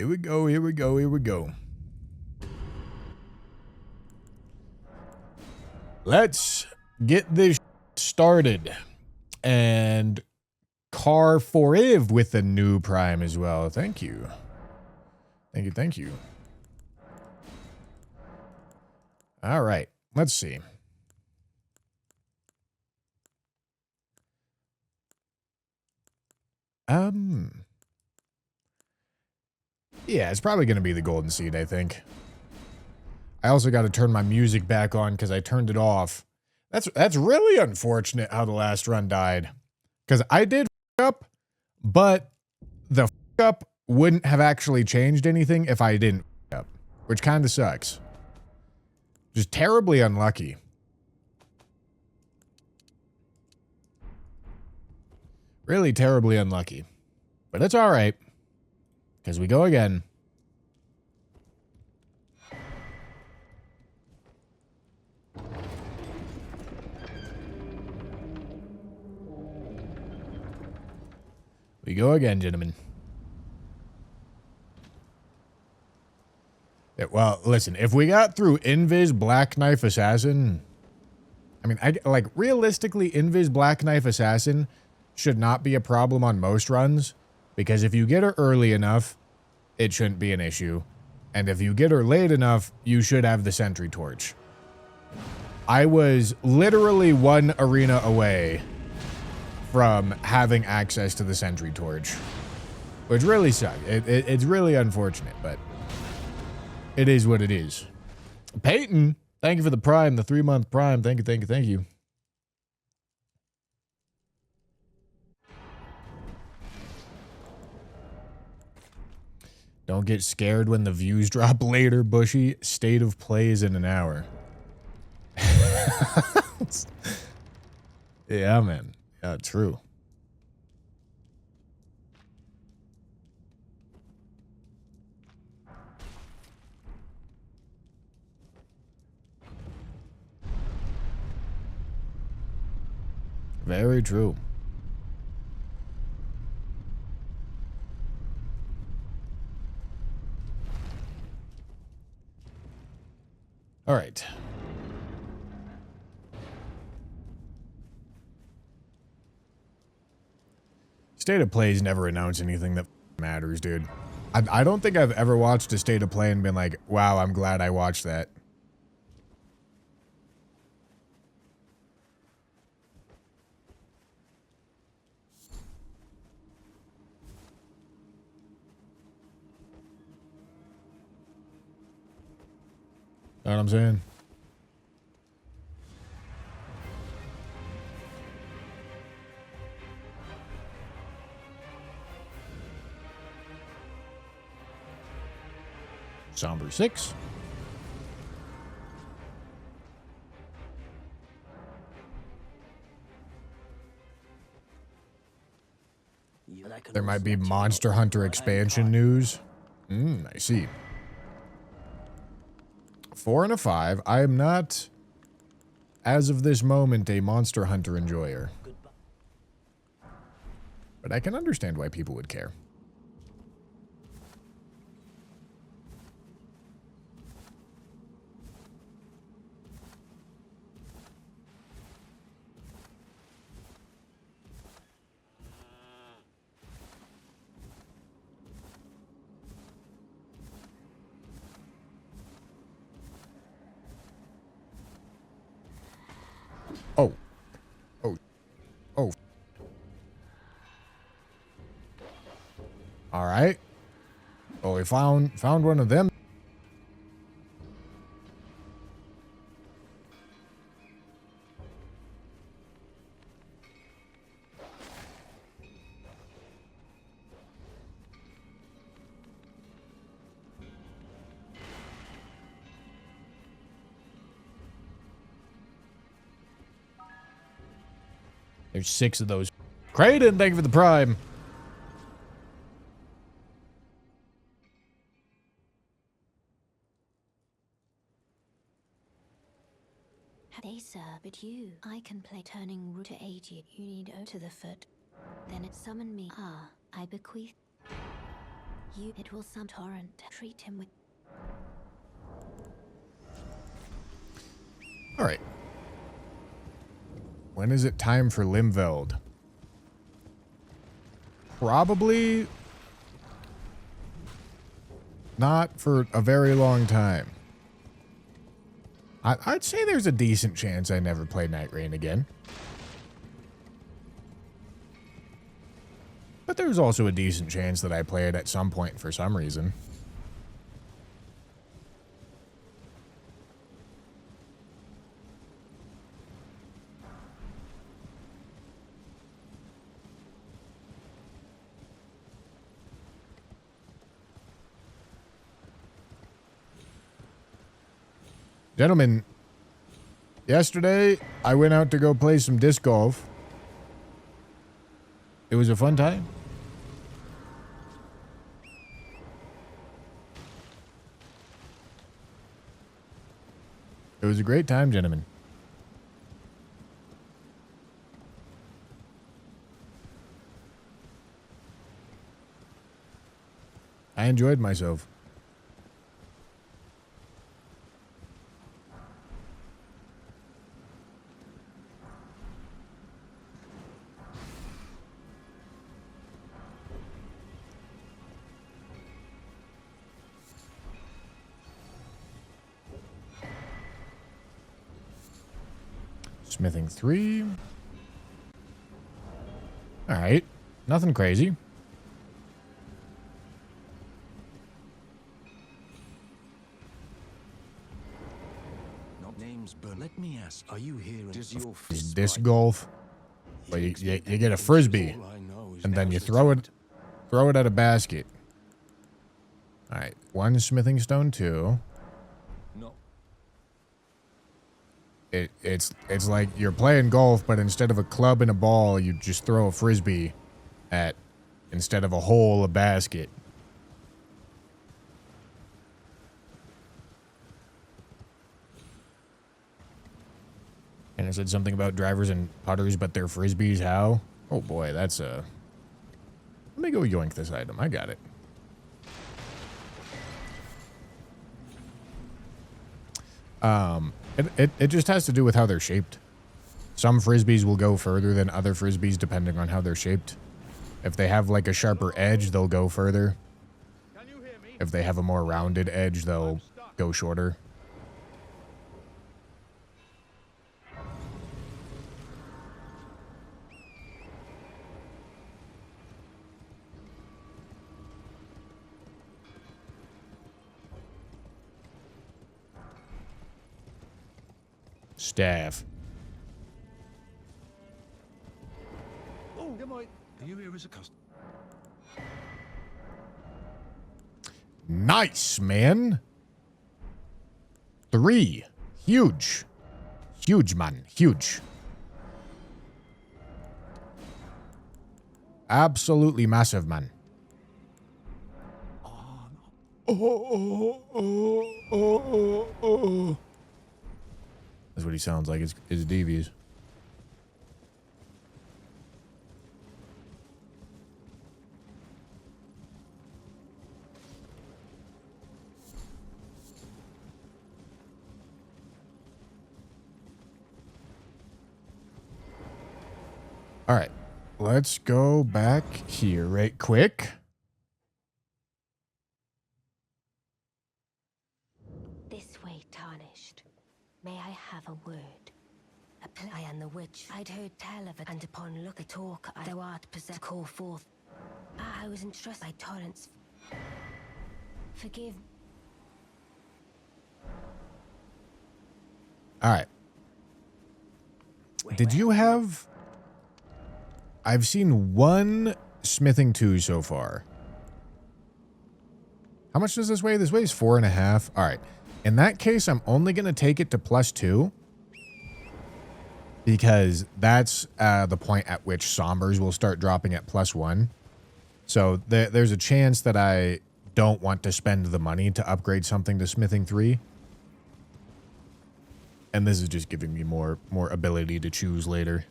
Here we go, here we go, here we go. Let's get this started. And Car for Iv with the new Prime as well. Thank you. Thank you, thank you. All right, let's see. Yeah, it's probably going to be the Golden Seed, I think. I also got to turn my music back on because I turned it off. That's really unfortunate how the last run died. Because I did f up, but the f up wouldn't have actually changed anything if I didn't f up. Which kind of sucks. Just terribly unlucky. Really terribly unlucky. But it's alright. Because we go again. We go again, gentlemen. Yeah, well, listen, if we got through Invis Black Knife Assassin, I mean, like, realistically, Invis Black Knife Assassin should not be a problem on most runs, because if you get her early enough, it shouldn't be an issue. And if you get her late enough, you should have the Sentry Torch. I was literally one arena away from having access to the Sentry Torch, which really sucked. It's really unfortunate, but it is what it is. Peyton, thank you for the Prime, the 3-month Prime. Thank you, thank you, thank you. Don't get scared when the views drop later, Bushy. State of play is in an hour. Yeah, man. Yeah, true. Very true. All right. State of Plays never announce anything that matters, dude. I don't think I've ever watched a State of Play and been like, wow, I'm glad I watched that. Know what I'm saying? Somber 6. There might be Monster Hunter expansion news. I see. 4 and a 5. I am not, as of this moment, a Monster Hunter enjoyer. But I can understand why people would care. Oh. Oh. Oh. All right. Well, we found one of them. There's 6 of those. Creighton, thank you for the Prime. They sir, but you. I can play turning root to aid you. You need O to the foot. Then it summon me. Ah, I bequeath. It will some torrent. Treat him with. All right. When is it time for Limveld? Probably not for a very long time. I'd say there's a decent chance I never play Night Rain again. But there's also a decent chance that I play it at some point for some reason. Gentlemen, yesterday I went out to go play some disc golf. It was a fun time. It was a great time, gentlemen. I enjoyed myself. Smithing 3. All right. Nothing crazy. Not names, but let me ask, are you here? Does your Is disc golf? Well, you get a frisbee, and then you throw it at a basket. All right. 1 smithing stone 2. No. It's like you're playing golf, but instead of a club and a ball, you just throw a frisbee at, instead of a hole, a basket. And it said something about drivers and putters, but they're frisbees. How? Oh boy, that's a... Let me go yoink this item. I got it. It just has to do with how they're shaped. Some frisbees will go further than other frisbees depending on how they're shaped. If they have like a sharper edge, they'll go further. If they have a more rounded edge, they'll go shorter. Staff. Oh, good morning. Are you here as a customer? Nice, man. 3. Huge. Huge, man. Huge. Absolutely massive, man. Oh. That's what he sounds like. His DVs. All right, let's go back here right quick. This way, tarnished. May I have a word? I am the witch. I'd heard tell of it, and upon look at talk, thou art possessed. Call forth. I was entrusted by torrents. Forgive. All right. Did you have... I've seen 1 smithing 2 so far. How much does this weigh? This weighs 4.5. All right. In that case, I'm only going to take it to +2. Because that's the point at which Sombers will start dropping at +1. So there's a chance that I don't want to spend the money to upgrade something to smithing 3. And this is just giving me more ability to choose later.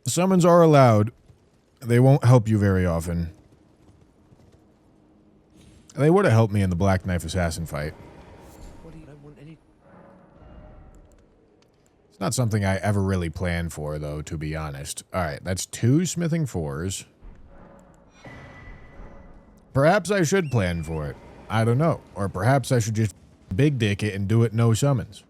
Summons are allowed. They won't help you very often. They would have helped me in the Black Knife Assassin fight. What do you don't want any? It's not something I ever really planned for, though, to be honest. Alright, that's 2 smithing 4s. Perhaps I should plan for it. I don't know. Or perhaps I should just big dick it and do it no summons.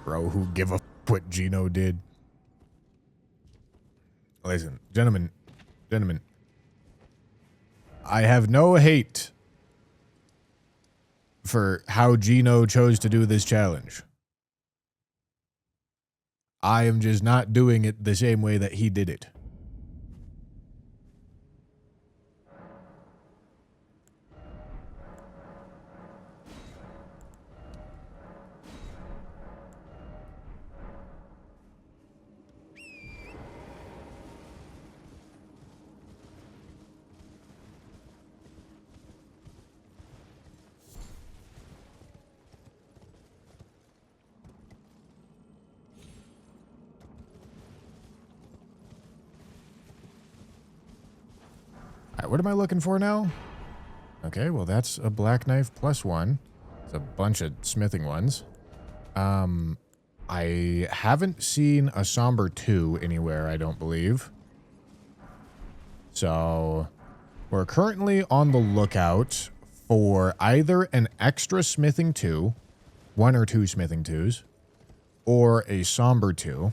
Bro, who give a f what Gino did? Listen, gentlemen, I have no hate for how Gino chose to do this challenge. I am just not doing it the same way that he did it. All right, what am I looking for now? Okay, well, that's a black knife +1. It's a bunch of smithing ones. I haven't seen a somber 2 anywhere, I don't believe. So we're currently on the lookout for either an extra smithing 2, 1 or 2 smithing 2s, or a somber 2.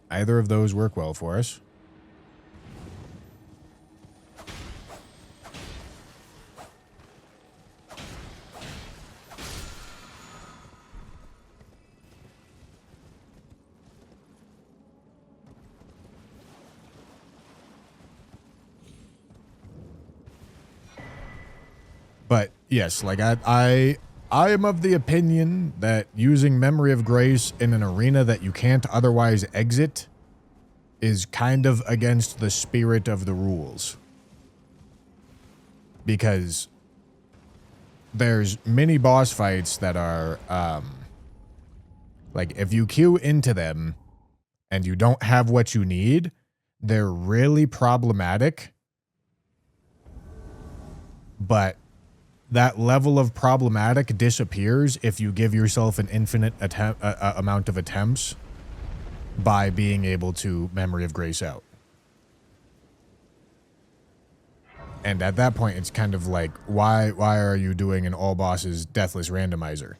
Either of those work well for us. But yes, like I am of the opinion that using Memory of Grace in an arena that you can't otherwise exit is kind of against the spirit of the rules. Because there's many boss fights that are, like, if you queue into them and you don't have what you need, they're really problematic. But that level of problematic disappears if you give yourself an infinite amount of attempts by being able to Memory of Grace out. And at that point, it's kind of like, why are you doing an all bosses deathless randomizer?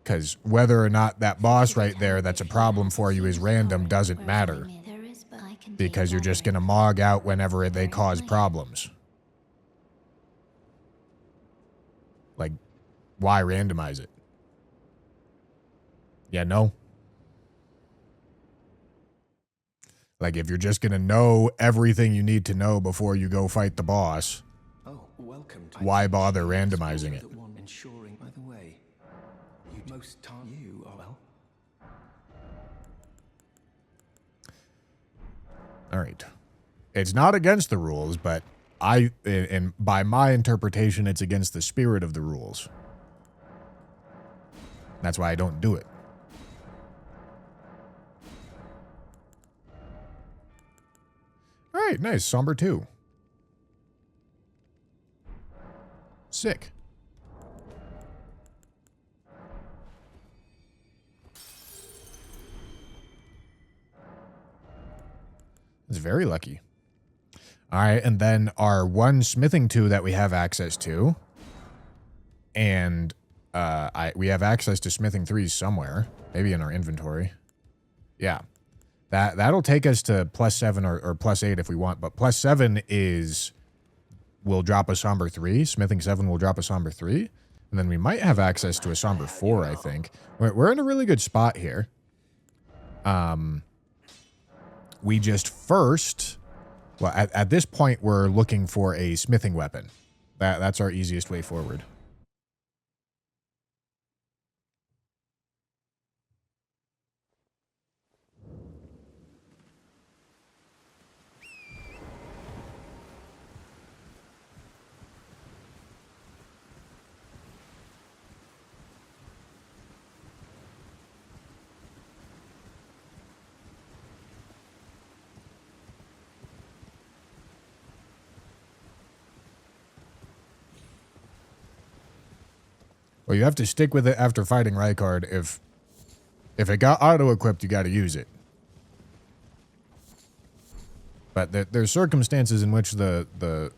Because whether or not that boss right there that's a problem for you is random doesn't matter. Because you're just going to MOHG out whenever they cause problems. Like, why randomize it? Yeah, no. Like, if you're just going to know everything you need to know before you go fight the boss, why bother randomizing it? Ensuring, by the way, most time you are well. All right. It's not against the rules, but and by my interpretation, it's against the spirit of the rules. That's why I don't do it. All right, nice. Somber 2. Sick. It's very lucky. All right, and then our 1 smithing 2 that we have access to. And we have access to smithing 3s somewhere. Maybe in our inventory. Yeah. That'll take us to +7 or +8 if we want. But +7 will drop a somber 3. Smithing 7 will drop a somber 3. And then we might have access to a somber 4, I think. We're in a really good spot here. We just first... Well, at this point, we're looking for a smithing weapon. That's our easiest way forward. Well, you have to stick with it after fighting Rykard. If it got auto-equipped, you got to use it. But there's circumstances in which it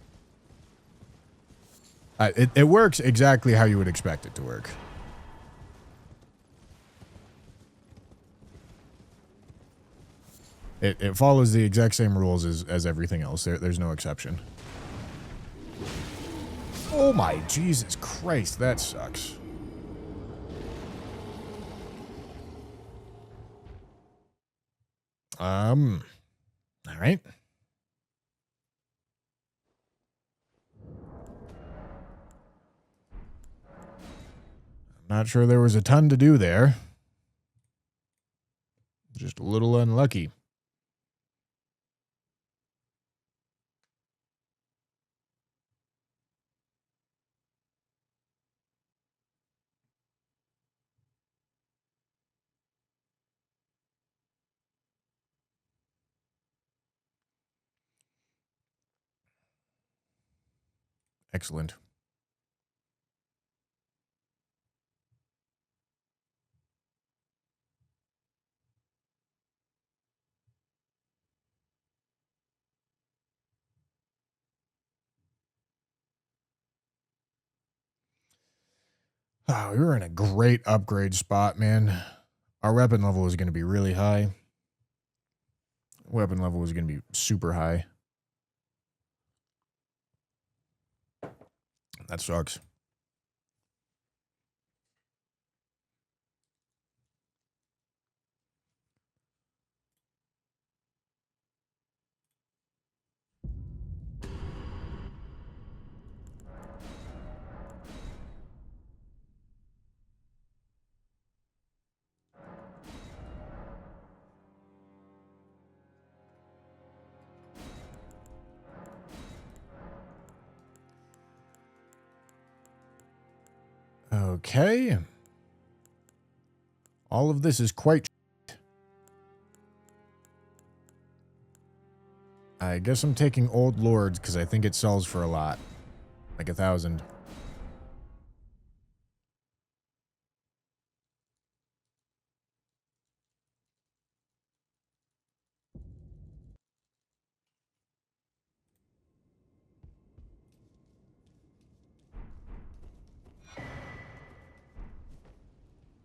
works exactly how you would expect it to work. It follows the exact same rules as everything else. There's no exception. Oh my Jesus Christ, that sucks. All right. I'm not sure there was a ton to do there. Just a little unlucky. Excellent. Oh, we were in a great upgrade spot, man. Our weapon level was going to be really high. Weapon level was going to be super high. That sucks. Okay. All of this is quite... I guess I'm taking Old Lords because I think it sells for a lot. Like 1,000.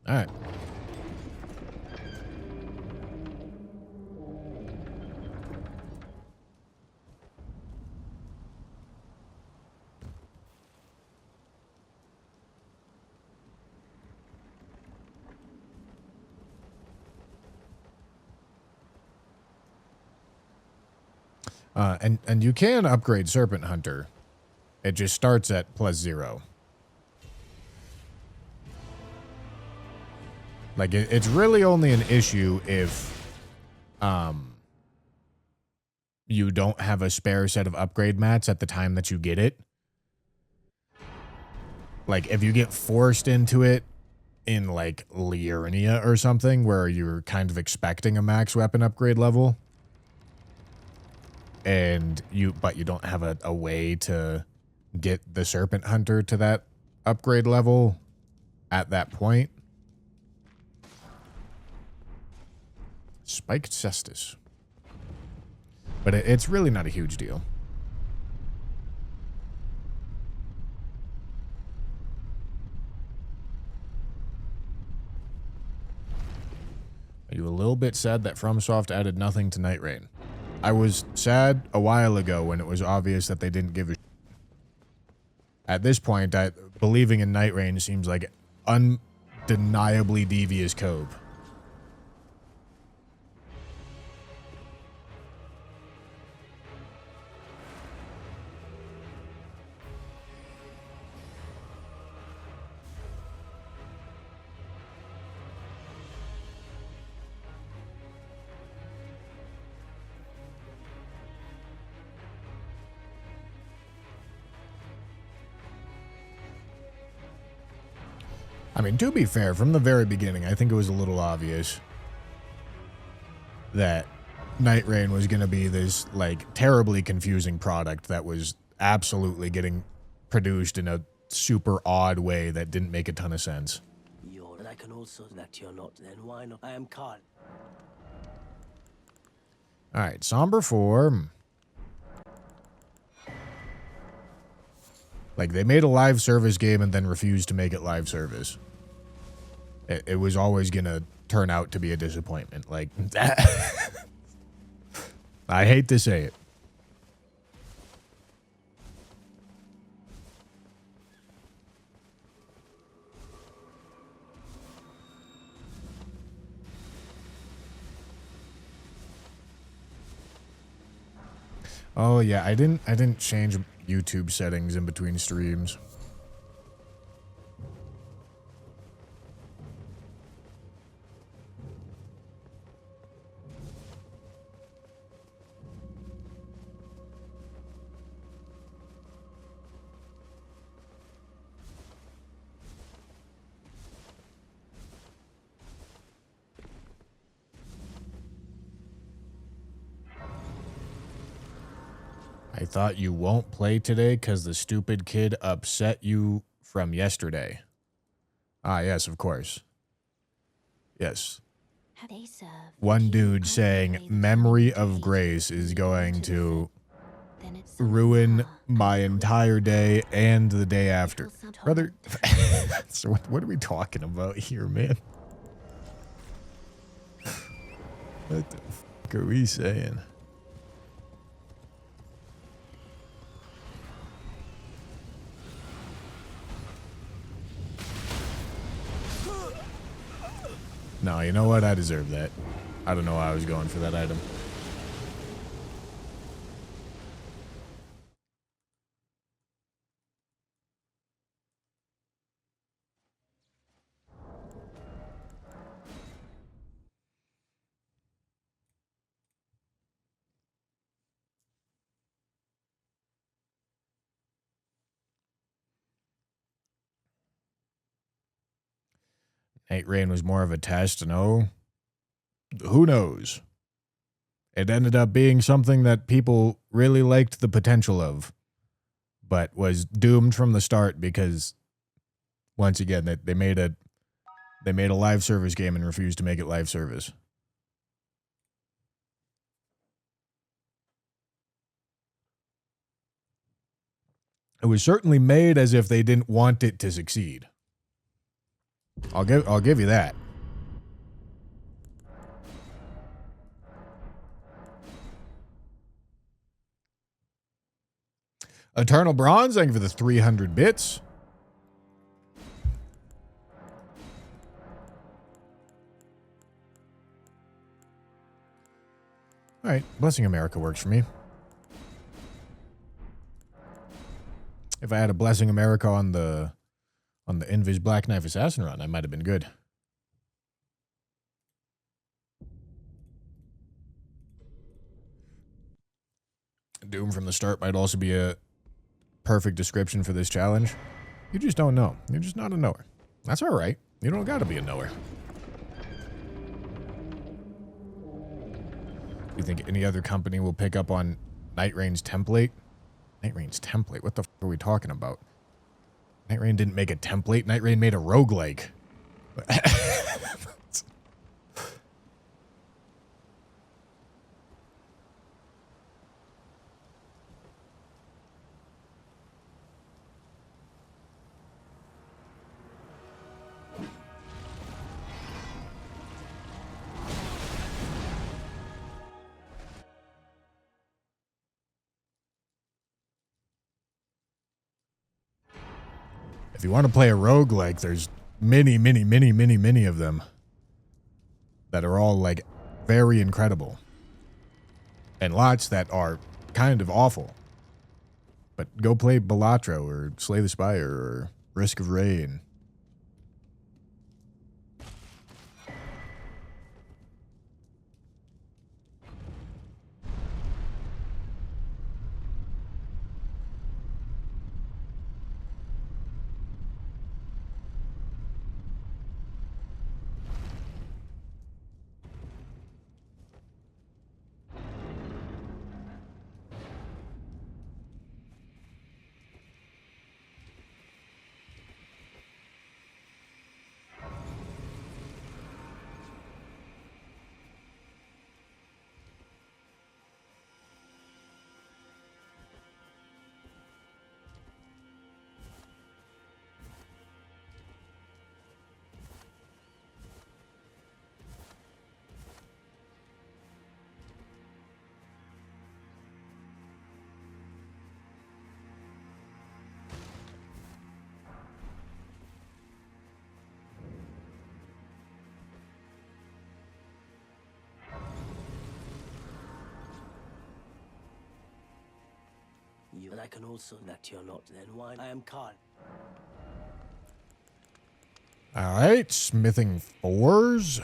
All right. And you can upgrade Serpent Hunter. It just starts at +0. Like, it's really only an issue if you don't have a spare set of upgrade mats at the time that you get it. Like, if you get forced into it in, like, Liurnia or something, where you're kind of expecting a max weapon upgrade level, but you don't have a way to get the Serpent Hunter to that upgrade level at that point. Spiked Cestus. But it's really not a huge deal. Are you a little bit sad that FromSoft added nothing to Night Rain? I was sad a while ago when it was obvious that they didn't give a shit. At this point, believing in Night Rain seems like undeniably devious code. I mean, to be fair, from the very beginning, I think it was a little obvious that Night Rain was going to be this, like, terribly confusing product that was absolutely getting produced in a super odd way that didn't make a ton of sense. And I can also that you're not. Then why not? I am Carl. All right, somber form. Like, they made a live service game and then refused to make it live service. It was always going to turn out to be a disappointment. Like, I hate to say it. Oh yeah, I didn't change YouTube settings in between streams. I thought you won't play today because the stupid kid upset you from yesterday. Ah, yes, of course. Yes. One dude saying Memory of Grace is going to ruin my entire day and the day after. Brother, so what are we talking about here, man? What the fuck are we saying? No, you know what? I deserve that. I don't know why I was going for that item. Night Rain was more of a test, no? Who knows? It ended up being something that people really liked the potential of, but was doomed from the start because, once again, they made a live service game and refused to make it live service. It was certainly made as if they didn't want it to succeed. I'll give you that. Eternal Bronze, thank you for the 300 bits. All right, Blessing America works for me. If I had a Blessing America on the Invis Black Knife Assassin run, I might have been good. Doom from the start might also be a perfect description for this challenge. You just don't know. You're just not a knower. That's all right. You don't got to be a knower. You think any other company will pick up on Night Rain's template? Night Rain's template? What the f are we talking about? Night Rain didn't make a template. Night Rain made a roguelike. If you want to play a roguelike, there's many of them that are all like very incredible. And lots that are kind of awful. But go play Balatro or Slay the Spire or Risk of Rain. You and I can also that you're not. Then why? I am Khan. All right, smithing 4s.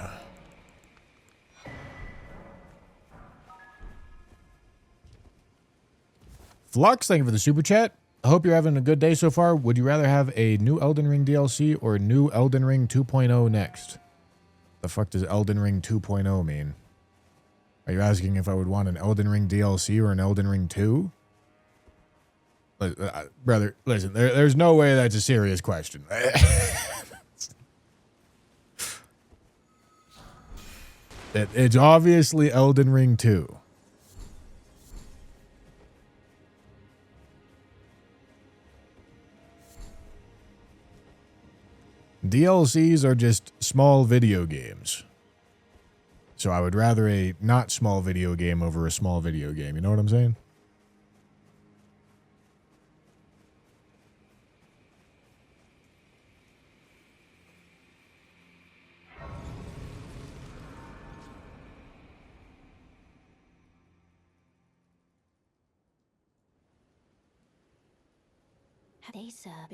Flux, thank you for the super chat. I hope you're having a good day so far. Would you rather have a new Elden Ring DLC or new Elden Ring 2.0 next? The fuck does Elden Ring 2.0 mean? Are you asking if I would want an Elden Ring DLC or an Elden Ring 2? Brother, listen, there's no way that's a serious question. It's obviously Elden Ring 2. DLCs are just small video games. So I would rather a not small video game over a small video game. You know what I'm saying?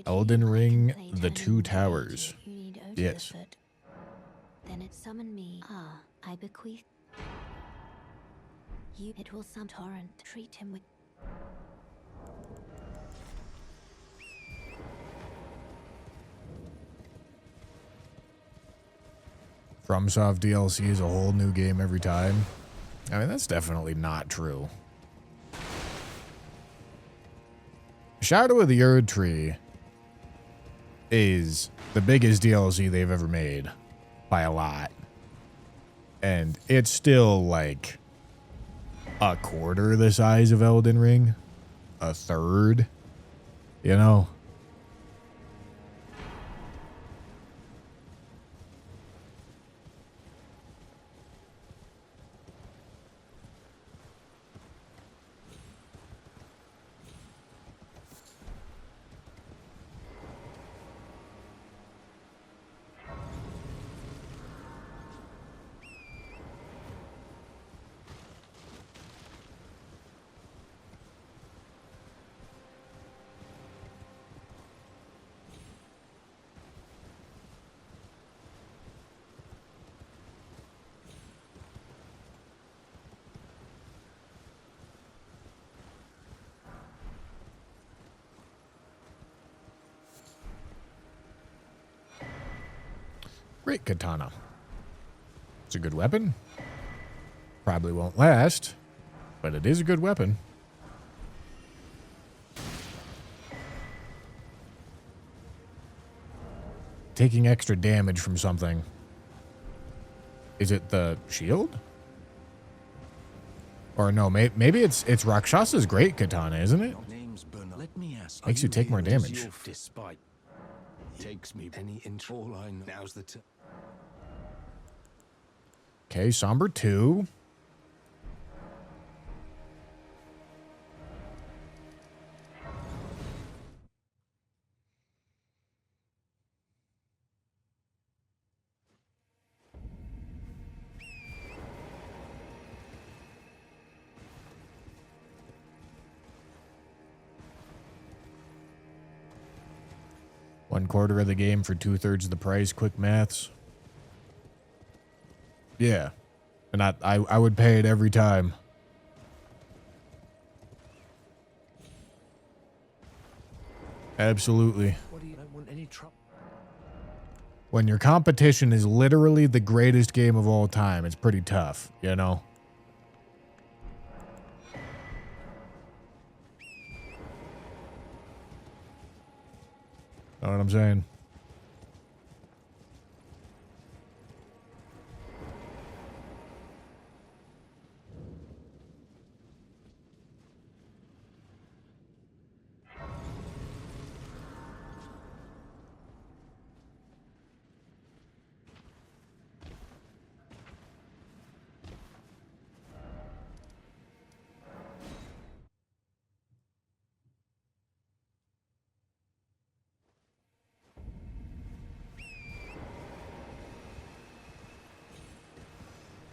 Elden Ring, The Two Towers. Yes. Then it summoned me. Ah, I bequeath you. It will some torrent. Treat him with. FromSoft DLC is a whole new game every time. I mean, that's definitely not true. Shadow of the Erd Tree is the biggest DLC they've ever made by a lot. And it's still like a quarter the size of Elden Ring, a third, you know? Great katana. It's a good weapon. Probably won't last, but it is a good weapon. Taking extra damage from something. Is it the shield? Or no, maybe it's Rakshasa's great katana, isn't it? Let me ask, Makes you take more damage. Despite takes me any intro. All I know now's the time. Okay, Somber 2. One quarter of the game for 2/3 of the price. Quick maths. Yeah. And I would pay it every time. Absolutely. What do you don't want any trouble? When your competition is literally the greatest game of all time, it's pretty tough, you know? Know what I'm saying?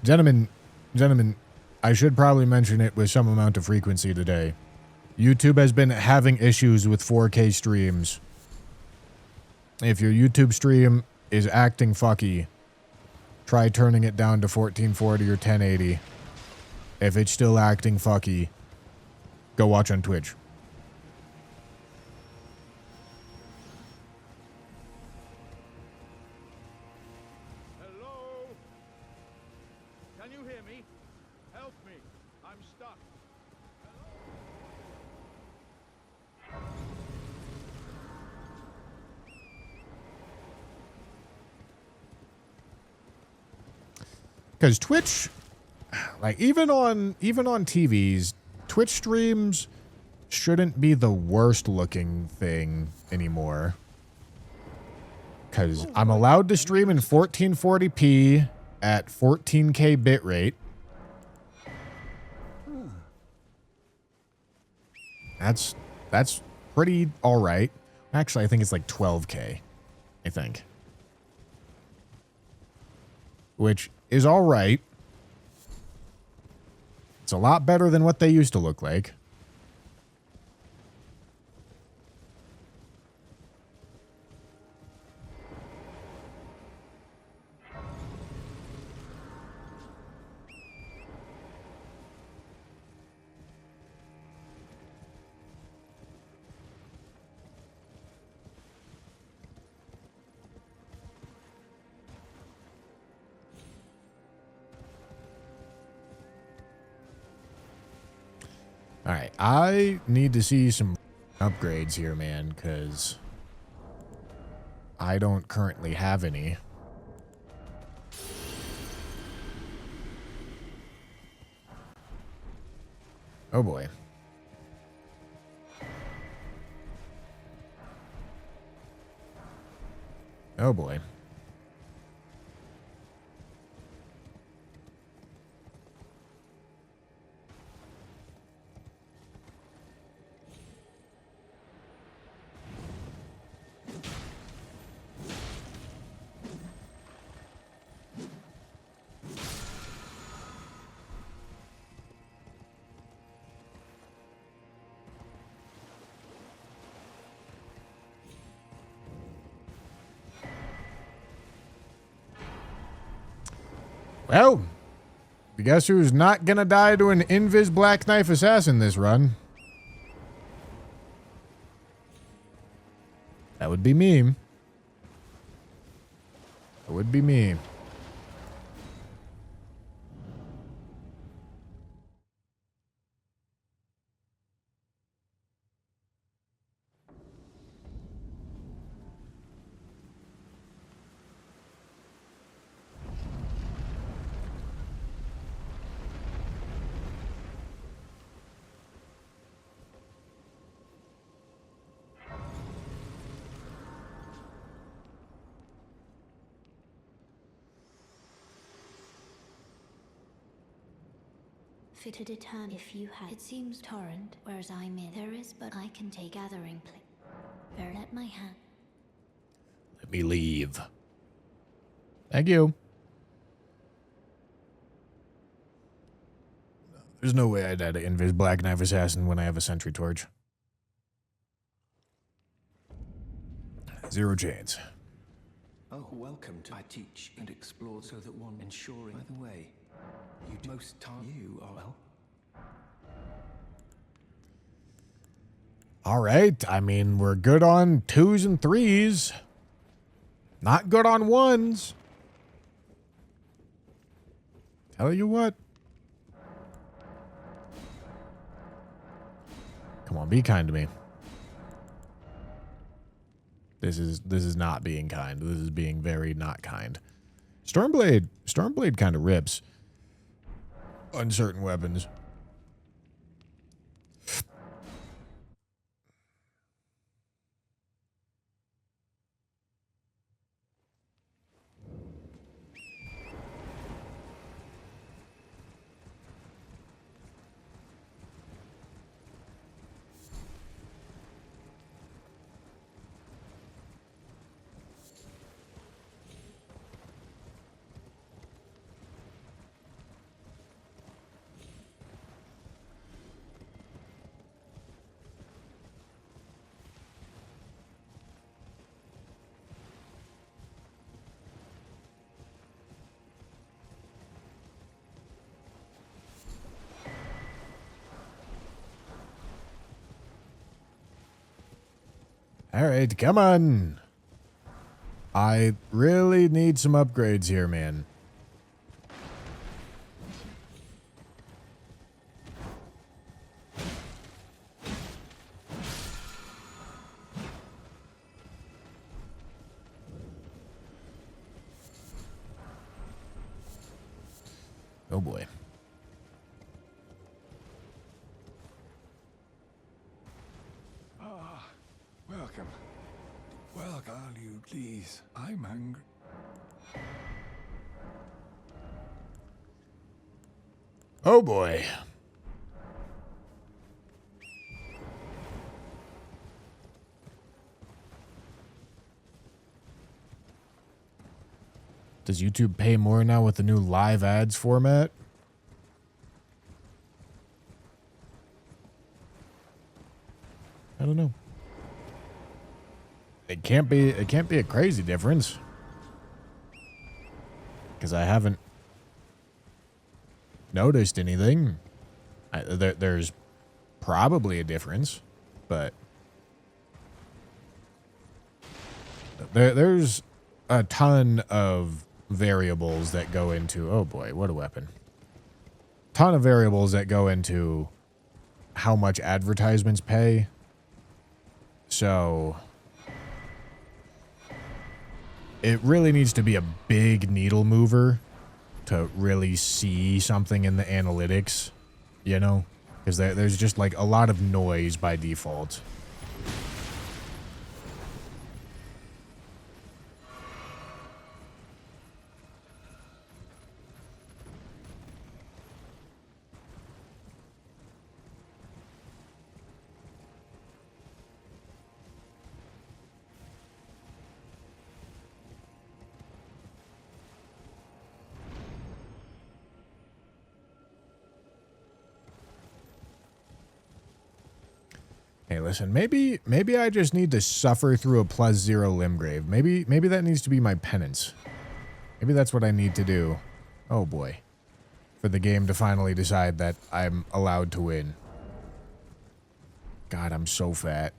Gentlemen, I should probably mention it with some amount of frequency today. YouTube has been having issues with 4K streams. If your YouTube stream is acting fucky, try turning it down to 1440 or 1080. If it's still acting fucky, go watch on Twitch. Hello? Can you hear me? Help me. I'm stuck. Because Twitch, like even on TVs, Twitch streams shouldn't be the worst looking thing anymore. Because I'm allowed to stream in 1440p at 14K bitrate. That's pretty all right. Actually, I think it's like 12K. I think. Which is all right. It's a lot better than what they used to look like. All right, I need to see some upgrades here, man, because I don't currently have any. Oh boy. Oh boy. Well, guess who's not gonna die to an Invis Black Knife Assassin this run? That would be me. That would be me. Fit to determine if you had. It seems torrent, whereas I'm in. There is, but I can take gathering place. Bear let my hand. Let me leave. Thank you. There's no way I'd add an Invis Black Knife Assassin when I have a Sentry Torch. Zero chance. Oh, welcome to I teach and explore so that one ensuring. By the way, you most time you are well. All right. I mean, we're good on 2s and 3s. Not good on 1s. Tell you what. Come on, be kind to me. This is not being kind. This is being very not kind. Stormblade kind of rips on certain weapons. All right, come on. I really need some upgrades here, man. Oh boy. Welcome. Welcome, all you please. I'm hungry. Oh boy. Does YouTube pay more now with the new live ads format? I don't know. It can't be a crazy difference. Because I haven't noticed anything. There's probably a difference, but there's a ton of variables that go into, oh boy, what a weapon. Ton of variables that go into how much advertisements pay. So it really needs to be a big needle mover to really see something in the analytics, you know? Because there's just like a lot of noise by default. Hey, listen, maybe I just need to suffer through a +0 Limgrave. Maybe that needs to be my penance. Maybe that's what I need to do. Oh boy. For the game to finally decide that I'm allowed to win. God, I'm so fat.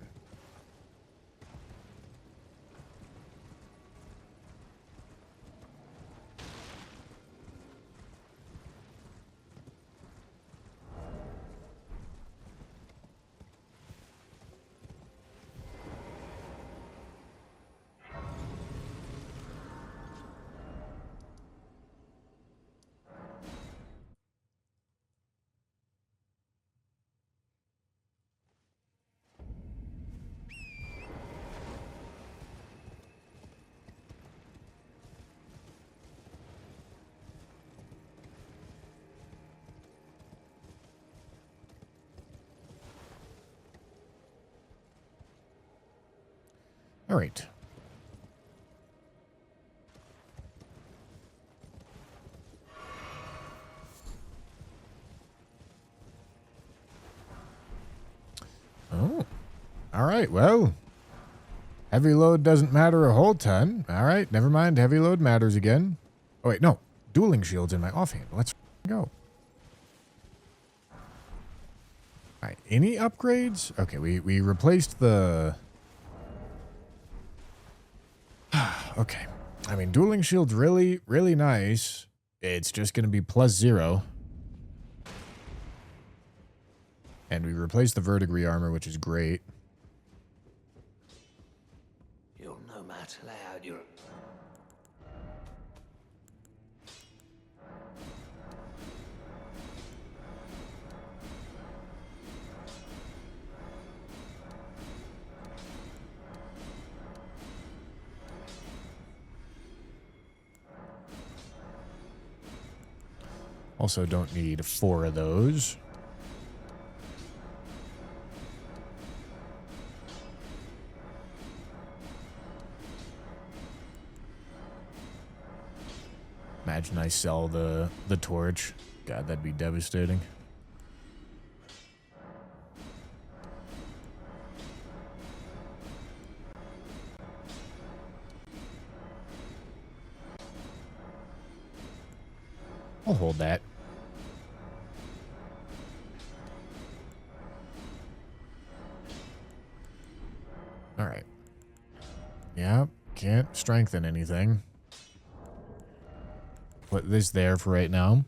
All right. Oh. All right, well. Heavy load doesn't matter a whole ton. All right, never mind. Heavy load matters again. Oh, wait, no. Dueling shields in my offhand. Let's go. All right, any upgrades? Okay, we replaced the... Okay. I mean, dueling shield's really, really nice. It's just going to be +0. And we replaced the verdigris armor, which is great. You'll no matter lay out your... Also don't need 4 of those. Imagine I sell the torch. God, that'd be devastating. I'll hold that. All right. Yeah, can't strengthen anything. Put this there for right now.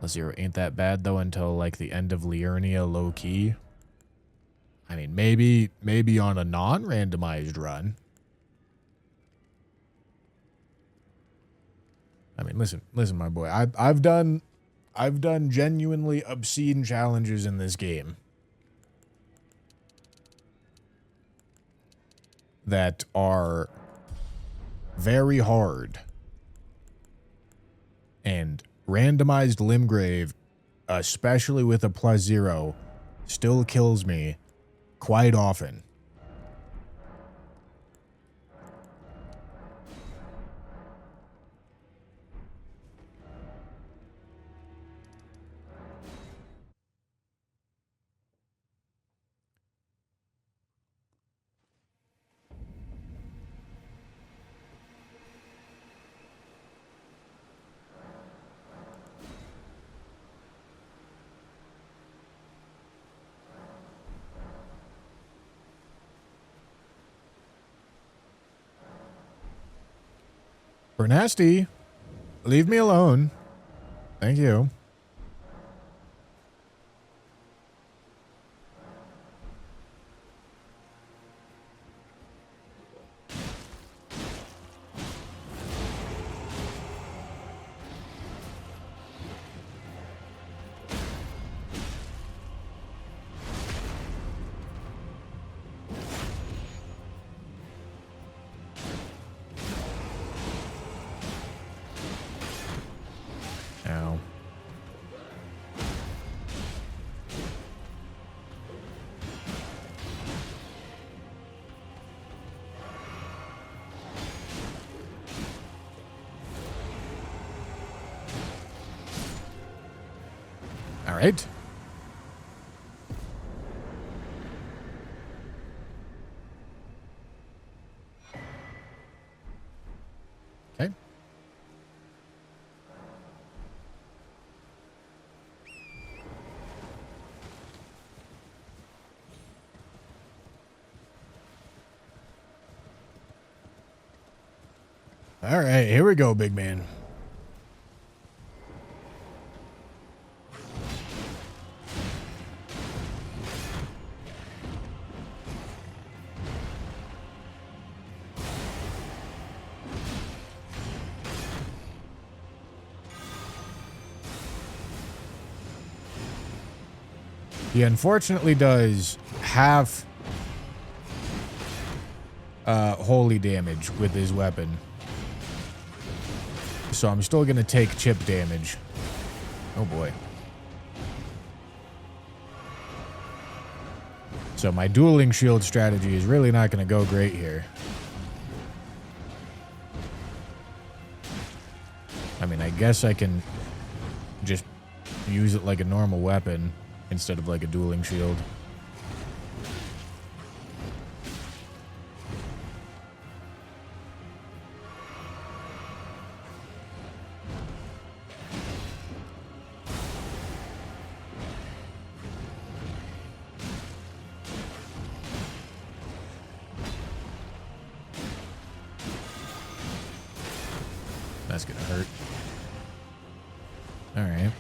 Zero ain't that bad though until like the end of Liurnia low key. I mean, maybe on a non-randomized run. I mean, listen, my boy. I've done genuinely obscene challenges in this game that are very hard. And randomized Limgrave, especially with a +0, still kills me quite often. Bernasty, leave me alone. Thank you. Ow. All right. Okay. All right, here we go, big man. He unfortunately does half holy damage with his weapon. So I'm still going to take chip damage. Oh boy. So my dueling shield strategy is really not going to go great here. I mean, I guess I can just use it like a normal weapon instead of like a dueling shield. That's gonna hurt. All right.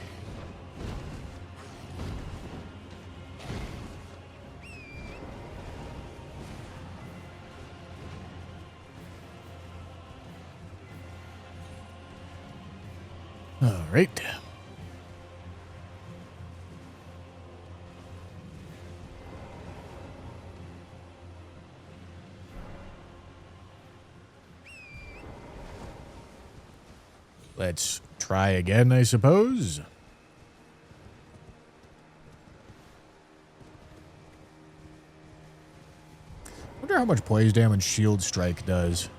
All right. Let's try again, I suppose. Wonder how much poise damage Shield Strike does.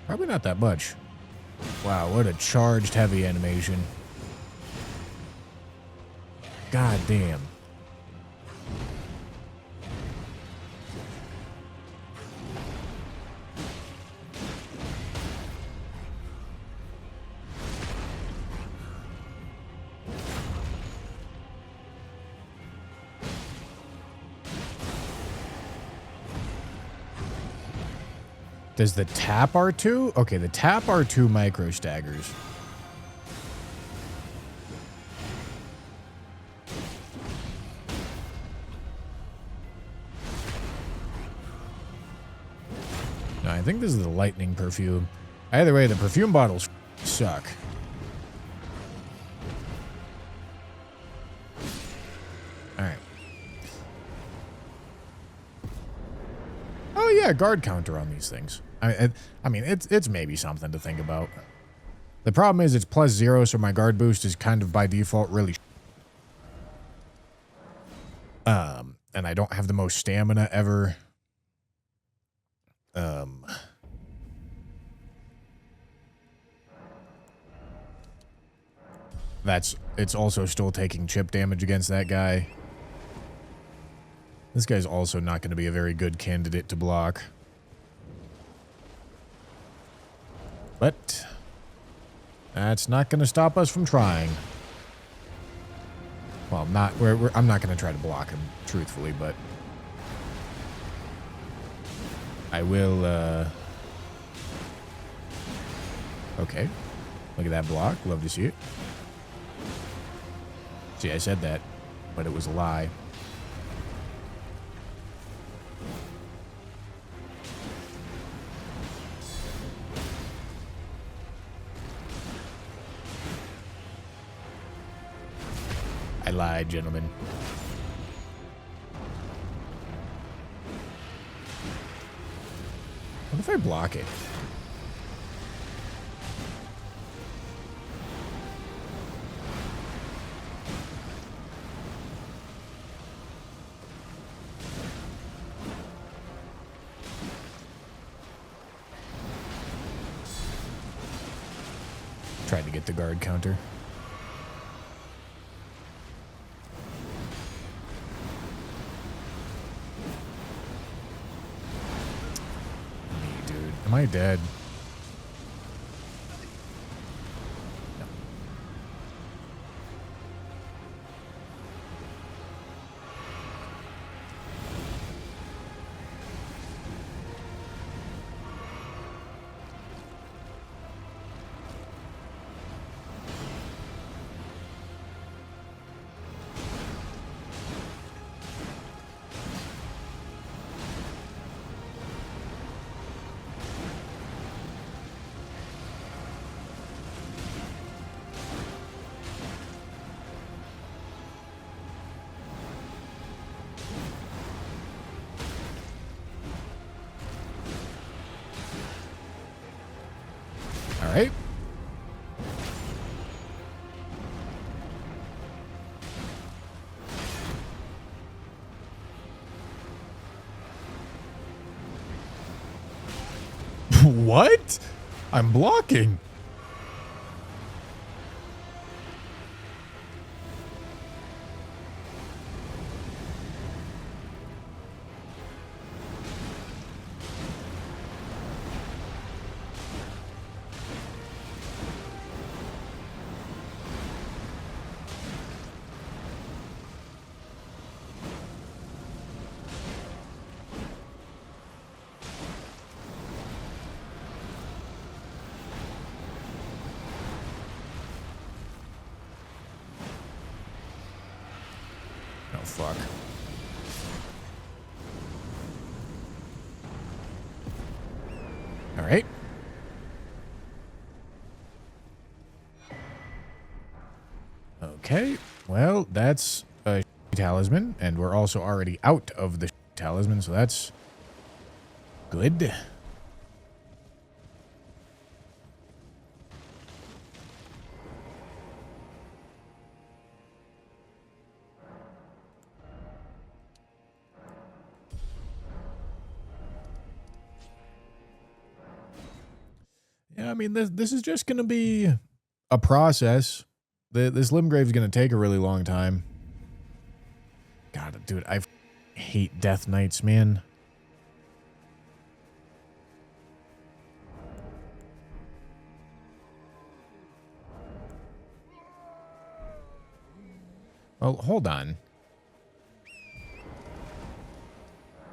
Probably not that much. Wow, what a charged heavy animation. God damn. Does the tap R2? Okay, the tap R2 micro staggers. No, I think this is the lightning perfume. Either way, the perfume bottles suck. Alright. Oh yeah, guard counter on these things. I mean, it's maybe something to think about. The problem is it's +0, so my guard boost is kind of by default really. And I don't have the most stamina ever. It's also still taking chip damage against that guy. This guy's also not going to be a very good candidate to block. But that's not going to stop us from trying. Well, I'm not going to try to block him, truthfully, but I will, okay. Look at that block. Love to see it. See, I said that, but it was a lie. I lied, gentlemen. What if I block it? Tried to get the guard counter. Am I dead? No. All right. What? I'm blocking. Oh, fuck. All right. Okay. Well, that's a talisman, and we're also already out of the talisman, so that's good. Yeah, I mean, this is just going to be a process. This Limgrave is going to take a really long time. God, dude, I hate Death Knights, man. Well, hold on.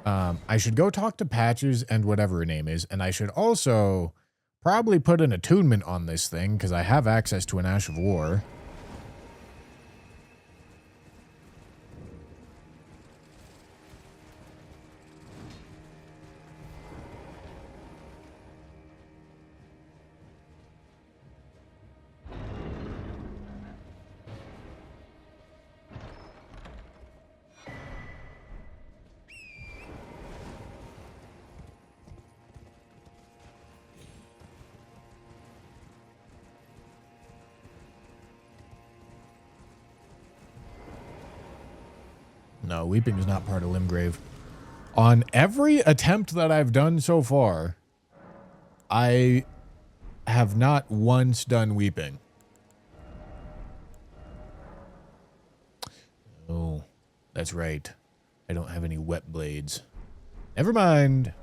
I should go talk to Patches and whatever her name is, and I should also probably put an attunement on this thing, because I have access to an Ash of War. No, Weeping is not part of Limgrave. On every attempt that I've done so far, I have not once done Weeping. Oh, that's right. I don't have any wet blades. Never mind.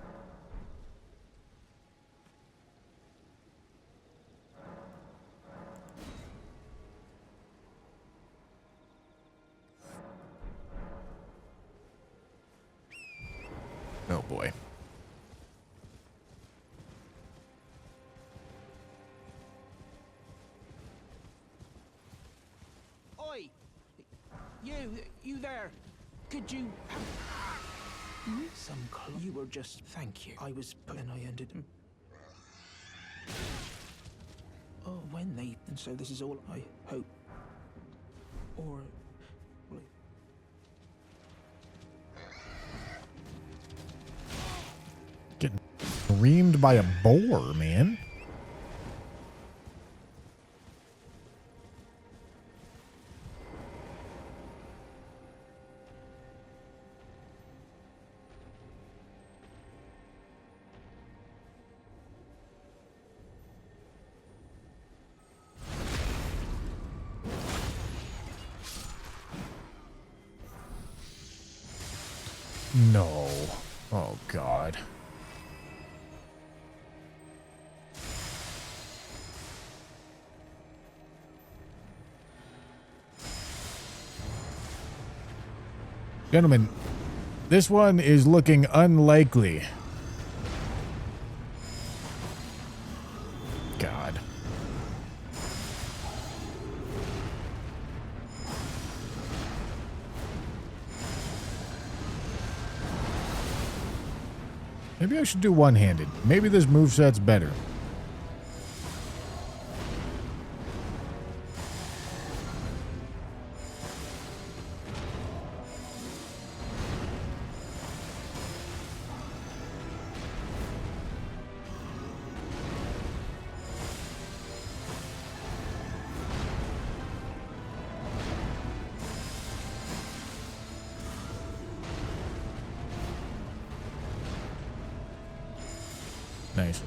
Oh boy. Oi! You there? Could you... Some you were just... Thank you. I was... And I ended... Oh, when they... And so this is all I hope. Or... Well, Getting reamed by a boar, man. No. Oh, God. Gentlemen, this one is looking unlikely. God. Maybe I should do one-handed. Maybe this moveset's better. Nice.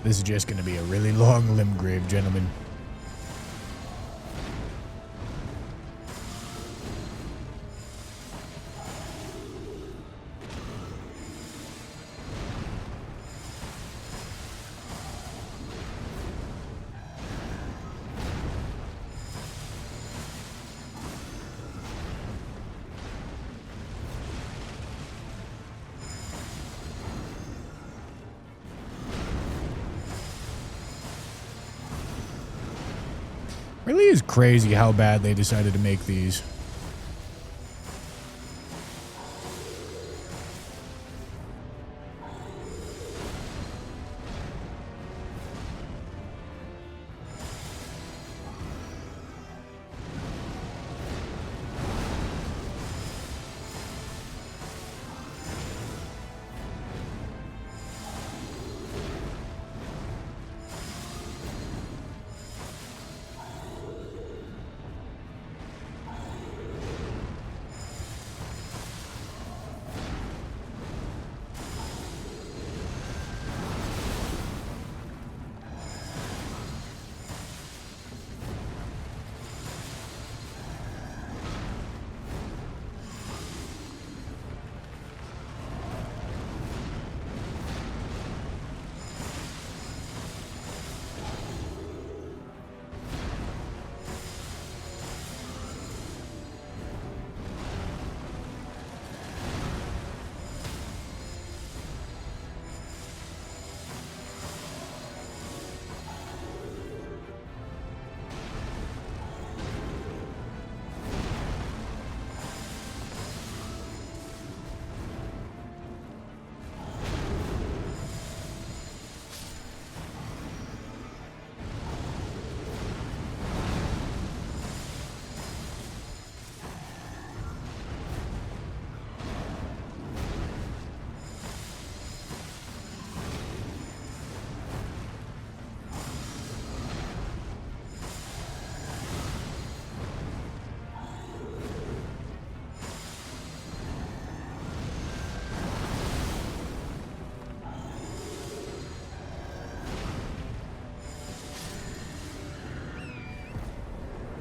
This is just going to be a really long Limgrave, gentlemen. Really is crazy how bad they decided to make these.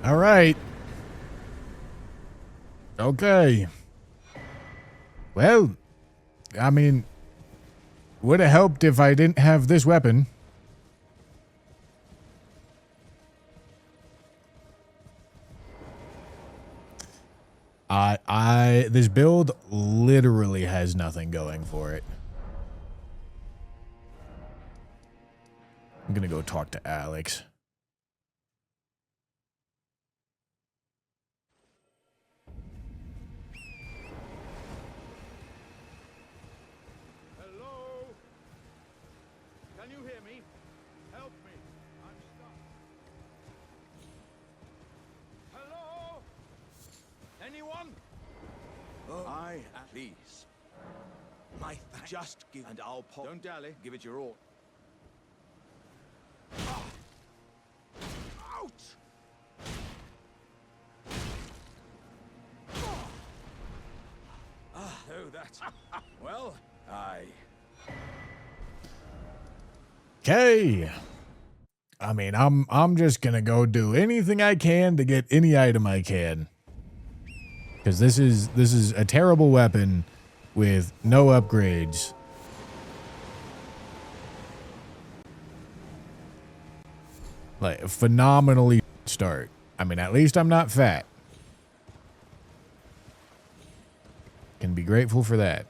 All right. Okay. Well, I mean, would have helped if I didn't have this weapon. This build literally has nothing going for it. I'm gonna go talk to Alex. Hello? Can you hear me? Help me. I'm stuck. Hello? Anyone? Oh, please. Just give, and I'll pop. Don't dally. Give it your all. Ouch! Oh, that's... well, Okay. I mean, I'm just gonna go do anything I can to get any item I can. Because this is a terrible weapon with no upgrades. Like, a phenomenally start. I mean, at least I'm not fat. Can be grateful for that.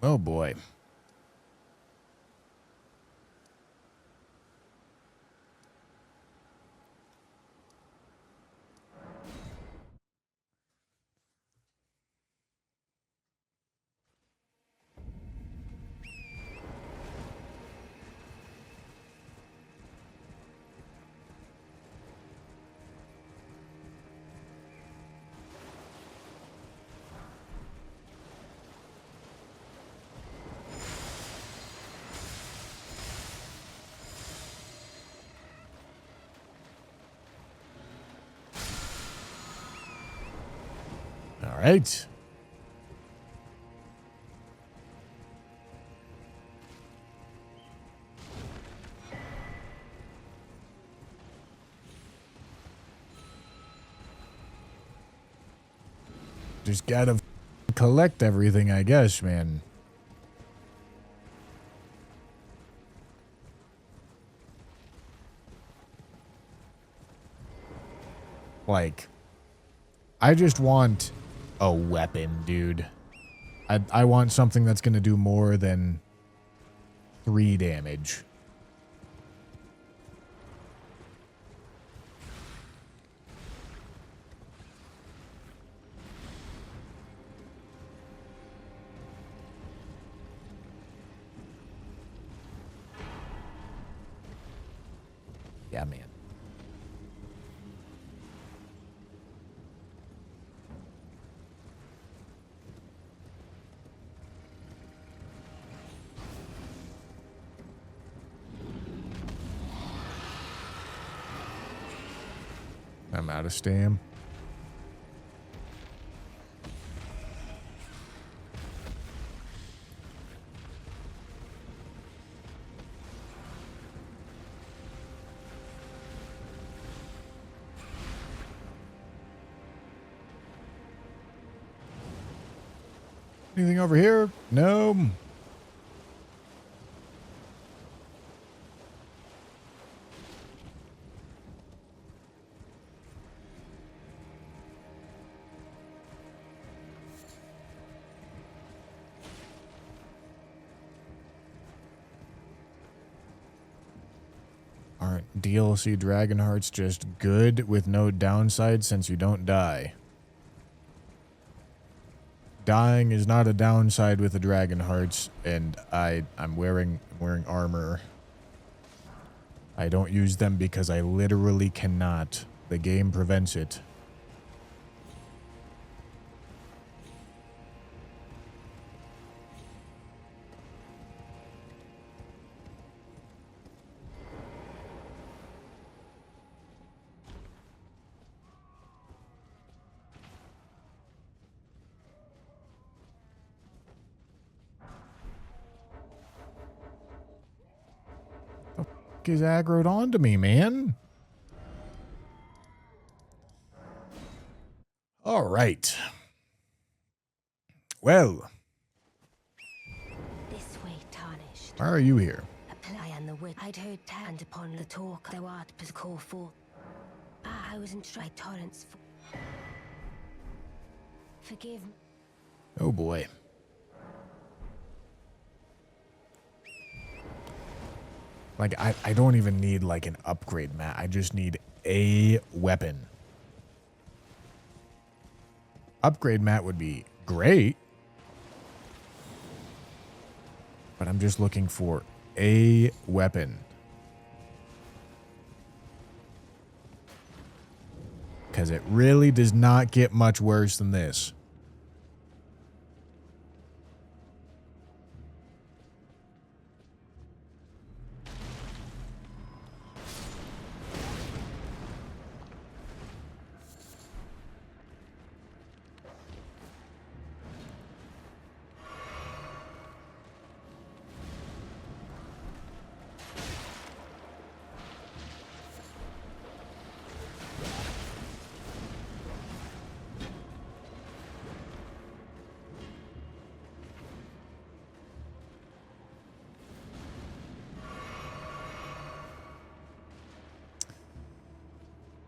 Oh boy. All right. Just gotta collect everything, I guess, man. Like, I just want a weapon, dude. I want something that's gonna do more than 3 damage. Yeah, man. I'm out of stam. Anything over here? No. Aren't DLC Dragonhearts just good with no downside since you don't die? Dying is not a downside with the Dragonhearts, and I'm wearing armor. I don't use them because I literally cannot. The game prevents it. Is aggroed onto me, man. All right. Well, This way, tarnished. why are you here? Apply and the witch. I'd heard tell and upon the talk thou art but call forth. I was in tried torrents. Forgive me. Oh boy. Like, I don't even need, like, an upgrade, Matt. I just need a weapon. Upgrade, Matt, would be great. But I'm just looking for a weapon. Because it really does not get much worse than this.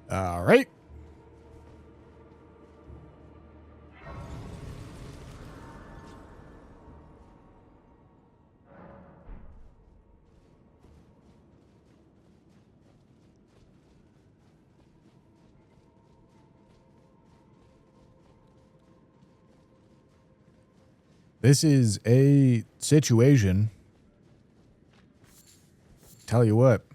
All right. This is a situation. Tell you what.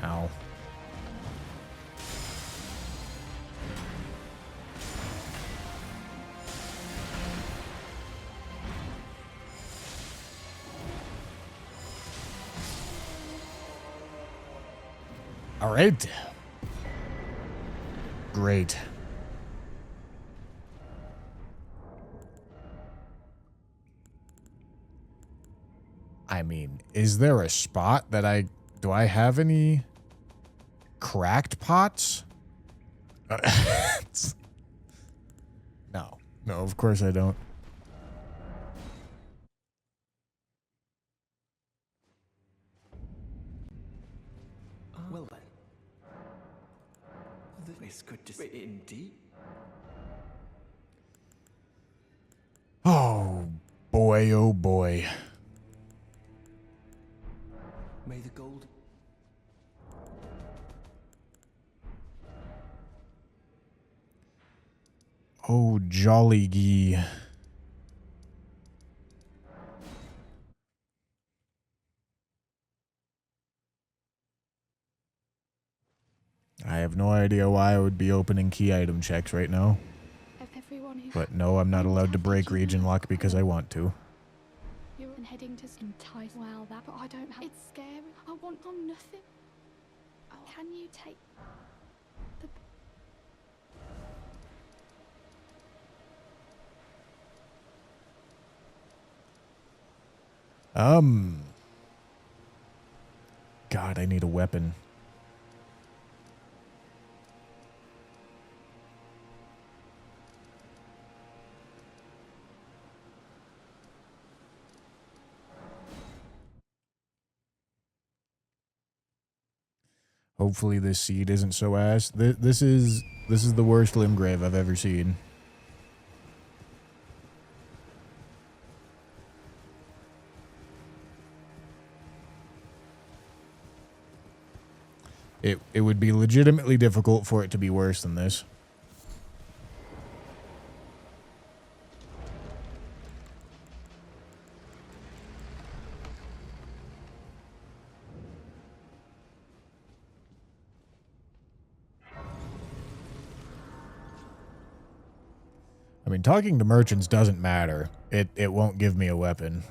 Ow. All right. Great. I mean, is there a spot that do I have any cracked pots? No, of course I don't. Well then. This could just indeed. Oh boy, oh boy. May the gold. Oh jolly gee. have no idea why I would be opening key item checks right now. Of everyone who But no, I'm not allowed to break region lock because I want to. you're heading to entice. Well, that, but I don't have. It's scary. I want on nothing. Oh, can you take the? God, I need a weapon. Hopefully this seed isn't so ass. This is the worst limb grave I've ever seen. It would be legitimately difficult for it to be worse than this. I mean, talking to merchants doesn't matter. It won't give me a weapon.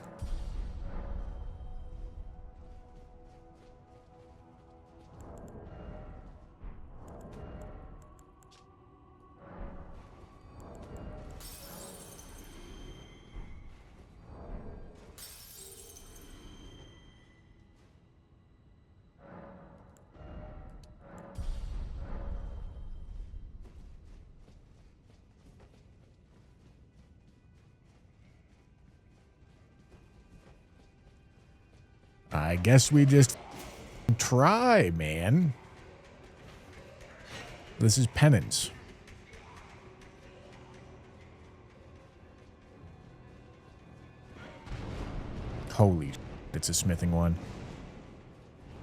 I guess we just try, man. This is penance. Holy shit, it's a smithing one.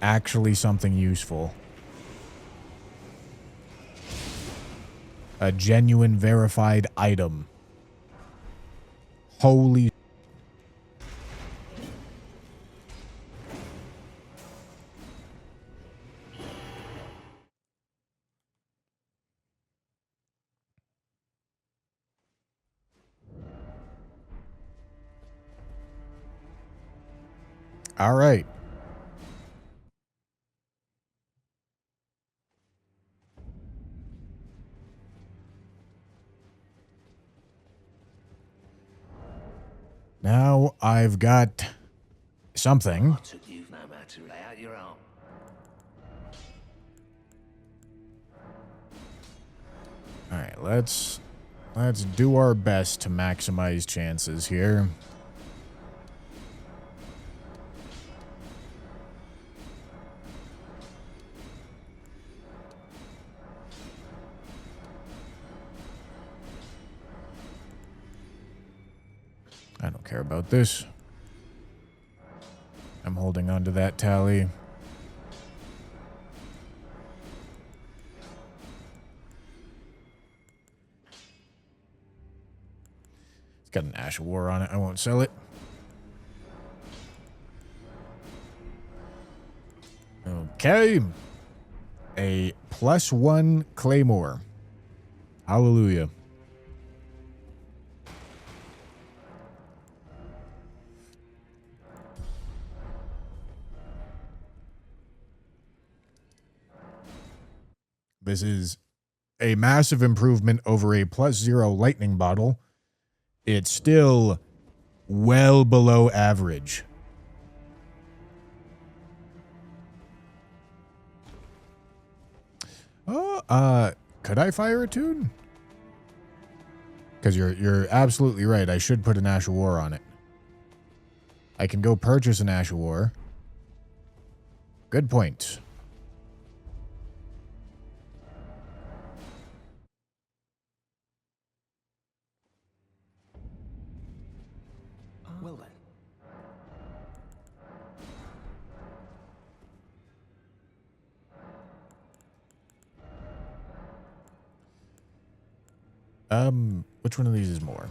Actually something useful. A genuine verified item. Holy. All right. Now I've got something. I took you no matter lay out your arm. All right, let's do our best to maximize chances here. I don't care about this. I'm holding on to that tally. It's got an Ash of War on it. I won't sell it. Okay. A +1 Claymore. Hallelujah. This is a massive improvement over a +0 lightning bottle. It's still well below average. Oh, could I fire a tune? Because you're absolutely right. I should put an Ash of War on it. I can go purchase an Ash of War. Good point. Well then. Which one of these is more?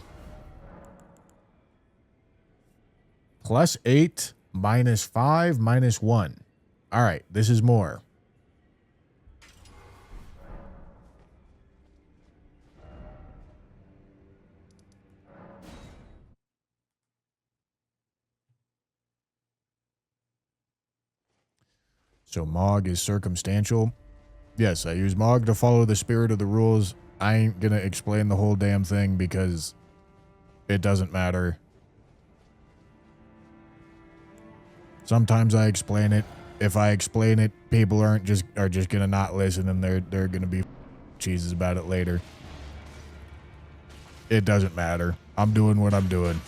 +8, -5, -1. All right, this is more. So MOHG is circumstantial. Yes, I use MOHG to follow the spirit of the rules. I ain't gonna explain the whole damn thing because it doesn't matter. Sometimes I explain it. If I explain it, people are just gonna not listen, and they're gonna be cheeses about it later. It doesn't matter. I'm doing what I'm doing.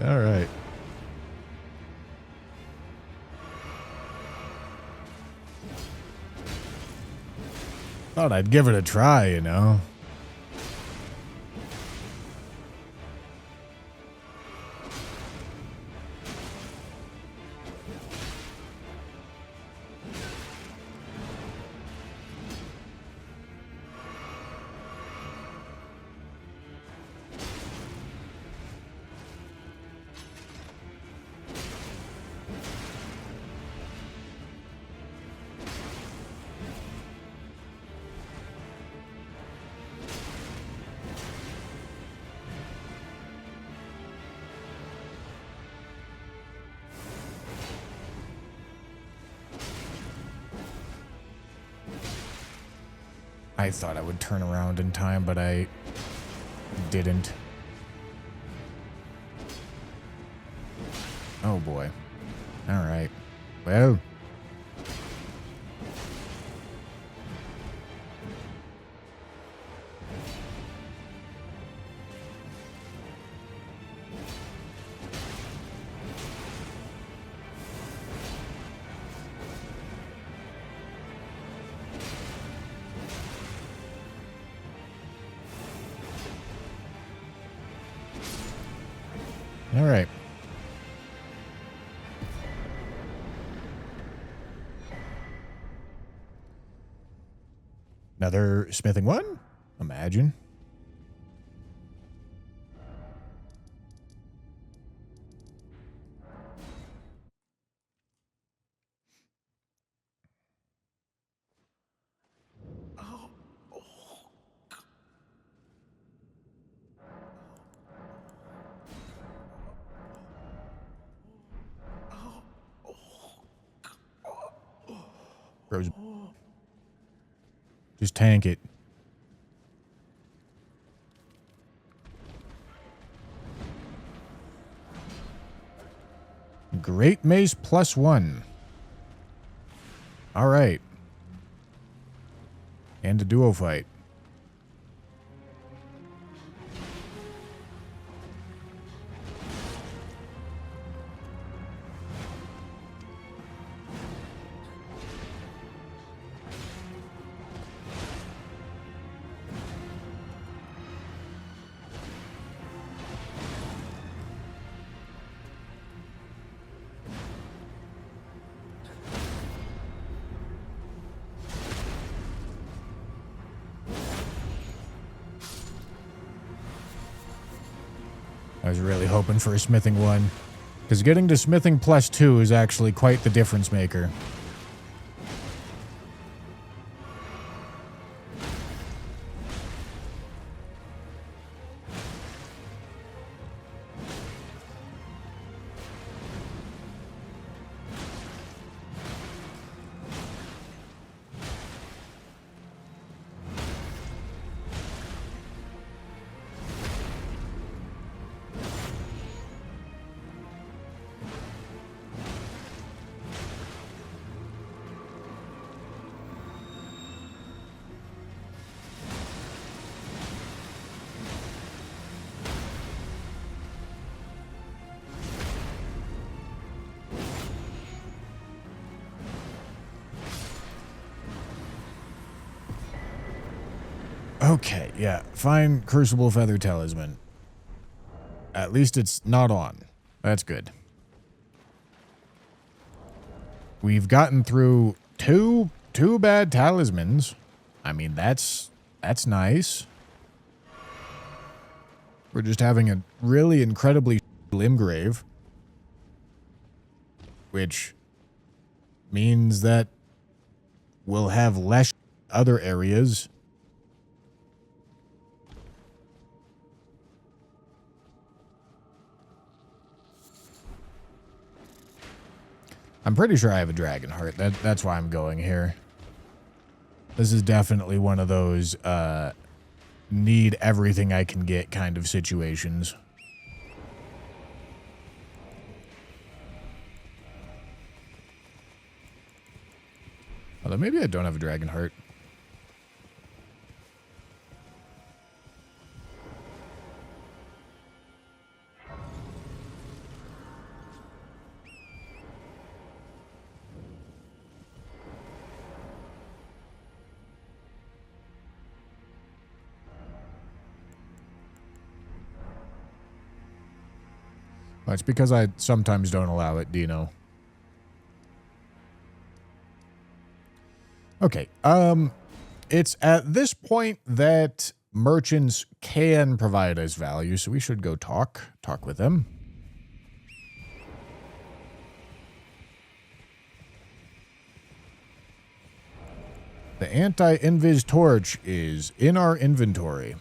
All right. Thought I'd give it a try, you know. I thought I would turn around in time, but I didn't. Oh boy. All right. Well. All right. Another smithing one? Imagine. Rose. Just tank it. Great Mace +1. All right. And a duo fight. I was really hoping for a smithing one, because getting to smithing +2 is actually quite the difference maker. Okay, yeah. Fine Crucible Feather Talisman. At least it's not on. That's good. we've gotten through two bad talismans. I mean, that's nice. We're just having a really incredibly limb grave, which means that we'll have less other areas. I'm pretty sure I have a dragon heart. That's why I'm going here. This is definitely one of those need everything I can get kind of situations. Although maybe I don't have a dragon heart. Well, it's because I sometimes don't allow it, Dino. Okay, it's at this point that merchants can provide us value, so we should go talk with them. The anti-invis torch is in our inventory.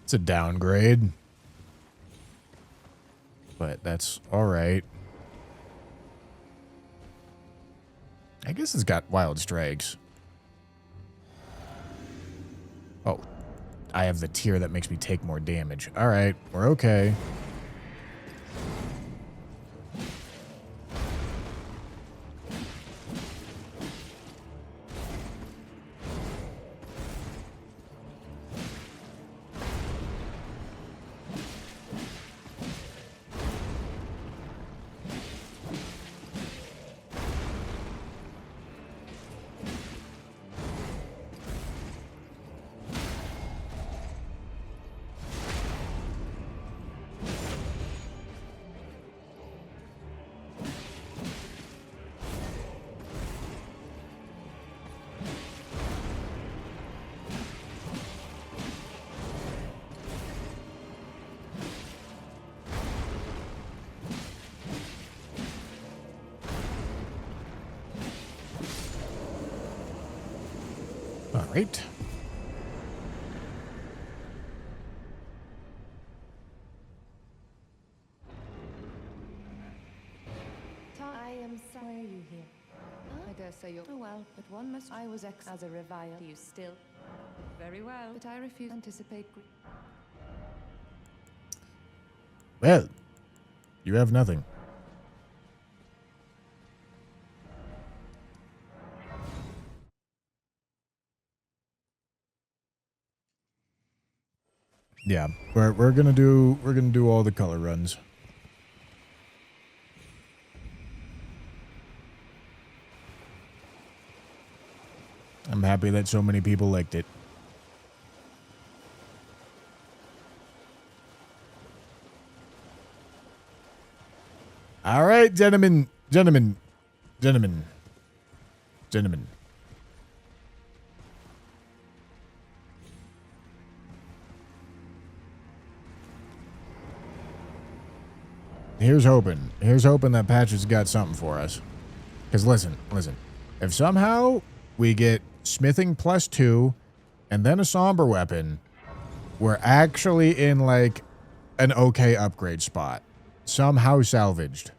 It's a downgrade, but that's all right. I guess it's got wild strikes. Oh, I have the tier that makes me take more damage. All right, we're okay. All right. I am sorry. Why are you here? I dare say you're... Oh well, but one must... I was as a revile. You still... Very well. But I refuse to anticipate... Well, you have nothing. Yeah, we're gonna do all the color runs. I'm happy that so many people liked it. All right, gentlemen. Here's hoping that Patch has got something for us. Because listen. If somehow we get smithing +2 and then a somber weapon, we're actually in like an okay upgrade spot. Somehow salvaged.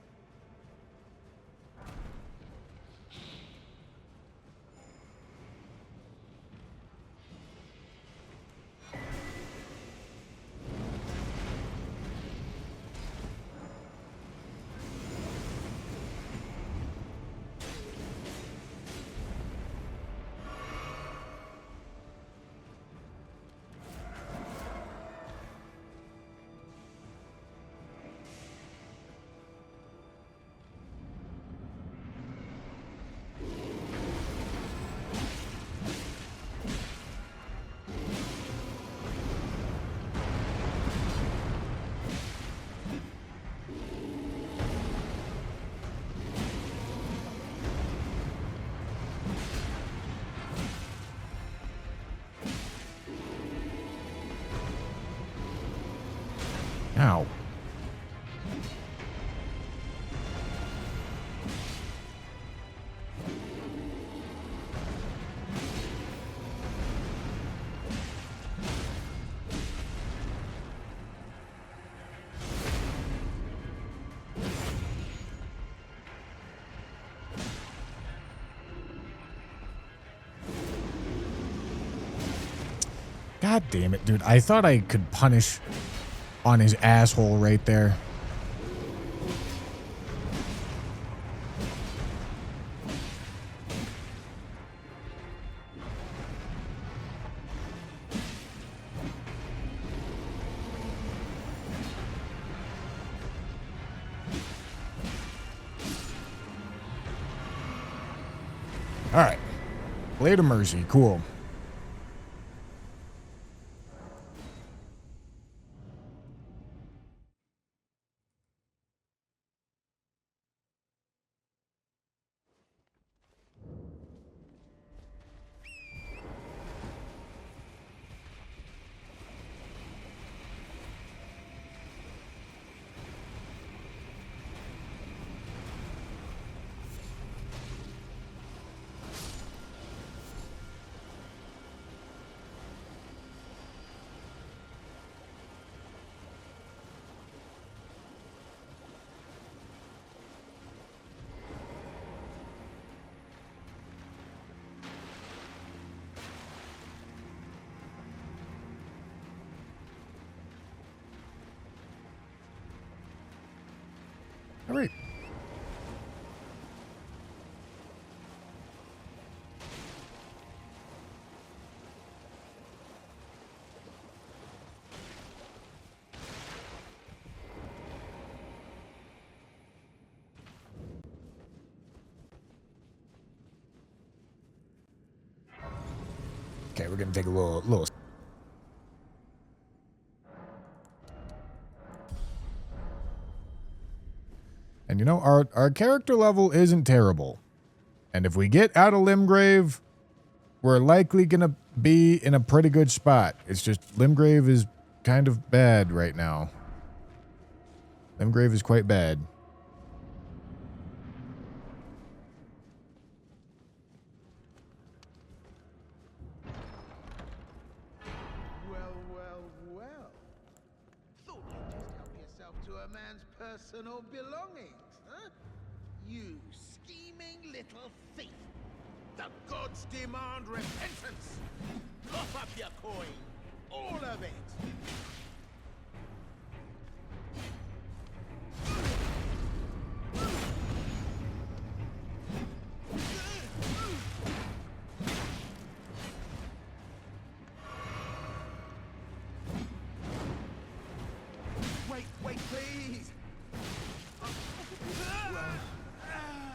God damn it, dude. I thought I could punish on his asshole right there. All right. Blade of Mercy. Cool. All right. Okay, we're gonna take a little. And you know, our character level isn't terrible. And if we get out of Limgrave, we're likely gonna be in a pretty good spot. It's just Limgrave is kind of bad right now. Limgrave is quite bad. Well. Thought you'd just help yourself to a man's personal belongings, huh? You scheming little thief. The gods demand repentance. Cough up your coin. All of it. Wait, please.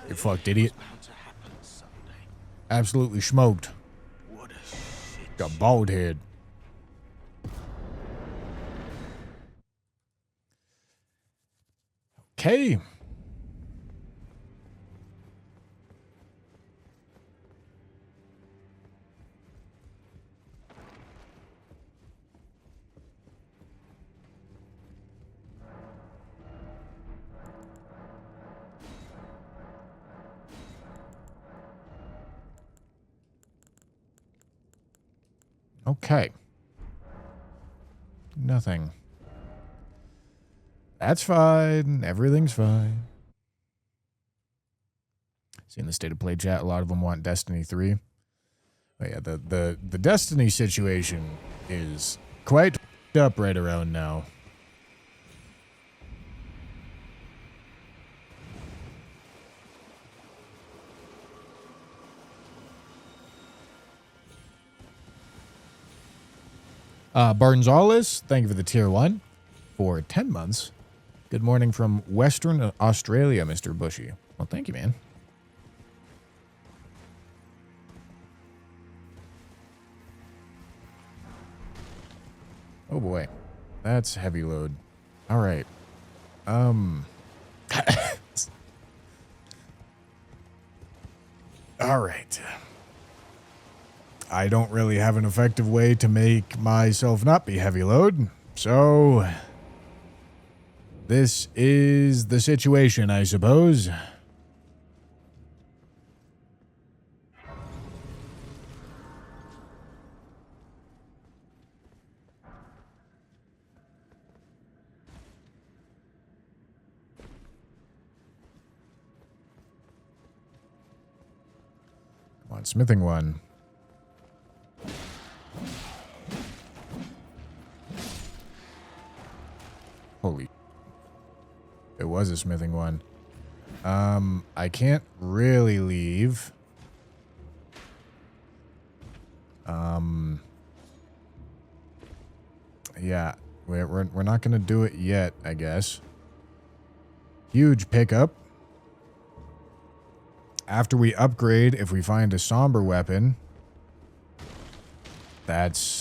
You fucked idiot. Absolutely smoked. What a shit. Got bald head. Okay. Okay. Nothing. That's fine. Everything's fine. Seeing the state of play chat, a lot of them want Destiny 3. But yeah, the Destiny situation is quite up right around now. Barnzalis, thank you for the tier 1 for 10 months. Good morning from Western Australia, Mr. Bushy. Well, thank you, man. Oh boy, that's heavy load. All right. All right. I don't really have an effective way to make myself not be heavy load, so this is the situation, I suppose. Come on, smithing one. was a smithing one. I can't really leave. Yeah, we're not gonna do it yet, I guess. Huge pickup. After we upgrade, if we find a somber weapon, that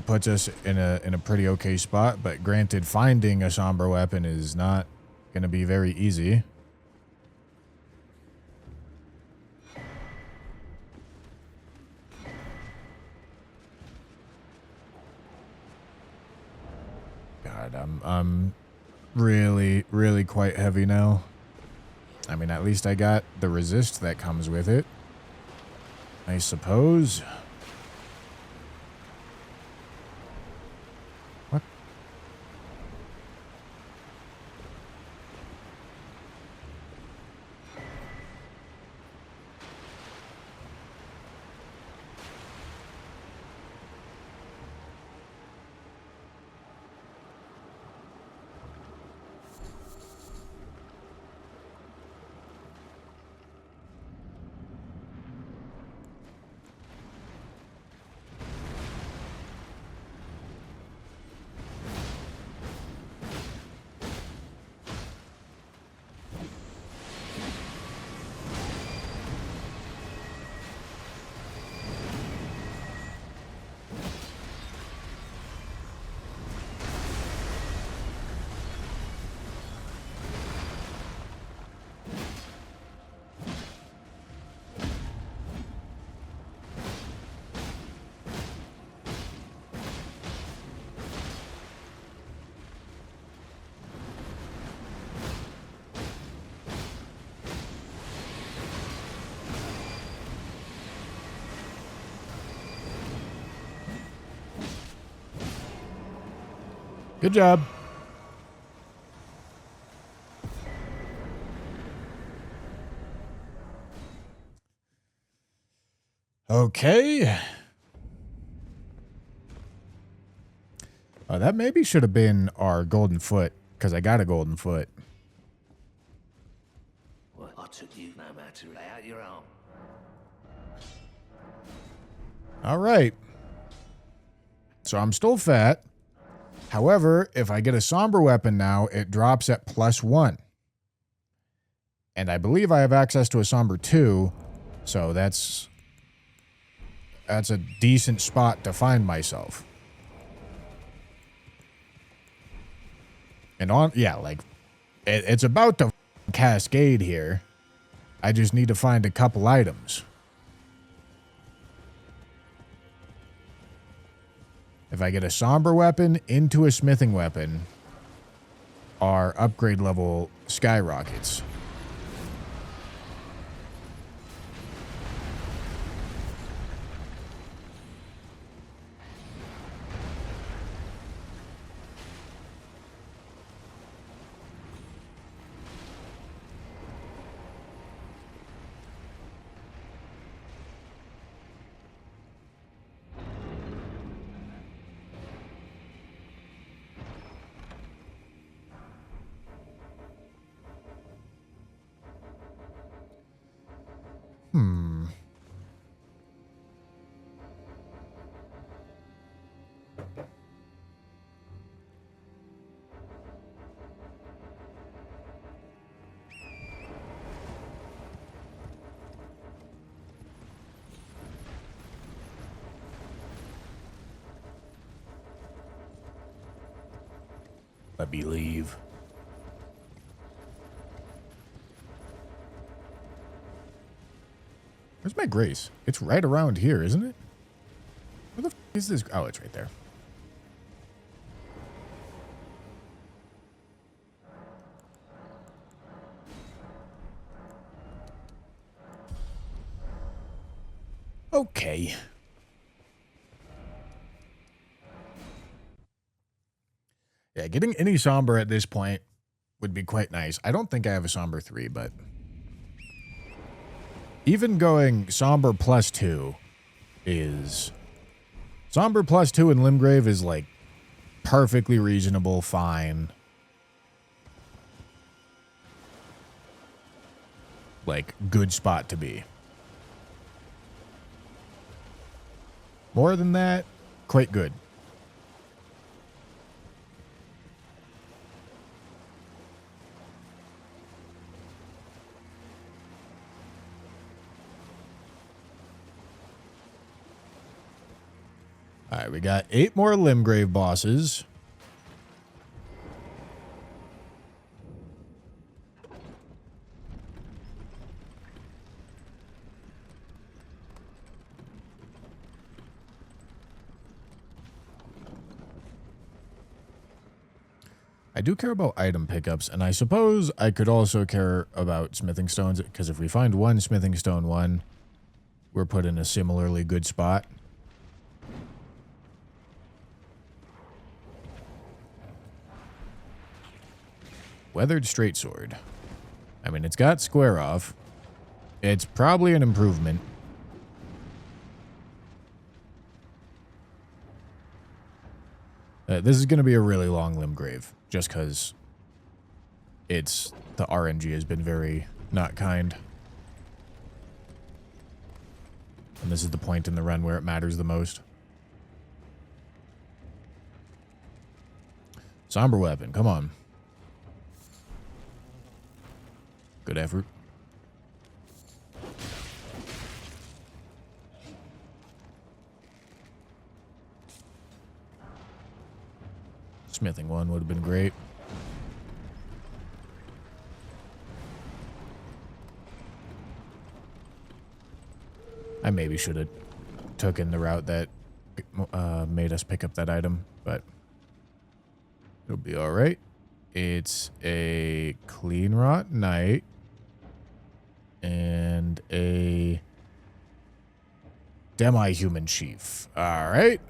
puts us in a pretty okay spot. But granted, finding a somber weapon is not gonna be very easy. God, I'm really, really quite heavy now. I mean, at least I got the resist that comes with it, I suppose. What? Good job. Okay. That maybe should have been our golden foot, because I got a golden foot. Well, I took you no matter. Lay out your arm. All right. So I'm still fat. However, if I get a somber weapon now, it drops at +1. And I believe I have access to a somber 2, so that's a decent spot to find myself. And it's about to cascade here. I just need to find a couple items. If I get a somber weapon into a smithing weapon, our upgrade level skyrockets. Let me leave. Where's my grace? It's right around here, isn't it? Where the f is this? Oh, it's right there. Okay. Yeah, getting any somber at this point would be quite nice. I don't think I have a somber 3, but even going somber +2 is... Somber +2 in Limgrave is, like, perfectly reasonable, fine. like, good spot to be. More than that, quite good. All right, we got 8 more Limgrave bosses. I do care about item pickups, and I suppose I could also care about smithing stones, because if we find 1 smithing stone 1, we're put in a similarly good spot. Weathered straight sword. I mean, it's got square off. It's probably an improvement. This is going to be a really long Limgrave, just because the RNG has been very not kind. And this is the point in the run where it matters the most. Somber weapon, come on. Good effort. Smithing 1 would have been great. I maybe should have taken the route that made us pick up that item, but it'll be all right. It's a clean rot knight and a demi-human chief. All right.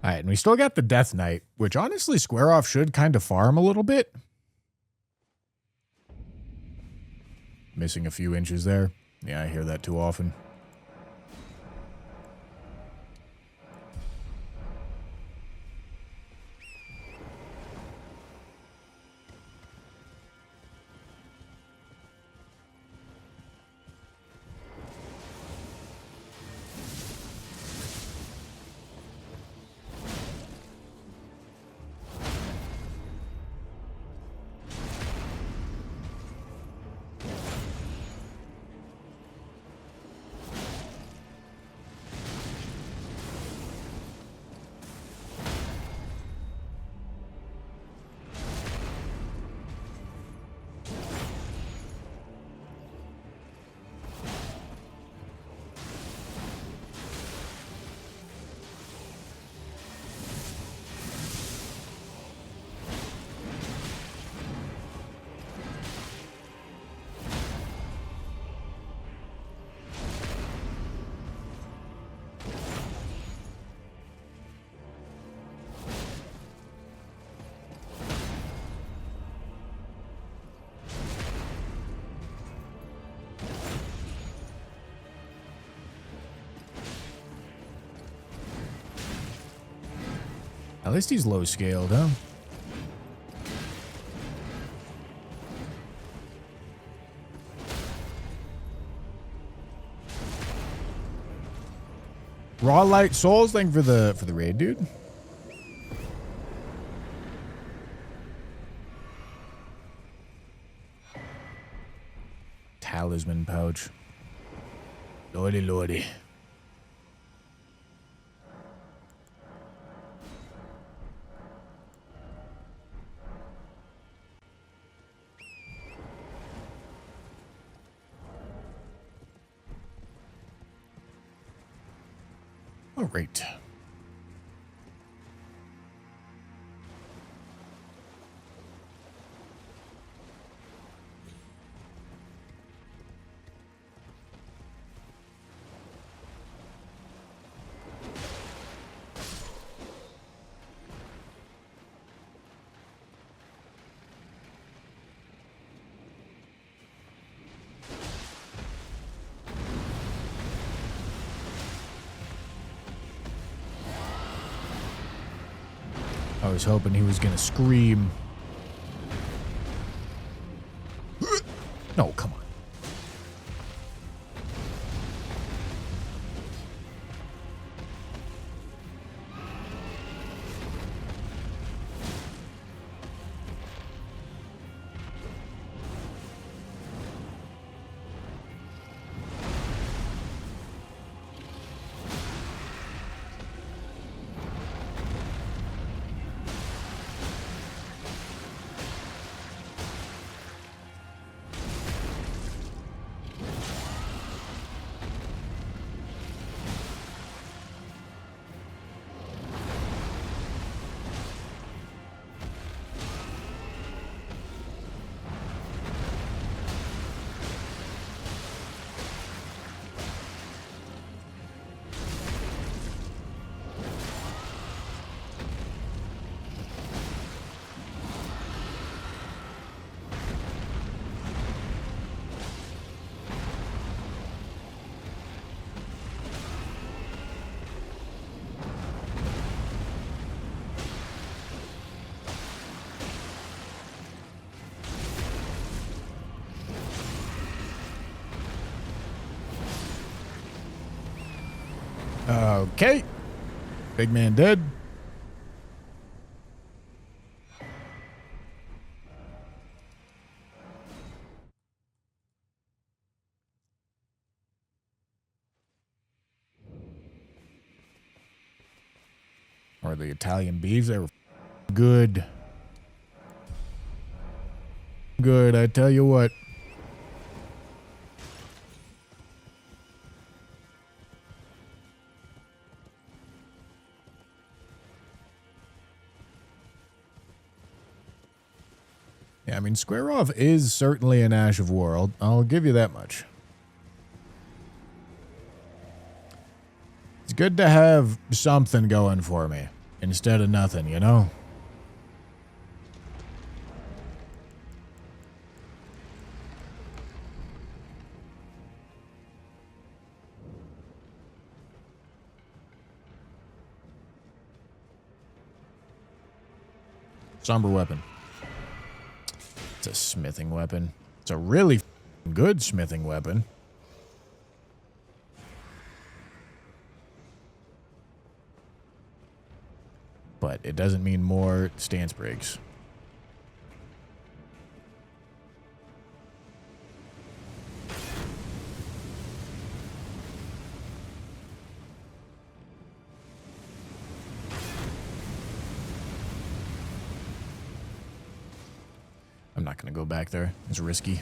All right, and we still got the Death Knight, which honestly Square Off should kind of farm a little bit. Missing a few inches there. Yeah, I hear that too often. At least he's low scaled, huh? Raw Light Souls, thank you for the raid, dude. Talisman pouch. Lordy, lordy. All right. I was hoping he was gonna scream. No, come on. Okay. Big man dead. Or the Italian beefs, they were good. Good, I tell you what. Yeah, I mean, Square Off is certainly an Ash of War. I'll give you that much. It's good to have something going for me instead of nothing, you know? Somber weapon. It's a smithing weapon. It's a really good smithing weapon. But it doesn't mean more stance breaks. I'm not going to go back there. It's risky.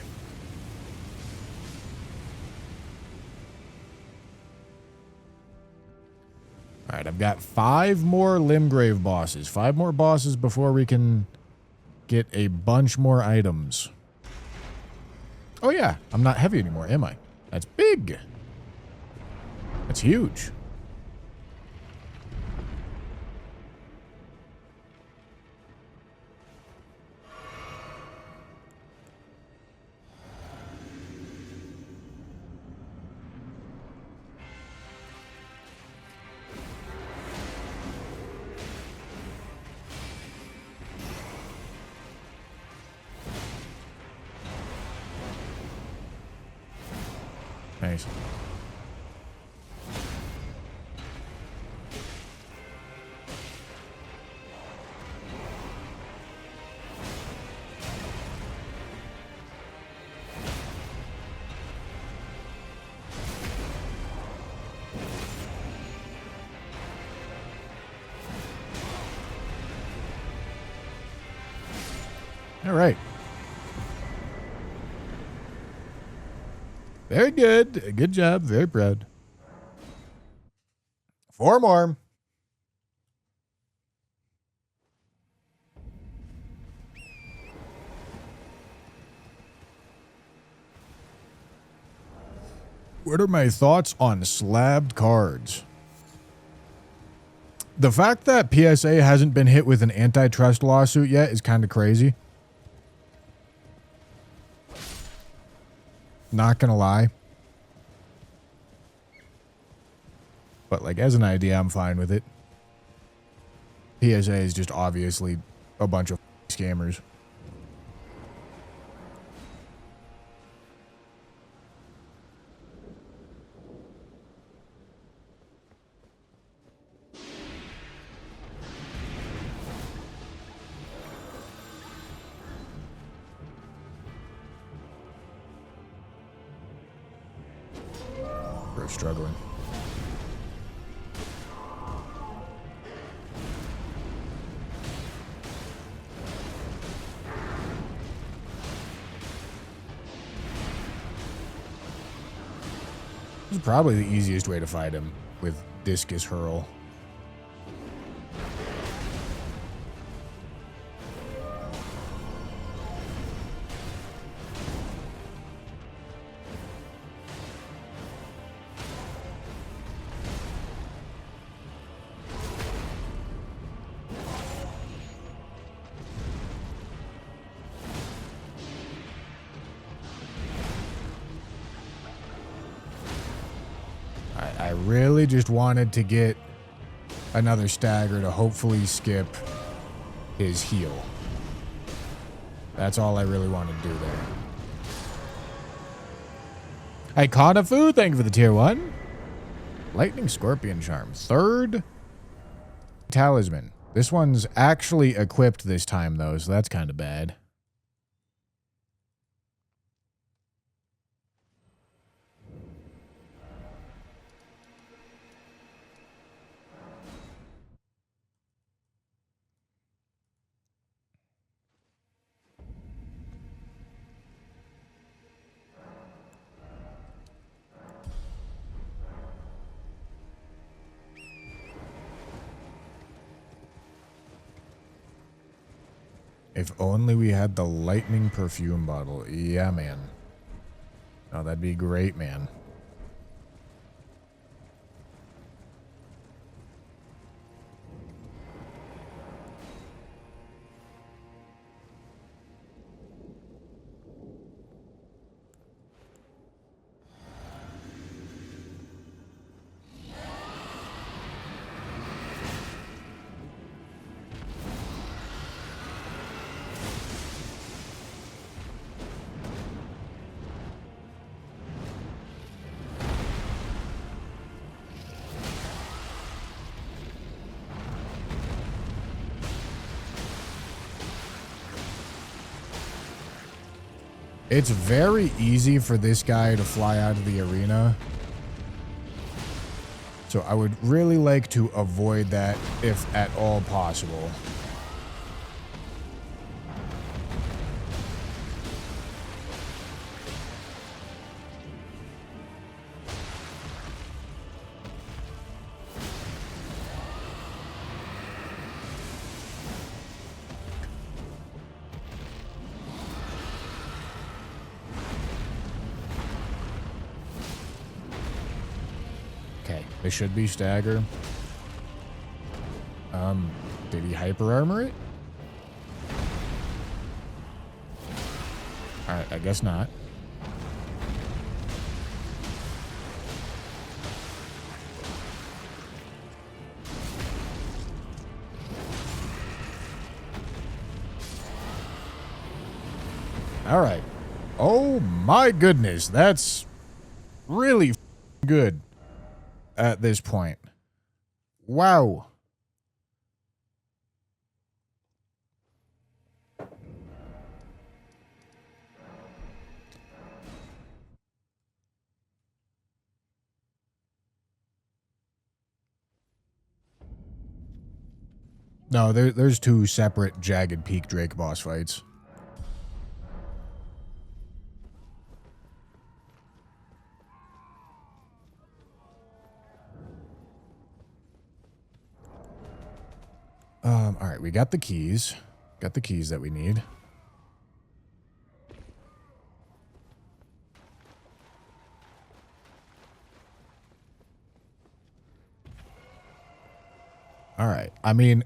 All right, I've got 5 more Limgrave bosses. 5 more bosses before we can get a bunch more items. Oh yeah, I'm not heavy anymore, am I? That's big. That's huge. Nice. All right. Very good. Good job. Very proud. 4 more. What are my thoughts on slabbed cards? The fact that PSA hasn't been hit with an antitrust lawsuit yet is kind of crazy. Not gonna lie. But like as an idea, I'm fine with it. PSA is just obviously a bunch of scammers. We're struggling. This is probably the easiest way to fight him with Discus Hurl. I really just wanted to get another stagger to hopefully skip his heal. That's all I really wanted to do there. Hey, Kanafu, thank you for the tier 1. Lightning Scorpion Charm. 3rd Talisman. This one's actually equipped this time, though, so that's kind of bad. If only we had the lightning perfume bottle. Yeah, man. Oh, that'd be great, man. It's very easy for this guy to fly out of the arena. So I would really like to avoid that if at all possible. It should be stagger. Did he hyper armor it? Alright, I guess not. Alright. Oh my goodness, that's really good. At this point. Wow. No, there's 2 separate Jagged Peak Drake boss fights. All right, we got the keys. Got the keys that we need. All right. I mean,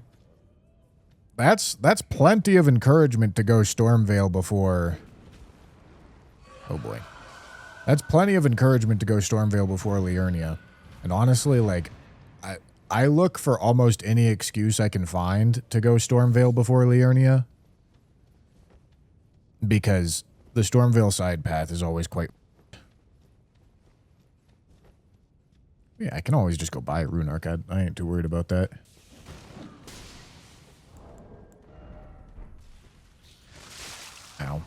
that's plenty of encouragement to go Stormvale before. Oh boy. That's plenty of encouragement to go Stormvale before Liurnia. And honestly, like, I look for almost any excuse I can find to go Stormvale before Liurnia. Because the Stormvale side path is always quite... Yeah, I can always just go buy a Rune Arc. I ain't too worried about that. Ow.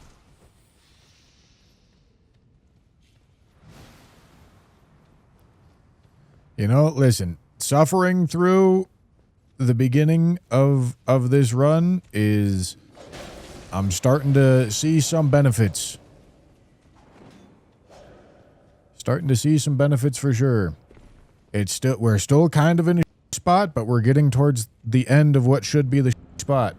You know, listen, suffering through the beginning of this run is... I'm starting to see some benefits. Starting to see some benefits for sure. We're still kind of in a spot, but we're getting towards the end of what should be the spot.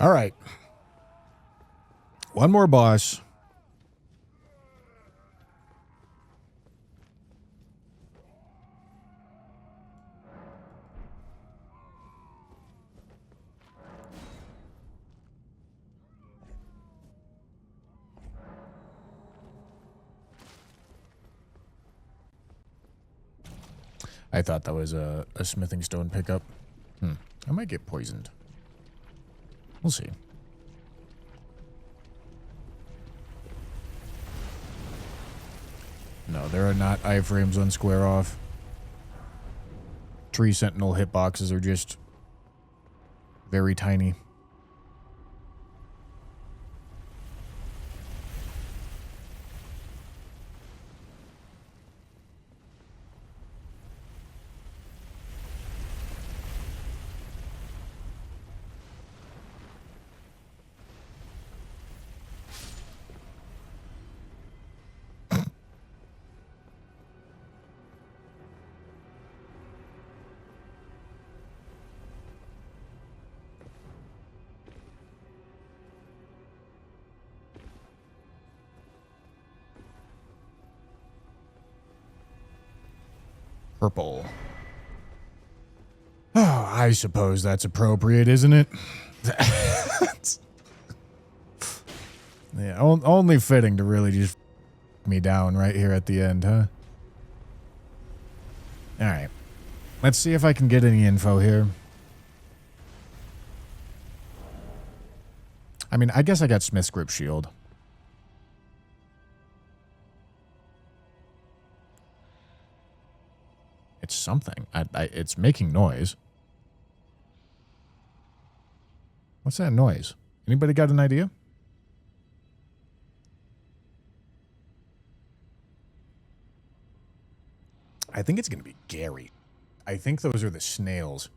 All right. One more boss. I thought that was a smithing stone pickup. I might get poisoned. We'll see. No, there are not iframes on Square Off. Tree Sentinel hitboxes are just very tiny. Purple. Oh, I suppose that's appropriate, isn't it? Yeah, only fitting to really just me down right here at the end, huh? Alright. Let's see if I can get any info here. I mean, I guess I got Smith's Grip Shield. It's something. It's making noise. What's that noise? Anybody got an idea? I think it's going to be Gary. I think those are the snails.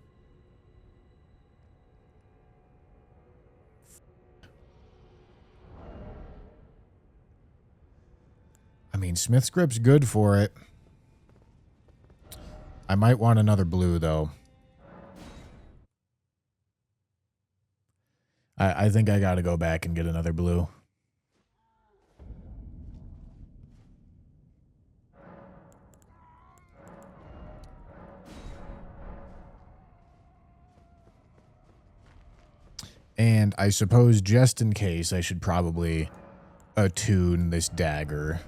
I mean, Smith's Grip's good for it. I might want another blue, though. I think I gotta go back and get another blue. And I suppose just in case, I should probably attune this dagger.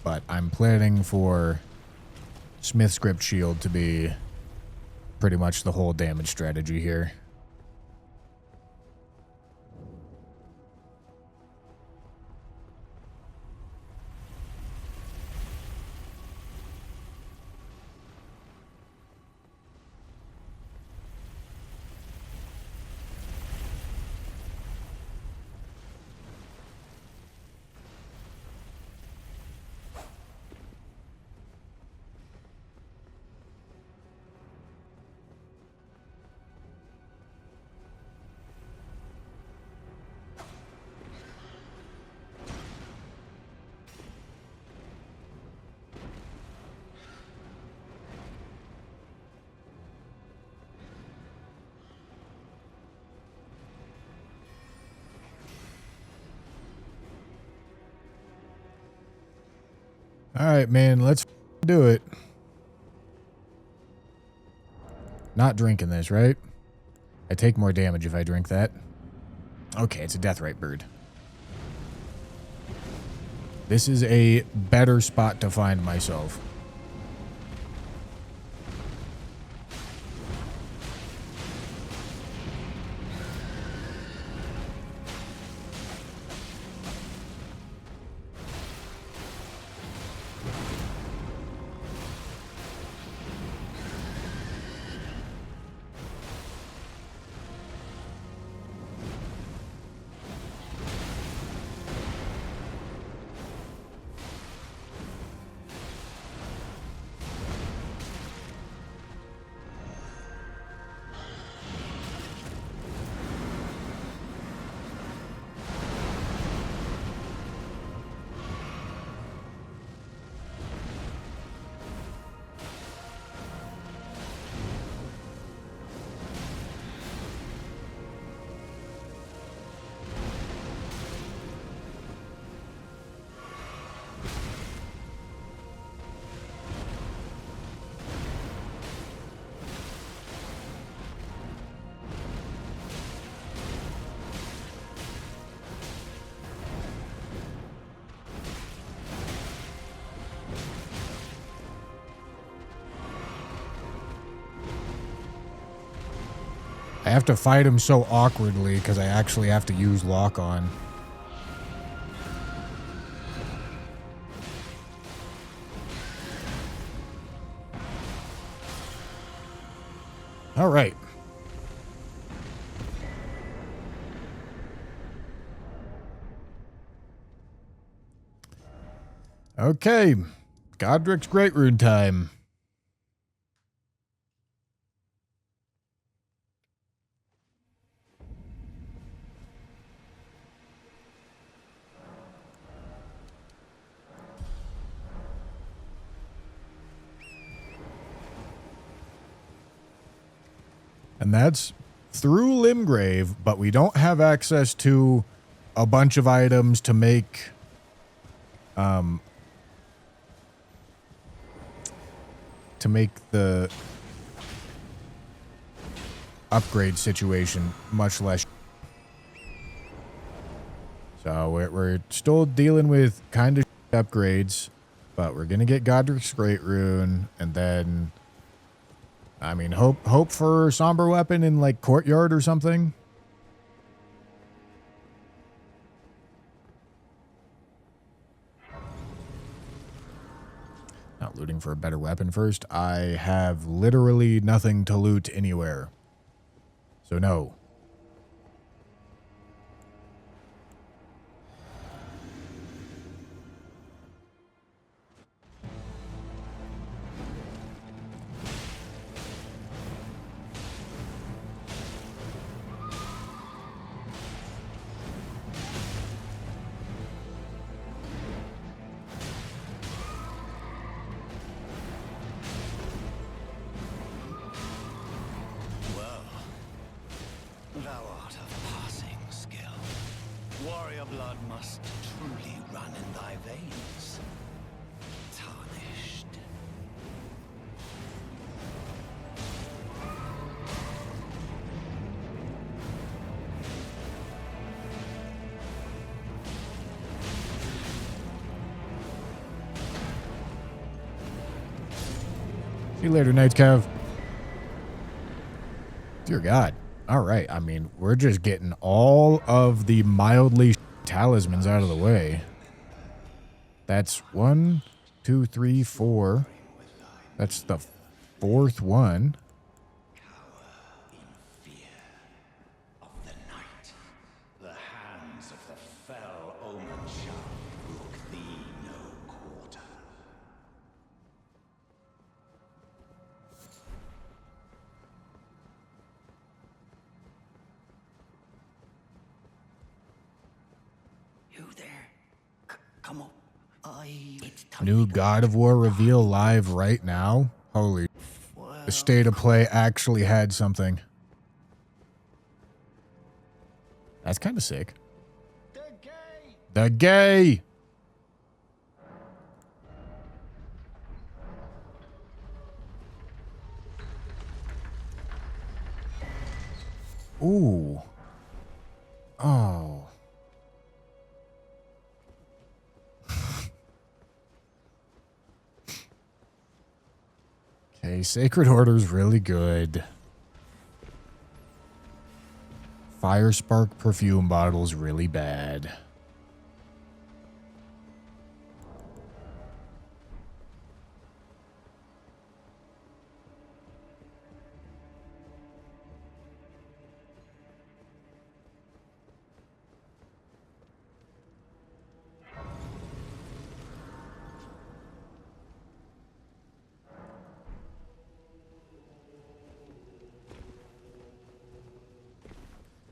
But I'm planning for Smith's Grip Shield to be pretty much the whole damage strategy here. All right, man, let's do it. Not drinking this, right? I take more damage if I drink that. Okay, it's a Deathrite bird. This is a better spot to find myself. I have to fight him so awkwardly because I actually have to use lock on. All right. Okay. Godric's Great Rune time. And that's through Limgrave, but we don't have access to a bunch of items to make the upgrade situation much less. So we're still dealing with kind of upgrades, but we're gonna get Godric's Great Rune, and then I mean, hope for Somber Weapon in, like, Courtyard or something. Not looting for a better weapon first. I have literally nothing to loot anywhere. So no. Warrior blood must truly run in thy veins. Tarnished. See you later, Knights Cav. Dear God. All right. I mean, we're just getting all of the mildly talismans out of the way. That's 1, 2, 3, 4. That's the 4th one. Of the night, the hands of the fell omen shall brook thee no quarter. You there? Come up. It's time. New God of War reveal live right now. Holy. The state of play actually had something. That's kind of sick. The gay. Ooh. Oh. Okay, Sacred Order's really good. Fire Spark perfume bottle's really bad.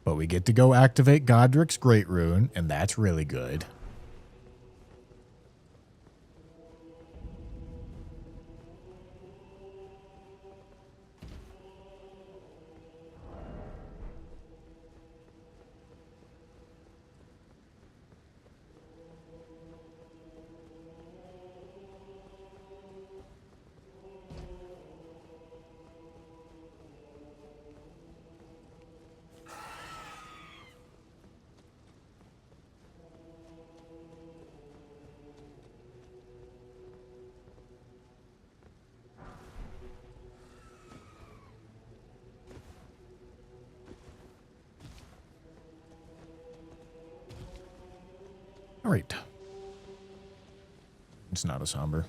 But we get to go activate Godric's Great Rune, and that's really good. All right. It's not a somber.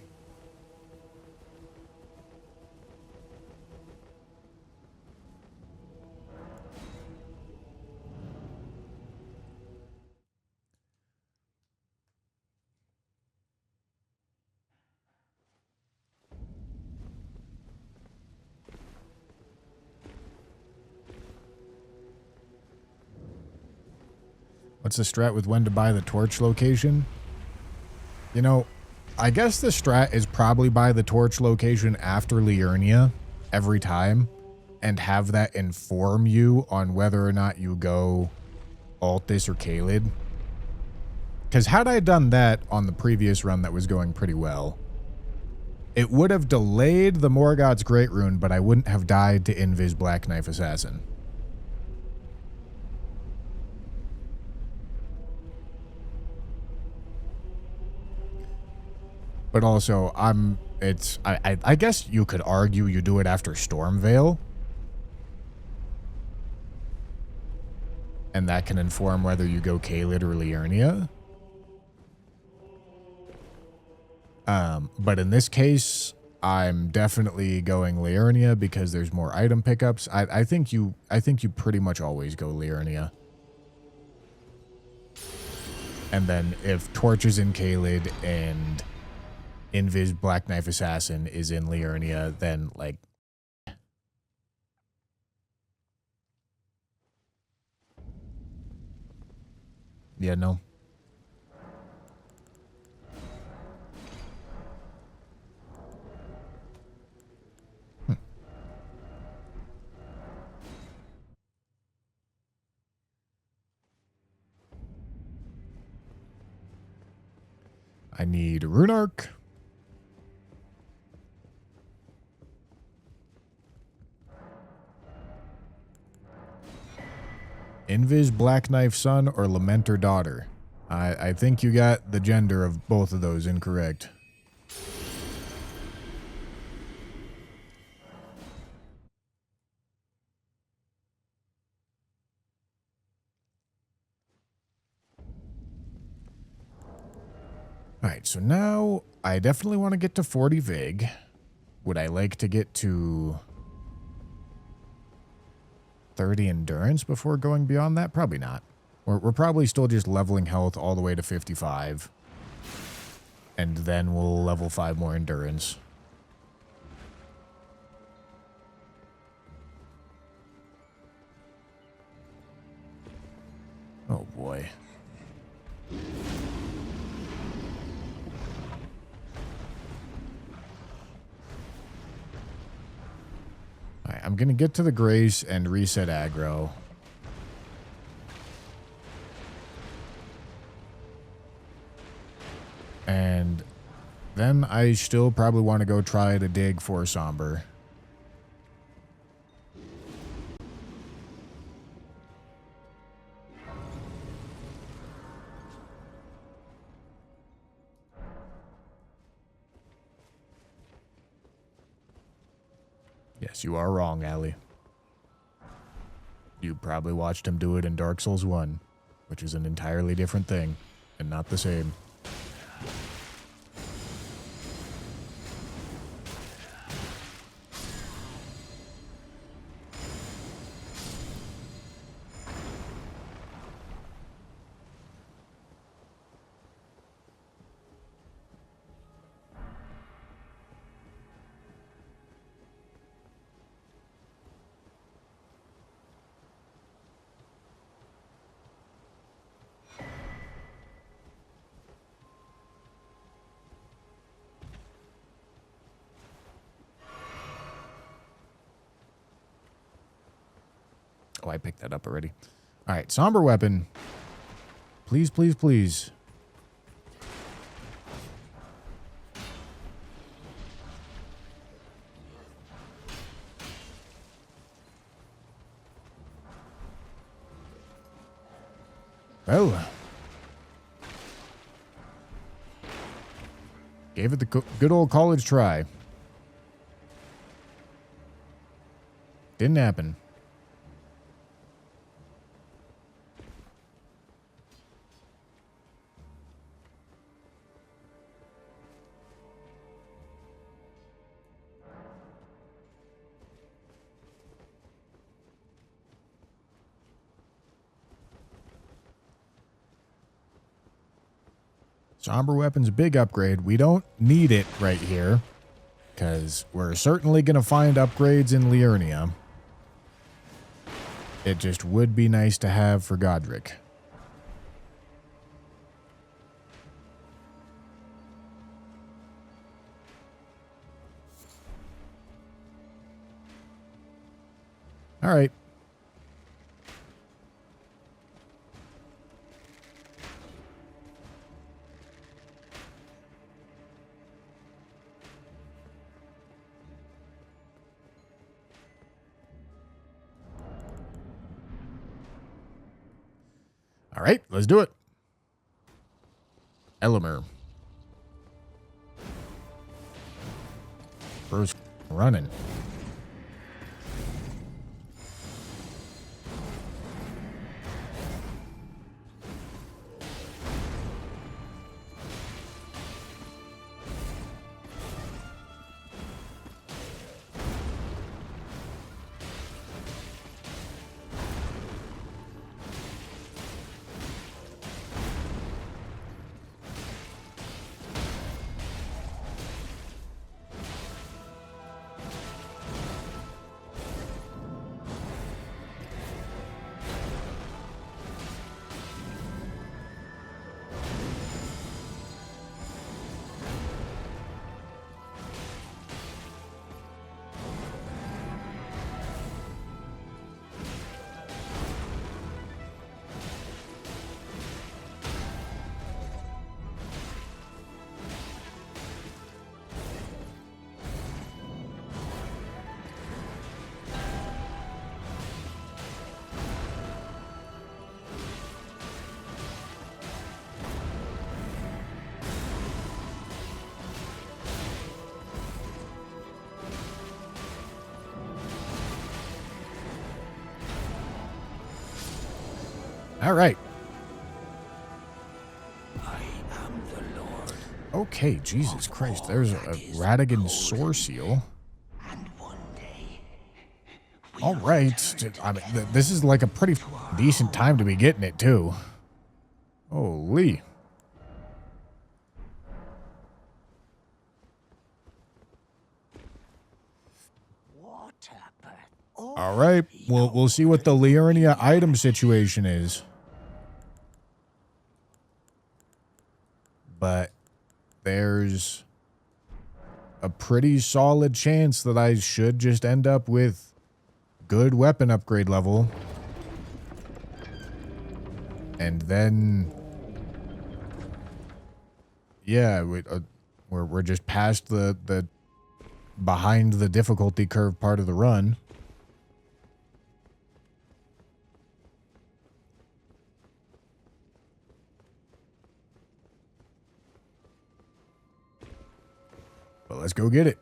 What's the strat with when to buy the torch location? You know, I guess the strat is probably buy the torch location after Liurnia every time and have that inform you on whether or not you go Altis or Caelid. Because had I done that on the previous run that was going pretty well, it would have delayed the Morgoth's Great Rune, but I wouldn't have died to Invis Black Knife Assassin. But also, I guess you could argue you do it after Stormveil. And that can inform whether you go Caelid or Liurnia. But in this case, I'm definitely going Liurnia because there's more item pickups. I think you pretty much always go Liurnia. And then if Torch is in Caelid and Invis Black Knife Assassin is in Liurnia, then like yeah, no. I need a rune arc. Invis Black Knife son or Lamenter daughter. I think you got the gender of both of those incorrect. Alright, so now I definitely want to get to 40 Vig. Would I like to get to 30 Endurance before going beyond that? Probably not. We're probably still just leveling health all the way to 55. And then we'll level 5 more Endurance. Oh boy. Alright, I'm gonna get to the Grace and reset aggro. And then I still probably want to go try to dig for Somber. Yes, you are wrong, Allie. You probably watched him do it in Dark Souls 1, which is an entirely different thing, and not the same. Oh, I picked that up already. All right, Somber Weapon. Please, please, please. Well. Gave it the good old college try. Didn't happen. Somber Weapon's big upgrade. We don't need it right here, because we're certainly going to find upgrades in Liurnia. It just would be nice to have for Godric. All right. All right, let's do it. Elimer. Bro's running. All right. I am the Lord. Okay, Jesus Christ. There's a Radigan Soar Seal. And one day, All right. I mean, this is like a pretty decent time to be getting it, too. Holy. What happened? All right. We'll see what the Liurnia item situation is. But there's a pretty solid chance that I should just end up with good weapon upgrade level. And then, yeah, we're just past the behind the difficulty curve part of the run. But let's go get it.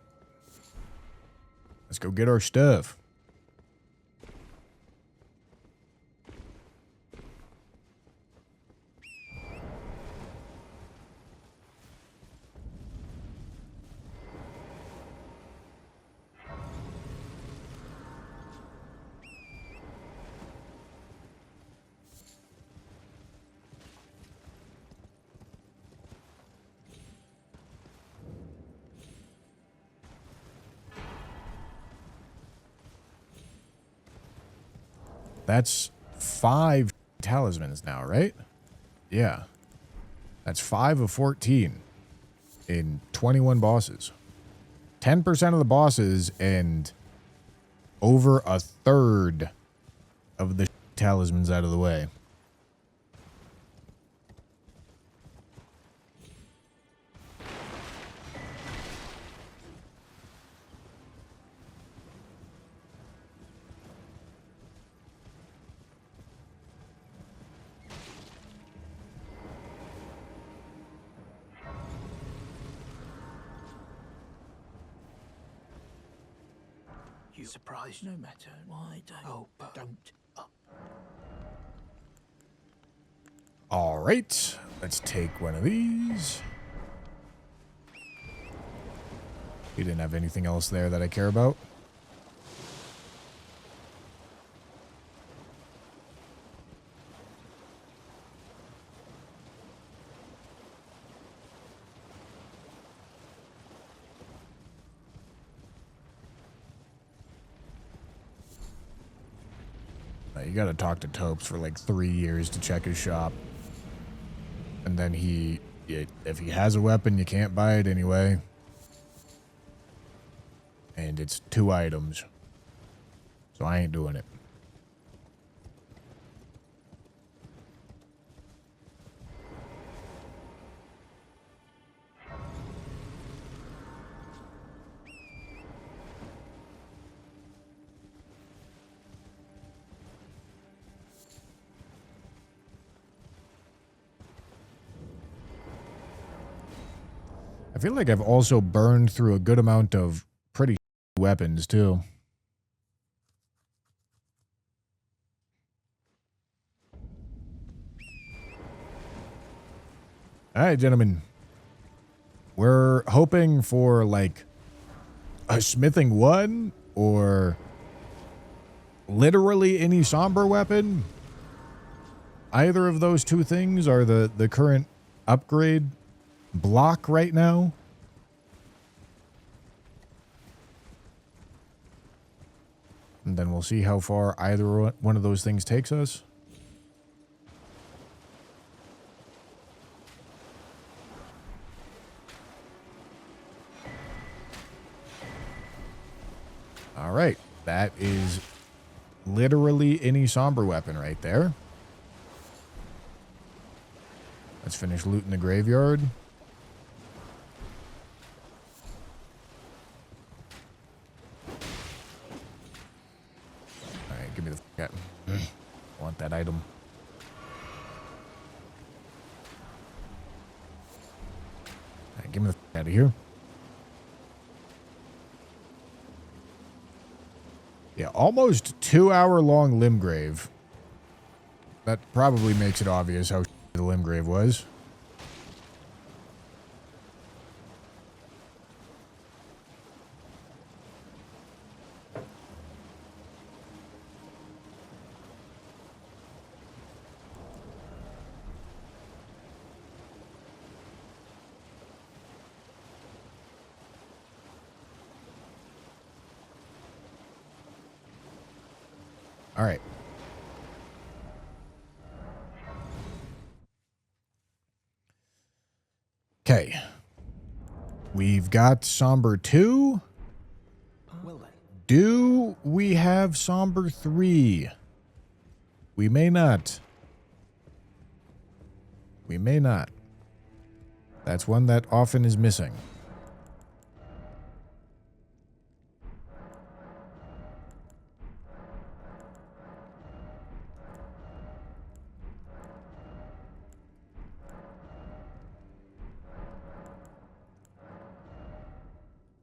Let's go get our stuff. That's 5 talismans now, right? Yeah. That's 5 of 14 in 21 bosses. 10% of the bosses and over a third of the talismans out of the way. You surprised no matter why don't. All right, let's take one of these. You didn't have anything else there that I care about? You gotta talk to Topes for like 3 years to check his shop. And then if he has a weapon, you can't buy it anyway. And it's 2 items. So I ain't doing it. I feel like I've also burned through a good amount of pretty weapons, too. All right, gentlemen. We're hoping for, like, a smithing 1 or literally any somber weapon. Either of those 2 things are the current upgrade block right now. And then we'll see how far either one of those things takes us. All right, that is literally any somber weapon right there. Let's finish looting the graveyard. Alright, give me the f*** out. I want that item. Alright, give me the f*** out of here. Yeah, almost 2-hour long Limgrave. that probably makes it obvious how the Limgrave was. All right. Okay. We've got Somber 2. Well then. Do we have Somber 3? We may not. We may not. That's one that often is missing.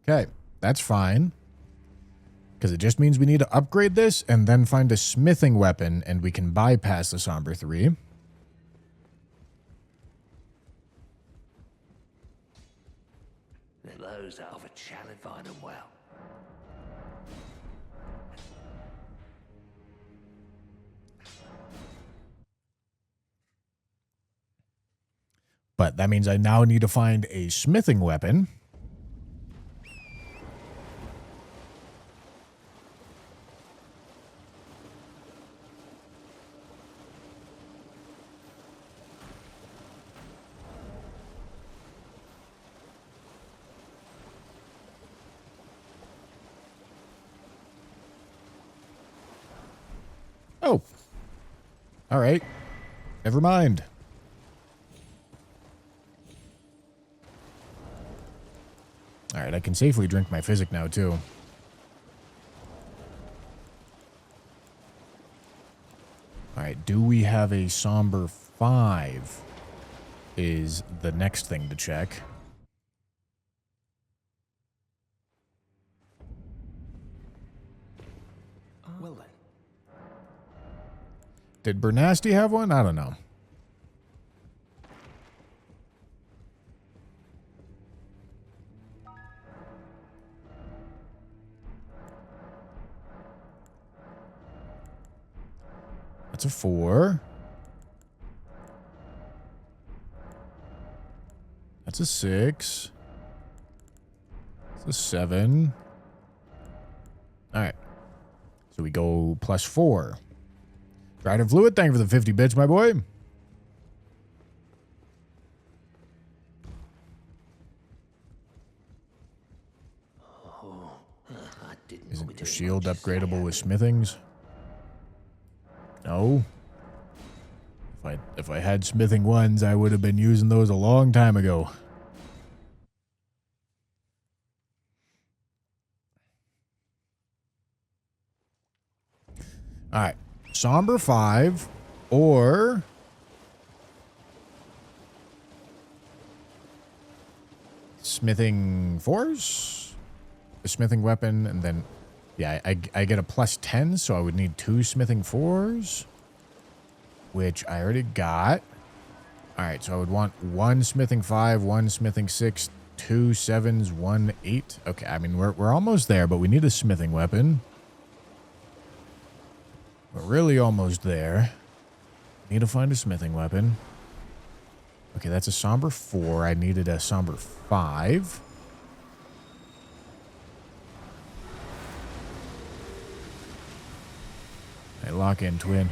Okay, that's fine. Because it just means we need to upgrade this and then find a smithing weapon, and we can bypass the Somber 3. Those of a challenge find them well. But that means I now need to find a smithing weapon. Oh. All right. Never mind. All right, I can safely drink my physic now, too. All right, do we have a Somber 5 is the next thing to check. Well then. Did Bernasty have one? I don't know. That's a 4. That's a 6. That's a 7. All right. So we go +4. Trident Fluid, thank you for the 50 bits, my boy. Isn't your shield upgradable with smithings? No. If I had smithing ones, I would have been using those a long time ago. All right. Somber 5 or smithing 4s? A smithing weapon, and then, yeah, I get a +10, so I would need 2 smithing 4s, which I already got. All right, so I would want 1 smithing 5, 1 smithing 6, 2 7s, 1 8. Okay, I mean, we're almost there, but we need a smithing weapon. We're really almost there. Need to find a smithing weapon. Okay, that's a Somber 4. I needed a Somber 5. Hey, lock in, twin.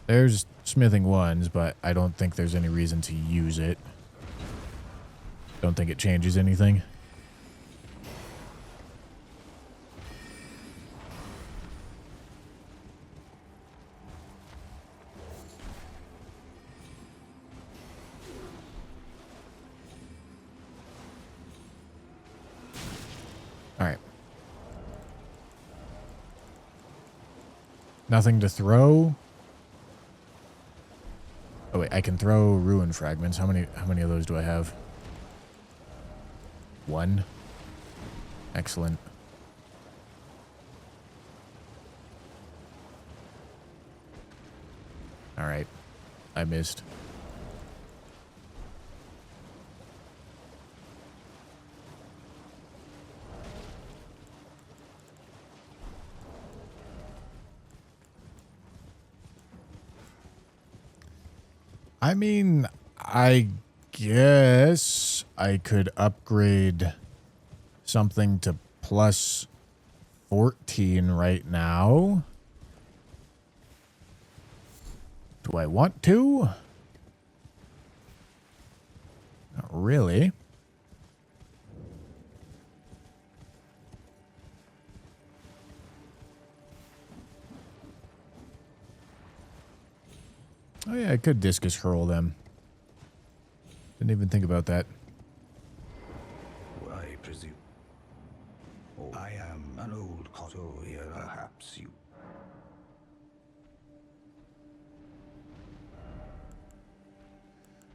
There's smithing 1s, but I don't think there's any reason to use it. Don't think it changes anything. All right. Nothing to throw. Oh wait, I can throw ruin fragments. How many of those do I have? 1. Excellent. All right. I missed. I mean, I guess I could upgrade something to plus 14 right now. Do I want to? Not really. Oh yeah, I could discus hurl them. Didn't even think about that. I presume. Oh, I am an old cotto here, perhaps you.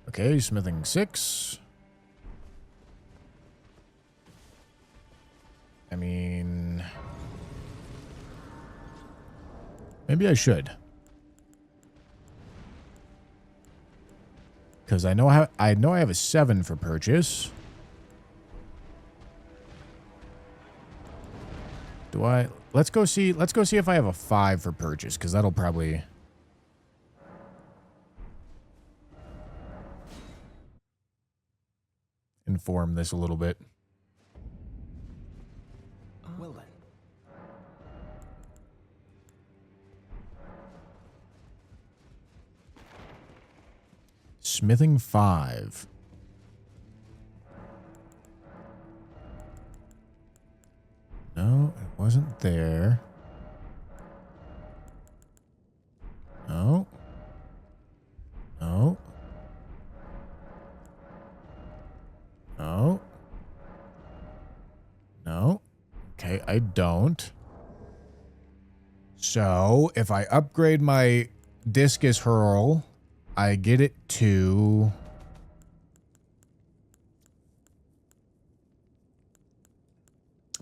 Okay, smithing 6. I mean, maybe I should. Because I know I have a 7 for purchase. Do I? Let's go see if I have a 5 for purchase, because that'll probably inform this a little bit. Well then. Smithing 5. No, it wasn't there. No. No. No. No. Okay, I don't. So, if I upgrade my discus hurl, I get it to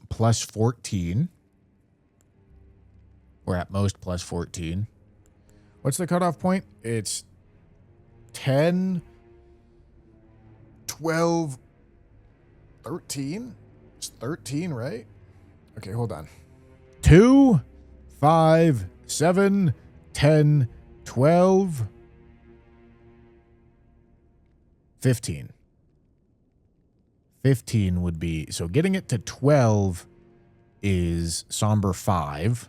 plus 14. Or at most plus 14. What's the cutoff point? It's 10, 12, 13? It's 13, right? Okay, hold on. 2, 5, 7, 10, 12, 15. 15 would be, so getting it to 12 is somber 5,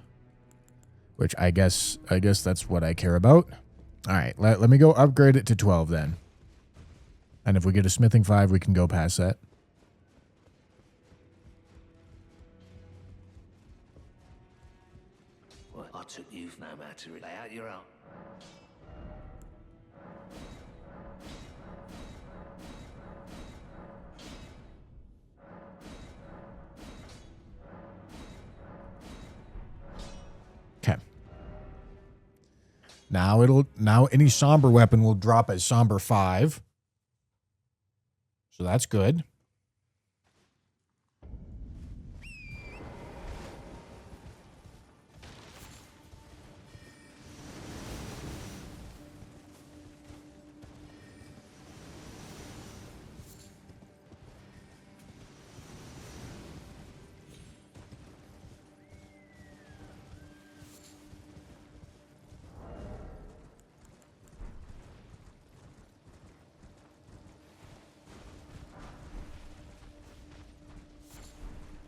which I guess that's what I care about. All right, let me go upgrade it to 12 then. And if we get a smithing 5, we can go past that. What? I took you no matter. Lay out your own. Okay. Now any somber weapon will drop as somber 5. So that's good.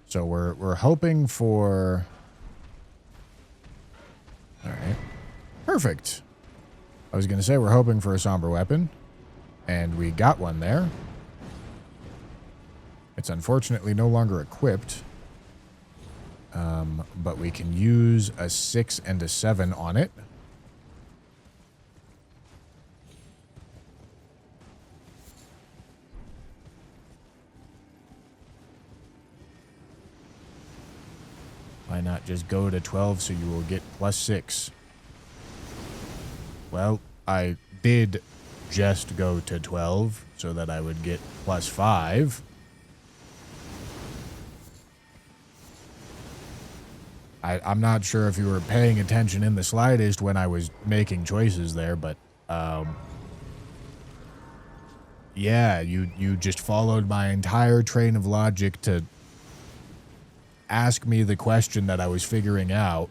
So we're hoping for... All right. Perfect. I was going to say we're hoping for a somber weapon, and we got one there. It's unfortunately no longer equipped, but we can use a 6 and a 7 on it. Why not just go to 12 so you will get plus 6? Well, I did just go to 12 so that I would get plus 5. I'm not sure if you were paying attention in the slightest when I was making choices there, but yeah, you just followed my entire train of logic to ask me the question that I was figuring out.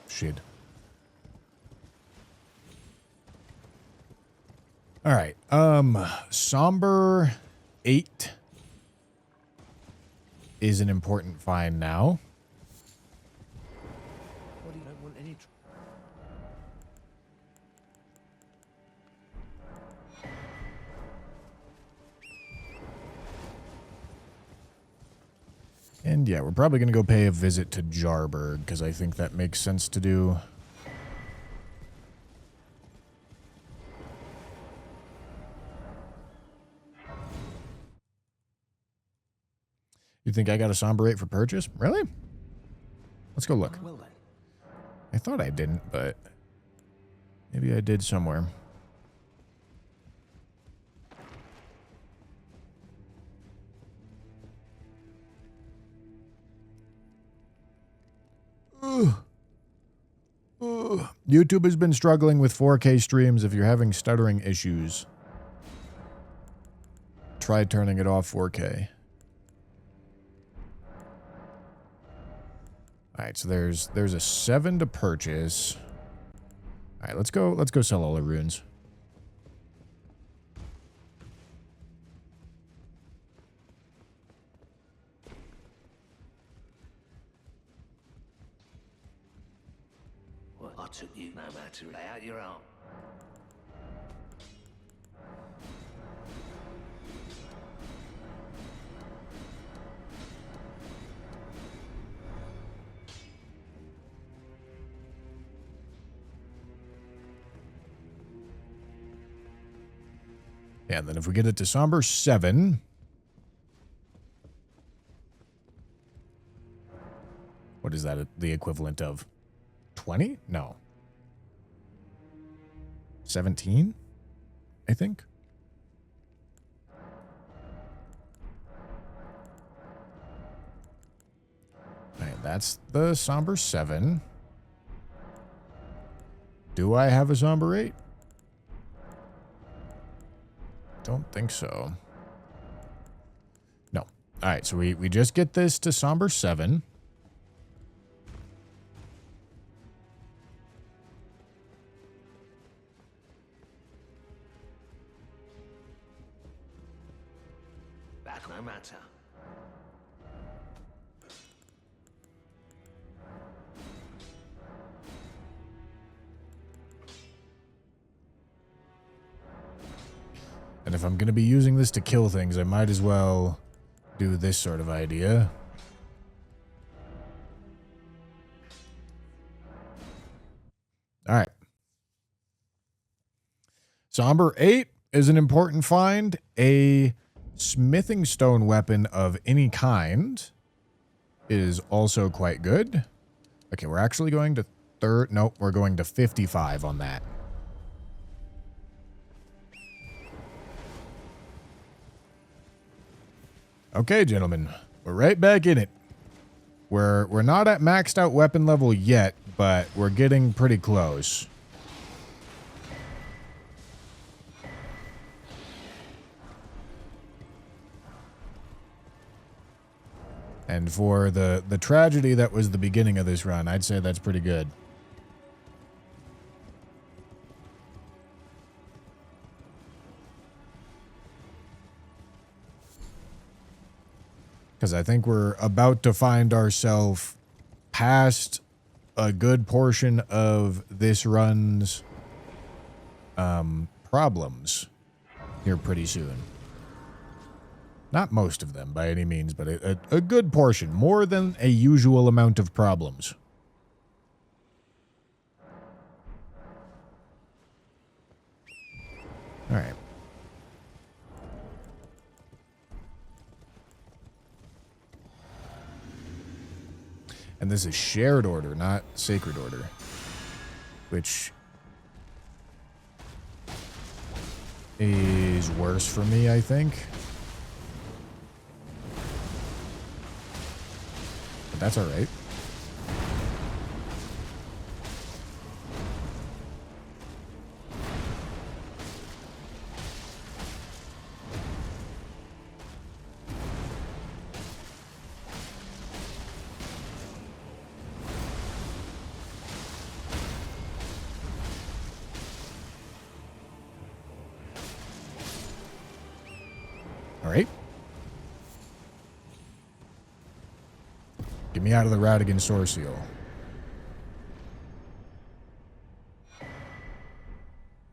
Shit. All right. Somber 8 is an important find now. What do you don't want any And yeah, we're probably going to go pay a visit to Jarberg, because I think that makes sense to do. You think I got a Somber 8 for purchase? Really? Let's go look. Well then. I thought I didn't, but maybe I did somewhere. YouTube has been struggling with 4K streams. If you're having stuttering issues, try turning it off 4K. All right, so there's a 7 to purchase. All right, let's go sell all the runes. Well, I took you no matter. Lay out your arm. Yeah, and then if we get it to Somber 7... What is that the equivalent of? 20? No. 17? I think. Alright, that's the Somber 7. Do I have a Somber 8? Don't think so. No. Alright, so we just get this to Somber 7. Back no matter. And if I'm going to be using this to kill things, I might as well do this sort of idea. All right. Somber 8 is an important find. A smithing stone weapon of any kind is also quite good. Okay, we're actually going to nope, we're going to 55 on that. Okay, gentlemen, we're right back in it. We're not at maxed out weapon level yet, but we're getting pretty close. And for the tragedy that was the beginning of this run, I'd say that's pretty good. Because I think we're about to find ourselves past a good portion of this run's problems here pretty soon. Not most of them by any means, but a good portion. More than a usual amount of problems. All right. And this is shared order, not sacred order. Which is worse for me, I think. But that's alright. Alright. Get me out of the Radigan Sorceal.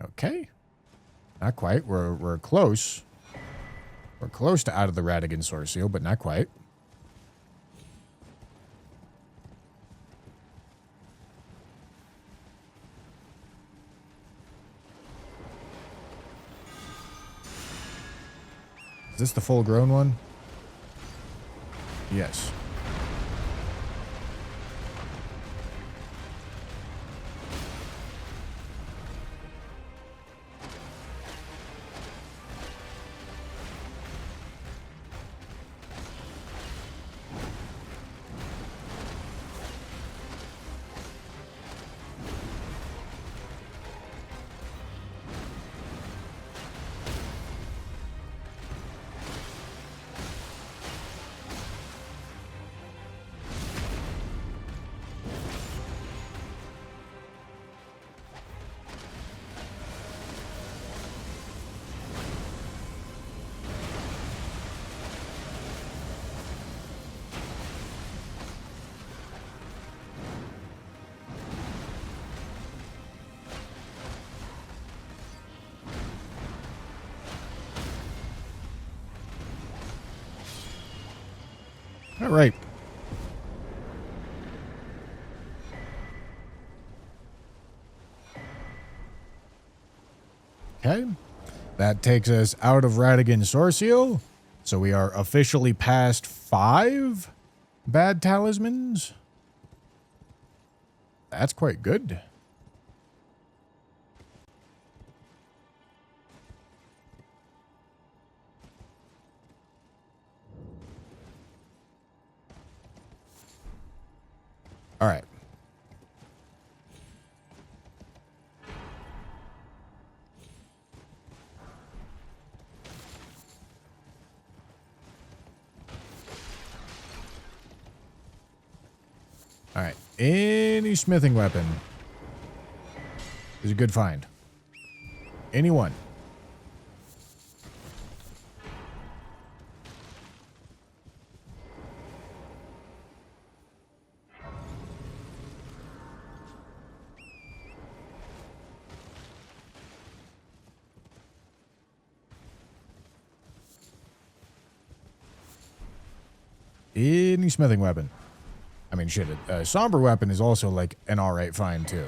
Okay. Not quite. We're close. We're close to out of the Radigan Sorceal, but not quite. Is this the full-grown one? Yes. All right. Okay. That takes us out of Radigan Sorceal. So we are officially past 5 bad talismans. That's quite good. All right. All right. Any smithing weapon is a good find. Anyone. Any smithing weapon. I mean, shit, a somber weapon is also, like, an alright find, too.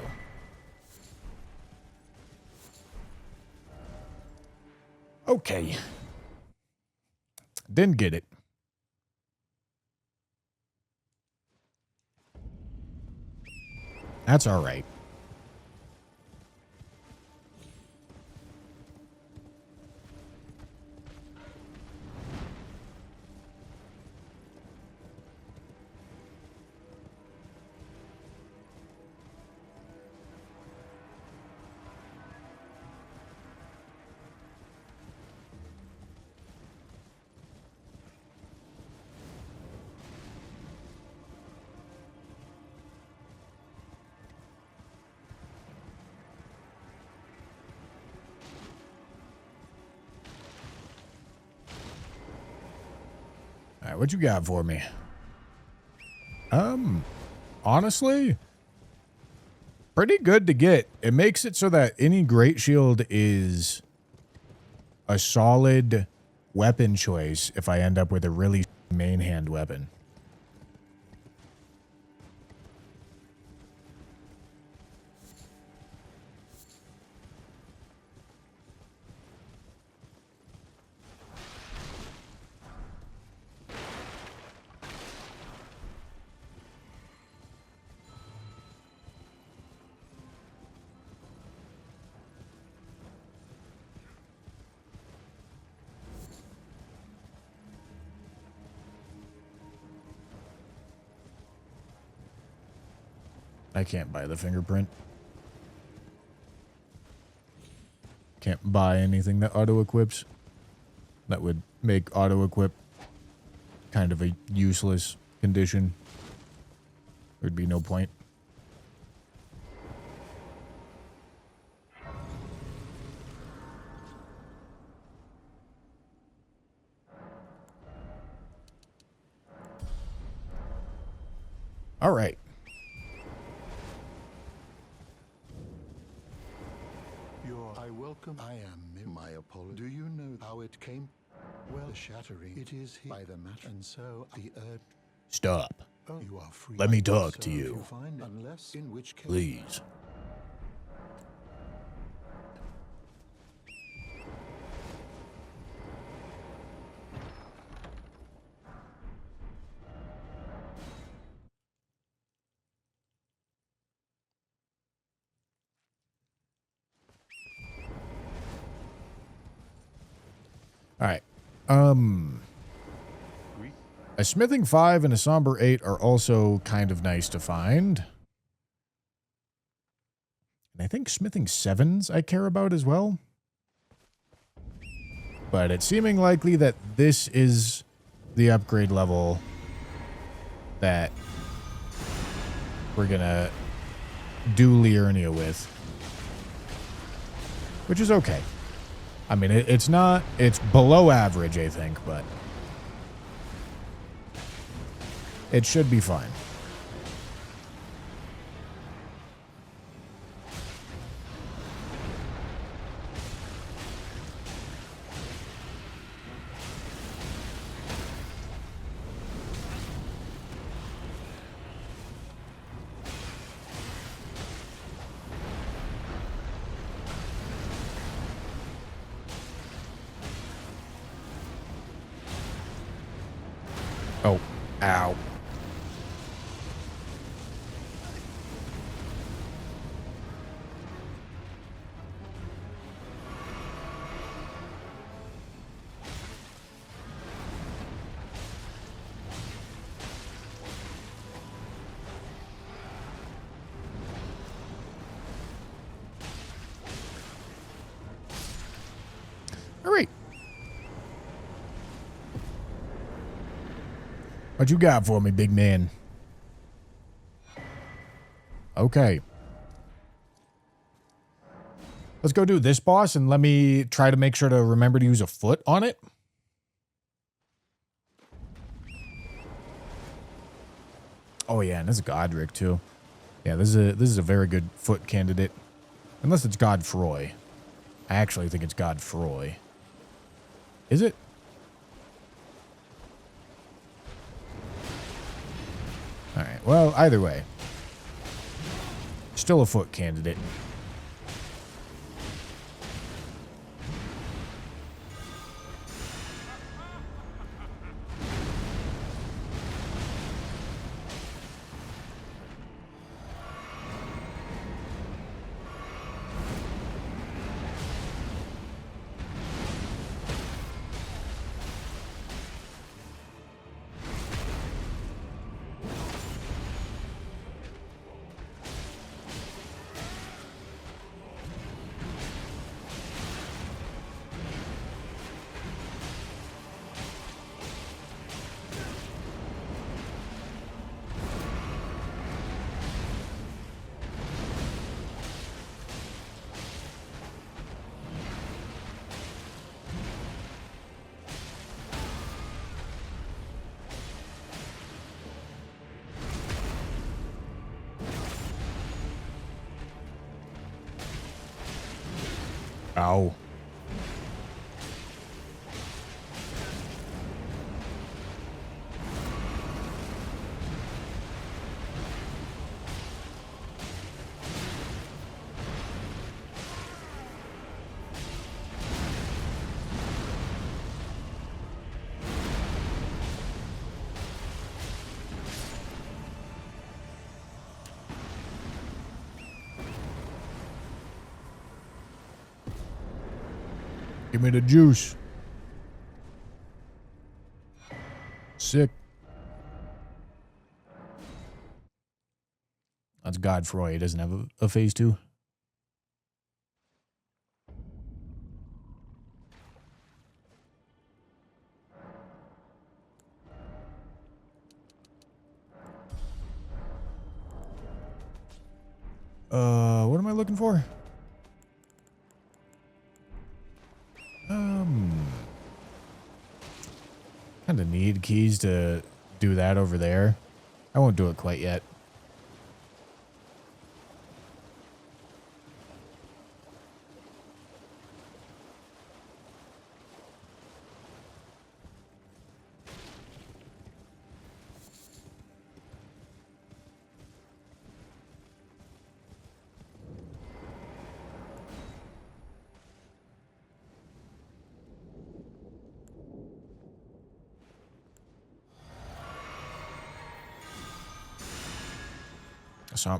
Okay. Didn't get it. That's alright. All right, what you got for me? Honestly, pretty good to get. It makes it so that any Great Shield is a solid weapon choice if I end up with a really main hand weapon. I can't buy the fingerprint. Can't buy anything that auto-equips. That would make auto-equip kind of a useless condition. There'd be no point. All right. I welcome. I am my apology. Do you know how it came? Well, shattering. It is by the match, and so the earth. Stop. Oh, you are free. Let me talk So to you. Find, unless in which case. Please. All right. A smithing 5 and a somber 8 are also kind of nice to find. And I think smithing 7s I care about as well. But it's seeming likely that this is the upgrade level that we're gonna do Liurnia with. Which is okay. I mean, it's not, it's below average, I think, but it should be fine. Oh, ow. All right. What you got for me, big man? Okay. Let's go do this boss, and let me try to make sure to remember to use a foot on it. Oh yeah, and this is Godric too. Yeah, this is a very good foot candidate. Unless it's Godfroy. I actually think it's Godfroy. Is it? Alright, well, either way. Still a foot candidate. Ow. Give me the juice. Sick. Let's go. Godfroy doesn't have a phase 2. What am I looking for? Kind of need keys to do that over there. I won't do it quite yet.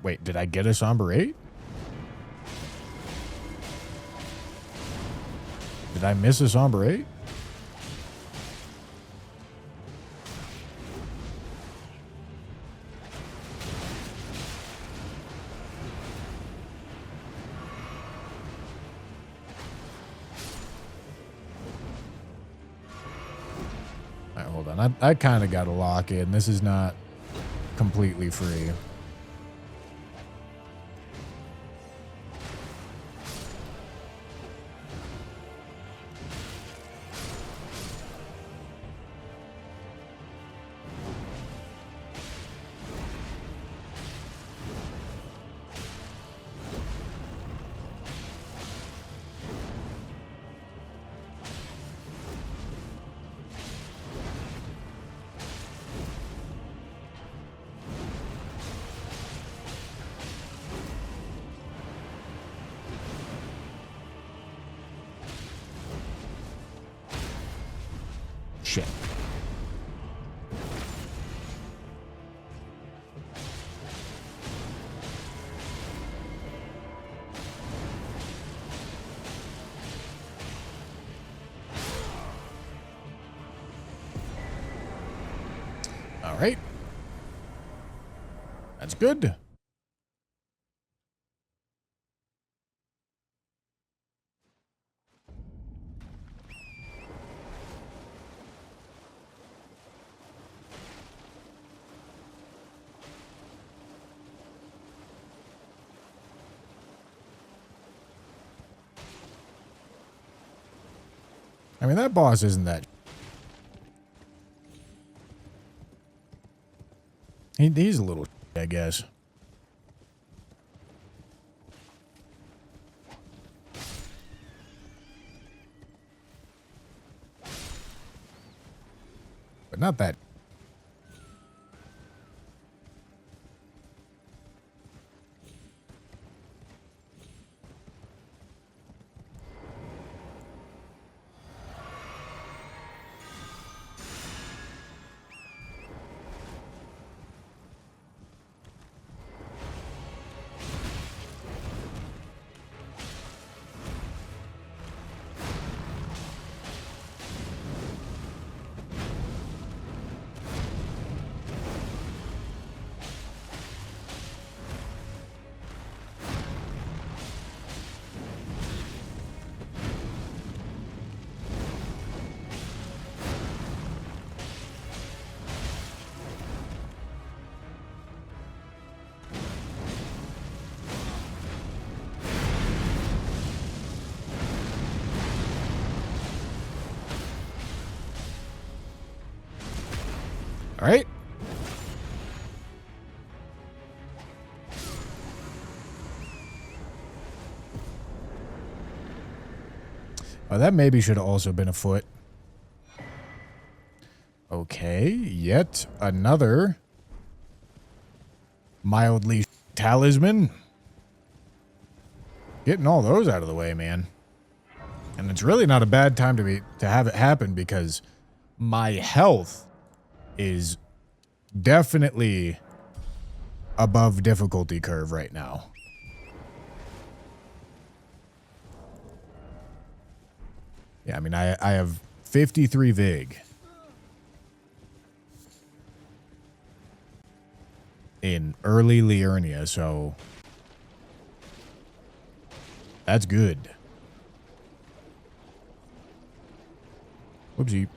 Wait, did I get a Somber 8? Did I miss a Somber 8? All right, hold on. I kind of got to lock in. This is not completely free. Shit. All right. That's good. I mean, that boss isn't that. He's a little, I guess. But not that. All right. Oh, that maybe should have also been a foot. Okay, yet another mildly talisman. Getting all those out of the way, man. And it's really not a bad time to have it happen because my health is definitely above difficulty curve right now. Yeah, I mean, I have 53 Vig. in early Liurnia, so that's good. Whoopsie.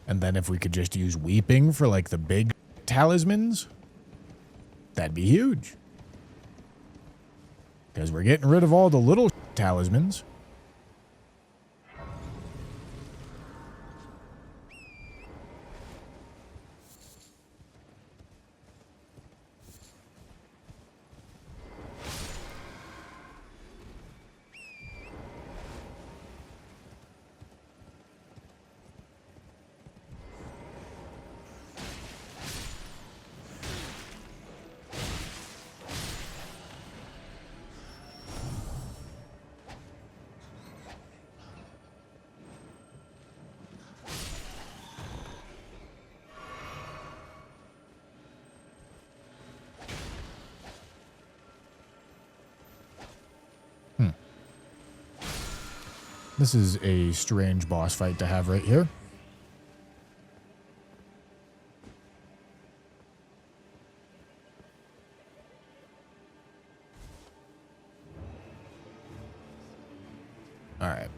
And then if we could just use weeping for like the big talismans, that'd be huge. Because we're getting rid of all the little talismans. This is a strange boss fight to have right here. All right.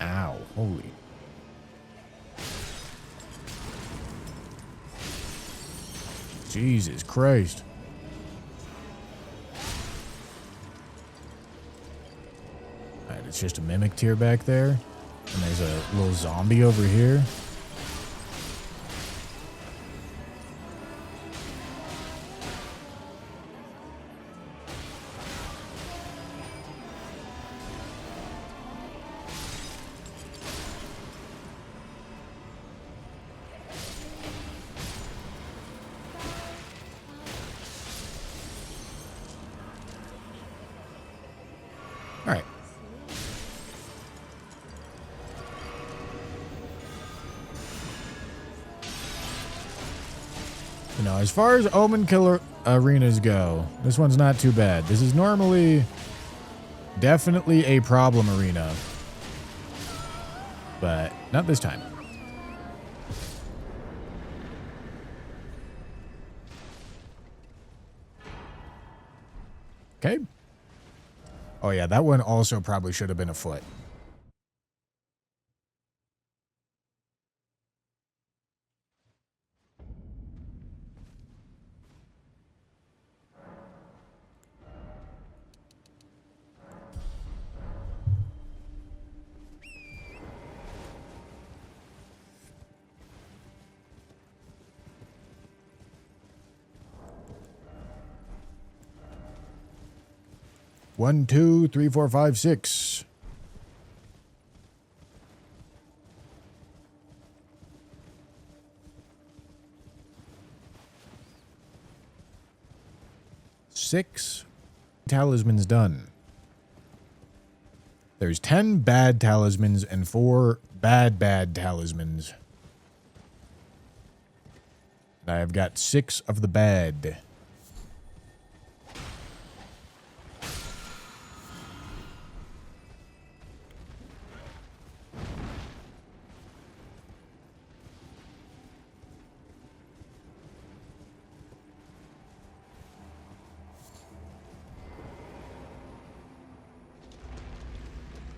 Ow, holy. Jesus Christ. Alright, it's just a mimic tier back there. And there's a little zombie over here. Alright. You know, as far as Omen Killer arenas go, this one's not too bad. This is normally definitely a problem arena. But not this time. Okay. Oh yeah, that one also probably should have been a foot. One, two, three, four, five, six. Six talismans done. There's 10 bad talismans and 4 bad talismans. And I have got 6 of the bad.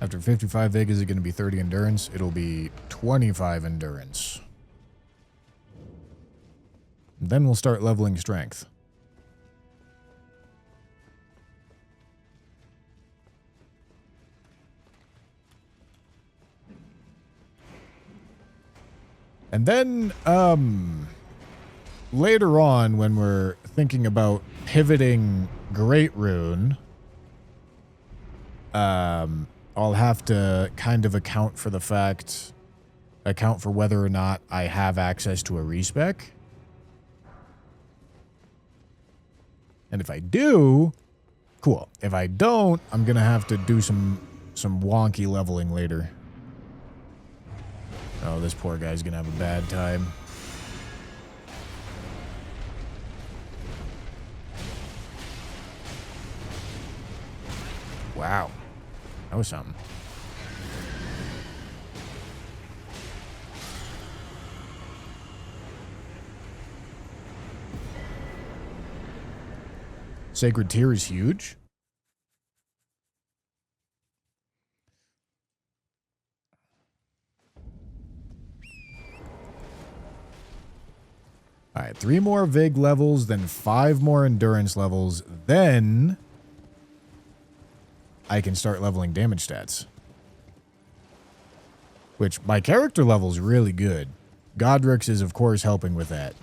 After 55 Vegas is going to be 30 endurance. It'll be 25 endurance. Then we'll start leveling strength. And then, later on, when we're thinking about pivoting Great Rune, I'll have to kind of account for whether or not I have access to a respec. And if I do, cool. If I don't, I'm going to have to do some wonky leveling later. Oh, this poor guy's going to have a bad time. Wow. That was something. Sacred Tear is huge. All right, 3 more Vig levels, then 5 more Endurance levels. Then I can start leveling damage stats. Which my character level is really good. Godric's is, of course, helping with that.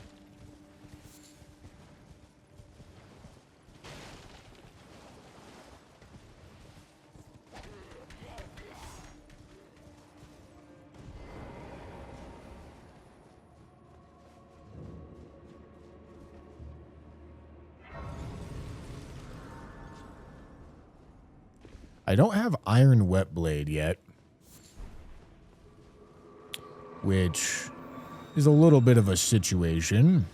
I don't have Iron Wet Blade yet, which is a little bit of a situation.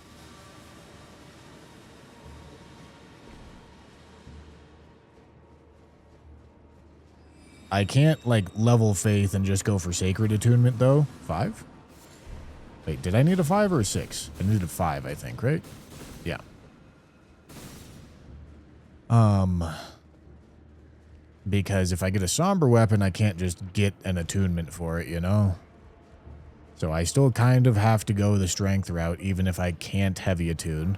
I can't, like, level Faith and just go for Sacred Attunement, though. 5? Wait, did I need a 5 or a 6? I needed a 5, I think, right? Yeah. Because if I get a Somber Weapon, I can't just get an attunement for it, you know? So I still kind of have to go the Strength route, even if I can't Heavy Attune.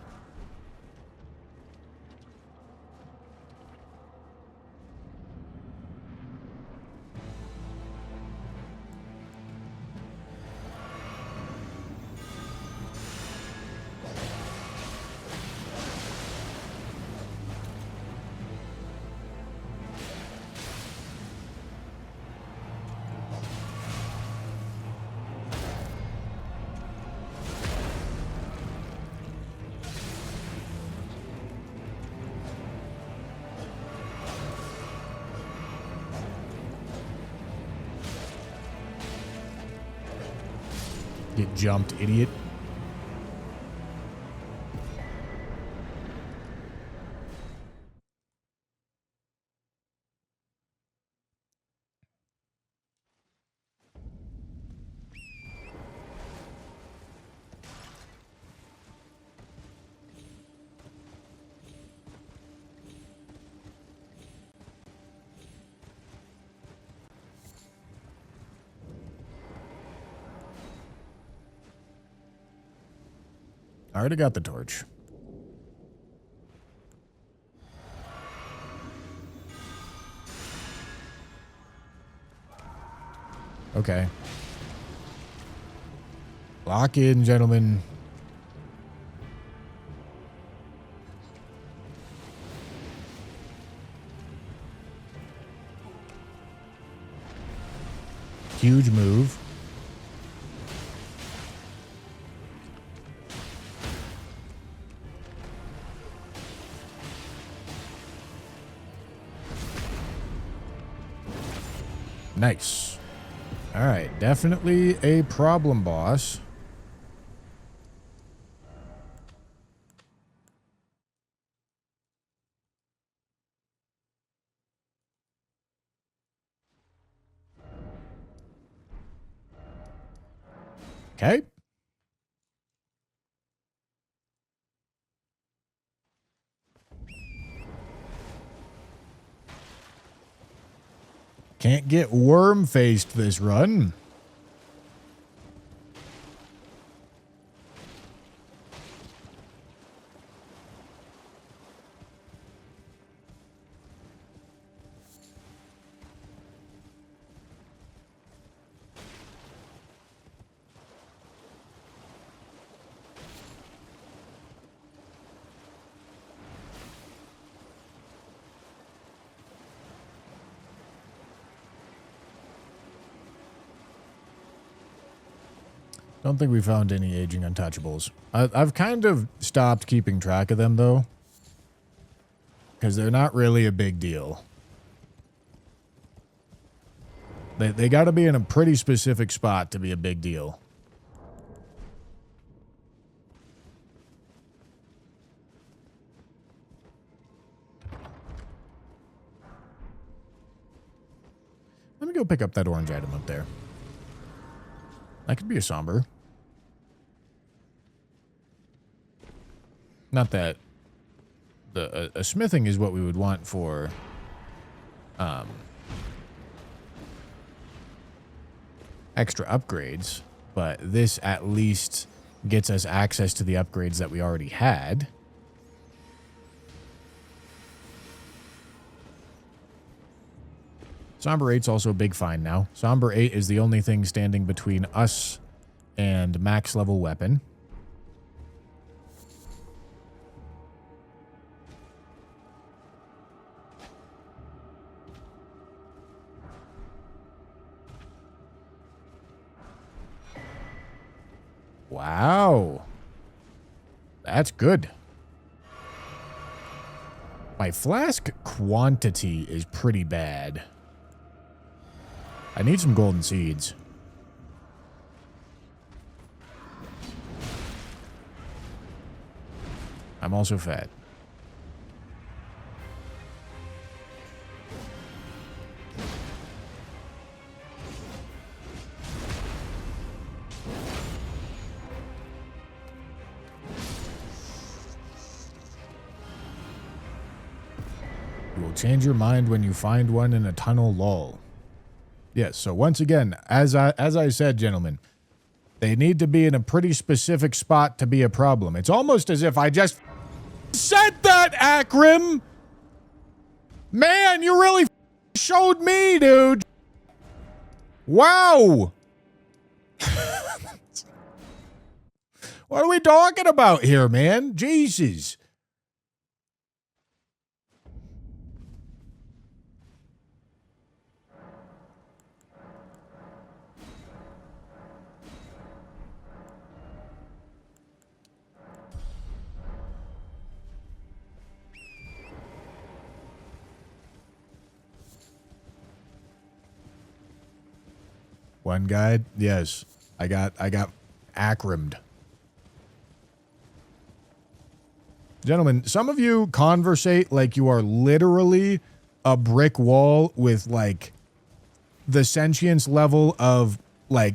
Get jumped, idiot. I already got the torch. Okay. Lock in, gentlemen. Huge move. Nice. All right, definitely a problem boss. Okay. Can't get worm-faced this run. Don't think we found any aging untouchables. I've kind of stopped keeping track of them, though. because they're not really a big deal. They got to be in a pretty specific spot to be a big deal. Let me go pick up that orange item up there. That could be a somber. Not that a smithing is what we would want for extra upgrades, but this at least gets us access to the upgrades that we already had. Somber 8's also a big find now. Somber 8 is the only thing standing between us and max level weapon. Wow. That's good. My flask quantity is pretty bad. I need some golden seeds. I'm also fat. You will change your mind when you find one in a tunnel lull. Yes, so once again, as I said, gentlemen, they need to be in a pretty specific spot to be a problem. It's almost as if I just said that, Akram! Man, you really showed me, dude! Wow! What are we talking about here, man? Jesus. One guide? Yes. I got Akrammed. Gentlemen, some of you conversate like you are literally a brick wall with, like, the sentience level of, like,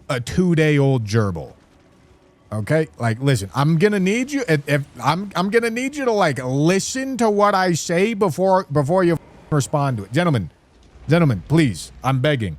a 2-day-old gerbil. Okay? Like, listen, I'm gonna need you, I'm gonna need you to, like, listen to what I say before you respond to it. Gentlemen, please, I'm begging.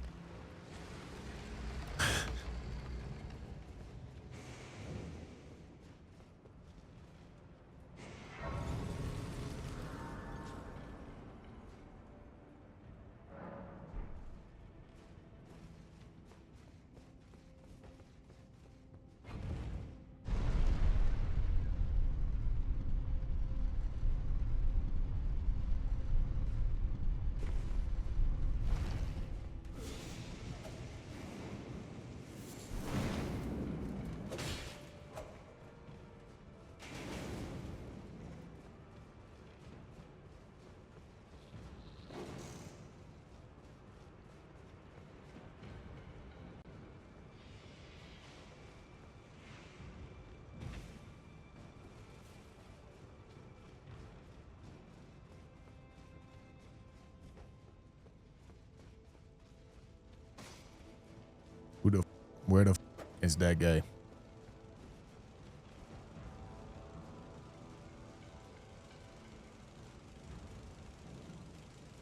Where the is that guy?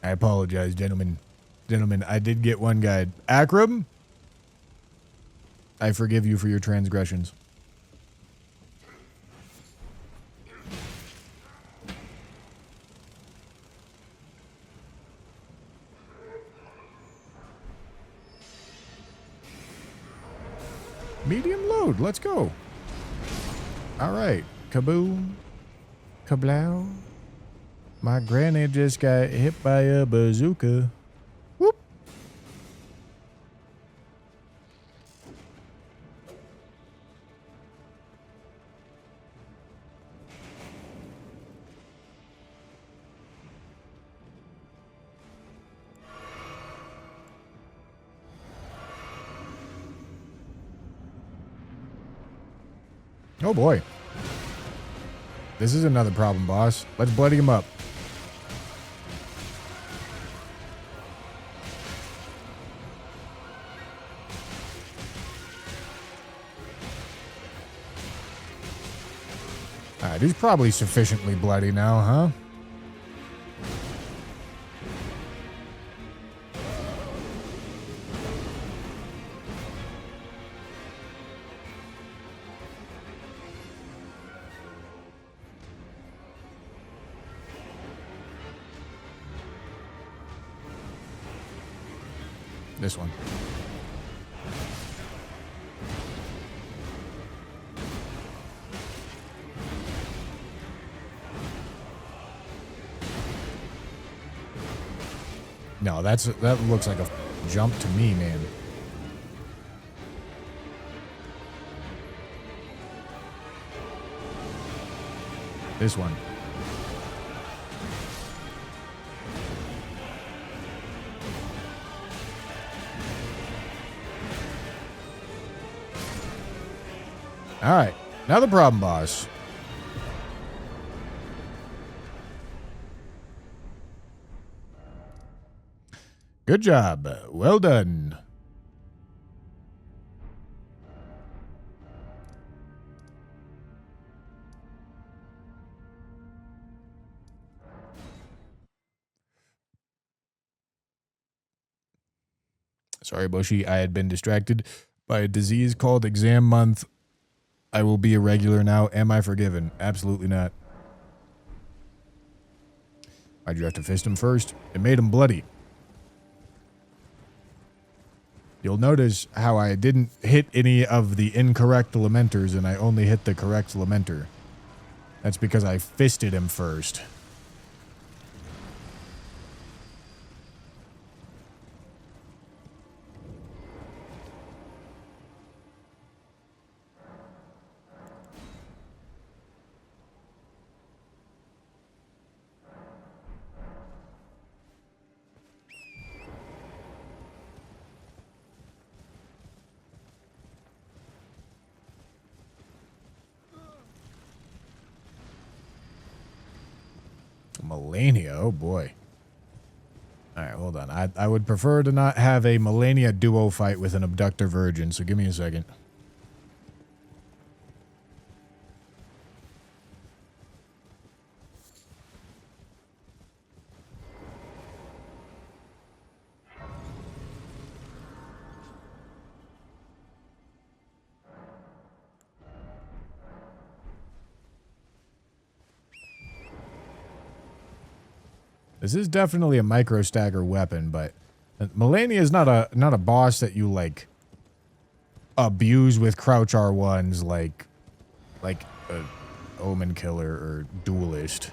I apologize, gentlemen. Gentlemen, I did get one guide. Akram, I forgive you for your transgressions. Medium load. Let's go. All right. Kaboom. Kablow. My granny just got hit by a bazooka. Whoop. Oh boy. This is another problem, boss. Let's bloody him up. Alright, he's probably sufficiently bloody now, huh? This one. No, that looks like a jump to me, man. This one. All right, now the problem boss. Good job. Well done. Sorry, Bushy. I had been distracted by a disease called exam month. I will be a regular now. Am I forgiven? Absolutely not. Why'd you have to fist him first? It made him bloody. You'll notice how I didn't hit any of the incorrect lamenters and I only hit the correct lamenter. That's because I fisted him first. Melania, oh boy. Alright, hold on. I would prefer to not have a Melania duo fight with an abductor virgin, so give me a second. This is definitely a micro stagger weapon, but Melania is not a boss that you like abuse with crouch R1s like a Omen Killer or Duelist.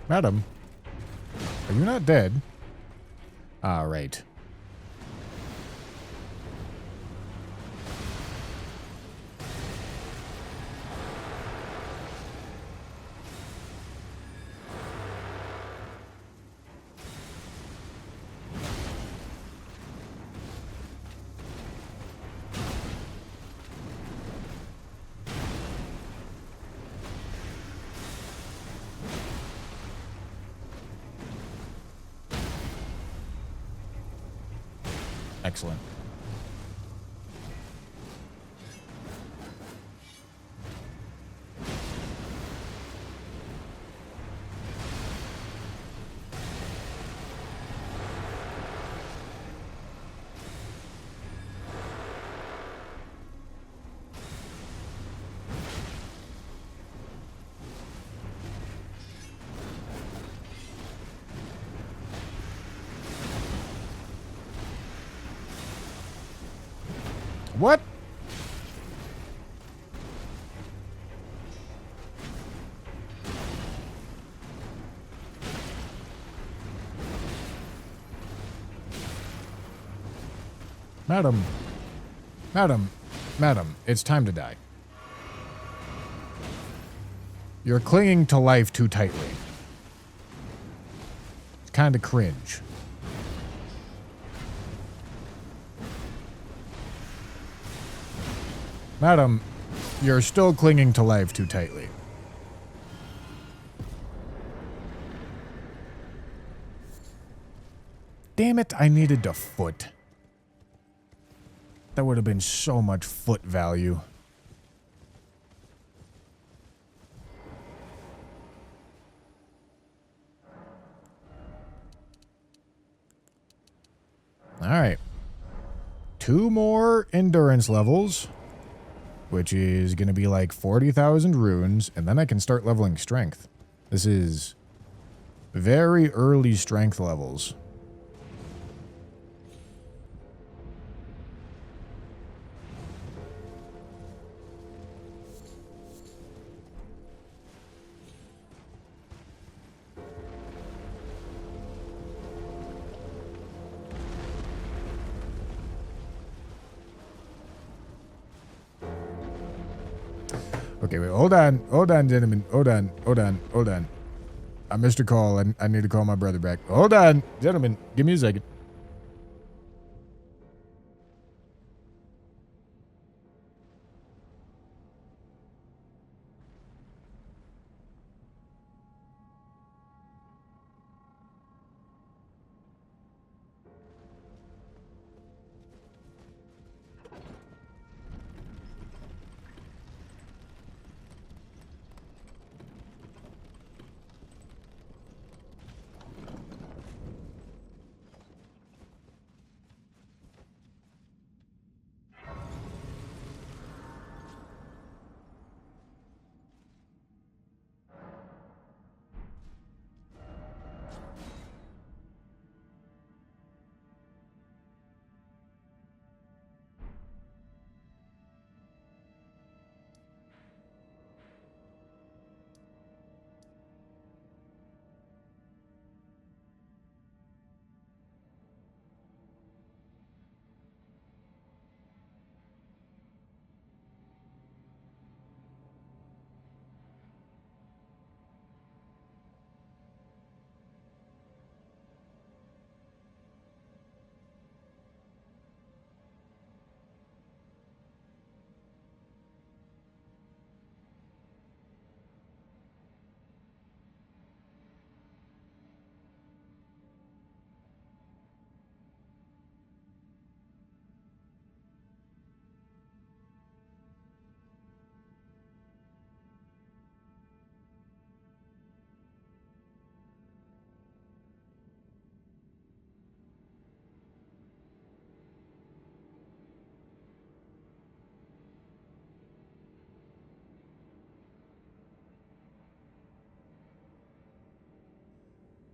Madam, are you not dead? Ah, right. Excellent. What? Madam. Madam. Madam, it's time to die. You're clinging to life too tightly. It's kind of cringe. Madam, you're still clinging to life too tightly. Damn it, I needed a foot. That would have been so much foot value. Alright. 2 more endurance levels, which is going to be like 40,000 runes, and then I can start leveling strength. This is very early strength levels. Okay, wait, hold on, gentlemen, hold on. I missed a call, I need to call my brother back. Hold on, gentlemen, give me a second.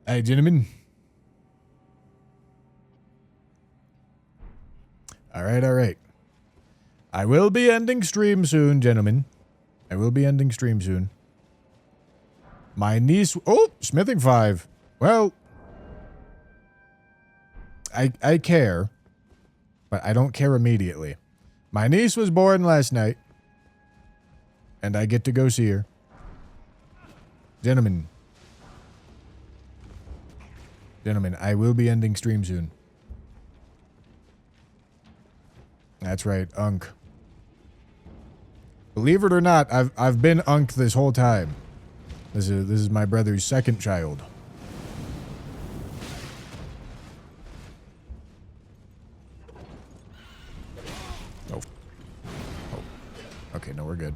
Hey, gentlemen. All right. I will be ending stream soon, gentlemen. I will be ending stream soon. My niece... Oh, smithing 5. Well, I care, but I don't care immediately. My niece was born last night, and I get to go see her. Gentlemen, I will be ending stream soon. That's right, Unk. Believe it or not, I've been Unk this whole time. This is my brother's second child. Oh. Okay, no, we're good.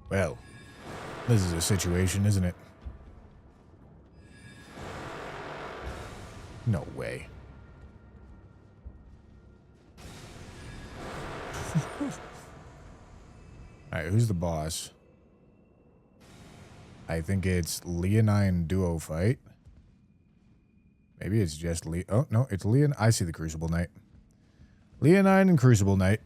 Well, this is a situation, isn't it? No way. All right, who's the boss? I think it's Leonine duo fight. Maybe it's just Oh, no, it's Leon. I see the Crucible Knight. Leonine and Crucible Knight.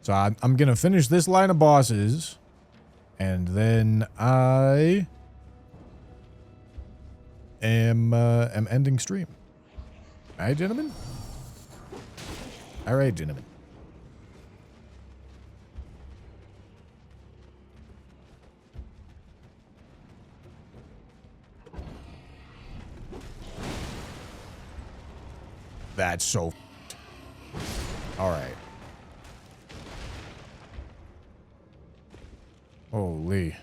So I'm going to finish this line of bosses. And then I am ending stream. All right, gentlemen? All right, gentlemen. That's so all right. Holy.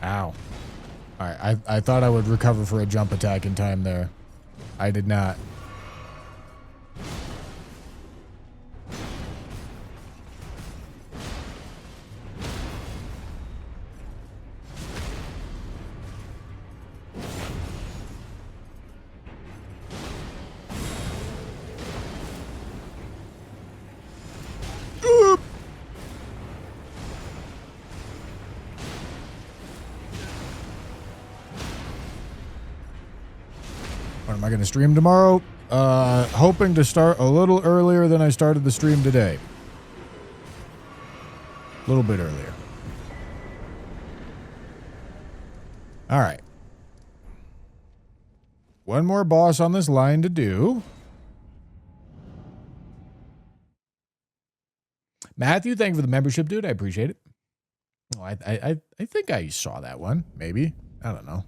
Ow. Alright, I thought I would recover for a jump attack in time there. I did not. When am I going to stream tomorrow? Hoping to start a little earlier than I started the stream today. A little bit earlier. All right. One more boss on this line to do. Matthew, thank you for the membership, dude. I appreciate it. Oh, I think I saw that one. Maybe. I don't know.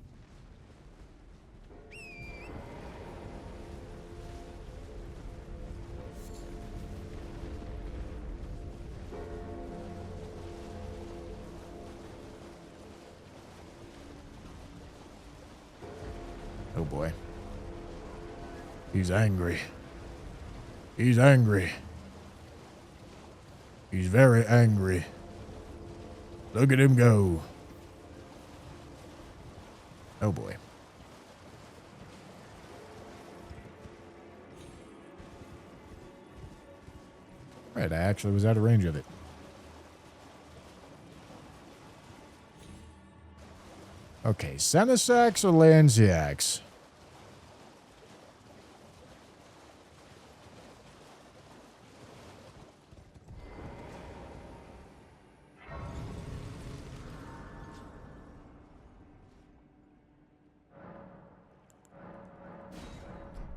Oh boy. He's angry. He's angry. He's very angry. Look at him go. Oh boy. Right, I actually was out of range of it. Okay, Senesax or Lanziax?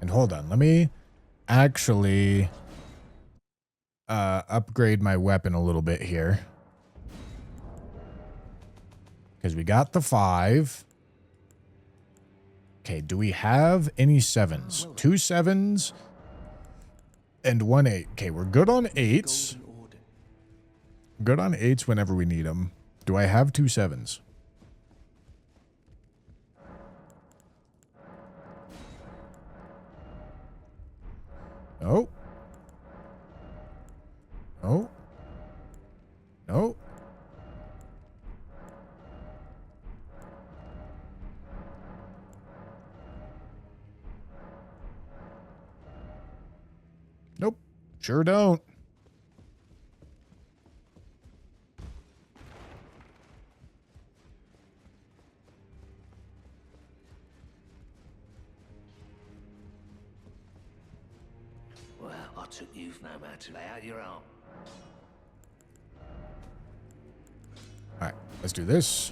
And hold on, let me actually upgrade my weapon a little bit here. Because we got the 5. Okay, do we have any 7s? 2 7s and 1 8. Okay, we're good on 8s. Good on 8s whenever we need them. Do I have 2 7s? No. No. No. Nope. Sure don't. Well, I took you no matter. Lay out your arm. All right, let's do this.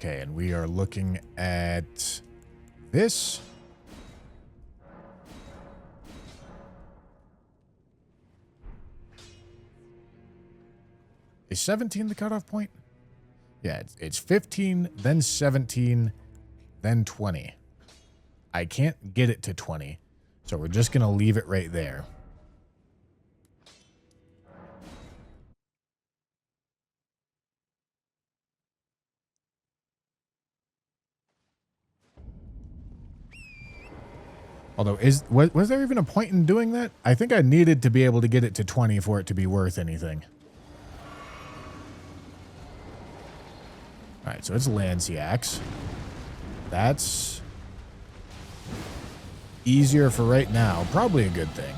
Okay, and we are looking at this. Is 17 the cutoff point? Yeah, it's 15, then 17, then 20. I can't get it to 20, so we're just going to leave it right there. Although, was there even a point in doing that? I think I needed to be able to get it to 20 for it to be worth anything. Alright, so it's Lanciacs. That's easier for right now. Probably a good thing.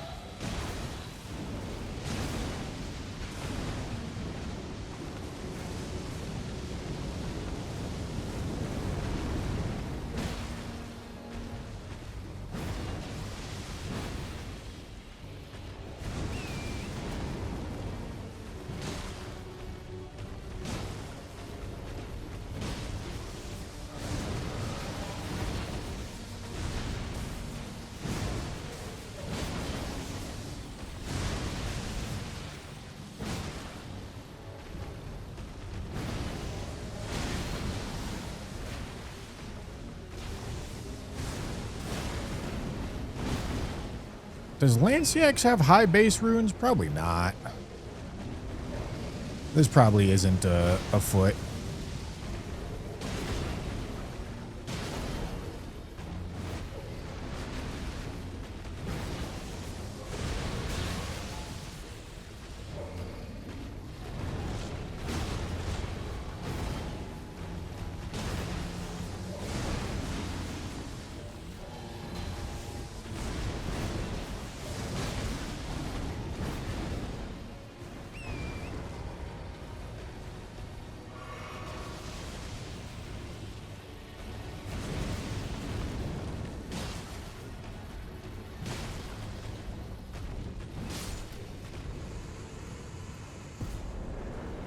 Does Lanciacs have high base runes? Probably not. This probably isn't a foot.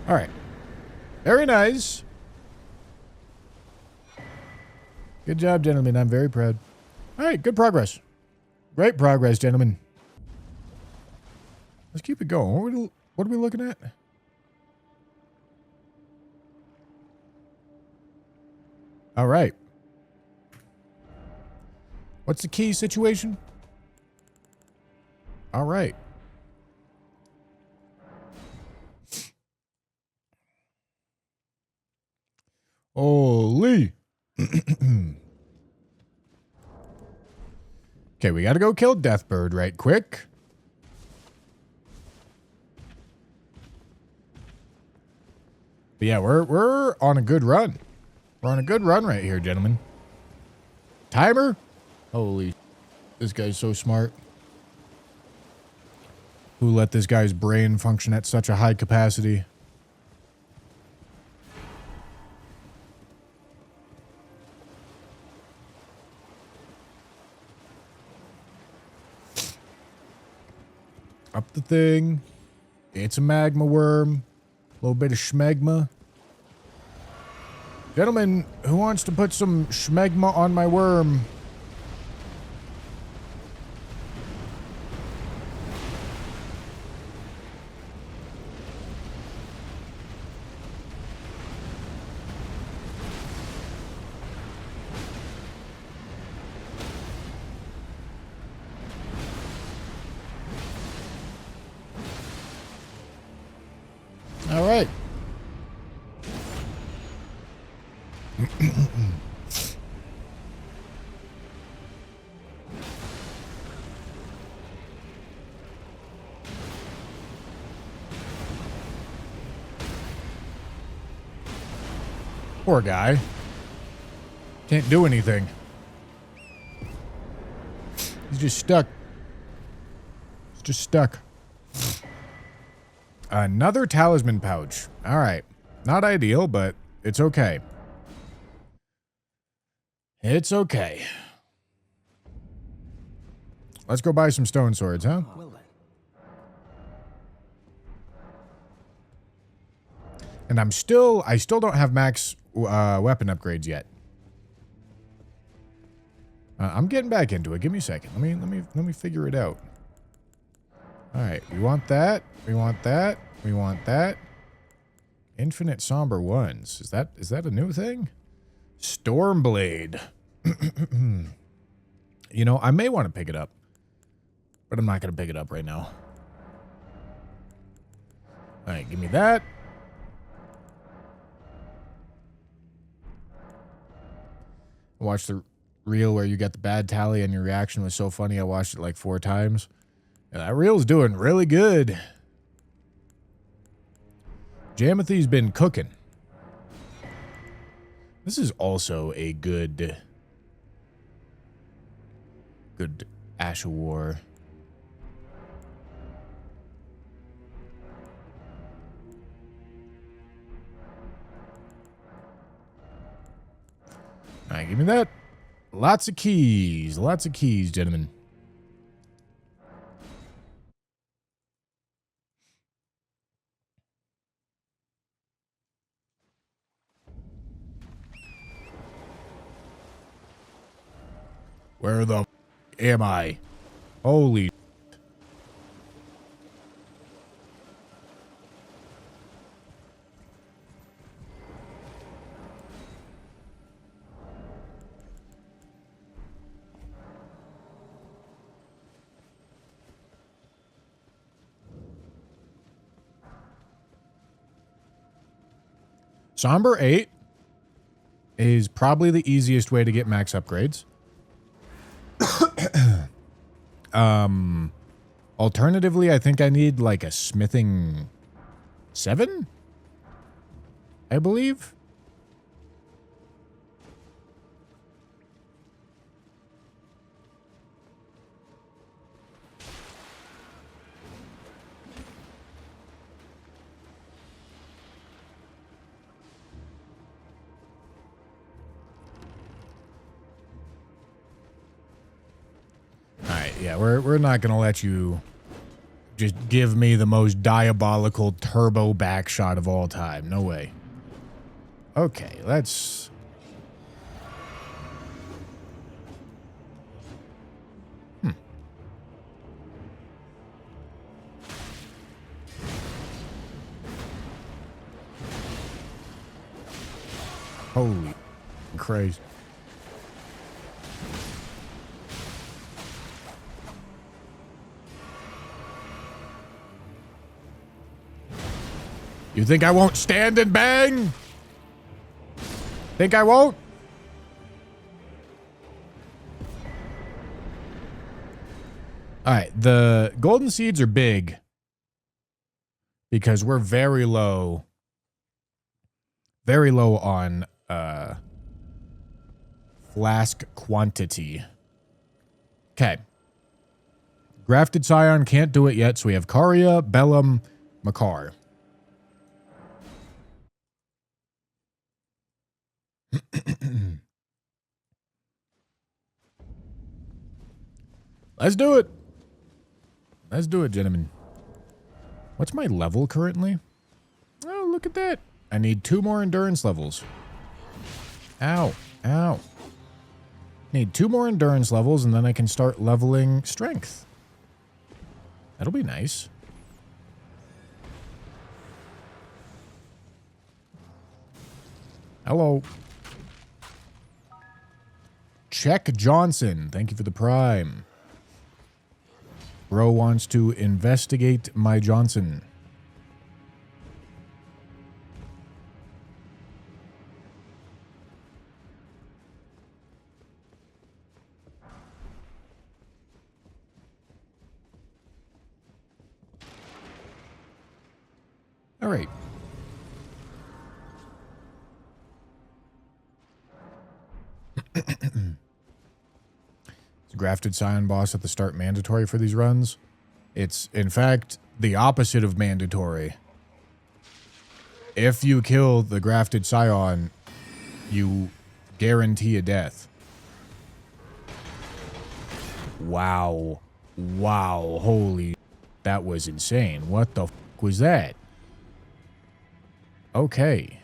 All right. Very nice. Good job, gentlemen. I'm very proud. All right, good progress. Great progress, gentlemen. Let's keep it going. What are we looking at? All right. What's the key situation? All right. Holy. Okay, we got to go kill Deathbird right quick. But yeah, we're on a good run. We're on a good run right here, gentlemen. Timer? Holy. This guy's so smart. Who let this guy's brain function at such a high capacity? Up the thing. It's a magma worm. A little bit of schmegma. Gentlemen, who wants to put some schmegma on my worm? All right. Poor guy. Can't do anything. He's just stuck. He's just stuck. Another talisman pouch. All right. Not ideal, but it's okay. It's okay. Let's go buy some stone swords, huh? Well then. And I still don't have max weapon upgrades yet. I'm getting back into it. Give me a second. Let me figure it out. All right, we want that. We want that. We want that. Infinite somber ones. Is that a new thing? Stormblade. You know, I may want to pick it up, but I'm not going to pick it up right now. All right, give me that. I watched the reel where you got the bad tally and your reaction was so funny. I watched it like 4 times. And that reel's doing really good. Jamothy's been cooking. This is also a good Ash of War. All right, give me that. Lots of keys, gentlemen. Where the am I? Holy. Somber 8 is probably the easiest way to get max upgrades. Alternatively, I think I need like a smithing 7, I believe. Yeah, we're not gonna let you just give me the most diabolical turbo back shot of all time. No way. Okay, let's... Holy Christ. You think I won't stand and bang? Think I won't? All right, the golden seeds are big because we're very low on flask quantity. Okay. Grafted Scion can't do it yet, so we have Karia, Bellum, Makar. Let's do it. Let's do it, gentlemen. What's my level currently? Oh, look at that. I need 2 more endurance levels. Ow. Ow. Need 2 more endurance levels, and then I can start leveling strength. That'll be nice. Hello. Check Johnson. Thank you for the prime. Bro wants to investigate my Johnson. All right. Is Grafted Scion boss at the start mandatory for these runs? It's, in fact, the opposite of mandatory. If you kill the Grafted Scion, you guarantee a death. Wow. Wow. Holy... That was insane. What the f*** was that? Okay.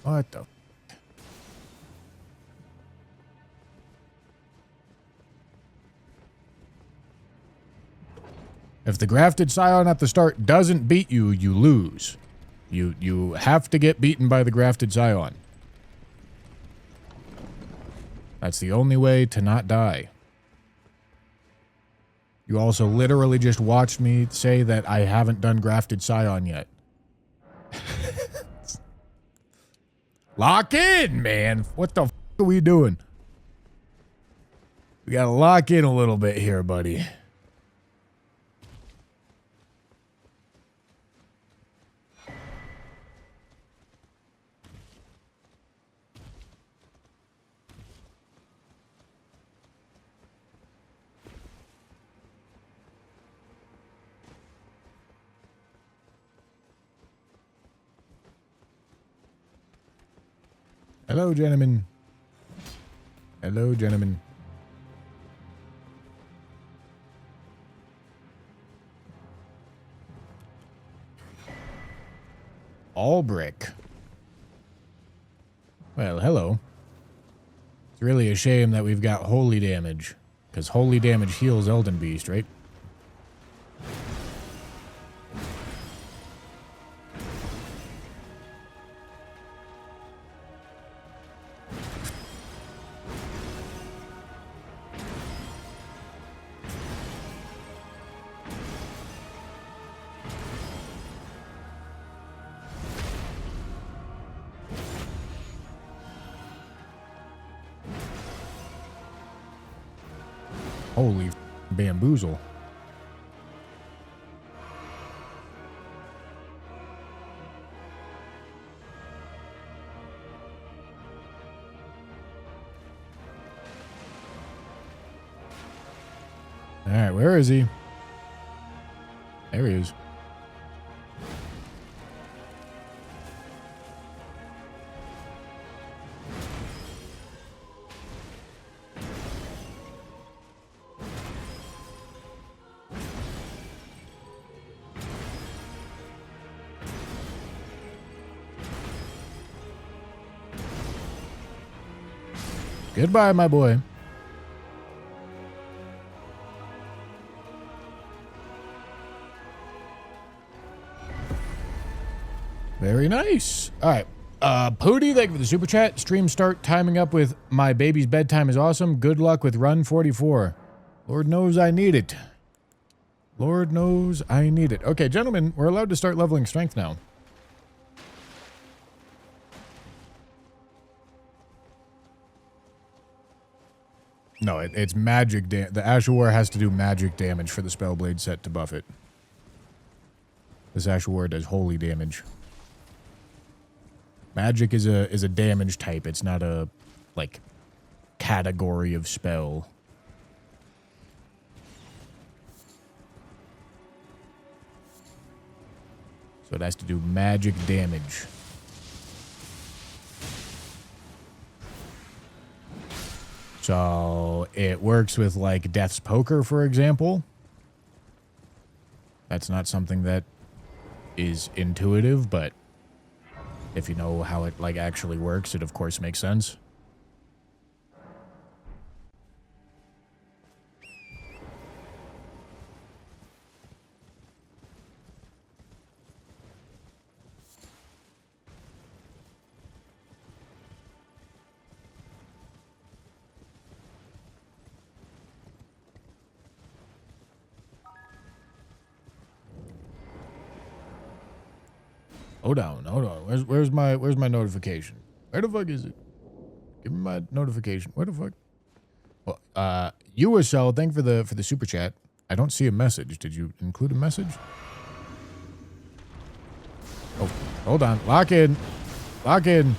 What the? If the grafted scion at the start doesn't beat you, you lose. You have to get beaten by the grafted scion. That's the only way to not die. You also literally just watched me say that I haven't done grafted scion yet. Lock in, man. What the f are we doing? We gotta lock in a little bit here, buddy. Hello, gentlemen. Hello, gentlemen. All brick. Well, hello. It's really a shame that we've got holy damage, because holy damage heals Elden Beast, right? Holy bamboozle. All right, where is he? There he is. Goodbye, my boy. Very nice. All right. Pooty, thank you for the super chat. Stream start timing up with my baby's bedtime is awesome. Good luck with run 44. Lord knows I need it. Lord knows I need it. Okay, gentlemen, we're allowed to start leveling strength now. No, it's magic. The Ash of War has to do magic damage for the Spellblade set to buff it. This Ash of War does holy damage. Magic is a damage type. It's not a, like, category of spell. So it has to do magic damage. So it works with, like, Death's Poker, for example. That's not something that is intuitive, but if you know how it, like, actually works, it of course makes sense. Hold on. Where's my notification? Where the fuck is it? Give me my notification. Where the fuck? Well, USL, thank you for the super chat. I don't see a message. Did you include a message? Oh, hold on. Lock in. Lock in.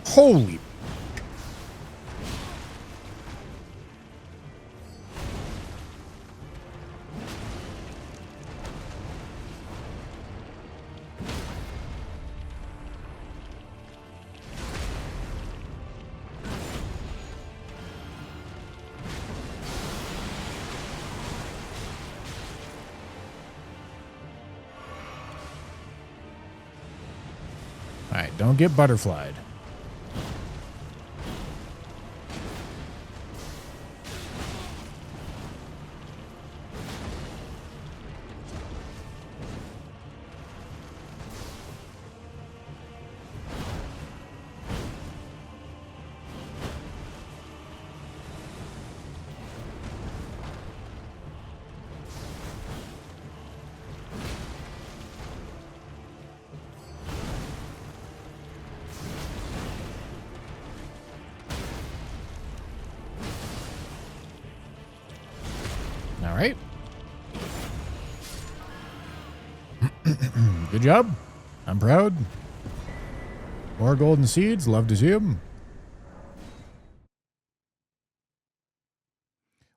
Holy. Alright, don't get butterflied. All right. Good job. I'm proud. More golden seeds. Love to see them.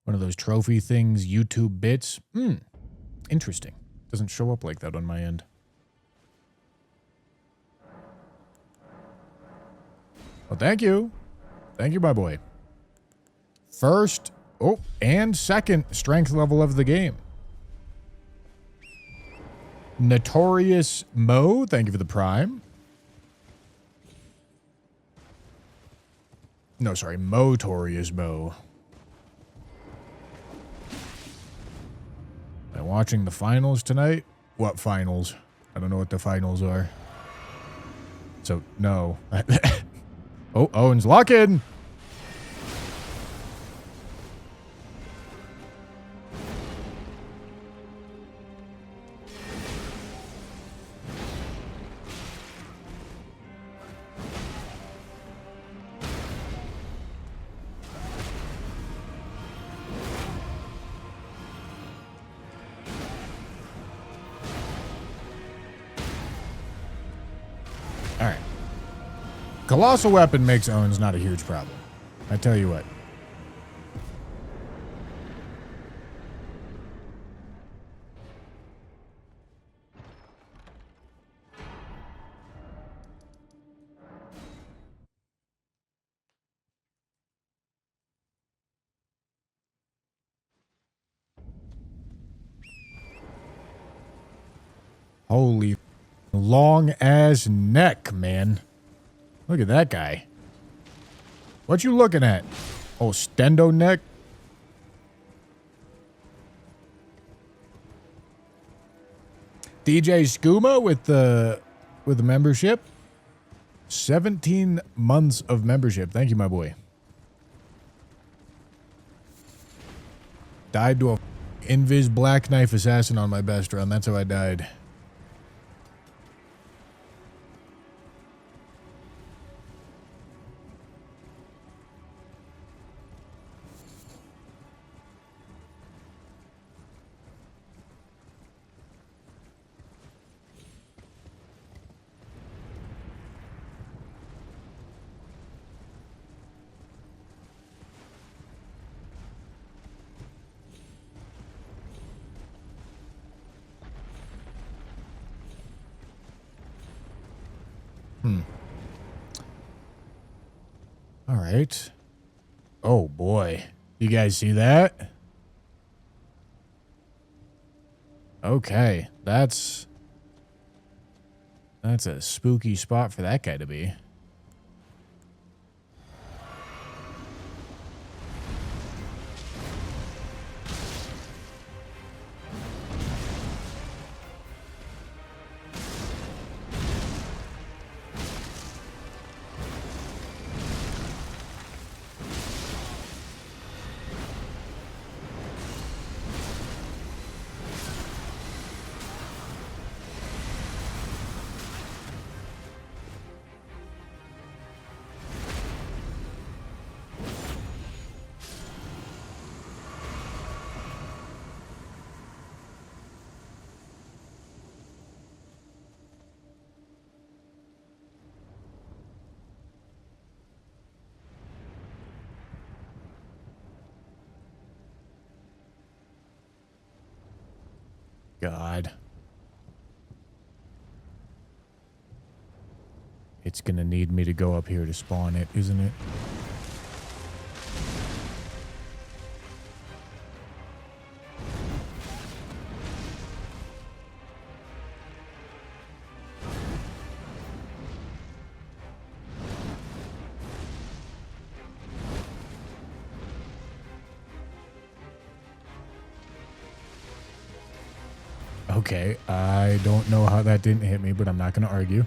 One of those trophy things, YouTube bits. Interesting. Doesn't show up like that on my end. Well, thank you. Thank you, my boy. First, and second strength level of the game. Notorious Mo, thank you for the prime. No, sorry, Motorious Mo. Am I watching the finals tonight? What finals? I don't know what the finals are. So, no. Oh, Owen's lock-in! Colossal weapon makes Owens not a huge problem. I tell you what. Holy long ass neck, man. Look at that guy. What you looking at? Oh, stendo neck? DJ Skooma with the membership. 17 months of membership. Thank you, my boy. Died to a Invis Black Knife Assassin on my best run. That's how I died. All right. Oh, boy. You guys see that? Okay. That's a spooky spot for that guy to be. God. It's gonna need me to go up here to spawn it, isn't it? Okay, I don't know how that didn't hit me, but I'm not going to argue.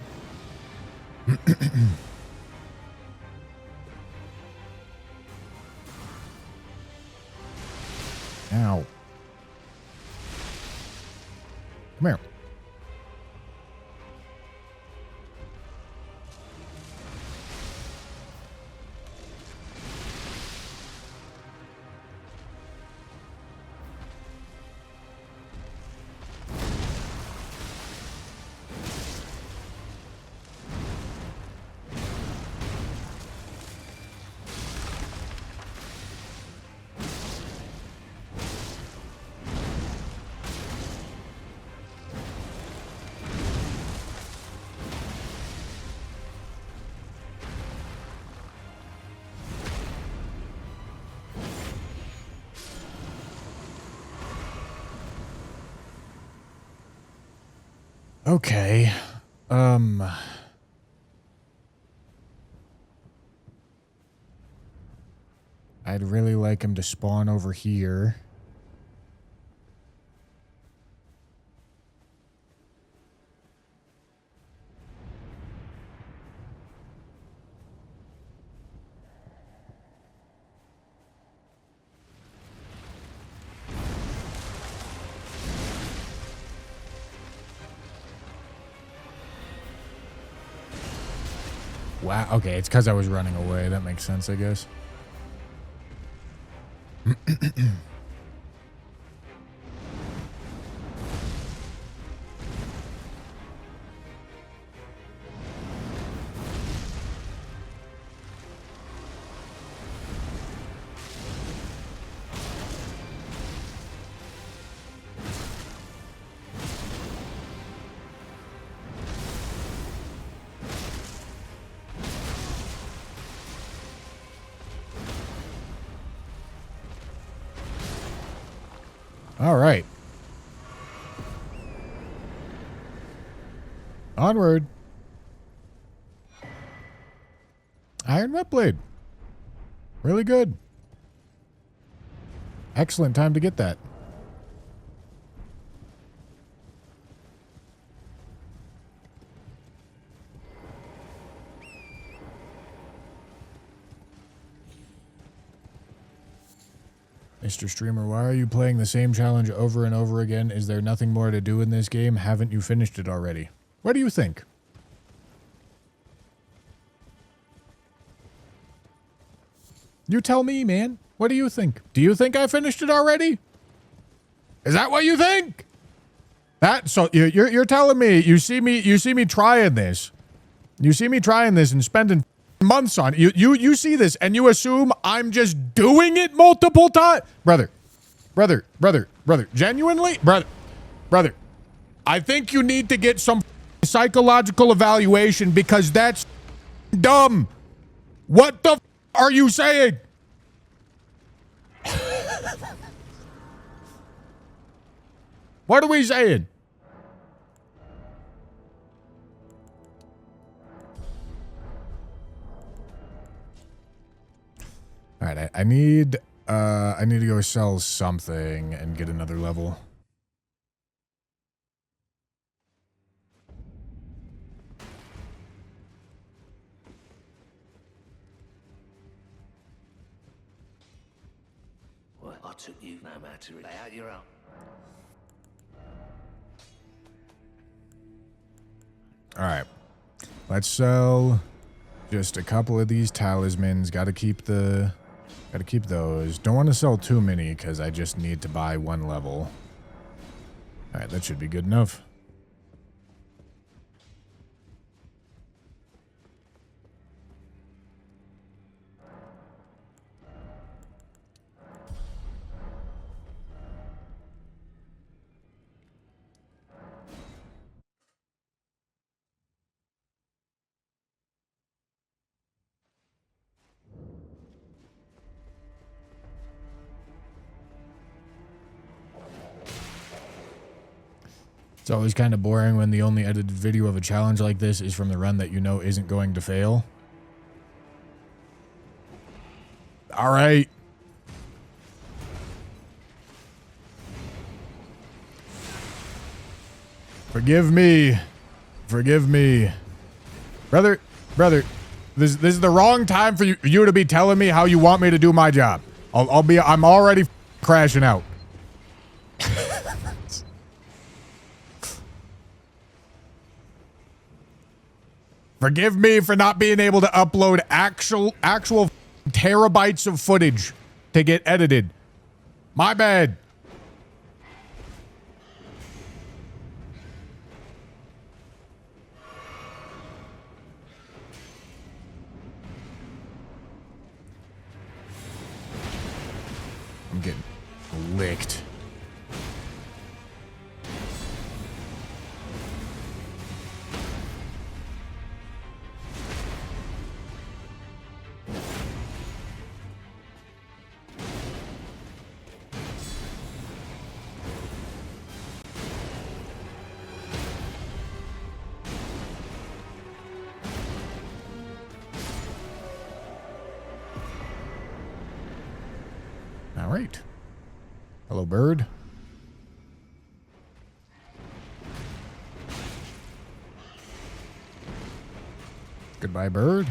Ow. Come here. Okay. I'd really like him to spawn over here. Wow. Okay, it's because I was running away. That makes sense, I guess. All right. Onward. Iron Wet Blade. Really good. Excellent time to get that. Mr. Streamer, why are you playing the same challenge over and over again? Is there nothing more to do in this game? Haven't you finished it already? What do you think? You tell me, man. What do you think? Do you think I finished it already? Is that what you think? That so you're telling me you see me trying this. You see me trying this and spending months on it. You see this and you assume I'm just doing it multiple times? Brother. Genuinely? Brother. I think you need to get some psychological evaluation because that's dumb. What the are you saying? What are we saying? All right, I need to go sell something and get another level. Well, I took you no matter. Lay out your own. All right, let's sell just a couple of these talismans. Gotta keep those. Don't want to sell too many because I just need to buy one level. All right, that should be good enough. It's always kind of boring when the only edited video of a challenge like this is from the run that you know isn't going to fail. All right. Forgive me. Forgive me. Brother, this is the wrong time for you to be telling me how you want me to do my job. I'm already crashing out. Forgive me for not being able to upload actual terabytes of footage to get edited. My bad. I'm getting licked. All right. Hello, bird. Goodbye, bird.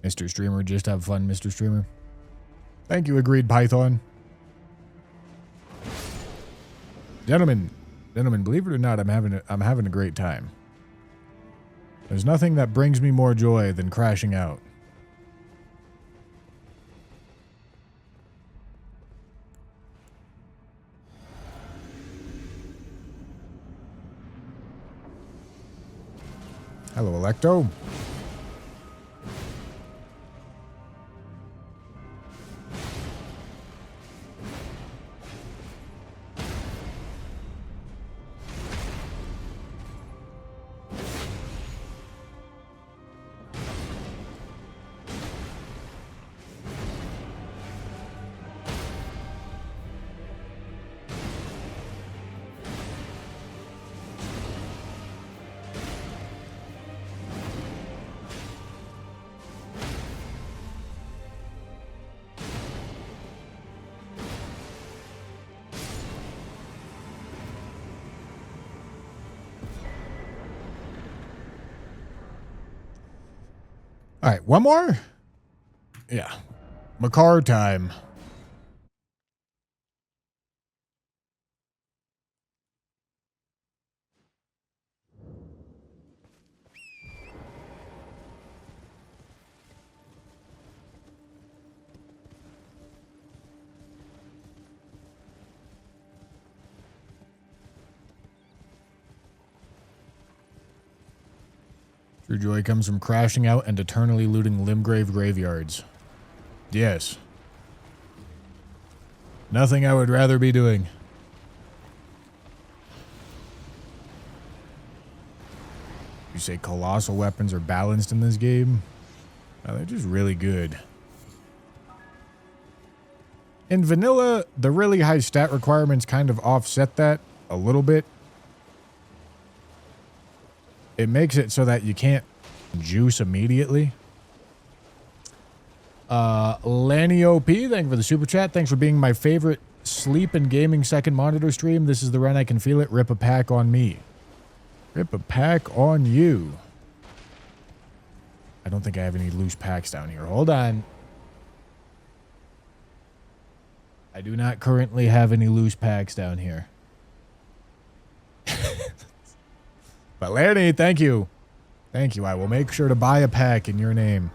Mr. Streamer, just have fun, Mr. Streamer. Thank you, Agreed Python. Gentlemen, believe it or not, I'm having a great time. There's nothing that brings me more joy than crashing out. Hello, Electo. All right, one more? Yeah. Makar time. True joy comes from crashing out and eternally looting Limgrave graveyards. Yes. Nothing I would rather be doing. You say colossal weapons are balanced in this game? Oh, they're just really good. In vanilla, the really high stat requirements kind of offset that a little bit. It makes it so that you can't juice immediately. Lanny OP, thank you for the super chat. Thanks for being my favorite sleep and gaming second monitor stream. This is the run. I can feel it. Rip a pack on me. Rip a pack on you. I don't think I have any loose packs down here. Hold on. I do not currently have any loose packs down here. But Lanny, thank you. Thank you. I will make sure to buy a pack in your name.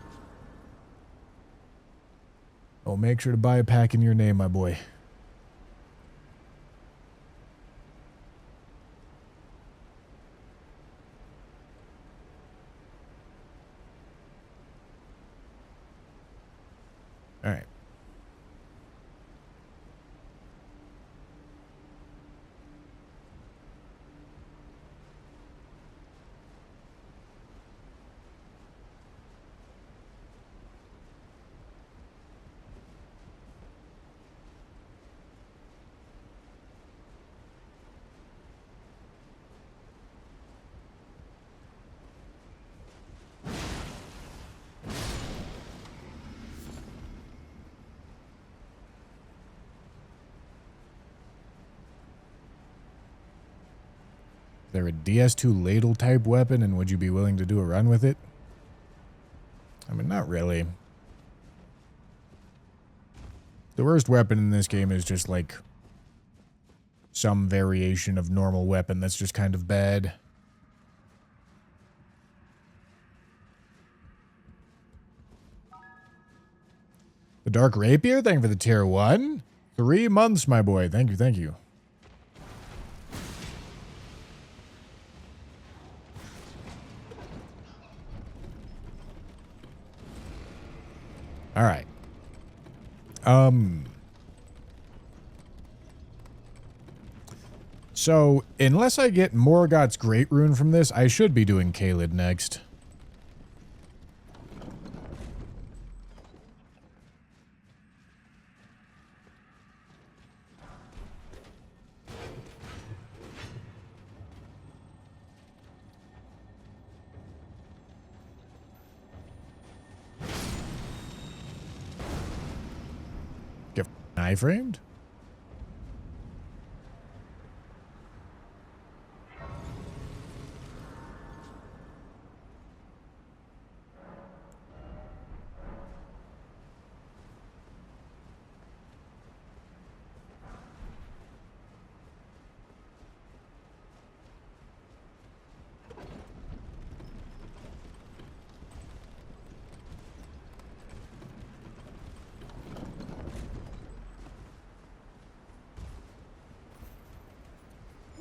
I'll make sure to buy a pack in your name, my boy. All right. there a DS2 ladle type weapon, and would you be willing to do a run with it? I mean, not really. The worst weapon in this game is just like some variation of normal weapon that's just kind of bad. The Dark Rapier, thank you for the tier 1. 3 months, my boy. Thank you, thank you. All right. So, unless I get Morgoth's Great Rune from this, I should be doing Caelid next. Get iframed?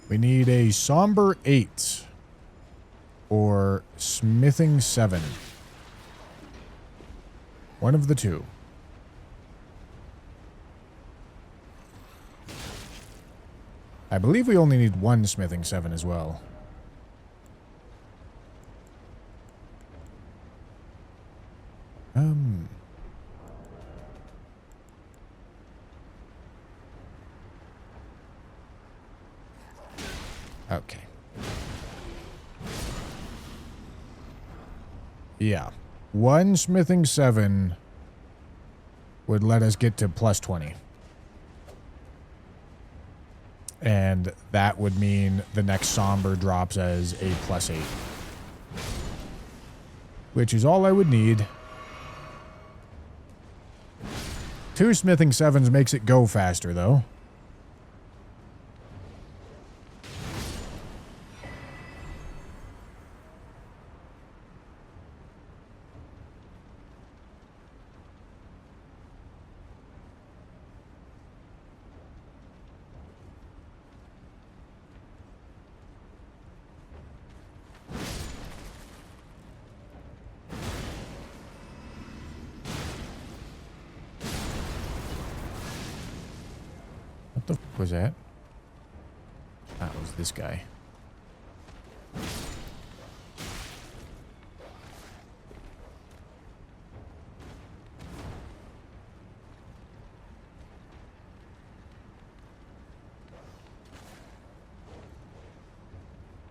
We need a Somber 8 or Smithing 7. One of the two. I believe we only need one Smithing 7 as well. Okay. Yeah. One Smithing 7 would let us get to plus 20. And that would mean the next Somber drops as a plus 8. Which is all I would need. 2 Smithing 7s makes it go faster, though. What the f was that? That was this guy.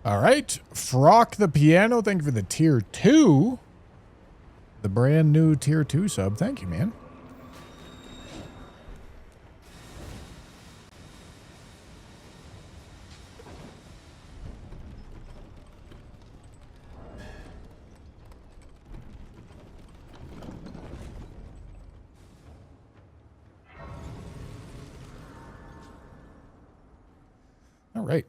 All right. Frock the Piano, thank you for the tier 2. The brand new tier 2 sub. Thank you, man. All right.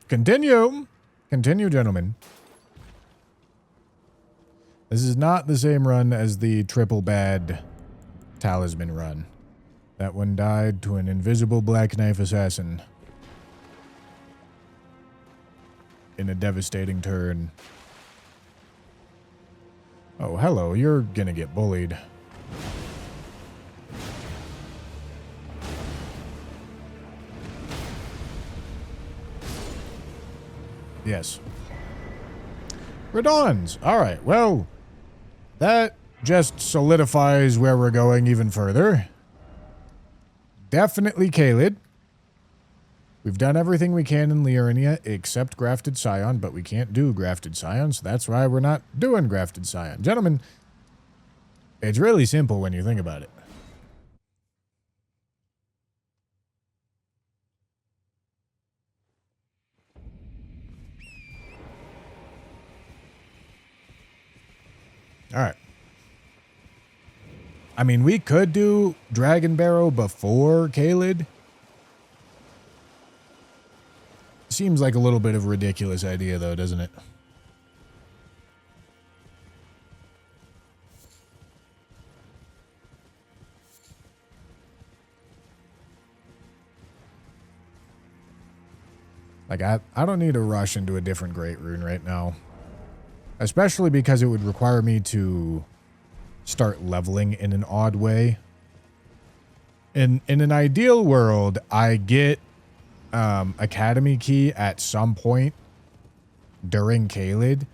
Continue. Continue, gentlemen. This is not the same run as the triple bad talisman run. That one died to an invisible black knife assassin. In a devastating turn. Oh, hello. You're gonna get bullied. Yes. Radons. All right. Well, that just solidifies where we're going even further. Definitely Caelid. We've done everything we can in Liurnia except Grafted Scion, but we can't do Grafted Scion, so that's why we're not doing Grafted Scion. Gentlemen, it's really simple when you think about it. All right. I mean, we could do Dragon Barrow before Caelid. Seems like a little bit of a ridiculous idea, though, doesn't it? Like, I don't need to rush into a different Great Rune right now. Especially because it would require me to start leveling in an odd way. In an ideal world, I get Academy Key at some point during Caelid,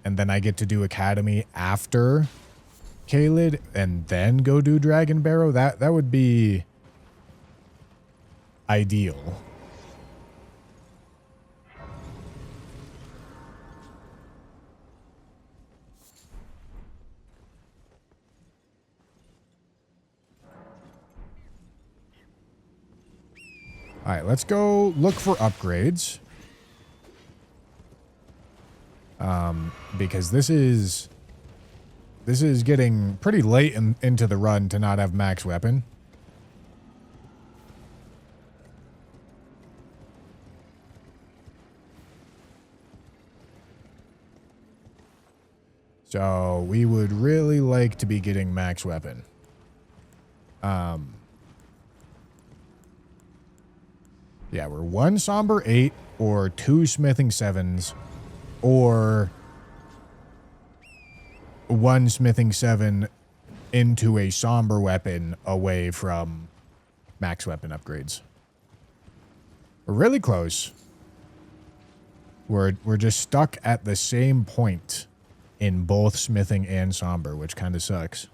and then I get to do Academy after Caelid, and then go do Dragon Barrow. That would be ideal. All right, let's go look for upgrades. Because this is getting pretty late into the run to not have max weapon. So we would really like to be getting max weapon. Yeah, we're 1 Somber 8 or 2 Smithing 7s or 1 Smithing 7 into a Somber weapon away from max weapon upgrades. We're really close. We're just stuck at the same point in both Smithing and Somber, which kind of sucks.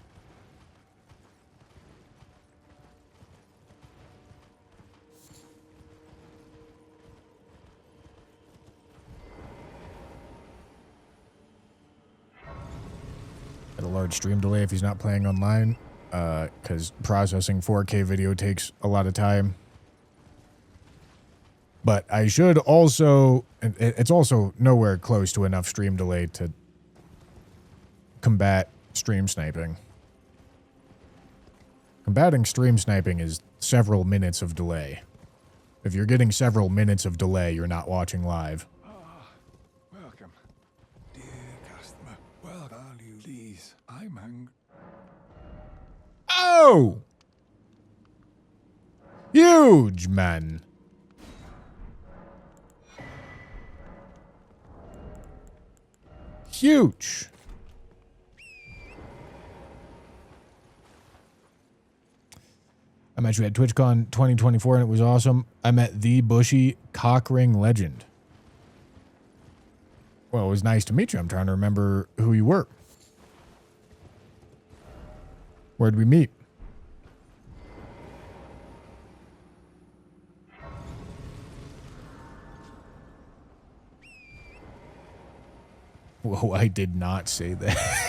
At a large stream delay if he's not playing online, because processing 4K video takes a lot of time. But I should also, it's also nowhere close to enough stream delay to combat stream sniping. Combating stream sniping is several minutes of delay. If you're getting several minutes of delay, you're not watching live. Welcome. Dear customer, well, value these. I'm hungry. Oh! Huge, man. Huge. I met you at TwitchCon 2024 and it was awesome. I met the Bushy Cockring legend. Well, it was nice to meet you. I'm trying to remember who you were. Where'd we meet? Whoa, I did not say that.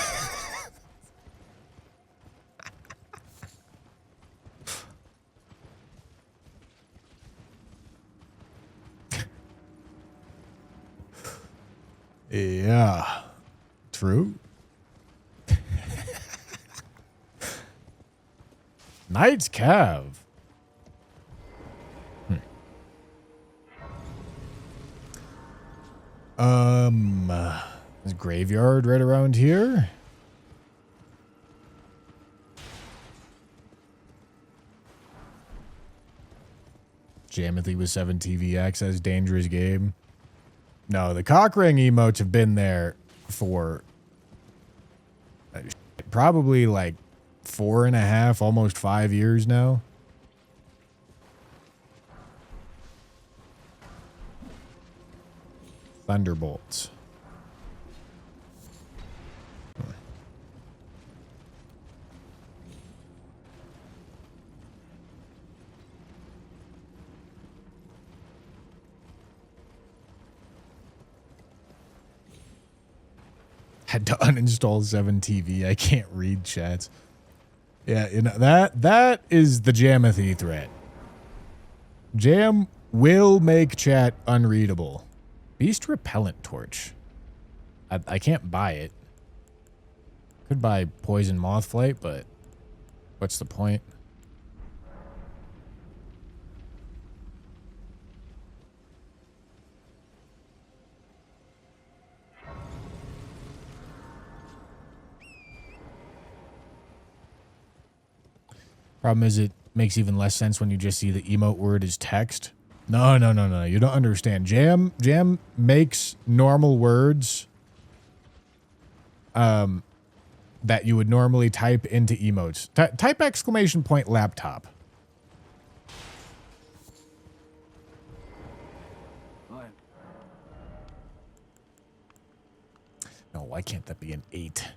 Yeah, true. Knight's Cave. There's a graveyard right around here. Jamothy with 7 TVX as dangerous game. No, the cockring emotes have been there for probably like 4.5, almost 5 years now. Thunderbolts. Had to uninstall 7TV. I can't read chats. Yeah, you know, that is the Jamothy threat. Jam will make chat unreadable. Beast Repellent Torch. I can't buy it. Could buy poison moth flight, but what's the point? Problem is, it makes even less sense when you just see the emote word as text. No. You don't understand. Jam makes normal words that you would normally type into emotes. Type exclamation point laptop. No, why can't that be an 8?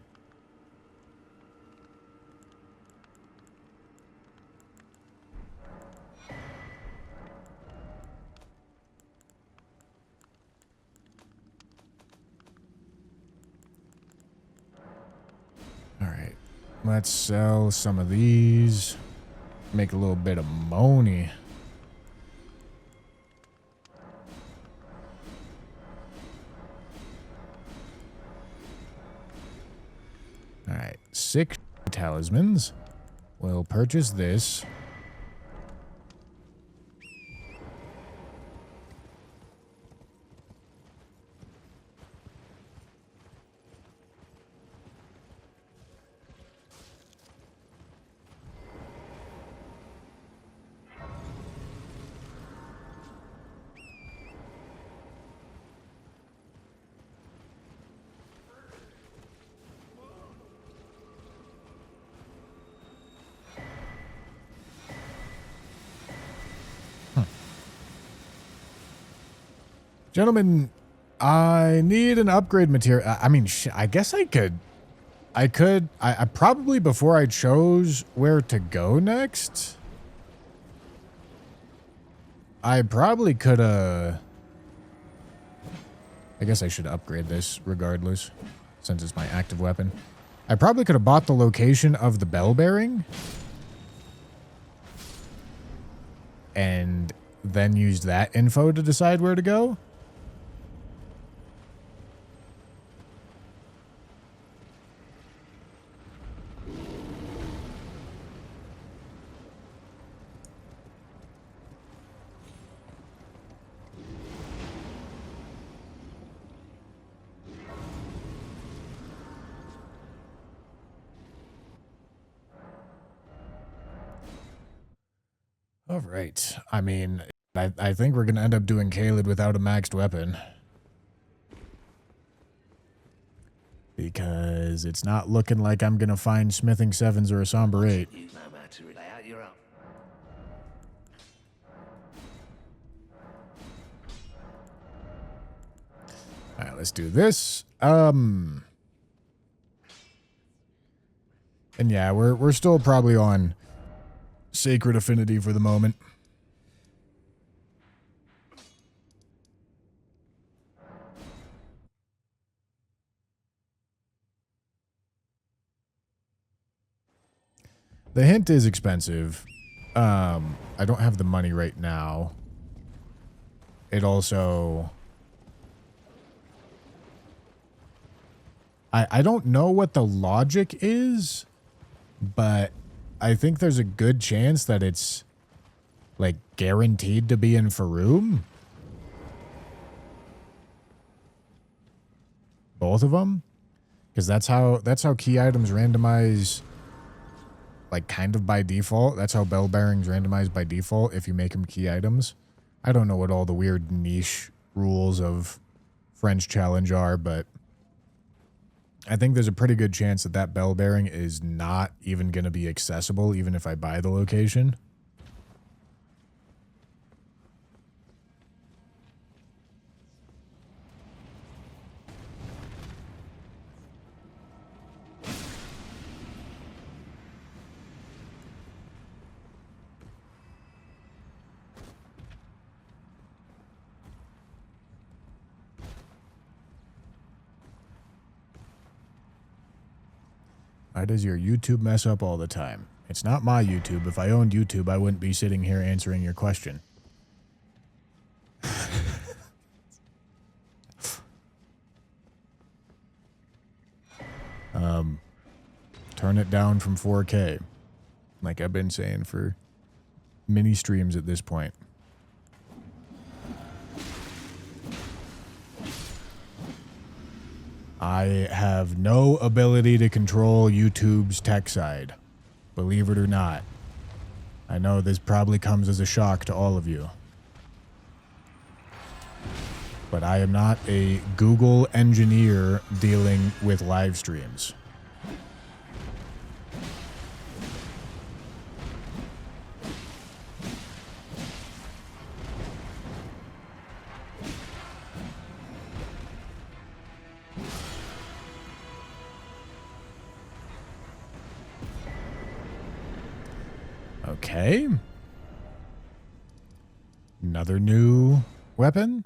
All right, let's sell some of these. Make a little bit of money. All right, 6 talismans. We'll purchase this. Gentlemen, I need an upgrade material. I mean, I guess I could. I probably, before I chose where to go next, I probably could, I guess I should upgrade this regardless, since it's my active weapon. I probably could have bought the location of the bell bearing and then used that info to decide where to go. All right. I mean, I think we're going to end up doing Caelid without a maxed weapon. Because it's not looking like I'm going to find smithing 7s or a somber 8. All right, let's do this. And yeah, we're still probably on Sacred Affinity for the moment. The hint is expensive. I don't have the money right now. It also... I don't know what the logic is, but I think there's a good chance that it's, like, guaranteed to be in Faroum. Both of them? Because that's how key items randomize, like, kind of by default. That's how bell bearings randomize by default if you make them key items. I don't know what all the weird niche rules of French Challenge are, but I think there's a pretty good chance that that bell bearing is not even going to be accessible, even if I buy the location. Why does your YouTube mess up all the time? It's not my YouTube. If I owned YouTube, I wouldn't be sitting here answering your question. Turn it down from 4K. Like I've been saying for mini streams at this point. I have no ability to control YouTube's tech side. Believe it or not. I know this probably comes as a shock to all of you. But I am not a Google engineer dealing with live streams. Okay. Another new weapon?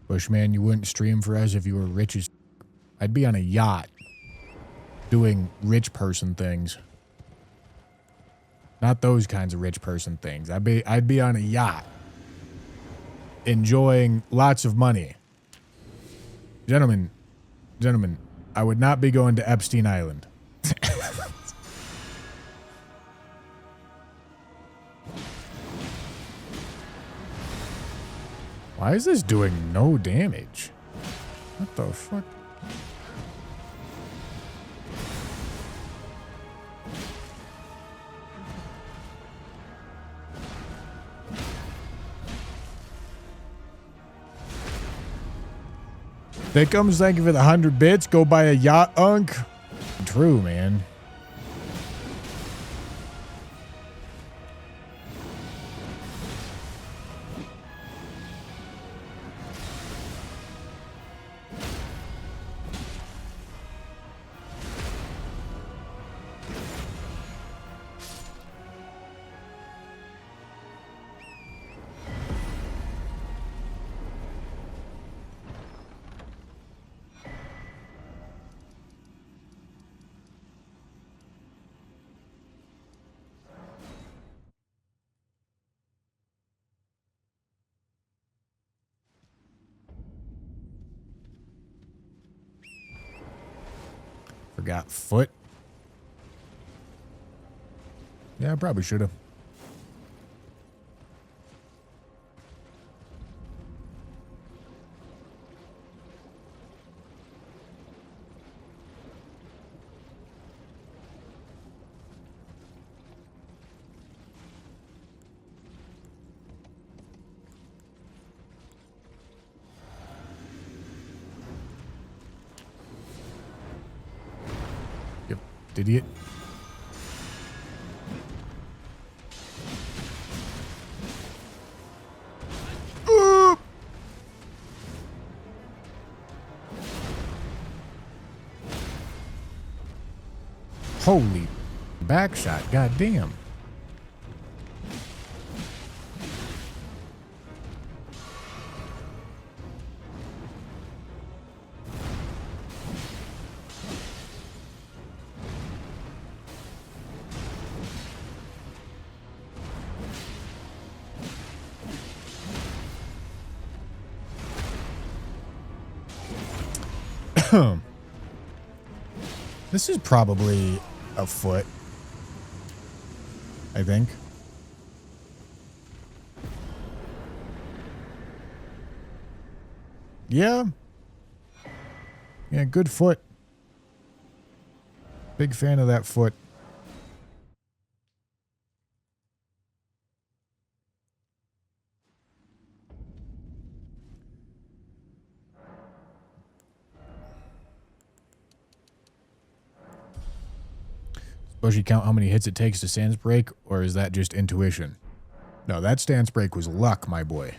Bushman, you wouldn't stream for us if you were rich as... I'd be on a yacht doing rich person things. Not those kinds of rich person things. I'd be on a yacht enjoying lots of money. Gentlemen, I would not be going to Epstein Island. Why is this doing no damage? What the fuck? Thickums, thank you for the 100 bits. Go buy a yacht, Unk. True, man. Forgot foot. Yeah, I probably should have. Idiot. Holy back shot, goddamn. This is probably a foot, I think. Yeah. Yeah, good foot. Big fan of that foot. Suppose you count how many hits it takes to stance break, or is that just intuition? No, that stance break was luck, my boy.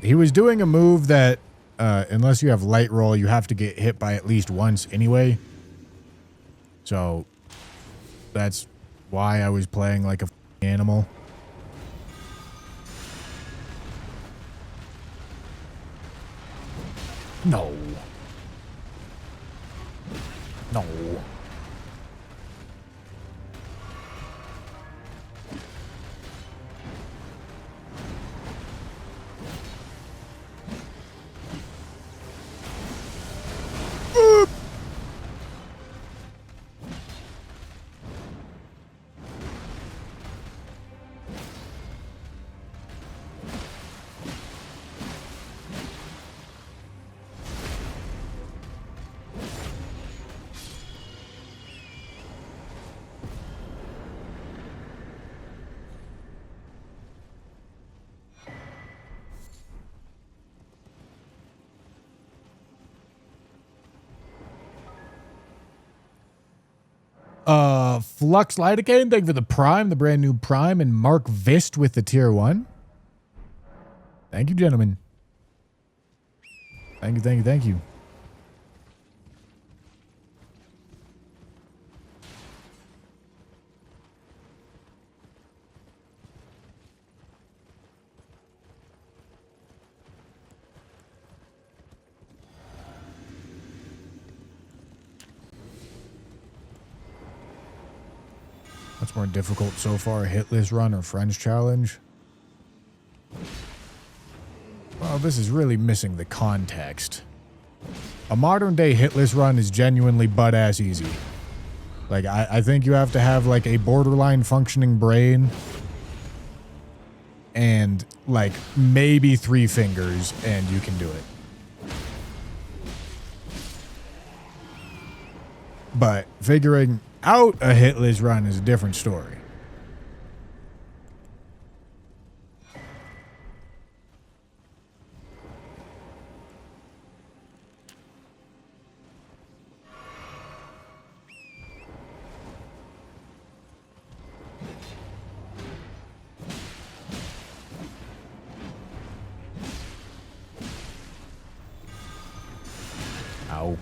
He was doing a move that, unless you have light roll, you have to get hit by at least once anyway. So, that's why I was playing like a animal. No. No. Flux Lidocaine, thank you for the Prime, the brand new Prime, and Mark Vist with the Tier 1. Thank you, gentlemen. Thank you, thank you, thank you. What's more difficult so far, a hitless run or French challenge? Well, this is really missing the context. A modern day hitless run is genuinely butt-ass easy. Like, I think you have to have, like, a borderline functioning brain and, like, maybe 3 fingers, and you can do it. But figuring out a hitless run is a different story. Ow.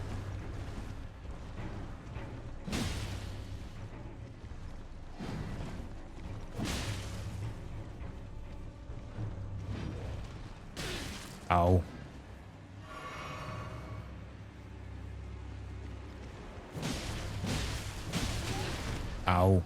Ow. Ow.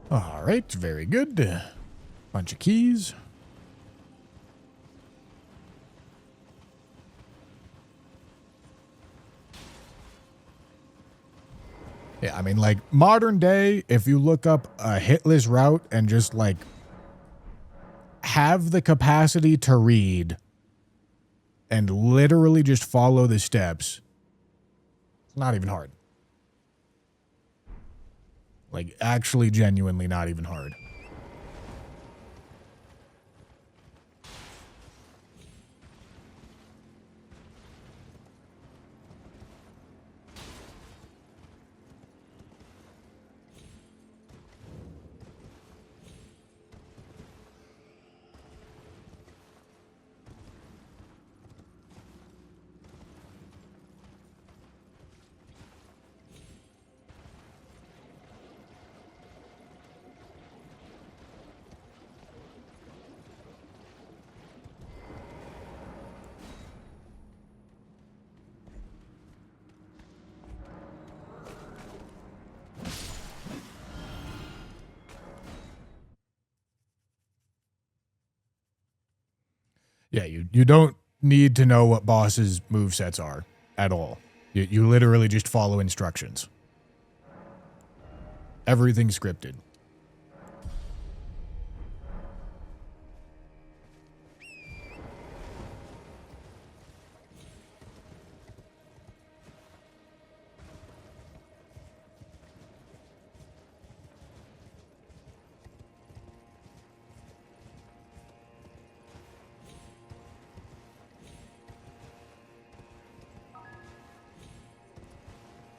All right, very good. Bunch of keys. Yeah, I mean, like, modern day, if you look up a hitless route and just, like, have the capacity to read and literally just follow the steps, it's not even hard. Like, actually, genuinely not even hard. Yeah, you don't need to know what bosses' movesets are at all. You literally just follow instructions. Everything scripted.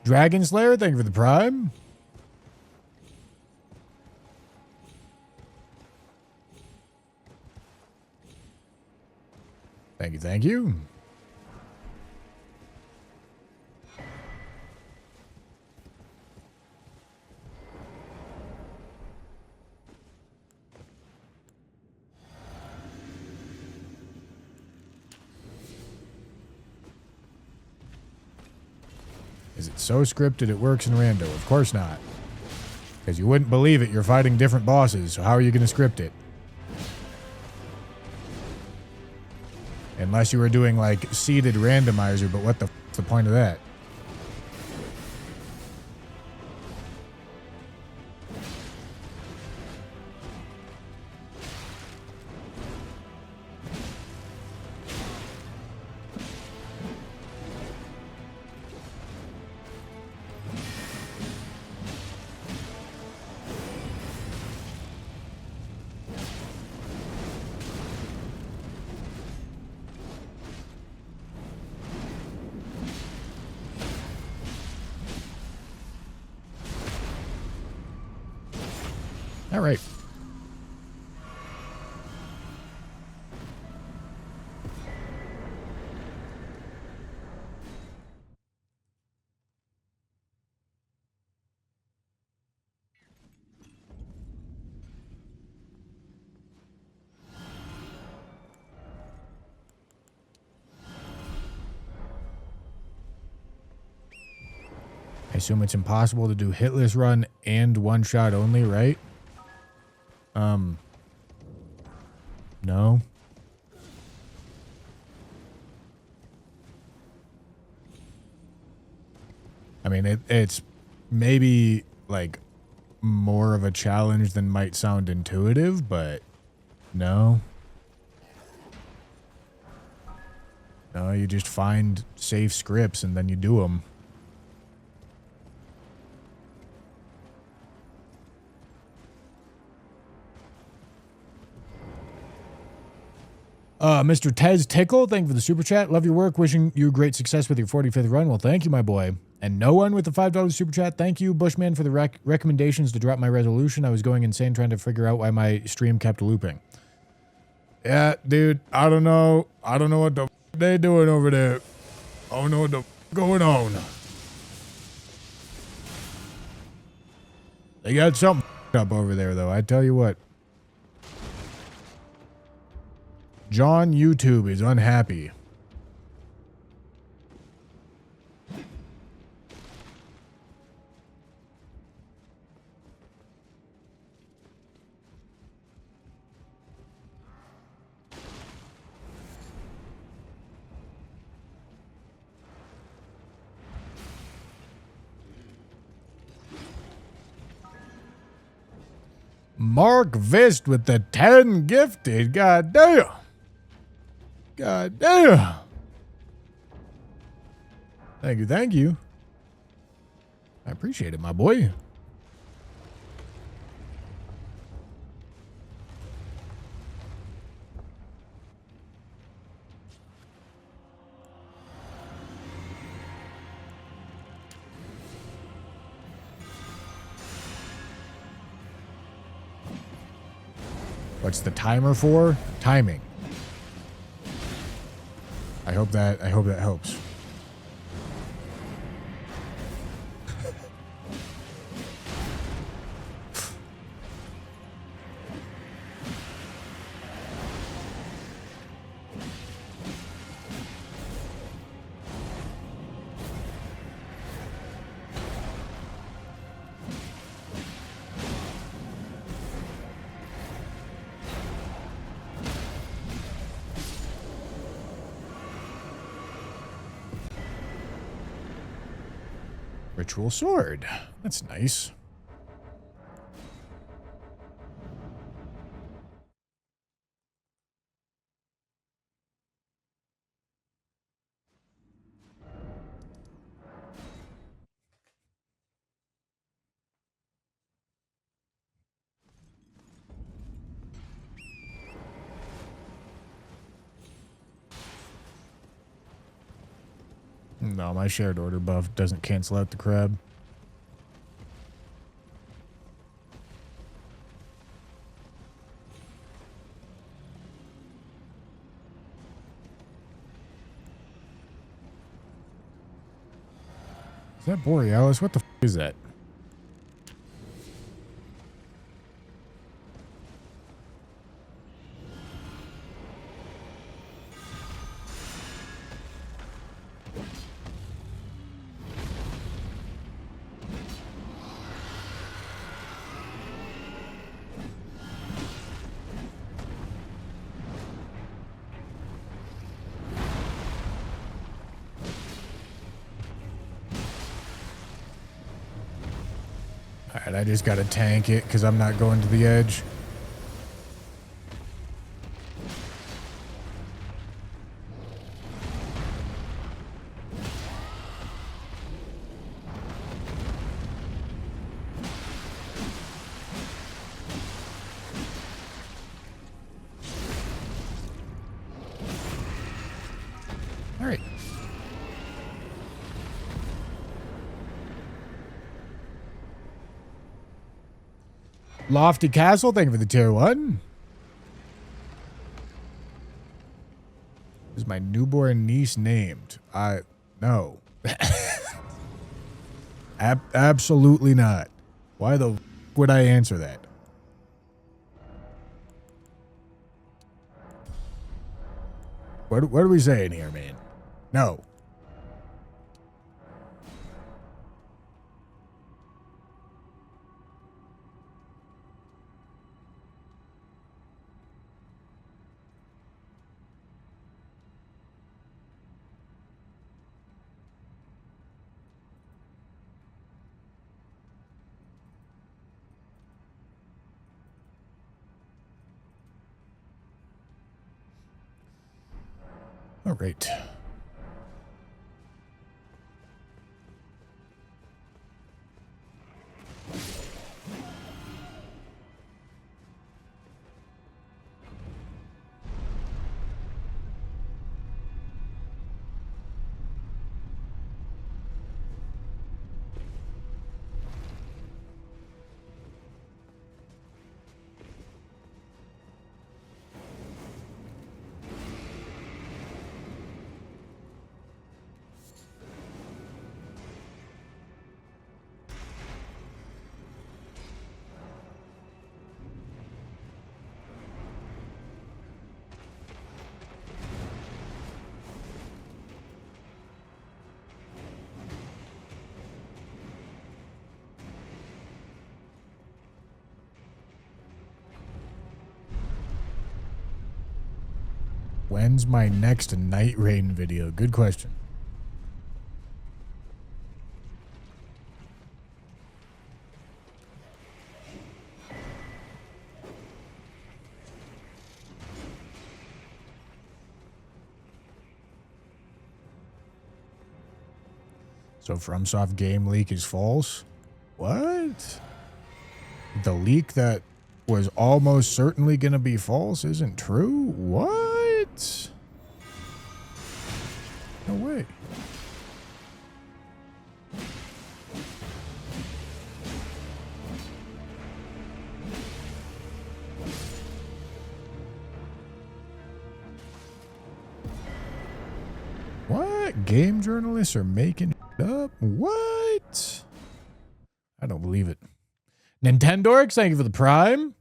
Dragon Slayer, thank you for the prime. Thank you, thank you. Is it so scripted it works in rando? Of course not. Because you wouldn't believe it, you're fighting different bosses, so how are you going to script it? Unless you were doing, like, seeded randomizer, but what the f***'s the point of that? All right. I assume it's impossible to do hitless run and one shot only, right? No. I mean, it's maybe like more of a challenge than might sound intuitive, but no. No, you just find safe scripts and then you do them. Mr. Tez Tickle, thank you for the super chat. Love your work. Wishing you great success with your 45th run. Well, thank you, my boy. And no one with the $5 super chat. Thank you, Bushman, for the recommendations to drop my resolution. I was going insane trying to figure out why my stream kept looping. Yeah, dude, I don't know. I don't know what the f they doing over there. I don't know what the f going on. They got something up over there, though. I tell you what. John YouTube is unhappy. Mark Vist with the 10 gifted. God damn. God damn. Thank you, thank you. I appreciate it, my boy. What's the timer for? Timing. I hope that helps. Ritual sword. That's nice. No, my shared order buff doesn't cancel out the crab. Is that Borealis? What the f is that? Alright, I just gotta tank it because I'm not going to the edge. Alright. Lofty Castle, thank you for the tier 1. Is my newborn niece named? No. Absolutely not. Why the f would I answer that? What are we saying here, man? No. All right. When's my next Night Rain video? Good question. So FromSoft game leak is false? What? The leak that was almost certainly going to be false isn't true? What? No way. What? Game journalists are making up? What? I don't believe it. Nintendorks, thank you for the Prime.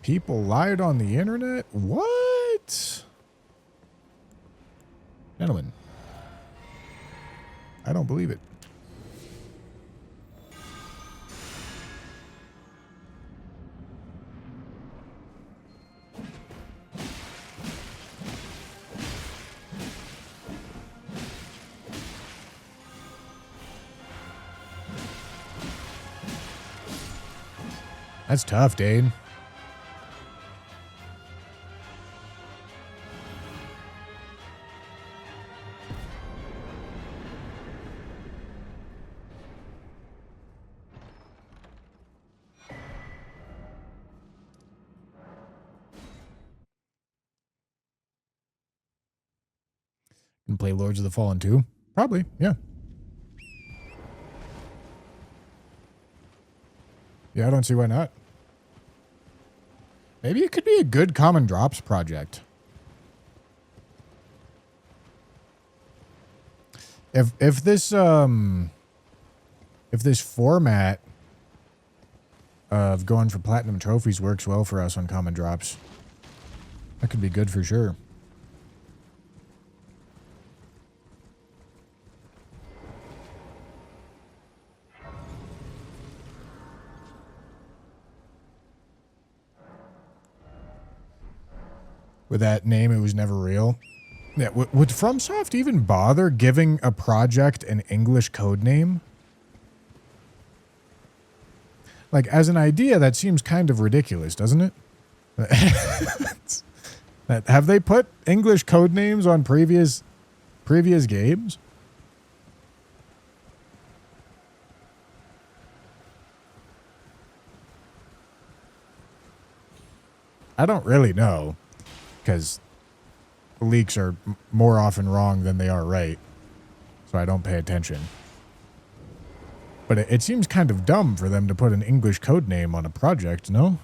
People lied on the internet? What? Gentlemen, I don't believe it. That's tough, Dane. And play Lords of the Fallen 2? Probably, yeah. Yeah, I don't see why not. Maybe it could be a good Common Drops project. If this format of going for platinum trophies works well for us on Common Drops, that could be good for sure. With that name, it was never real. Yeah, would FromSoft even bother giving a project an English code name? Like, as an idea, that seems kind of ridiculous, doesn't it? Have they put English code names on previous games? I don't really know, because leaks are more often wrong than they are right, so I don't pay attention. But it seems kind of dumb for them to put an English code name on a project, no?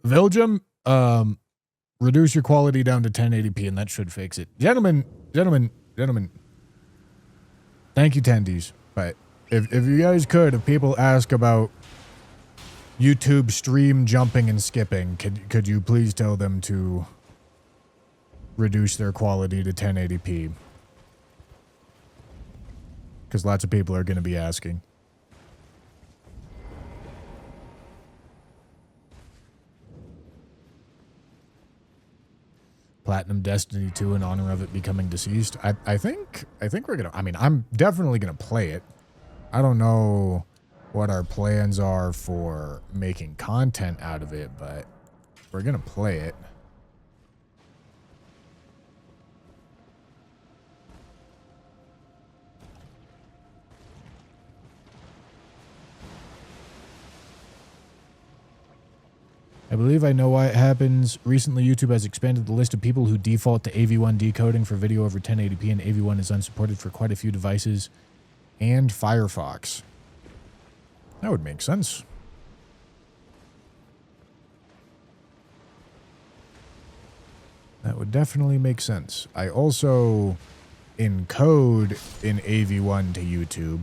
Viljum, reduce your quality down to 1080p and that should fix it. Gentlemen. Thank you, Tendies. But if you guys if people ask about YouTube stream jumping and skipping, could you please tell them to reduce their quality to 1080p? Because lots of people are going to be asking. Platinum Destiny 2 in honor of it becoming deceased. I think we're gonna, I mean, I'm definitely gonna play it. I don't know what our plans are for making content out of it, but we're gonna play it. I believe I know why it happens. Recently, YouTube has expanded the list of people who default to AV1 decoding for video over 1080p, and AV1 is unsupported for quite a few devices and Firefox. That would make sense. That would definitely make sense. I also encode in AV1 to YouTube.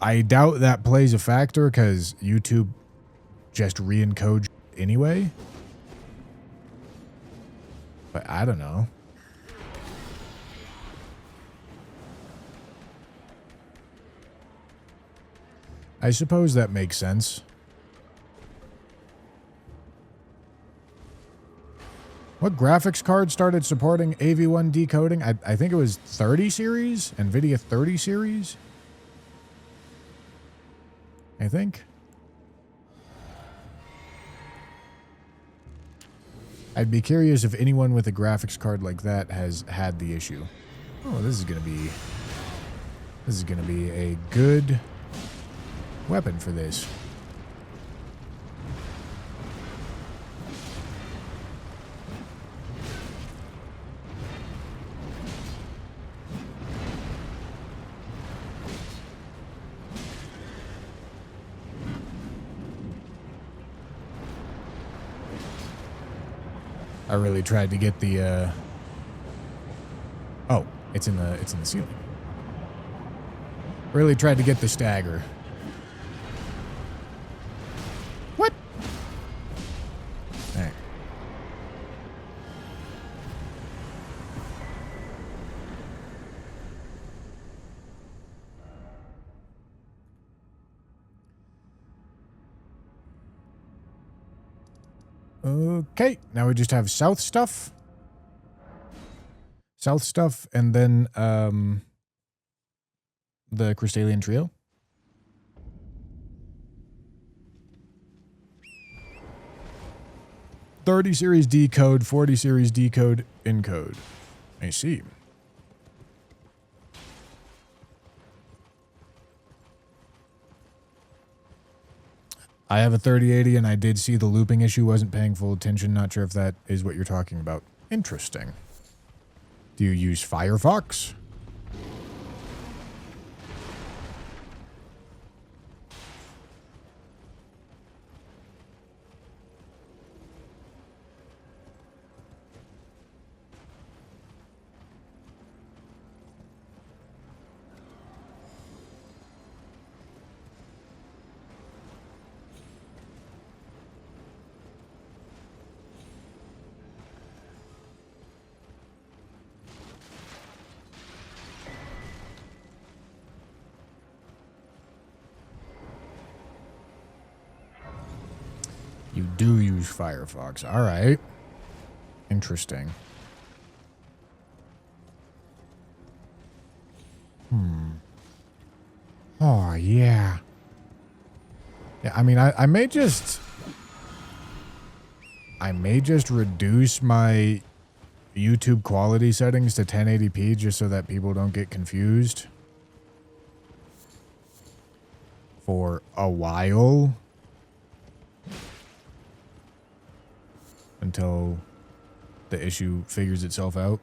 I doubt that plays a factor because YouTube just re-encode anyway. But I don't know. I suppose that makes sense. What graphics card started supporting AV1 decoding? I think it was 30 series, NVIDIA 30 series. I think. I'd be curious if anyone with a graphics card like that has had the issue. Oh, this is gonna be a good weapon for this. I really tried to get the oh, it's in the ceiling. Really tried to get the stagger. What? All right. Okay, now we just have south stuff. South stuff, and then the Crystalian Trio. .30 series decode, 40 series decode, encode. I see. I have a 3080 and I did see the looping issue, wasn't paying full attention. Not sure if that is what you're talking about. Interesting. Do you use Firefox? You do use Firefox. All right. Interesting. Oh, yeah. Yeah, I mean, I may just reduce my YouTube quality settings to 1080p just so that people don't get confused for a while. Until the issue figures itself out.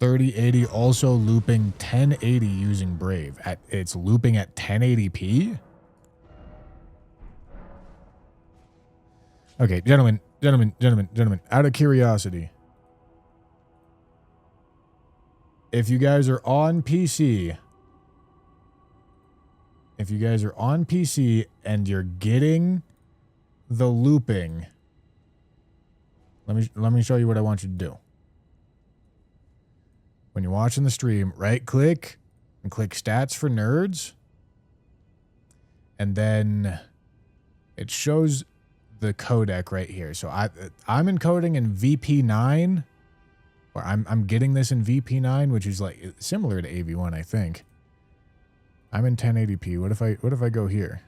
.3080 also looping 1080 using Brave. It's looping at 1080p? Okay, gentlemen, out of curiosity. If you guys are on PC, and you're getting the looping, let me show you what I want you to do. When you're watching the stream, right click and click stats for nerds. And then it shows the codec right here. So I'm encoding in VP9, or I'm getting this in VP9, which is like similar to AV1, I think. I'm in 1080p. What if I go here?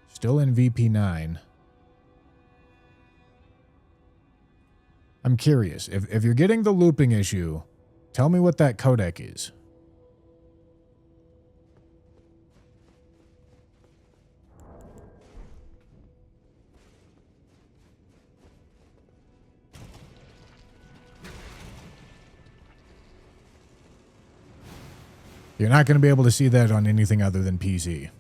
Still in VP9. I'm curious. If you're getting the looping issue, tell me what that codec is. You're not going to be able to see that on anything other than PC.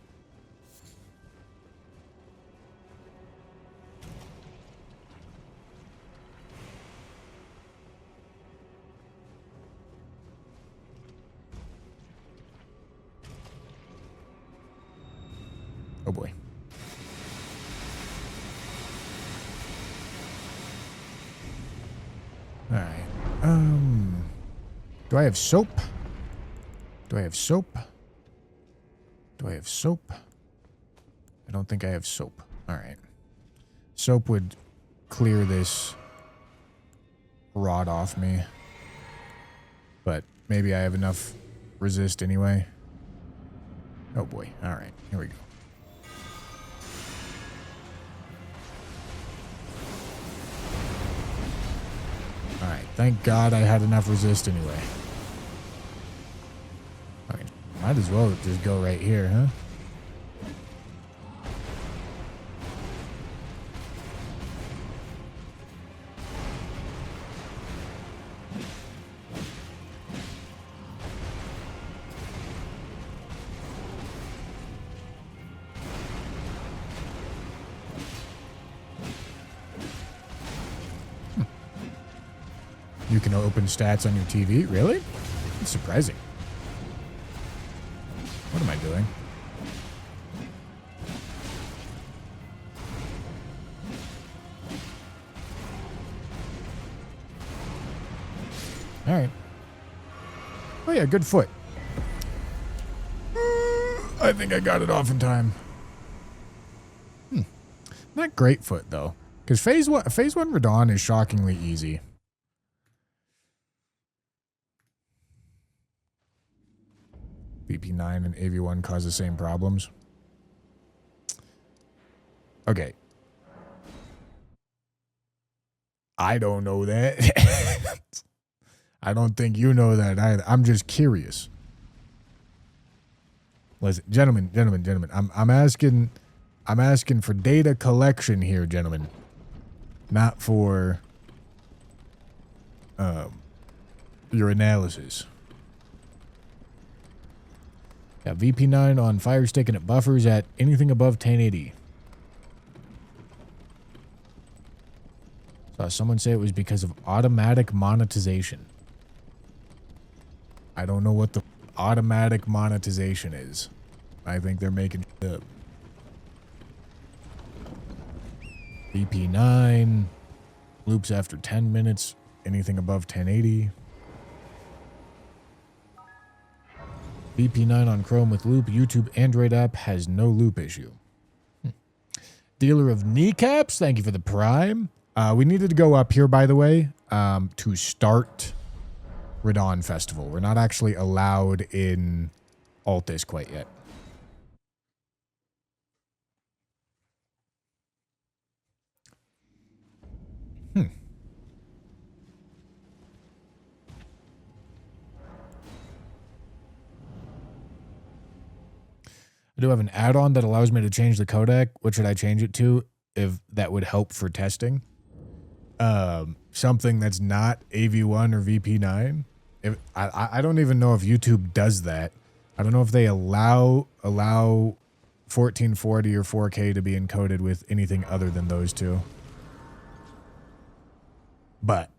Oh boy. All right. Do I have soap? Do I have soap? Do I have soap? I don't think I have soap. All right. Soap would clear this rot off me. But maybe I have enough resist anyway. Oh boy. All right. Here we go. All right. Thank God I had enough resist anyway. All right. Might as well just go right here, huh? You can open stats on your TV? Really? That's surprising. What am I doing? All right. Oh yeah, good foot. I think I got it off in time. Not great foot though, because phase one Radon is shockingly easy. VP9 and AV1 cause the same problems. Okay. I don't know that. I don't think you know that either. I'm just curious. Listen, gentlemen. I'm asking for data collection here, gentlemen. Not for your analysis. Yeah, VP9 on Fire Stick and it buffers at anything above 1080. Saw someone say it was because of automatic monetization. I don't know what the automatic monetization is. I think they're making shit up. VP9 loops after 10 minutes, anything above 1080. VP9 on Chrome with loop. YouTube Android app has no loop issue. Dealer of kneecaps, thank you for the prime. We needed to go up here, by the way, to start Radon Festival. We're not actually allowed in Altus quite yet. I do have an add-on that allows me to change the codec. What should I change it to if that would help for testing? Something that's not AV1 or VP9. If I don't even know if YouTube does that. I don't know if they allow 1440 or 4K to be encoded with anything other than those two. But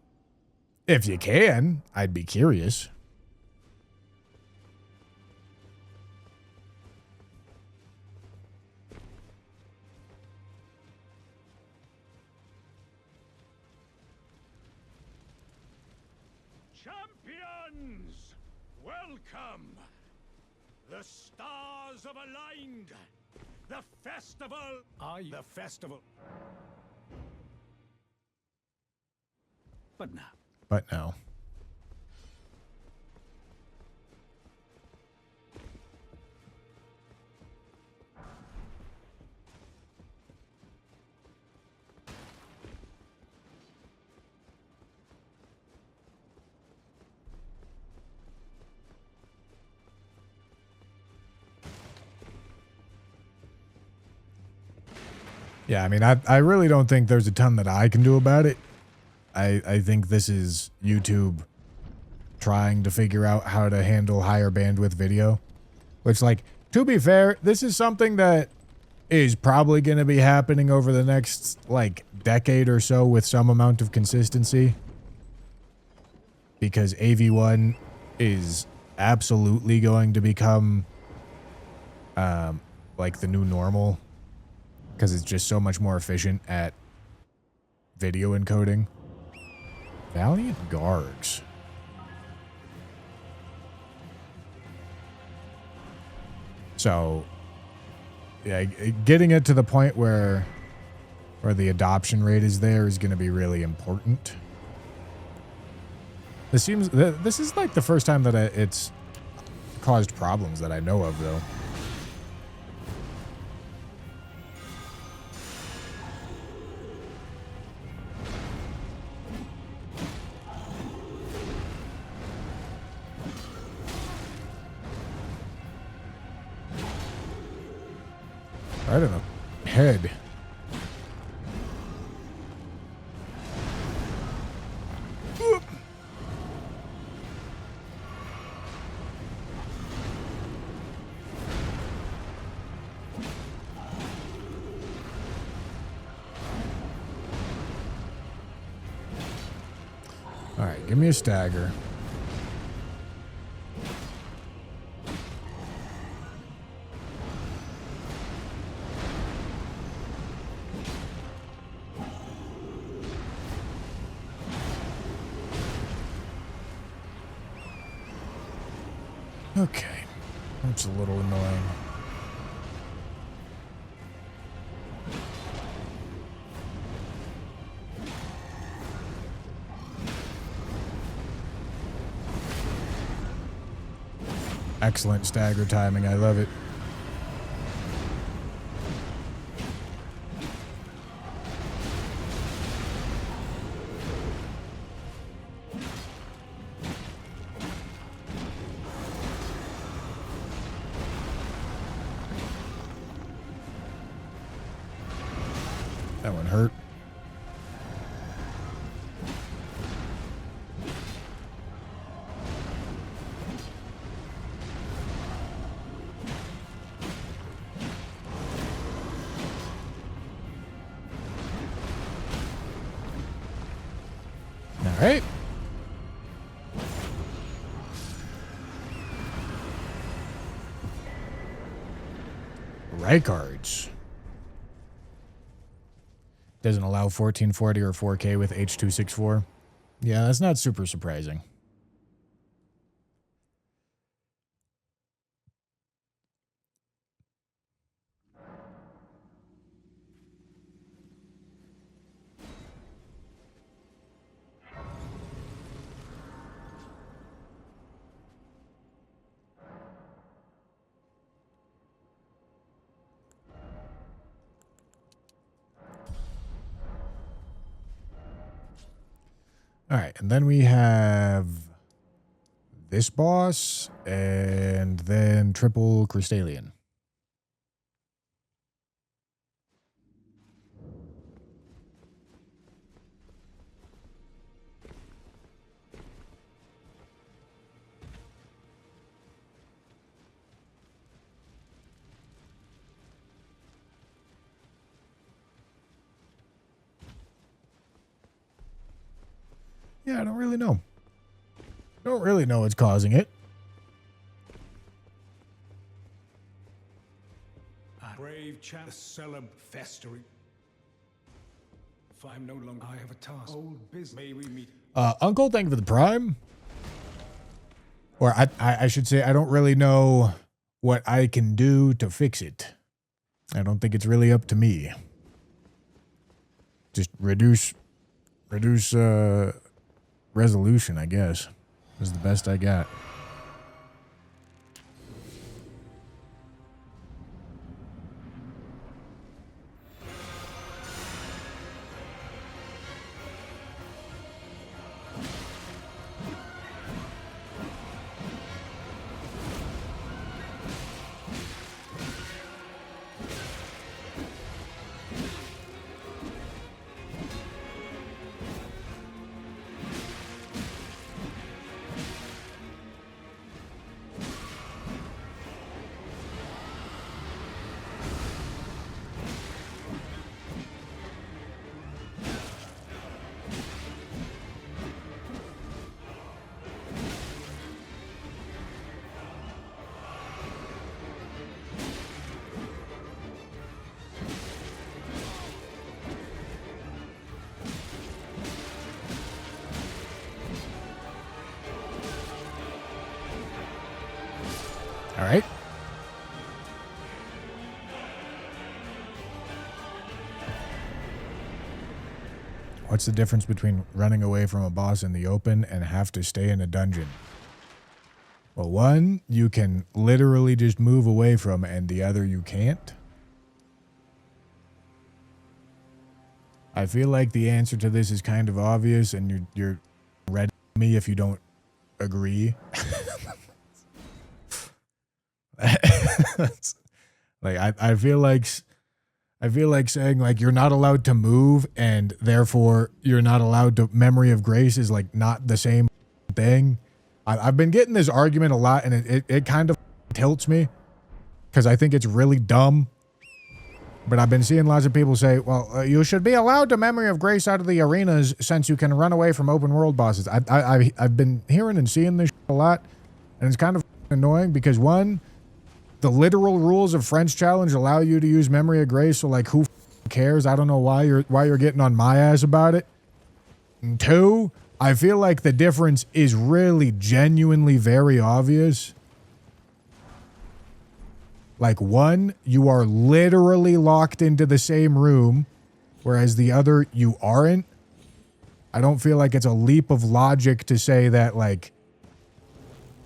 if you can, I'd be curious. Welcome! The stars have aligned! The festival! The festival! But now. But now. Yeah, I mean, I really don't think there's a ton that I can do about it. I think this is YouTube trying to figure out how to handle higher bandwidth video. Which, like, to be fair, this is something that is probably going to be happening over the next, like, decade or so with some amount of consistency. Because AV1 is absolutely going to become, like, the new normal. Because it's just so much more efficient at video encoding. Valiant Gargs. So, yeah, getting it to the point where the adoption rate is there is going to be really important. This is like the first time that it's caused problems that I know of, though. Right in the head. All right. give me a stagger. Okay, that's a little annoying. Excellent stagger timing, I love it. That one hurt. All right. Reikards. Doesn't allow 1440 or 4K with H.264. Yeah, that's not super surprising. All right, and then we have this boss, and then triple Crystallian. Yeah, I don't really know. Don't really know what's causing it. Brave chap, celeb festering. If I'm no longer, I have a task. Old business. May we meet? Uncle, thank you for the prime. Or I should say, I don't really know what I can do to fix it. I don't think it's really up to me. Just reduce resolution, I guess, is the best I got. All right. What's the difference between running away from a boss in the open and have to stay in a dungeon? Well, one, you can literally just move away from, and the other you can't. I feel like the answer to this is kind of obvious, and you're ready to me if you don't agree. Like I feel like saying like you're not allowed to move and therefore you're not allowed to memory of grace is like not the same thing. I've been getting this argument a lot, and it kind of tilts me because I think it's really dumb. But I've been seeing lots of people say, well, you should be allowed to Memory of Grace out of the arenas since you can run away from open world bosses. I've been hearing and seeing this a lot, and it's kind of annoying because, one, the literal rules of French Challenge allow you to use Memory of Grace, so like who cares? I don't know why you're getting on my ass about it. And two, I feel like the difference is really genuinely very obvious. Like, one, you are literally locked into the same room, whereas the other, you aren't. I don't feel like it's a leap of logic to say that, like,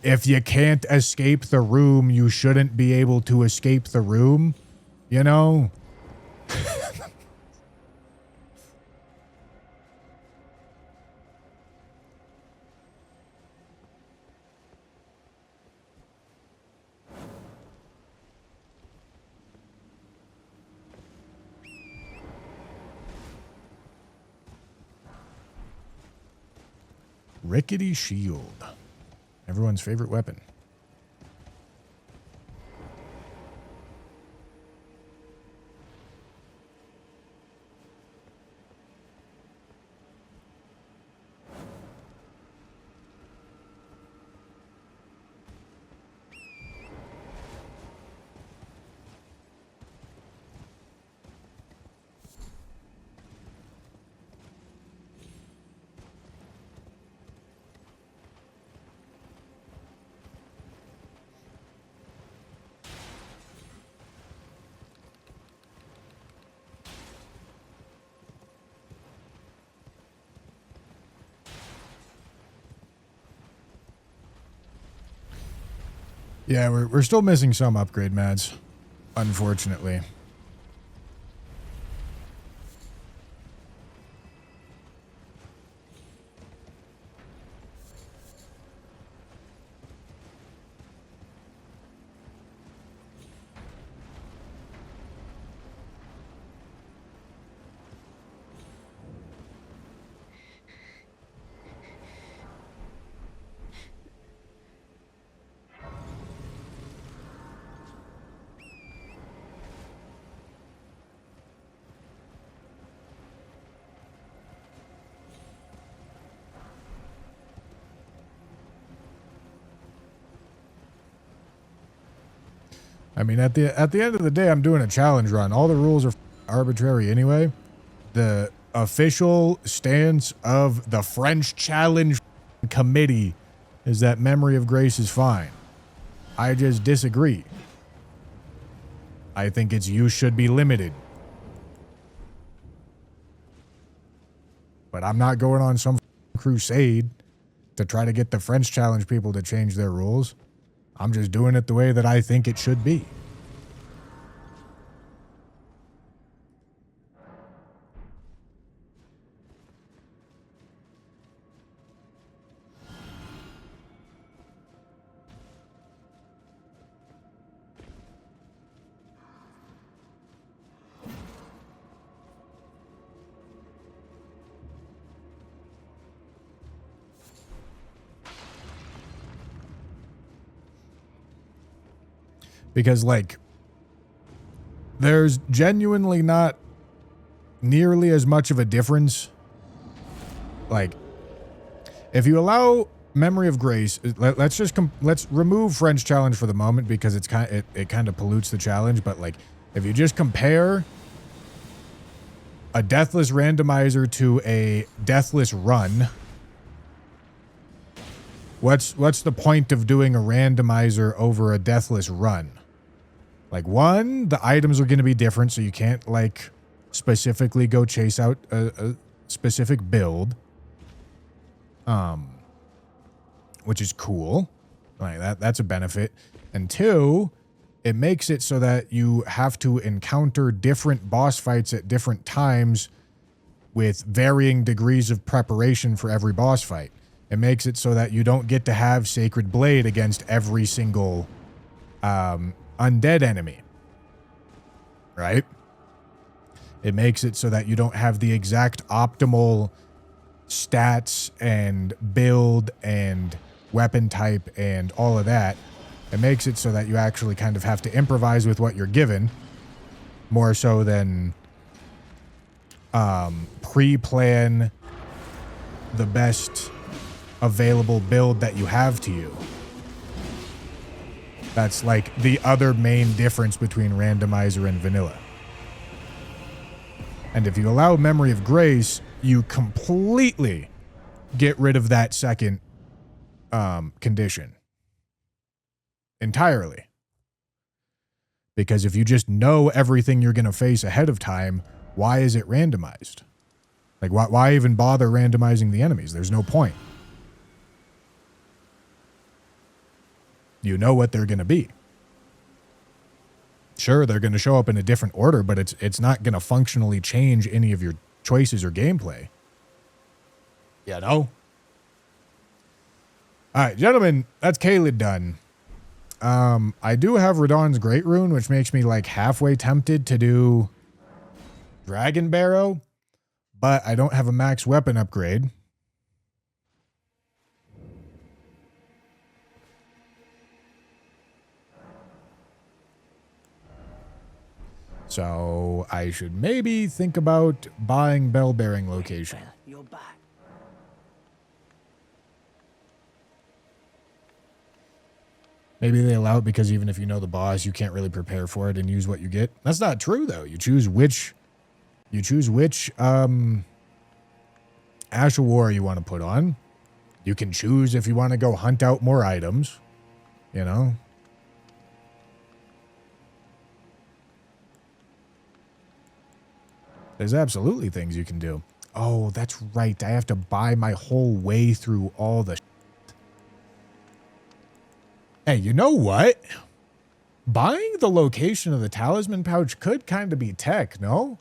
if you can't escape the room, you shouldn't be able to escape the room, you know? Rickety shield. Everyone's favorite weapon. Yeah, we're still missing some upgrade mads, unfortunately. I mean, at the end of the day, I'm doing a challenge run. All the rules are arbitrary anyway. The official stance of the French Challenge Committee is that Memory of Grace is fine. I just disagree. I think you should be limited. But I'm not going on some crusade to try to get the French Challenge people to change their rules. I'm just doing it the way that I think it should be. Because, like, there's genuinely not nearly as much of a difference. Like, if you allow Memory of Grace, let's remove French Challenge for the moment because it kind of pollutes the challenge. But, like, if you just compare a deathless randomizer to a deathless run, what's the point of doing a randomizer over a deathless run? Like, one, the items are going to be different, so you can't, like, specifically go chase out a specific build. Which is cool. Like, that's a benefit. And two, it makes it so that you have to encounter different boss fights at different times with varying degrees of preparation for every boss fight. It makes it so that you don't get to have Sacred Blade against every single undead enemy, right? It makes it so that you don't have the exact optimal stats and build and weapon type and all of that. It makes it so that you actually kind of have to improvise with what you're given. more so than pre-plan the best available build that you have to you. That's like the other main difference between randomizer and vanilla. And if you allow Memory of Grace, you completely get rid of that second condition entirely. Because if you just know everything you're going to face ahead of time, why is it randomized? Like, why even bother randomizing the enemies? There's no point. You know what they're going to be. Sure, they're going to show up in a different order, but it's not going to functionally change any of your choices or gameplay. You know? All right, gentlemen, that's Caelid done. I do have Radahn's Great Rune, which makes me like halfway tempted to do Dragon Barrow, but I don't have a max weapon upgrade. So I should maybe think about buying Bell-Bearing Location. You're back. Maybe they allow it because even if you know the boss, you can't really prepare for it and use what you get. That's not true though. You choose which Ash of War you want to put on. You can choose if you want to go hunt out more items, you know. There's absolutely things you can do. Oh, that's right. I have to buy my whole way through all the shit. Hey, you know what? Buying the location of the talisman pouch could kind of be tech, no?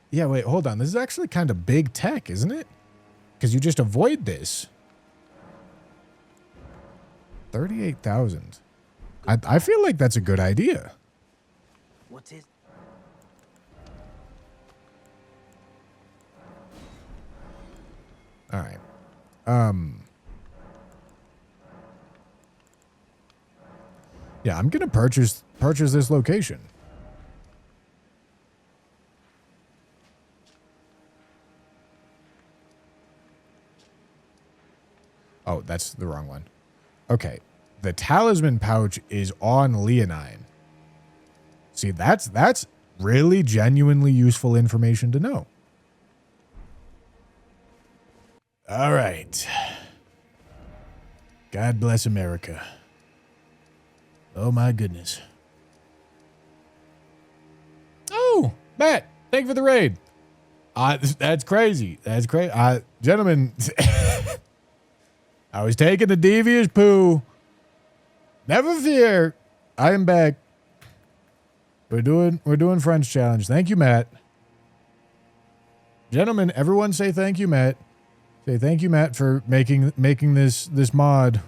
Yeah, wait, hold on. This is actually kind of big tech, isn't it? Because you just avoid this. 38,000. I feel like that's a good idea. What is? All right. Yeah, I'm gonna purchase this location. Oh, that's the wrong one. Okay. The talisman pouch is on Leonine. See, that's really genuinely useful information to know. All right. God bless America. Oh my goodness. Oh, Matt, thank you for the raid. That's crazy. That's crazy. Gentlemen, I was taking a devious poo. Never fear. I am back. We're doing French challenge. Thank you, Matt. Gentlemen, everyone say thank you, Matt. Say thank you, Matt, for making this mod.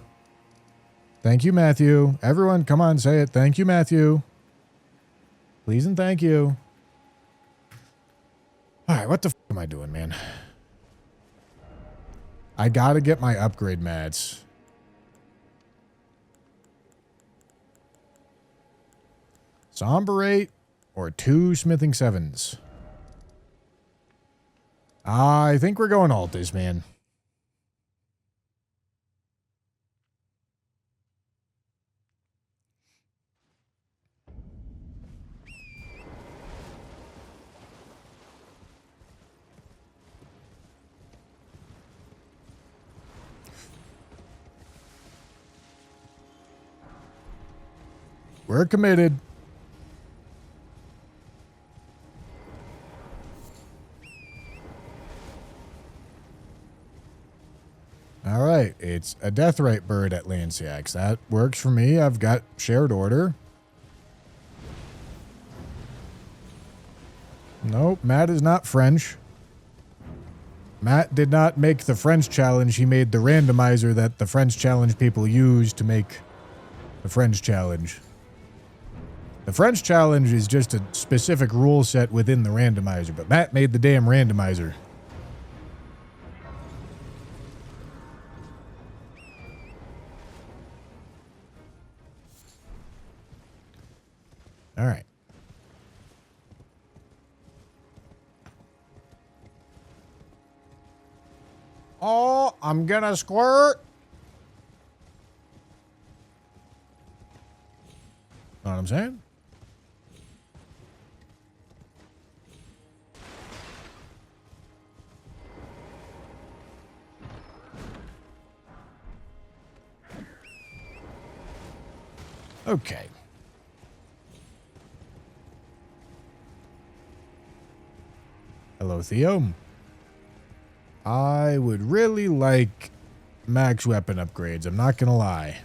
Thank you, Matthew. Everyone, come on, say it. Thank you, Matthew. Please and thank you. All right, what the f am I doing, man? I gotta get my upgrade mats. Somber 8 or 2 smithing 7s? I think we're going Altis, man. We're committed. All right, it's a Deathrite bird at Lanciax. That works for me. I've got shared order. Nope, Matt is not French. Matt did not make the French challenge. He made the randomizer that the French challenge people use to make the French challenge. The French challenge is just a specific rule set within the randomizer, but Matt made the damn randomizer. All right. Oh, I'm gonna squirt. Know what I'm saying? Okay. Hello, Theo. I would really like max weapon upgrades. I'm not gonna lie.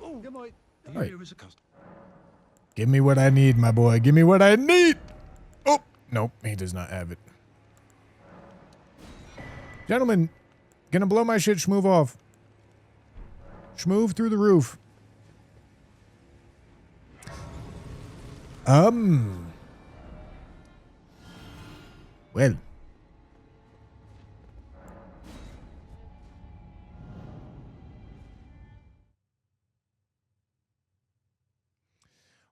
Oh, my. Right. Give me what I need, my boy. Give me what I need. Oh, nope. He does not have it. Gentlemen, gonna blow my shit schmoove off. Schmoove through the roof. Well.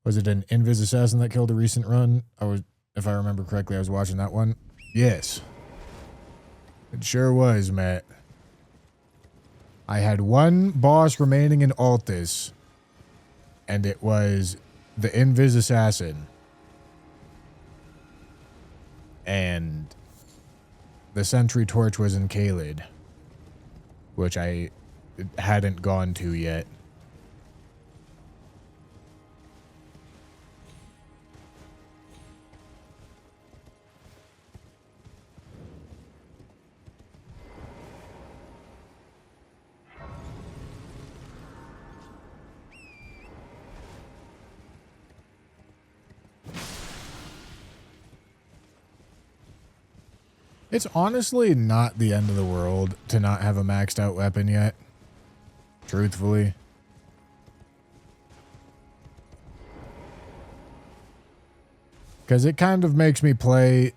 Was it an Invis assassin that killed a recent run? If I remember correctly, I was watching that one. Yes. It sure was, Matt. I had one boss remaining in Altus, and it was the Invis assassin. And the Sentry Torch was in Kaled, which I hadn't gone to yet. It's honestly not the end of the world to not have a maxed out weapon yet. Truthfully. Because it kind of makes me play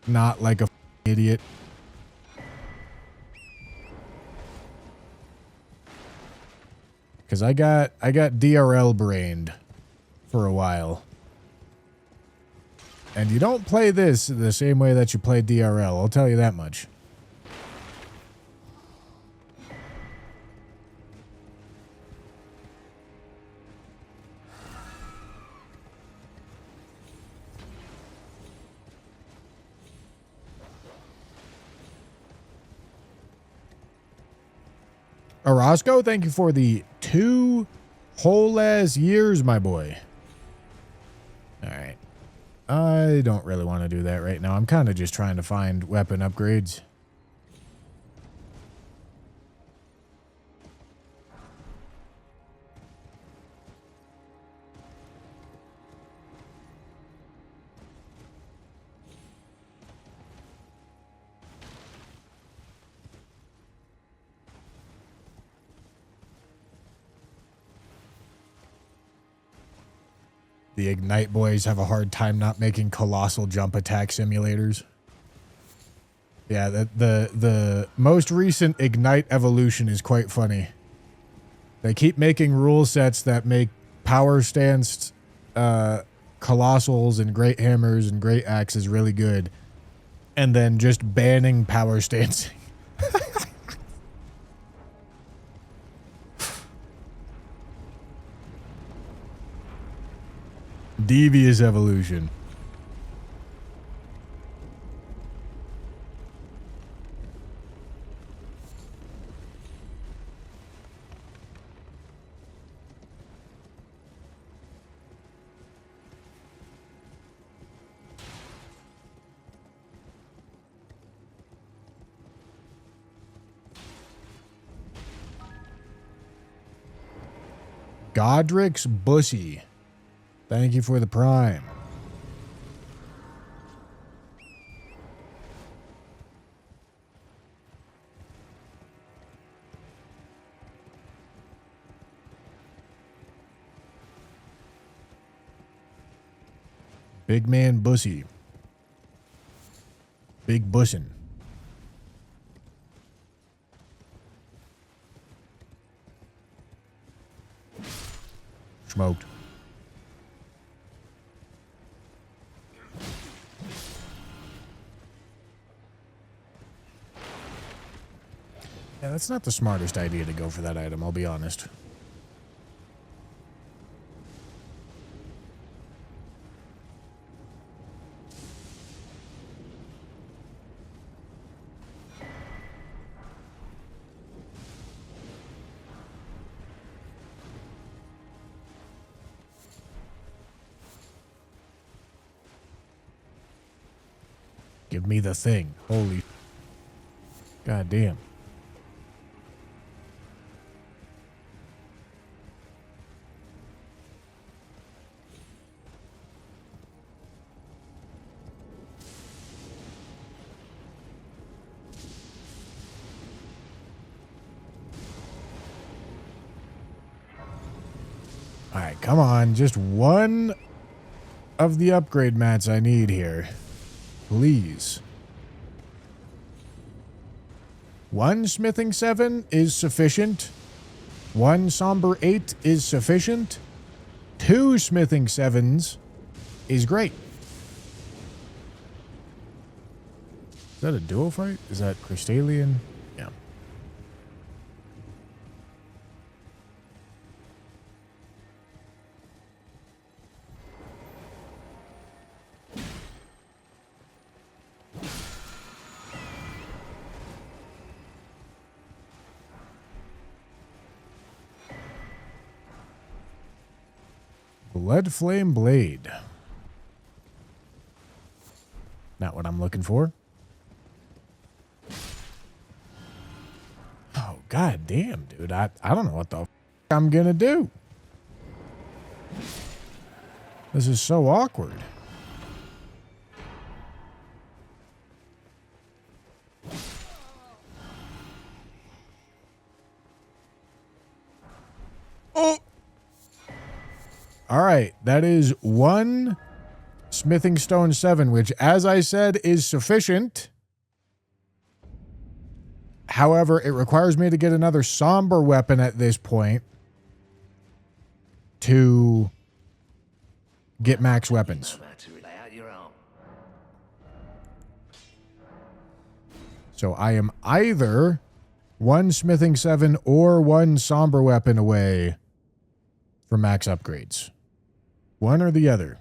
not like a idiot. Because I got DRL brained for a while. And you don't play this the same way that you play DRL, I'll tell you that much. Orozco, thank you for the 2 whole ass years, my boy. All right. I don't really want to do that right now. I'm kind of just trying to find weapon upgrades. The Ignite boys have a hard time not making colossal jump attack simulators. Yeah, the most recent Ignite evolution is quite funny. They keep making rule sets that make power stance colossals and great hammers and great axes really good. And then just banning power stancing. Devious evolution. Godric's Bussy. Thank you for the prime. Big man Bussy. Big bussin'. Smoked. Yeah, that's not the smartest idea to go for that item, I'll be honest. Give me the thing. Holy. God damn. All right, come on. Just one of the upgrade mats I need here. Please. One smithing 7 is sufficient. One somber 8 is sufficient. 2 smithing 7s is great. Is that a duo fight? Is that Crystalian? Yeah. Blood Flame Blade. Not what I'm looking for. Oh, god damn, dude. I don't know what the f I'm gonna do. This is so awkward. Oh! All right, that is 1 smithing stone 7, which, as I said, is sufficient. However, it requires me to get another somber weapon at this point to get max weapons. So I am either 1 smithing 7 or 1 somber weapon away from max upgrades. One or the other.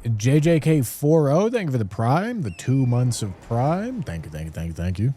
JJK40, thank you for the prime, the 2 months of prime. Thank you, thank you, thank you, thank you.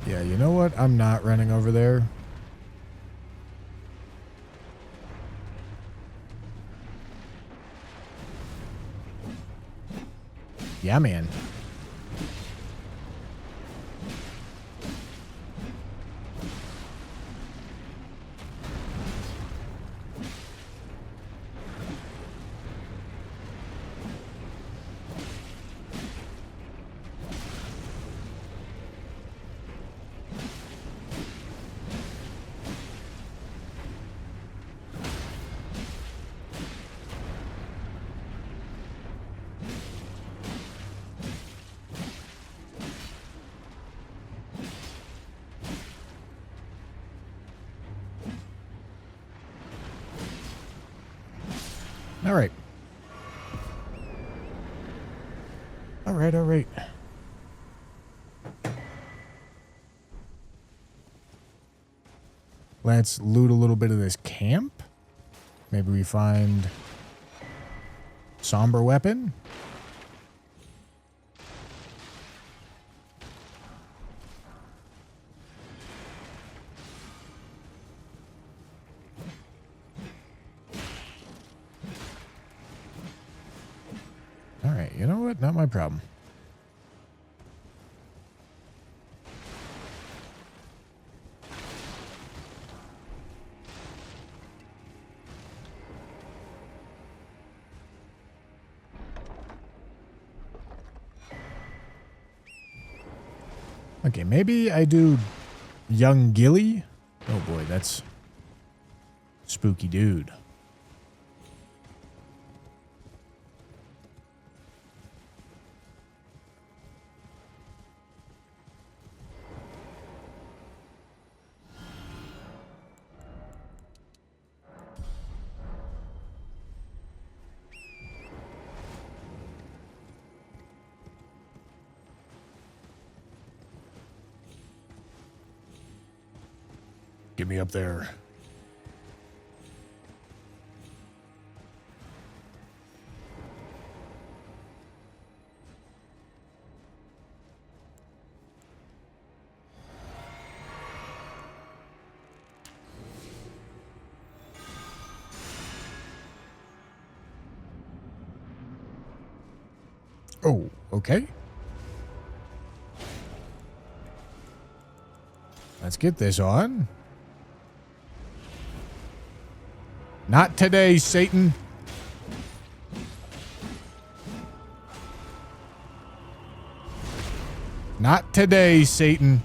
Yeah, you know what? I'm not running over there. Yeah, man. All right. All right, all right. Let's loot a little bit of this camp. Maybe we find somber weapon. All right, you know what? Not my problem. Okay, maybe I do young Gilly. Oh boy, that's spooky dude. Get me up there. Oh, okay. Let's get this on. Not today, Satan. Not today, Satan.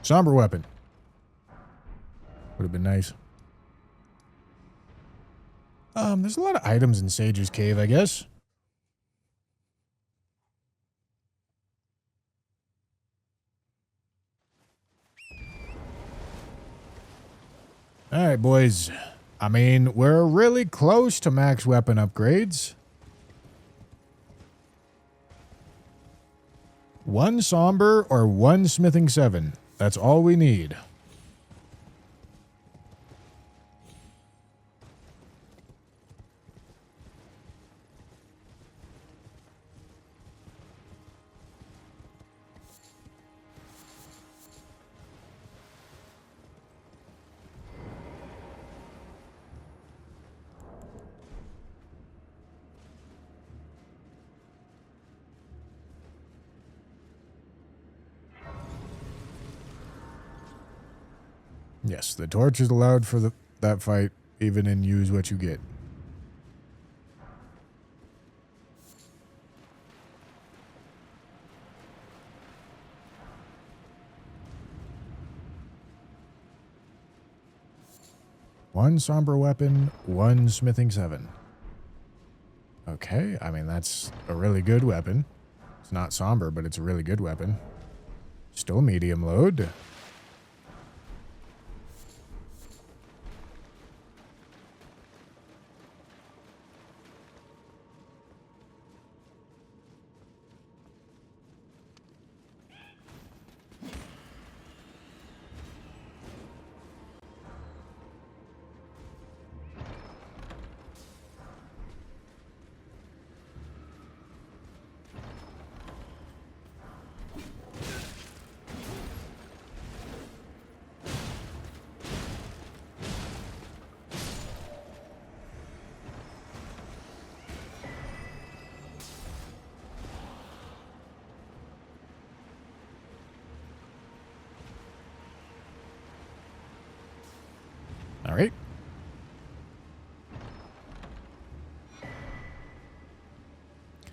Somber weapon. Would have been nice. There's a lot of items in Sage's Cave, I guess. All right, boys. I mean, we're really close to max weapon upgrades. One Somber or one Smithing 7. That's all we need. Yes, the torch is allowed for that fight, even in use what you get. One Somber weapon, one Smithing 7. Okay, I mean, that's a really good weapon. It's not Somber, but it's a really good weapon. Still medium load. All right.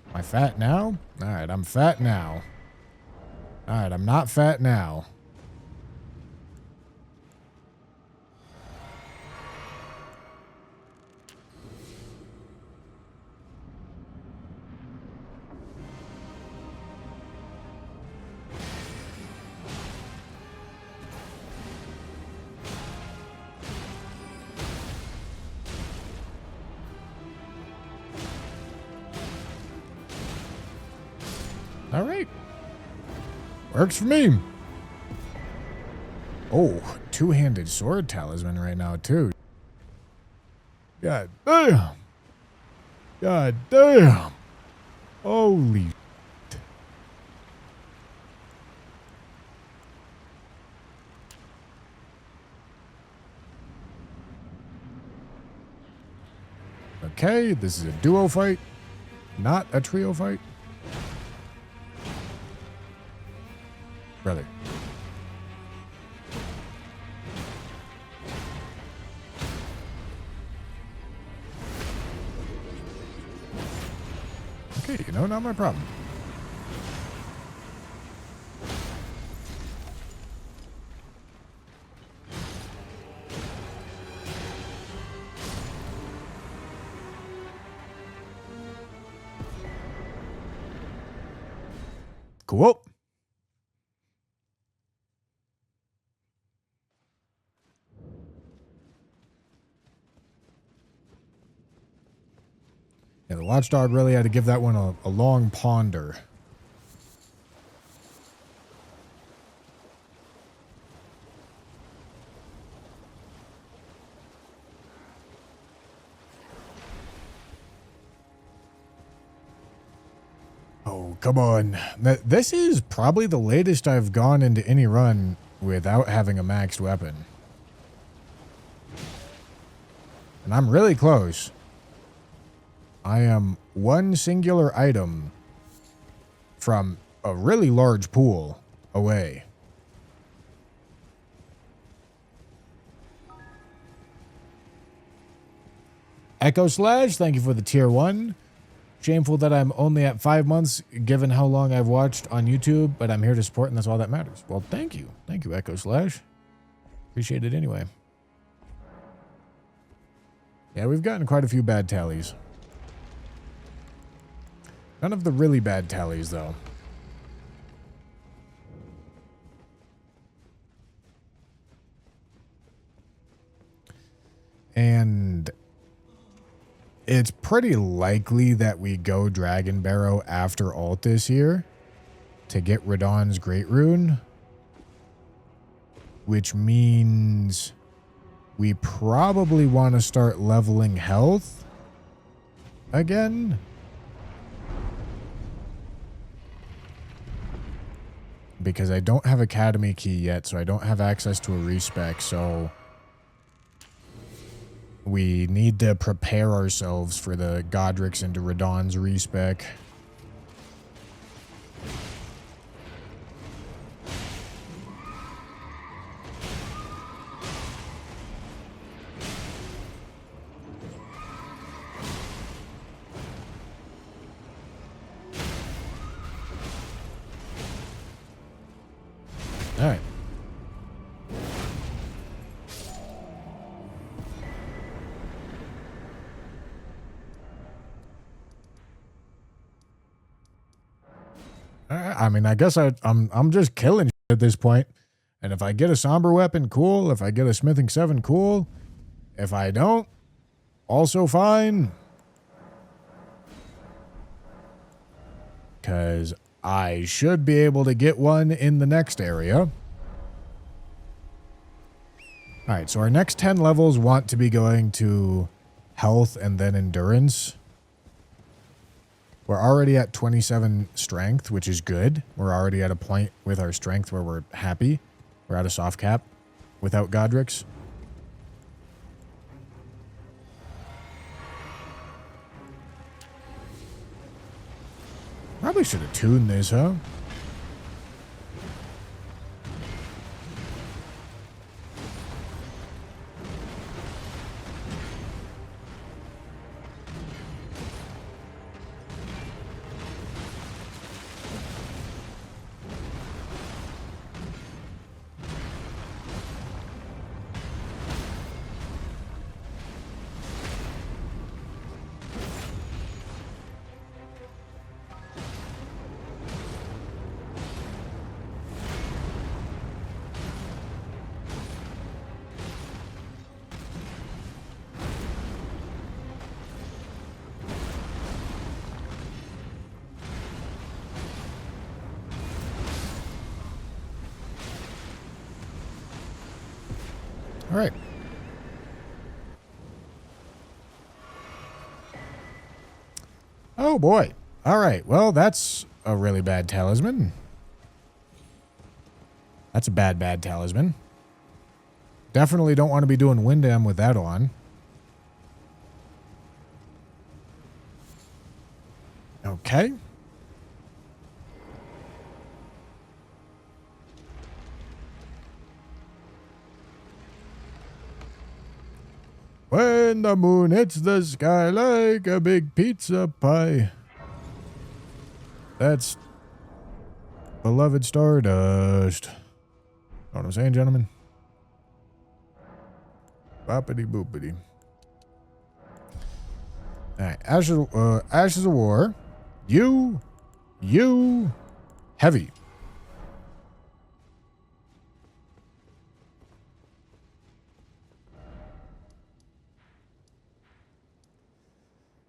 Am I fat now? All right, I'm fat now. All right, I'm not fat now. All right. Works for me. Oh, two-handed sword talisman right now, too. God damn. God damn. Holy shit. Okay, this is a duo fight, not a trio fight. Brother. Okay, you know, not my problem. Cool. Yeah, the watchdog really had to give that one a long ponder. Oh, come on. This is probably the latest I've gone into any run without having a maxed weapon. And I'm really close. I am one singular item from a really large pool away. Echo Slash, thank you for the tier 1. Shameful that I'm only at 5 months, given how long I've watched on YouTube, but I'm here to support, and that's all that matters. Well, thank you. Thank you, Echo Slash. Appreciate it anyway. Yeah, we've gotten quite a few bad tallies. None of the really bad tallies, though. And it's pretty likely that we go Dragon Barrow after Altus here to get Radahn's Great Rune, which means we probably want to start leveling health again. Because I don't have Academy Key yet, so I don't have access to a respec, so we need to prepare ourselves for the Godric's into Radahn's respec. All right. I mean, I guess I'm just killing shit at this point. And if I get a somber weapon, cool. If I get a smithing 7, cool. If I don't, also fine. Because I should be able to get one in the next area. All right, so our next 10 levels want to be going to health and then endurance. We're already at 27 strength, which is good. We're already at a point with our strength where we're happy. We're at a soft cap without Godric's. Probably should have tuned this, huh? All right. Oh, boy. All right. Well, that's a really bad talisman. That's a bad, bad talisman. Definitely don't want to be doing Windham with that on. Okay. When the moon hits the sky like a big pizza pie. That's beloved Stardust. Know what I'm saying, gentlemen? Boppity boopity. Alright, Ashes of War. You, heavy.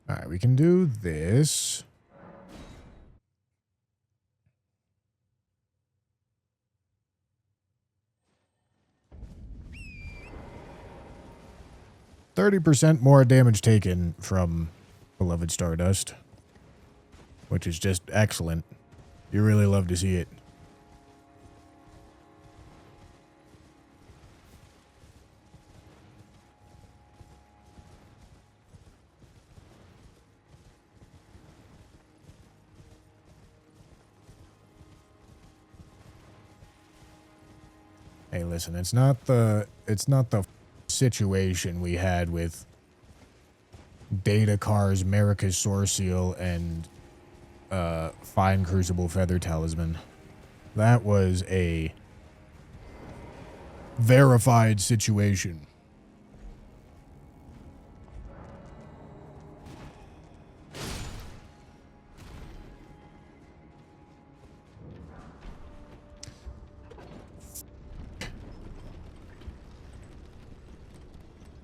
Alright, we can do this. %30 more damage taken from Beloved Stardust, which is just excellent. You really love to see it. Hey, listen, it's not the situation we had with Data Car's America's Source Seal and Fine Crucible Feather Talisman. That was a verified situation.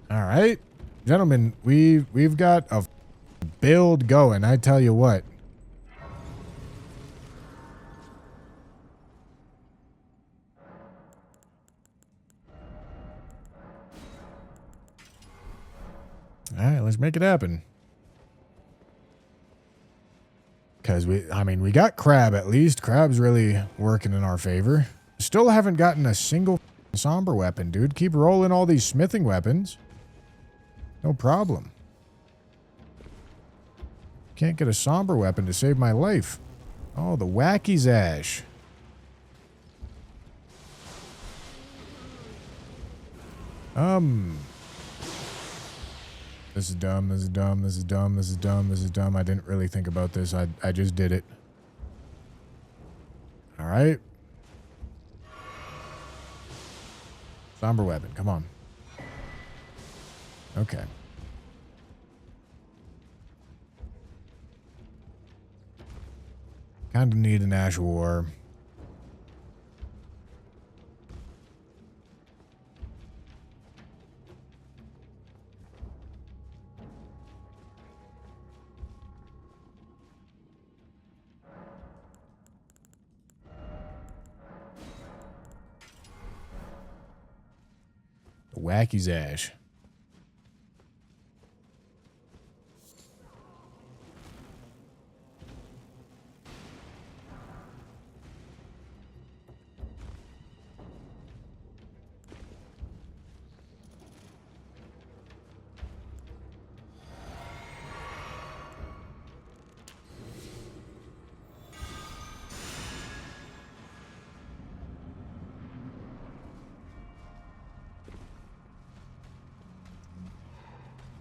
All right, gentlemen, we've got a build going. I tell you what. All right, let's make it happen. Because we got Crab at least. Crab's really working in our favor. Still haven't gotten a single somber weapon, dude. Keep rolling all these smithing weapons. No problem. Can't get a somber weapon to save my life. Oh, the wacky Zash. This is dumb, this is dumb, this is dumb, this is dumb, this is dumb. I didn't really think about this. I just did it. All right. Somber weapon, come on. Okay. Kind of need an Ash War. The wacky Zash.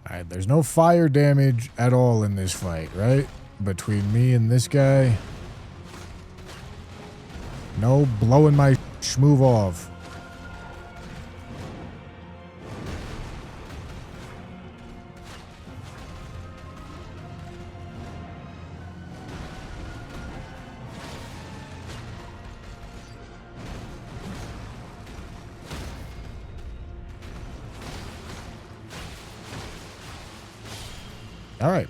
Alright, there's no fire damage at all in this fight, right? Between me and this guy. No blowing my schmoove off. All right.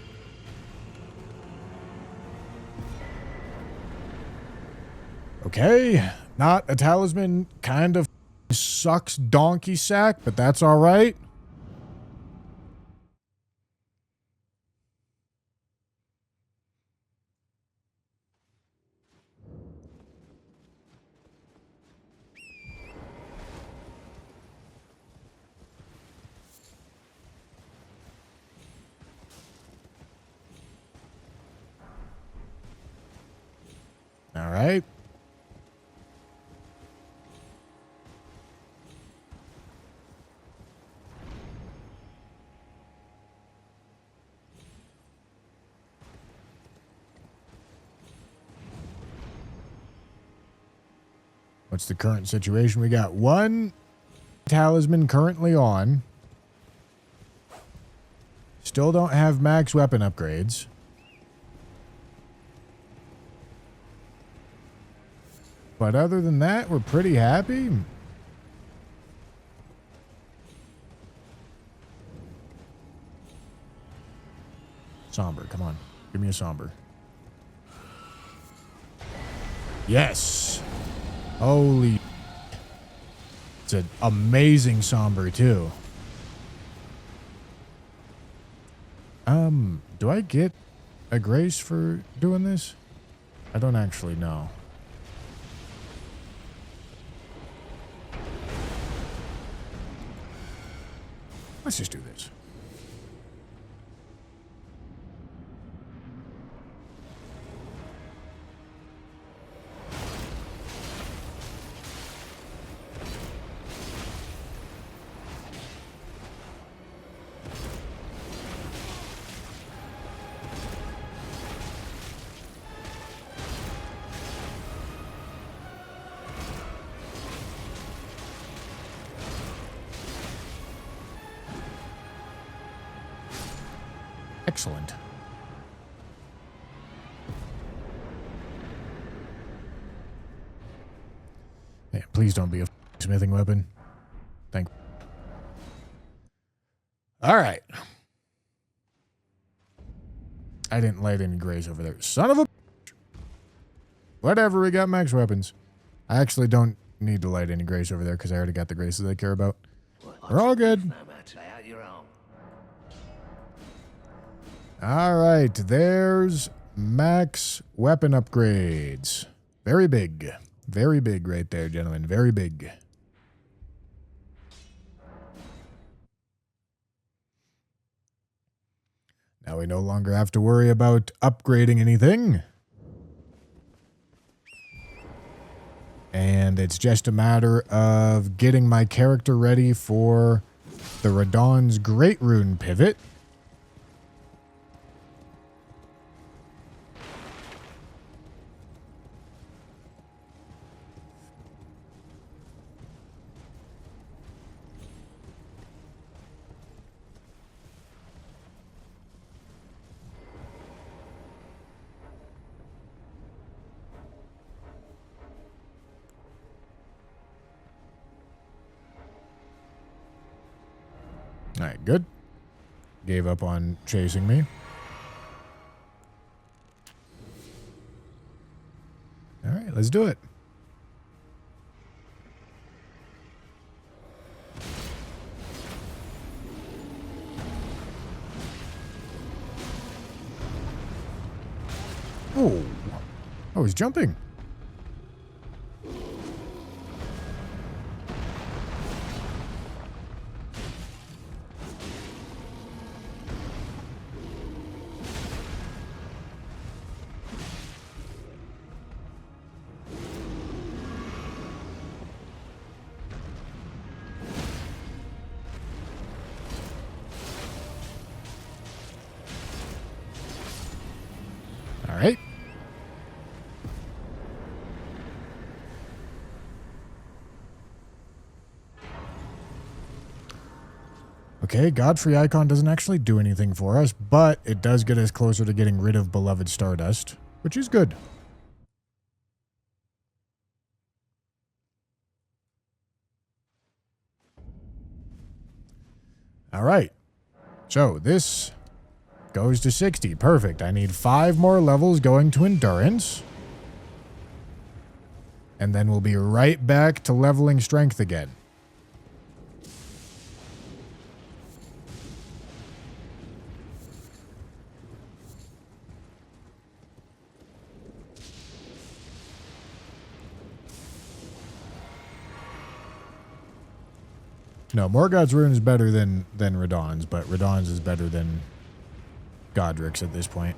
Okay. Not a talisman. Kind of sucks donkey sack, but that's all right. All right. What's the current situation? We got one talisman currently on. Still don't have max weapon upgrades. But other than that, we're pretty happy. Somber, come on. Give me a somber. Yes. Holy. It's an amazing somber, too. Do I get a grace for doing this? I don't actually know. Let's just do this. Excellent. Yeah, please don't be a smithing weapon. Thank you. All right. I didn't light any grays over there. Son of a... Whatever, we got max weapons. I actually don't need to light any grays over there because I already got the graces I care about. We're all good. All right, there's max weapon upgrades. Very big. Very big right there, gentlemen. Very big. Now we no longer have to worry about upgrading anything. And it's just a matter of getting my character ready for the Radahn's Great Rune pivot. All right, good. Gave up on chasing me. All right, let's do it. Oh, I was jumping. All right. Okay, Godfrey icon doesn't actually do anything for us, but it does get us closer to getting rid of beloved Stardust, which is good. All right. So this goes to 60. Perfect. I need 5 more levels going to endurance. And then we'll be right back to leveling strength again. No, Morgoth's Rune is better than Radahn's, but Radahn's is better than Godric's at this point.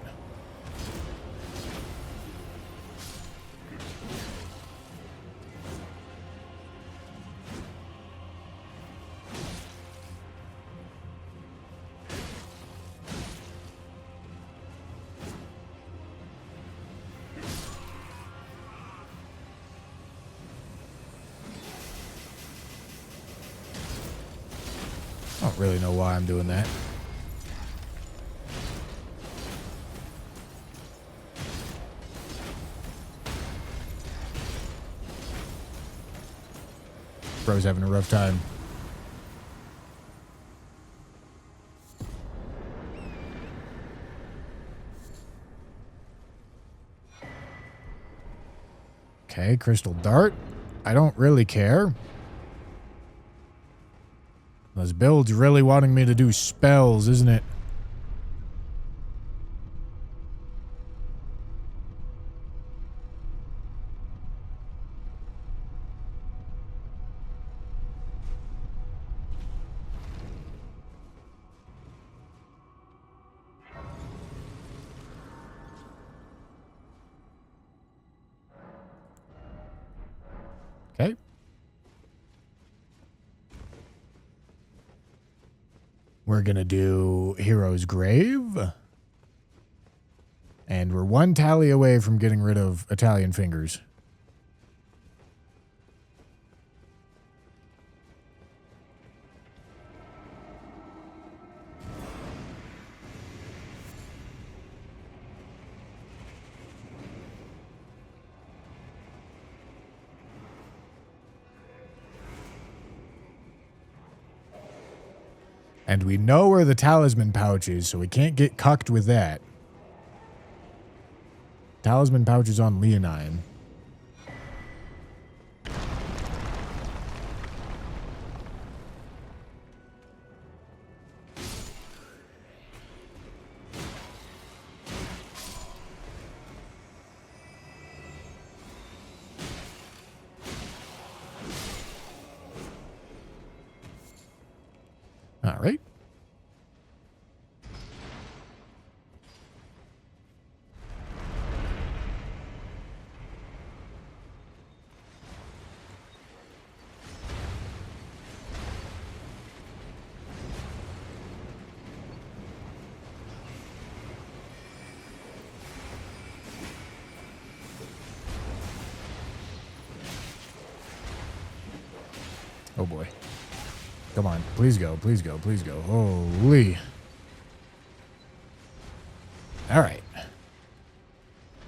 I don't really know why I'm doing that. Bro's having a rough time. Okay, Crystal Dart. I don't really care. This build's really wanting me to do spells, isn't it? Okay. We're going to do Hero's Grave. And we're one tally away from getting rid of Italian Fingers. And we know where the talisman pouch is, so we can't get cucked with that. Talisman pouch is on Leonine. All right. Oh boy. Come on. Please go. Please go. Please go. Holy. All right.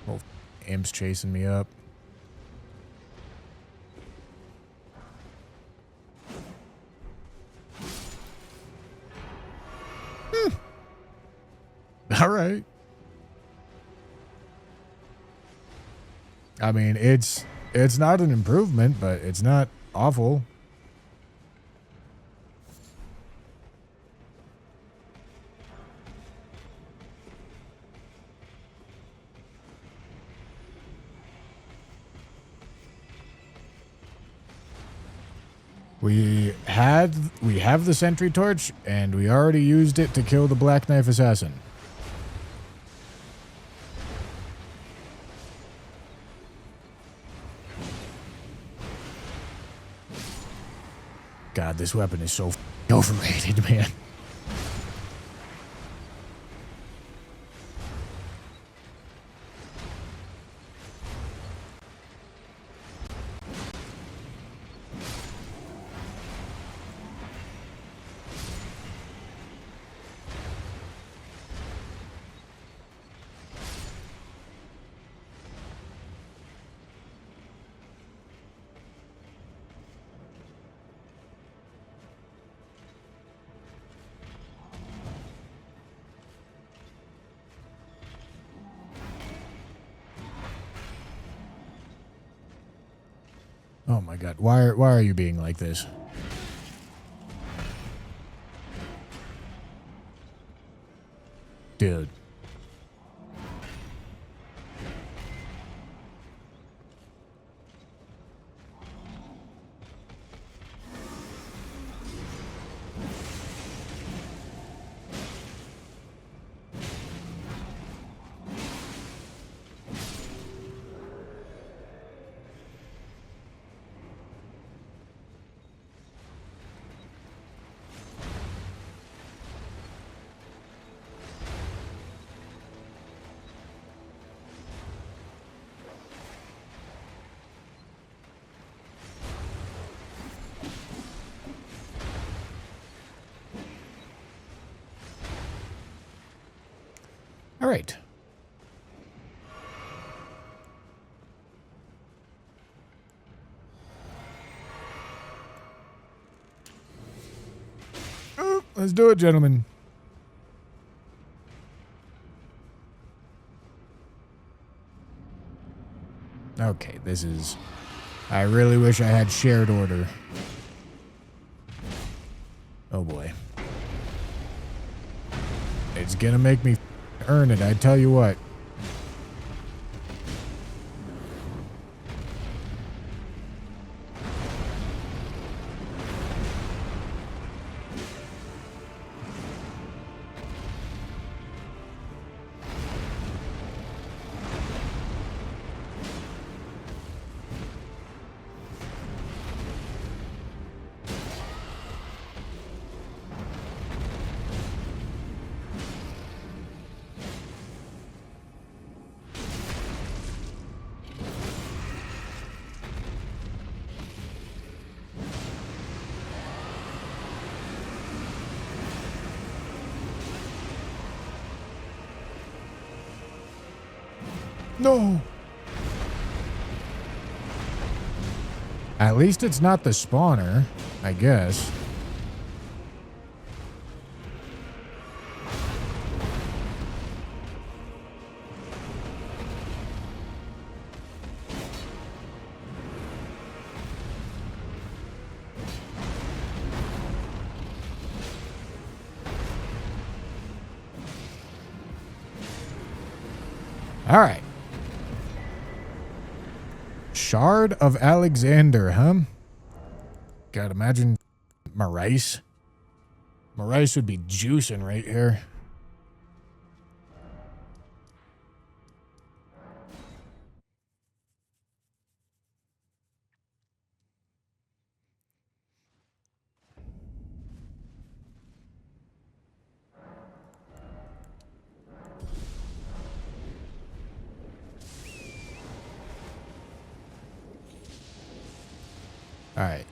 Oh, imp's chasing me up. All right. I mean, it's not an improvement, but it's not awful. We have the sentry torch, and we already used it to kill the Black Knife Assassin. God, this weapon is so overrated, man. Oh my God, why are you being like this? Dude. All right. Let's do it, gentlemen. Okay, this is... I really wish I had shared order. Oh boy. It's gonna make me earn it, I tell you what. No. At least it's not the spawner, I guess. All right. Shard of Alexander, huh? God, imagine Marais. Marais would be juicing right here. All right.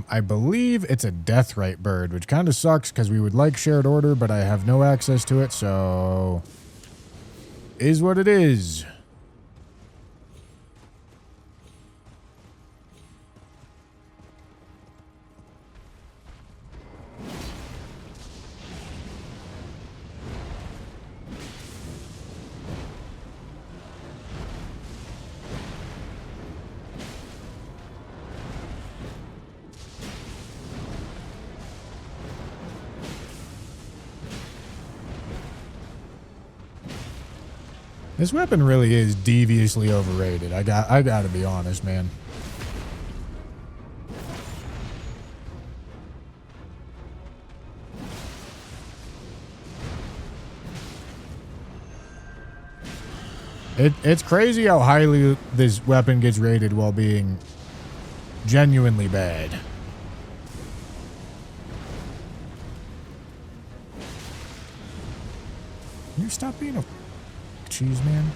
I believe it's a Deathrite bird, which kind of sucks because we would like shared order, but I have no access to it, so... Is what it is. This weapon really is deviously overrated. I gotta be honest, man. It's crazy how highly this weapon gets rated while being genuinely bad. Can you stop being a cheese man?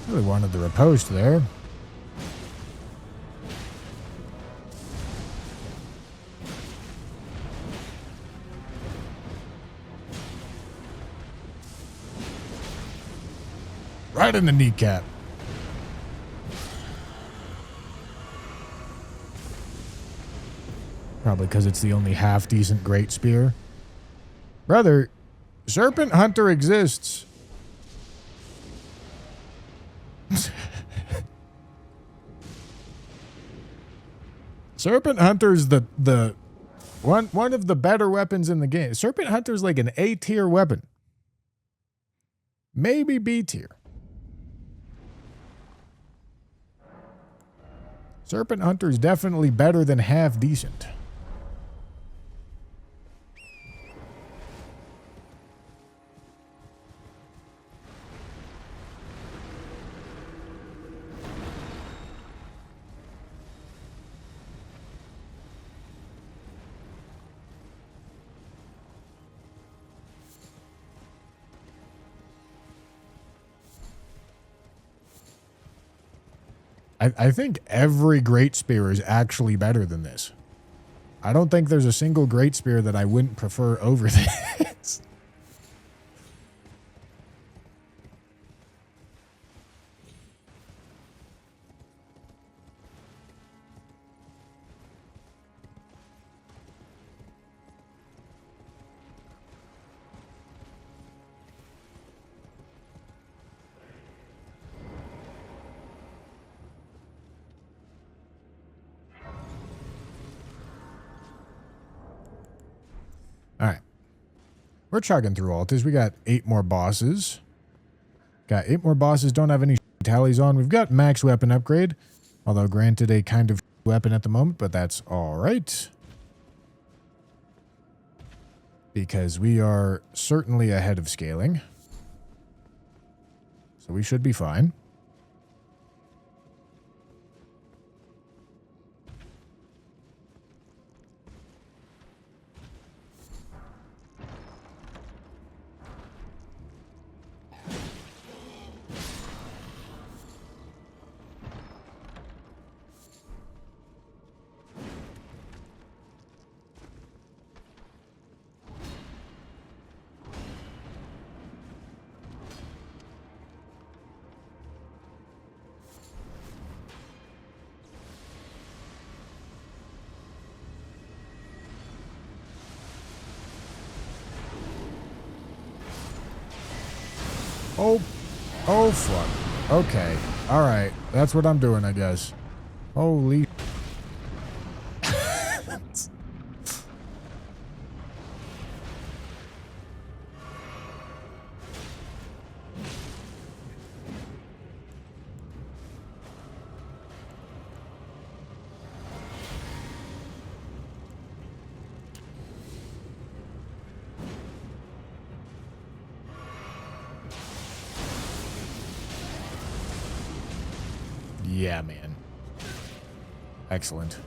Really wanted the riposte there. Right in the kneecap. Probably because it's the only half-decent great spear. Brother, Serpent Hunter exists. Serpent Hunter's the one of the better weapons in the game. Serpent Hunter's like an A-tier weapon. Maybe B-tier. Serpent Hunter is definitely better than half decent. I think every great spear is actually better than this. I don't think there's a single great spear that I wouldn't prefer over this. All right. We're chugging through Altis. We got 8 more bosses. Got 8 more bosses. Don't have any tallies on. We've got max weapon upgrade. Although granted a kind of weapon at the moment, but that's all right. Because we are certainly ahead of scaling. So we should be fine. Oh, fuck. Okay. All right. That's what I'm doing, I guess. Holy... Yeah, man. Excellent.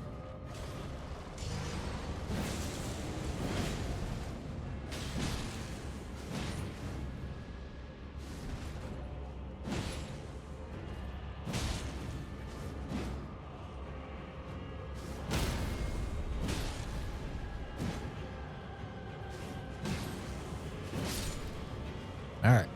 All right.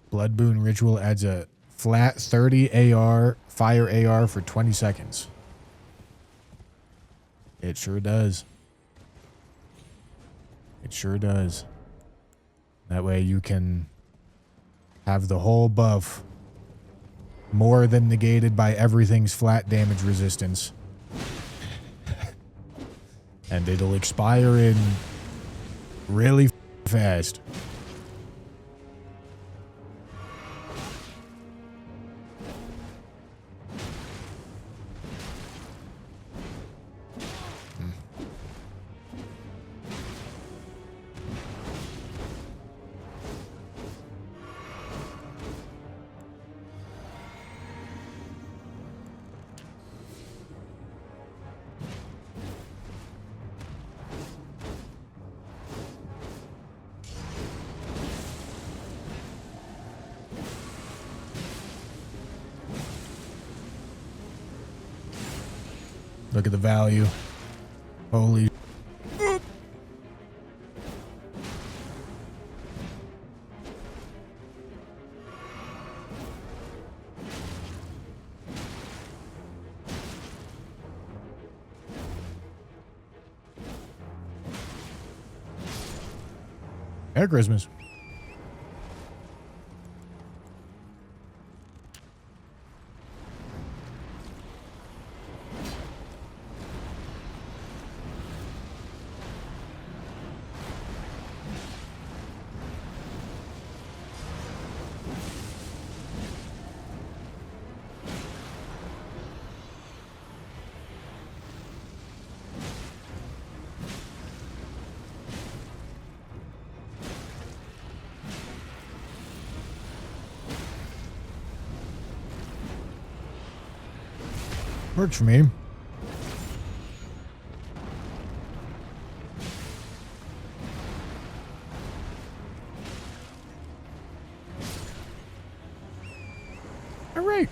Blood Boon Ritual adds a flat 30 AR, fire AR for 20 seconds. It sure does. It sure does. That way you can have the whole buff more than negated by everything's flat damage resistance. And it'll expire in really fast. Look at the value. Holy. Merry Christmas. Works for me. All right.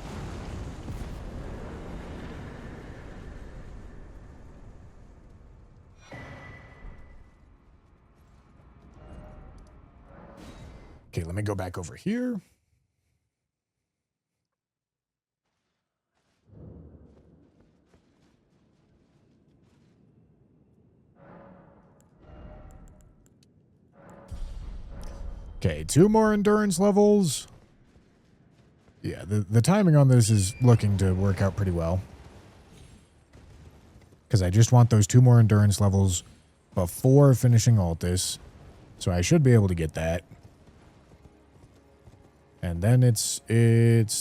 Okay, let me go back over here. Okay, 2 more endurance levels. Yeah, the timing on this is looking to work out pretty well. Because I just want those 2 more endurance levels before finishing Altus. So I should be able to get that. And then it's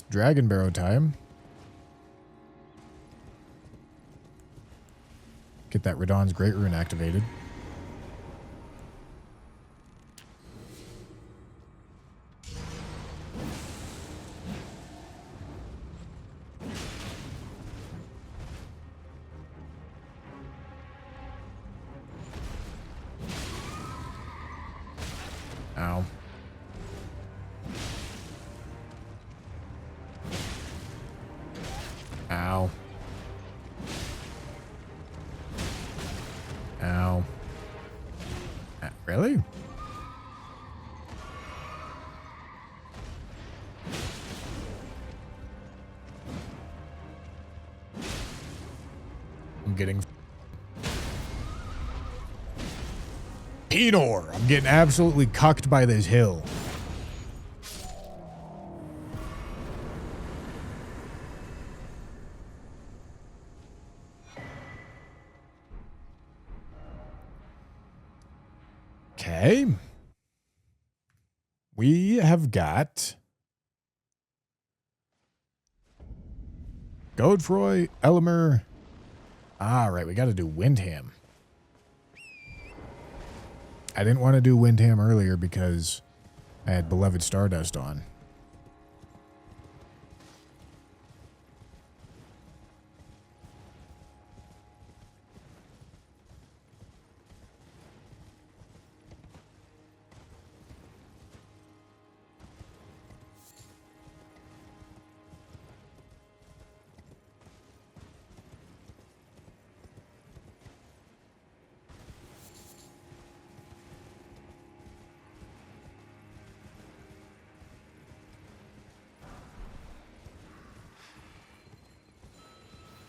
Dragon Barrow time. Get that Radahn's Great Rune activated. Ow. Ow. Ow. Really? I'm getting Pedor. I'm getting absolutely cucked by this hill. Okay. We have got Godefroy, Elmer. Ah, right. We got to do Windham. I didn't want to do Windham earlier because I had Beloved Stardust on.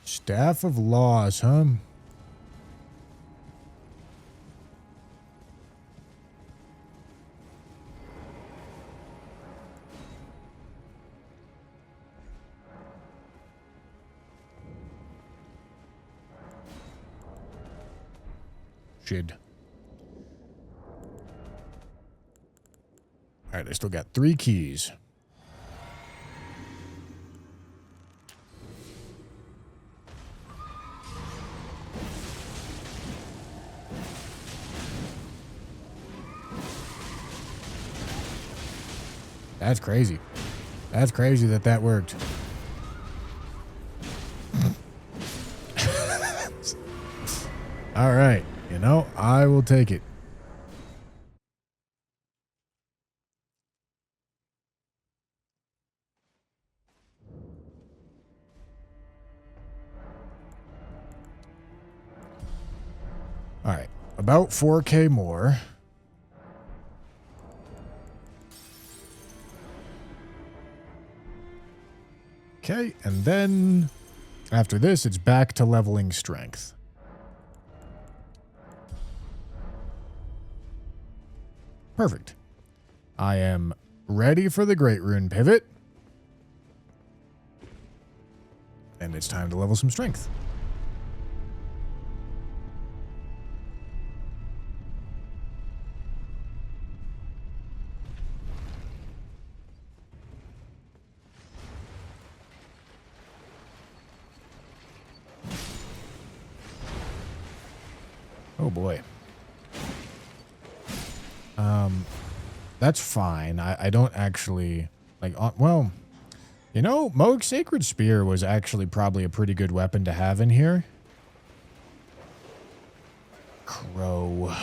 Staff of Loss, huh? Shid. All right, I still got 3 keys. That's crazy. That's crazy that that worked. All right. You know, I will take it. All right. About 4K more. Okay, and then after this, it's back to leveling strength. Perfect. I am ready for the Great Rune pivot. And it's time to level some strength. Oh boy. That's fine. I don't actually like, well, You know, Mohg's Sacred Spear was actually probably a pretty good weapon to have in here. Crow.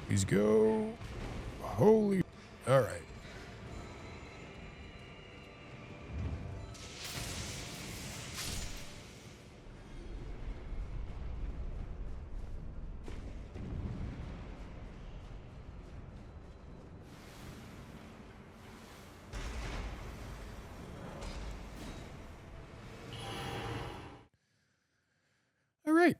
Please go. Holy. All right. All right.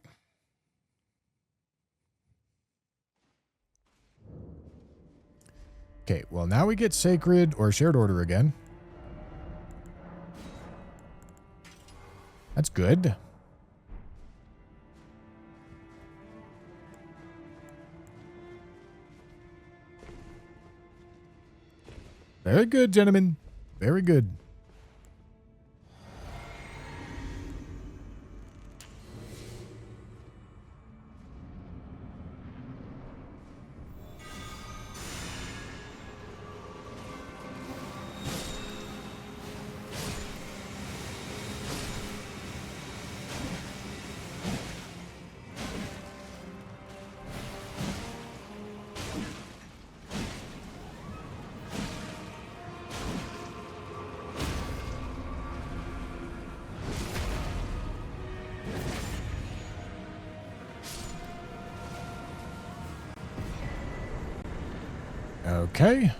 Okay, well, now we get Sacred or Shared Order again. That's good. Very good, gentlemen. Very good. Okay.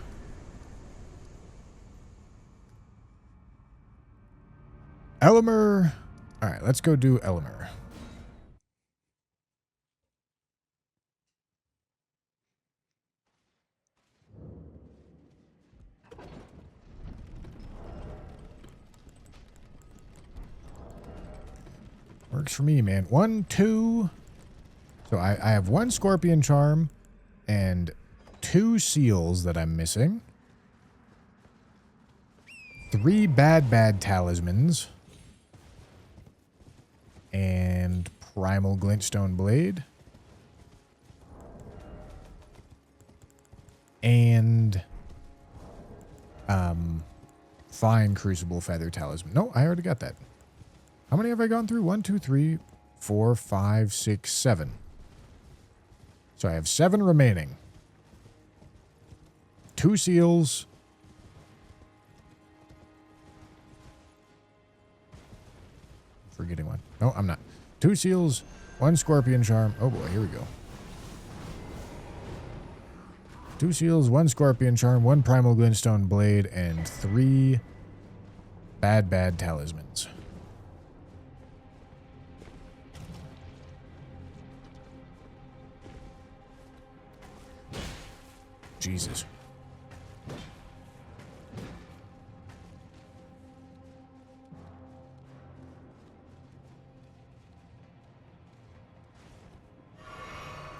Elimer. All right, let's go do Elimer. Works for me, man. 1, 2. So I have 1 Scorpion Charm and 2 Seals that I'm missing. 3 bad Talismans. And Primal Glintstone Blade. And Fine Crucible Feather Talisman. No, I already got that. How many have I gone through? 1, 2, 3, 4, 5, 6, 7. So I have 7 remaining. 2 Seals. Forgetting one. No, I'm not. 2 Seals, 1 Scorpion Charm. Oh boy, here we go. 2 Seals, 1 Scorpion Charm, 1 Primal Glintstone Blade, and 3 bad Talismans. Jesus.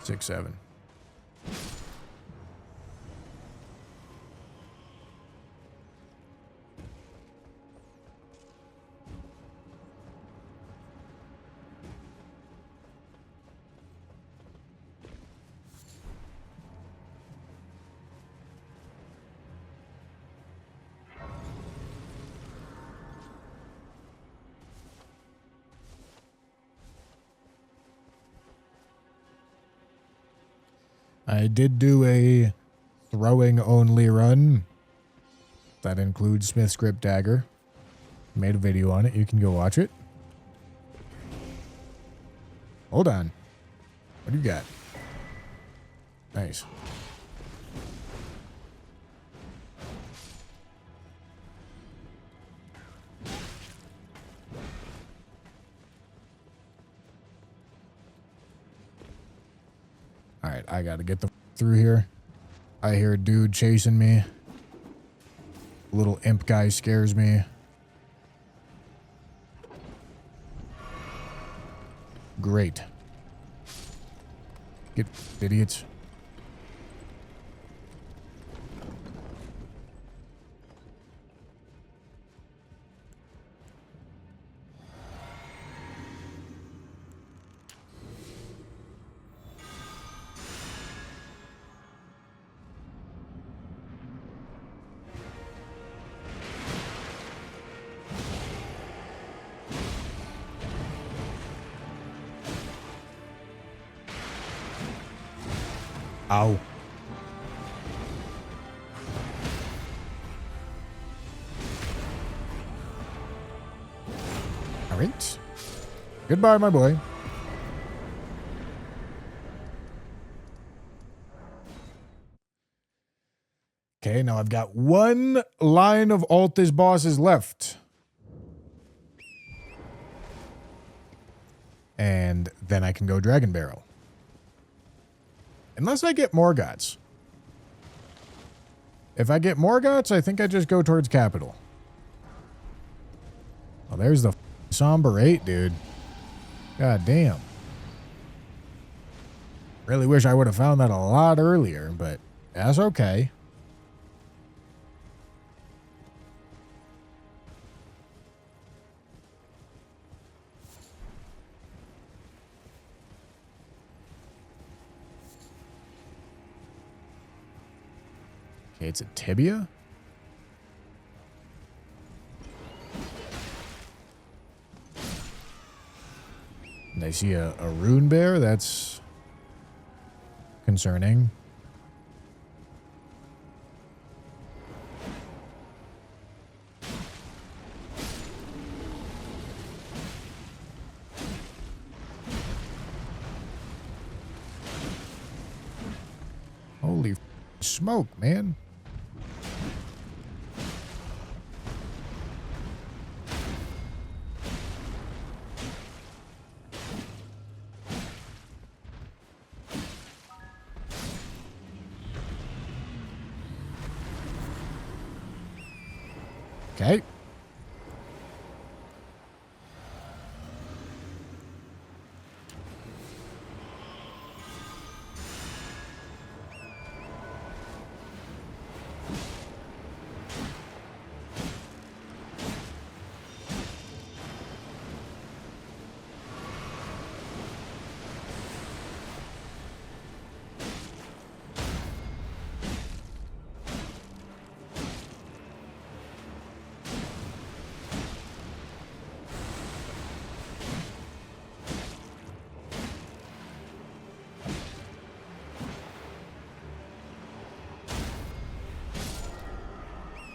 Six, 7. I did do a throwing only run. That includes Smith's Grip Dagger. Made a video on it. You can go watch it. Hold on. What do you got? Nice. Alright, I gotta get through here. I hear a dude chasing me. Little imp guy scares me. Great. Get idiots. Ow. All right. Goodbye, my boy. Okay, now I've got one line of Altus bosses left. And then I can go Dragon Barrel. Unless I get Morgoths. If I get Morgoths, I think I just go towards Capital. Well, there's the Somber 8, dude. God damn. Really wish I would have found that a lot earlier, but that's okay. Okay, it's a tibia. And I see a rune bear. That's concerning. Holy smoke, man. Okay.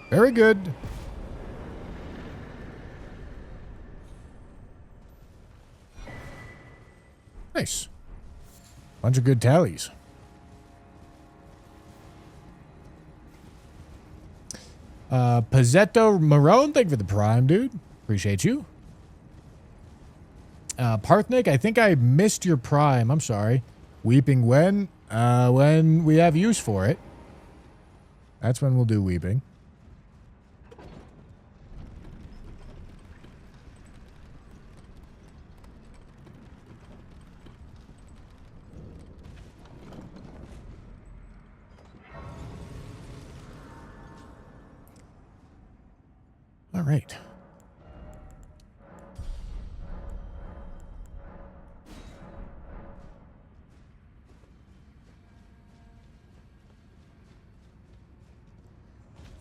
Very good. Nice. Bunch of good tallies. Pizzetto Marone, thank you for the prime, dude. Appreciate you. Parthnick, I think I missed your prime. I'm sorry. Weeping when we have use for it. That's when we'll do weeping. All right.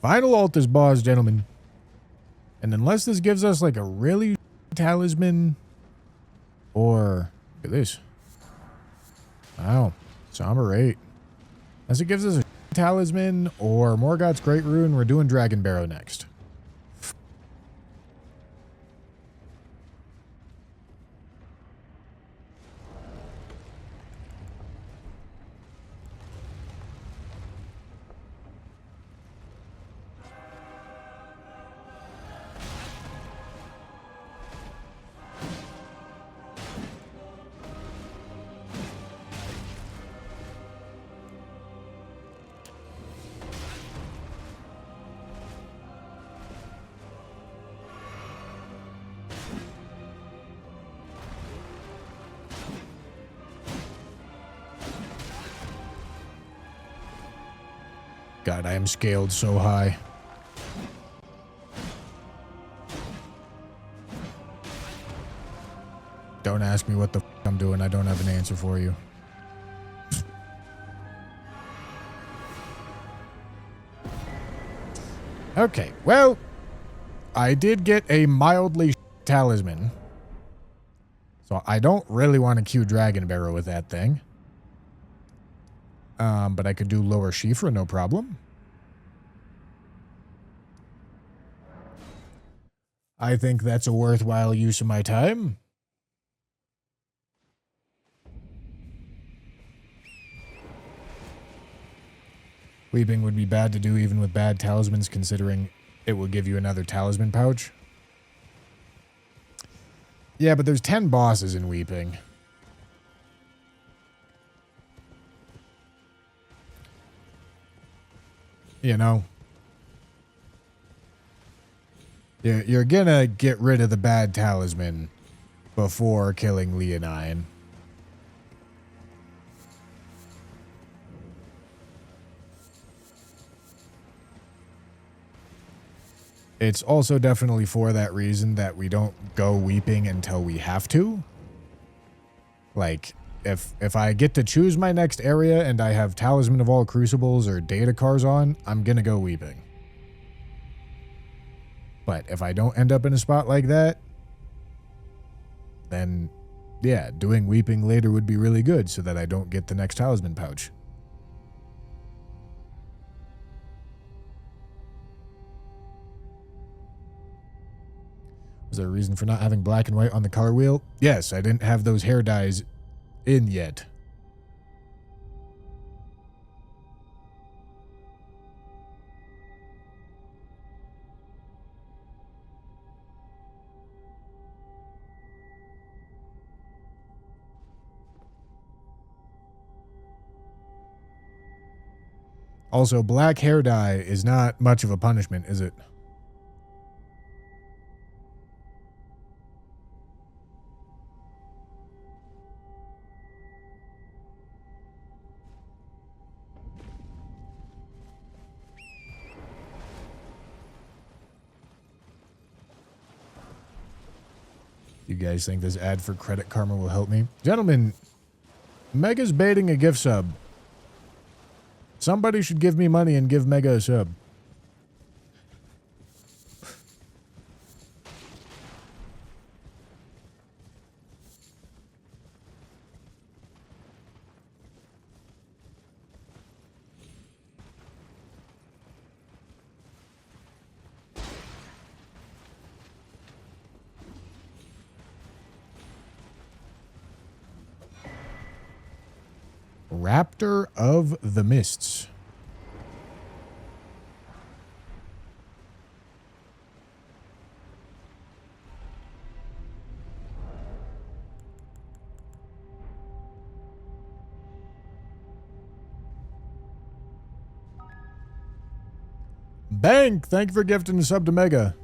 Final Altus boss, gentlemen. And unless this gives us like a really talisman or look at this. Wow. Somber 8. Unless it gives us a talisman or Morgoth's Great Rune, we're doing Dragon Barrow next. God, I am scaled so high. Don't ask me what the f I'm doing. I don't have an answer for you. Okay, well, I did get a mildly talisman. So I don't really want to queue Dragon Barrow with that thing. But I could do lower Shifra, no problem. I think that's a worthwhile use of my time. Weeping would be bad to do even with bad talismans, considering it will give you another talisman pouch. Yeah, but there's 10 bosses in Weeping. You know? You're gonna get rid of the bad talisman before killing Leonine. It's also definitely for that reason that we don't go Weeping until we have to. Like, if I get to choose my next area and I have Talisman of All Crucibles or Data Cars on, I'm gonna go Weeping. But if I don't end up in a spot like that, then, yeah, doing Weeping later would be really good so that I don't get the next Talisman pouch. Was there a reason for not having black and white on the color wheel? Yes, I didn't have those hair dyes in yet. Also, black hair dye is not much of a punishment, is it? You guys think this ad for Credit Karma will help me? Gentlemen, Mega's baiting a gift sub. Somebody should give me money and give Mega a sub. Raptor of the Mists. Bank, thank you for gifting a sub to Mega.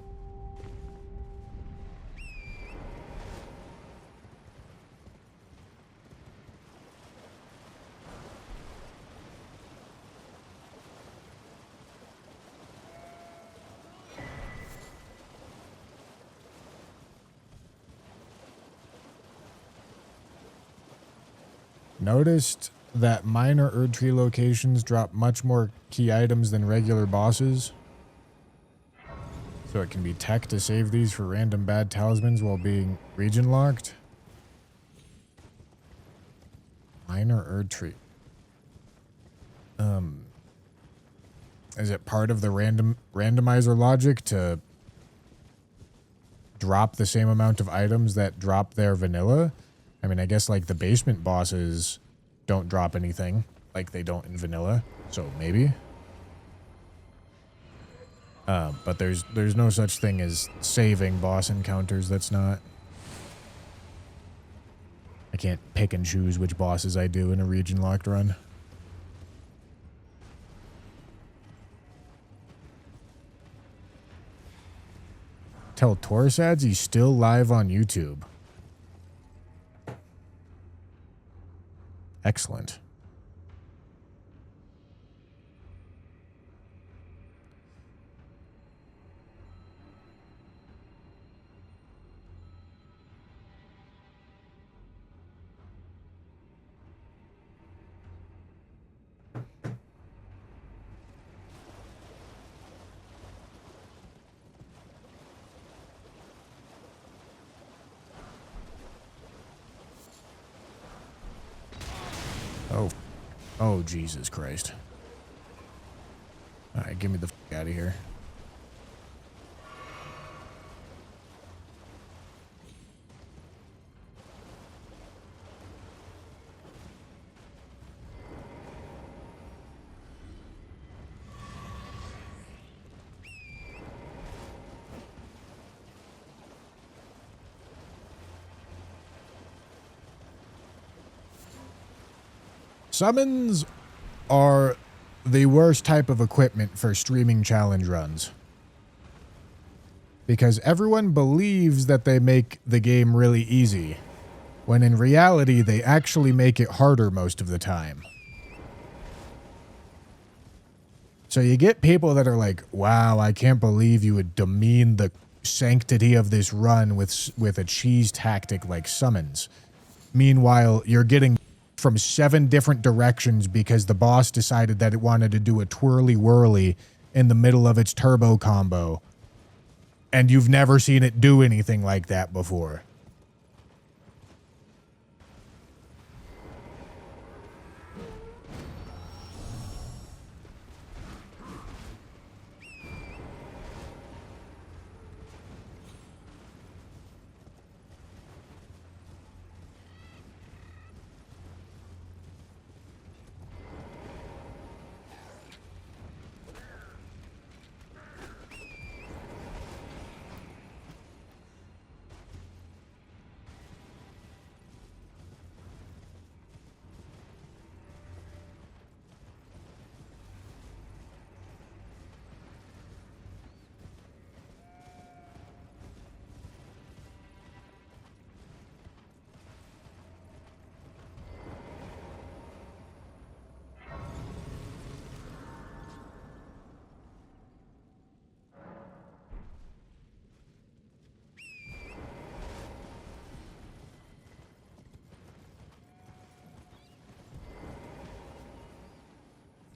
Noticed that minor Erdtree locations drop much more key items than regular bosses. So it can be tech to save these for random bad talismans while being region locked. Minor Erdtree. Is it part of the randomizer logic to drop the same amount of items that drop their vanilla? I mean, I guess like the basement bosses don't drop anything like they don't in vanilla, so maybe. But there's no such thing as saving boss encounters. That's not. I can't pick and choose which bosses I do in a region locked run. Tell Torsads he's still live on YouTube. Excellent. Oh, Oh, Jesus Christ. All right, get me the f out of here. Summons are the worst type of equipment for streaming challenge runs. Because everyone believes that they make the game really easy, when in reality they actually make it harder most of the time. So you get people that are like, wow, I can't believe you would demean the sanctity of this run with a cheese tactic like summons. Meanwhile, you're getting from 7 different directions because the boss decided that it wanted to do a twirly whirly in the middle of its turbo combo. And you've never seen it do anything like that before.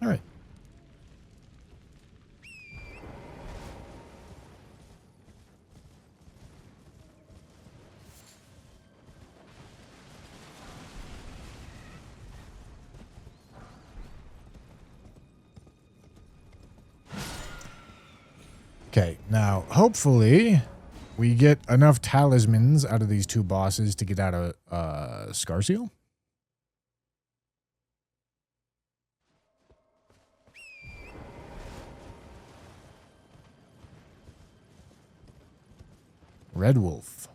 All right. Okay, now hopefully we get enough talismans out of these 2 bosses to get out of Scar Seal. Red Wolf.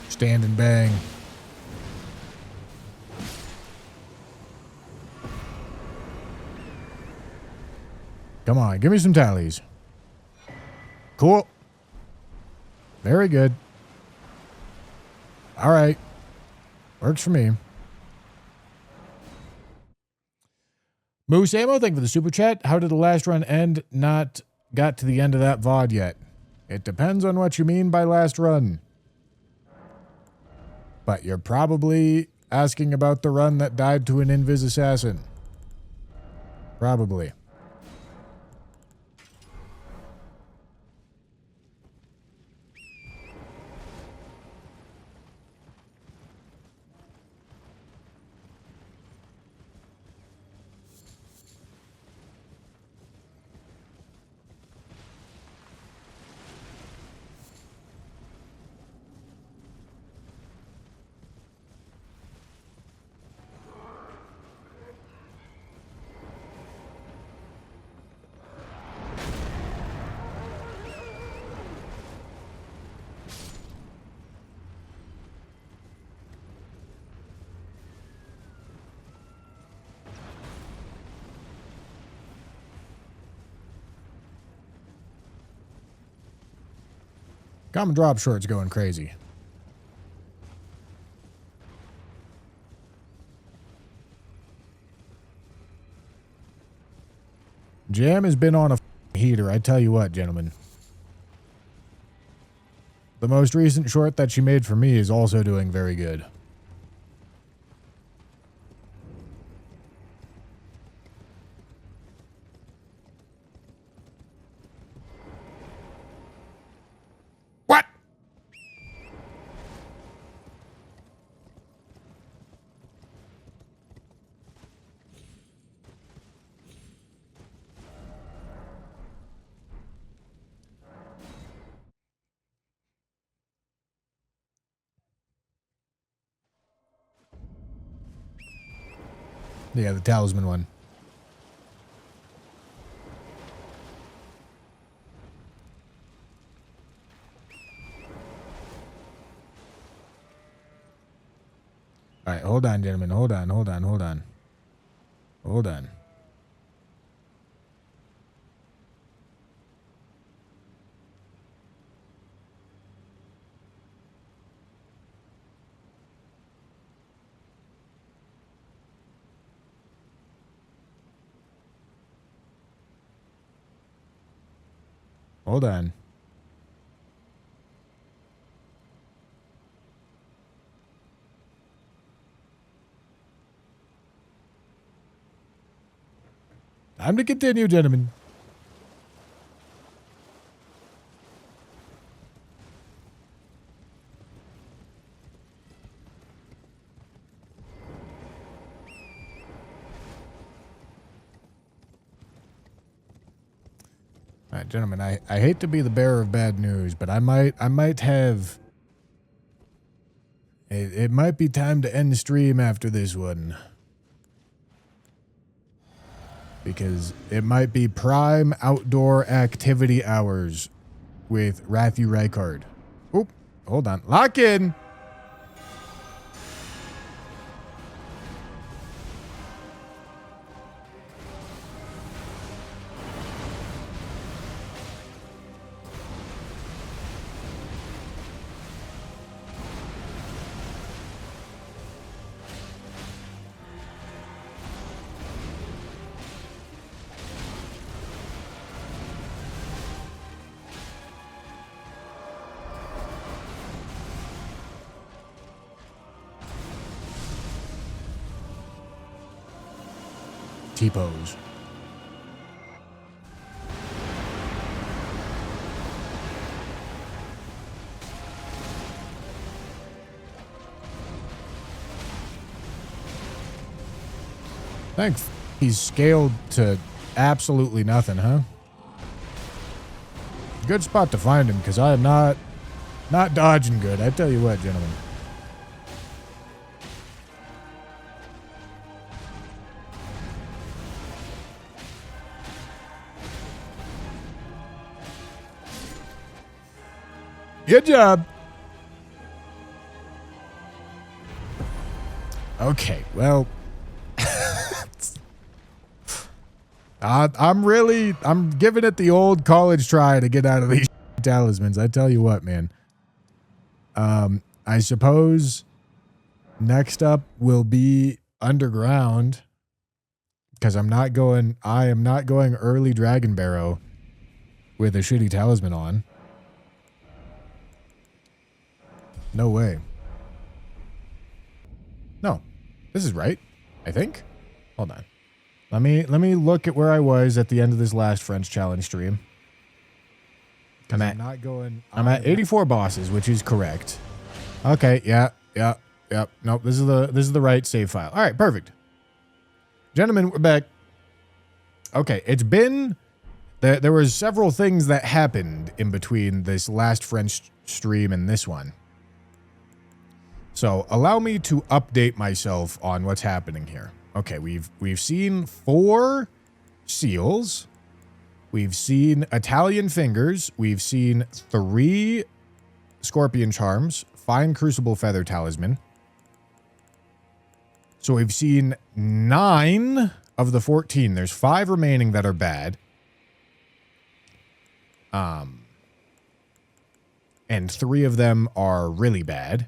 Stand and bang. Come on, give me some tallies. Cool. Very good. All right. Works for me. Moose Ammo, thank you for the super chat. How did the last run end? Not got to the end of that VOD yet. It depends on what you mean by last run. But you're probably asking about the run that died to an Invis assassin. Probably. Common drop short's going crazy. Jam has been on a heater, I tell you what, gentlemen. The most recent short that she made for me is also doing very good. What? Yeah, the talisman one. All right, hold on, gentlemen. Hold on. Hold on. Hold on. Hold on. Hold on. Time to continue, gentlemen. All right, gentlemen, I hate to be the bearer of bad news, but I might have... It might be time to end the stream after this one. Because it might be prime outdoor activity hours with Rathy Reichard. Oop, hold on. Lock in! T-pose. Thanks. He's scaled to absolutely nothing, huh? Good spot to find him, because I am not dodging good. I tell you what, gentlemen. Good job. Okay, well, I'm giving it the old college try to get out of these talismans. I tell you what, man. I suppose next up will be underground, because I am not going early Dragon Barrow with a shitty talisman on. No way. No. This is right, I think. Hold on. Let me look at where I was at the end of this last French challenge stream. I'm at 84 bosses, which is correct. Okay, yeah. Nope, this is the right save file. All right, perfect. Gentlemen, we're back. Okay, it's been there was several things that happened in between this last French stream and this one. So allow me to update myself on what's happening here. Okay, we've seen 4 seals. We've seen Italian fingers. We've seen 3 scorpion charms, fine crucible feather talisman. So we've seen 9 of the 14. There's 5 remaining that are bad. and 3 of them are really bad.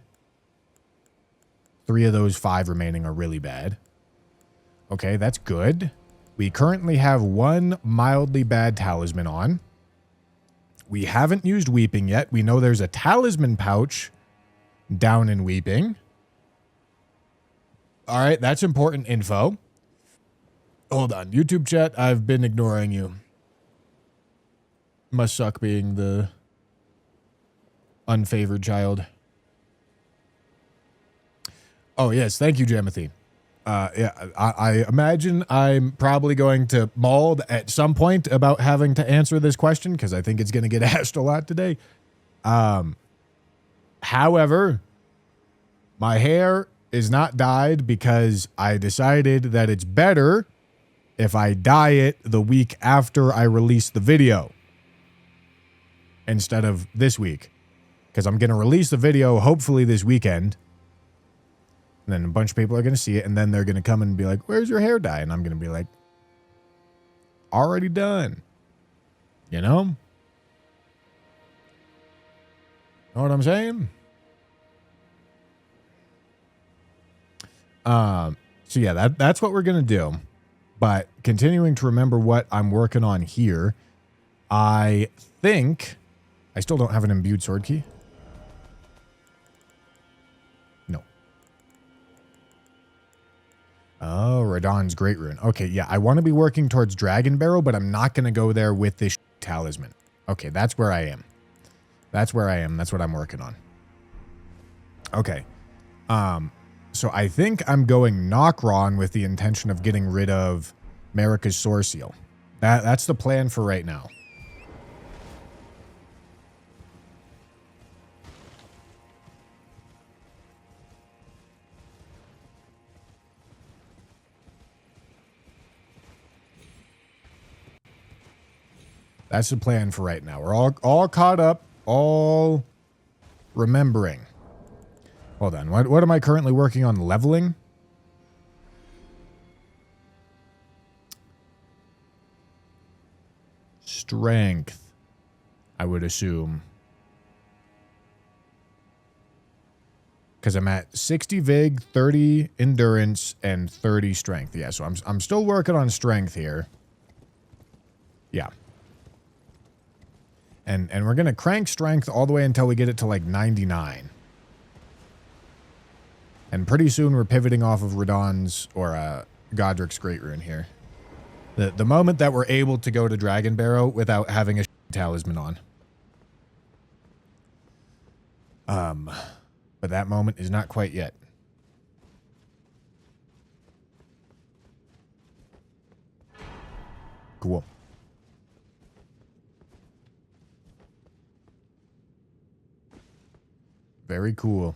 3 of those 5 remaining are really bad. Okay, that's good. We currently have 1 mildly bad talisman on. We haven't used Weeping yet. We know there's a talisman pouch down in Weeping. All right, that's important info. Hold on. YouTube chat, I've been ignoring you. Must suck being the unfavored child. Oh, yes. Thank you, Jamothy. Yeah, I imagine I'm probably going to maul at some point about having to answer this question because I think it's going to get asked a lot today. However, my hair is not dyed because I decided that it's better if I dye it the week after I release the video instead of this week, because I'm going to release the video hopefully this weekend. And then a bunch of people are going to see it, and then they're going to come and be like, where's your hair dye? And I'm going to be like, already done. You know? Know what I'm saying? So yeah, that's what we're going to do. But continuing to remember what I'm working on here, I think I still don't have an imbued sword key. No. Oh, Radon's Great Rune. Okay, yeah, I want to be working towards Dragon Barrel, but I'm not going to go there with this talisman. Okay, that's where I am. That's where I am. That's what I'm working on. Okay. So I think I'm going Nokron with the intention of getting rid of Marika's Source Seal. That's the plan for right now. That's the plan for right now. We're all caught up, all remembering. Hold on. What am I currently working on? Leveling? Strength, I would assume. Because I'm at 60 Vig, 30 Endurance, and 30 Strength. Yeah, so I'm still working on Strength here. Yeah. And we're going to crank Strength all the way until we get it to like 99. And pretty soon we're pivoting off of Radon's or Godric's Great Rune here. The moment that we're able to go to Dragon Barrow without having a talisman on. But that moment is not quite yet. Cool. Very cool.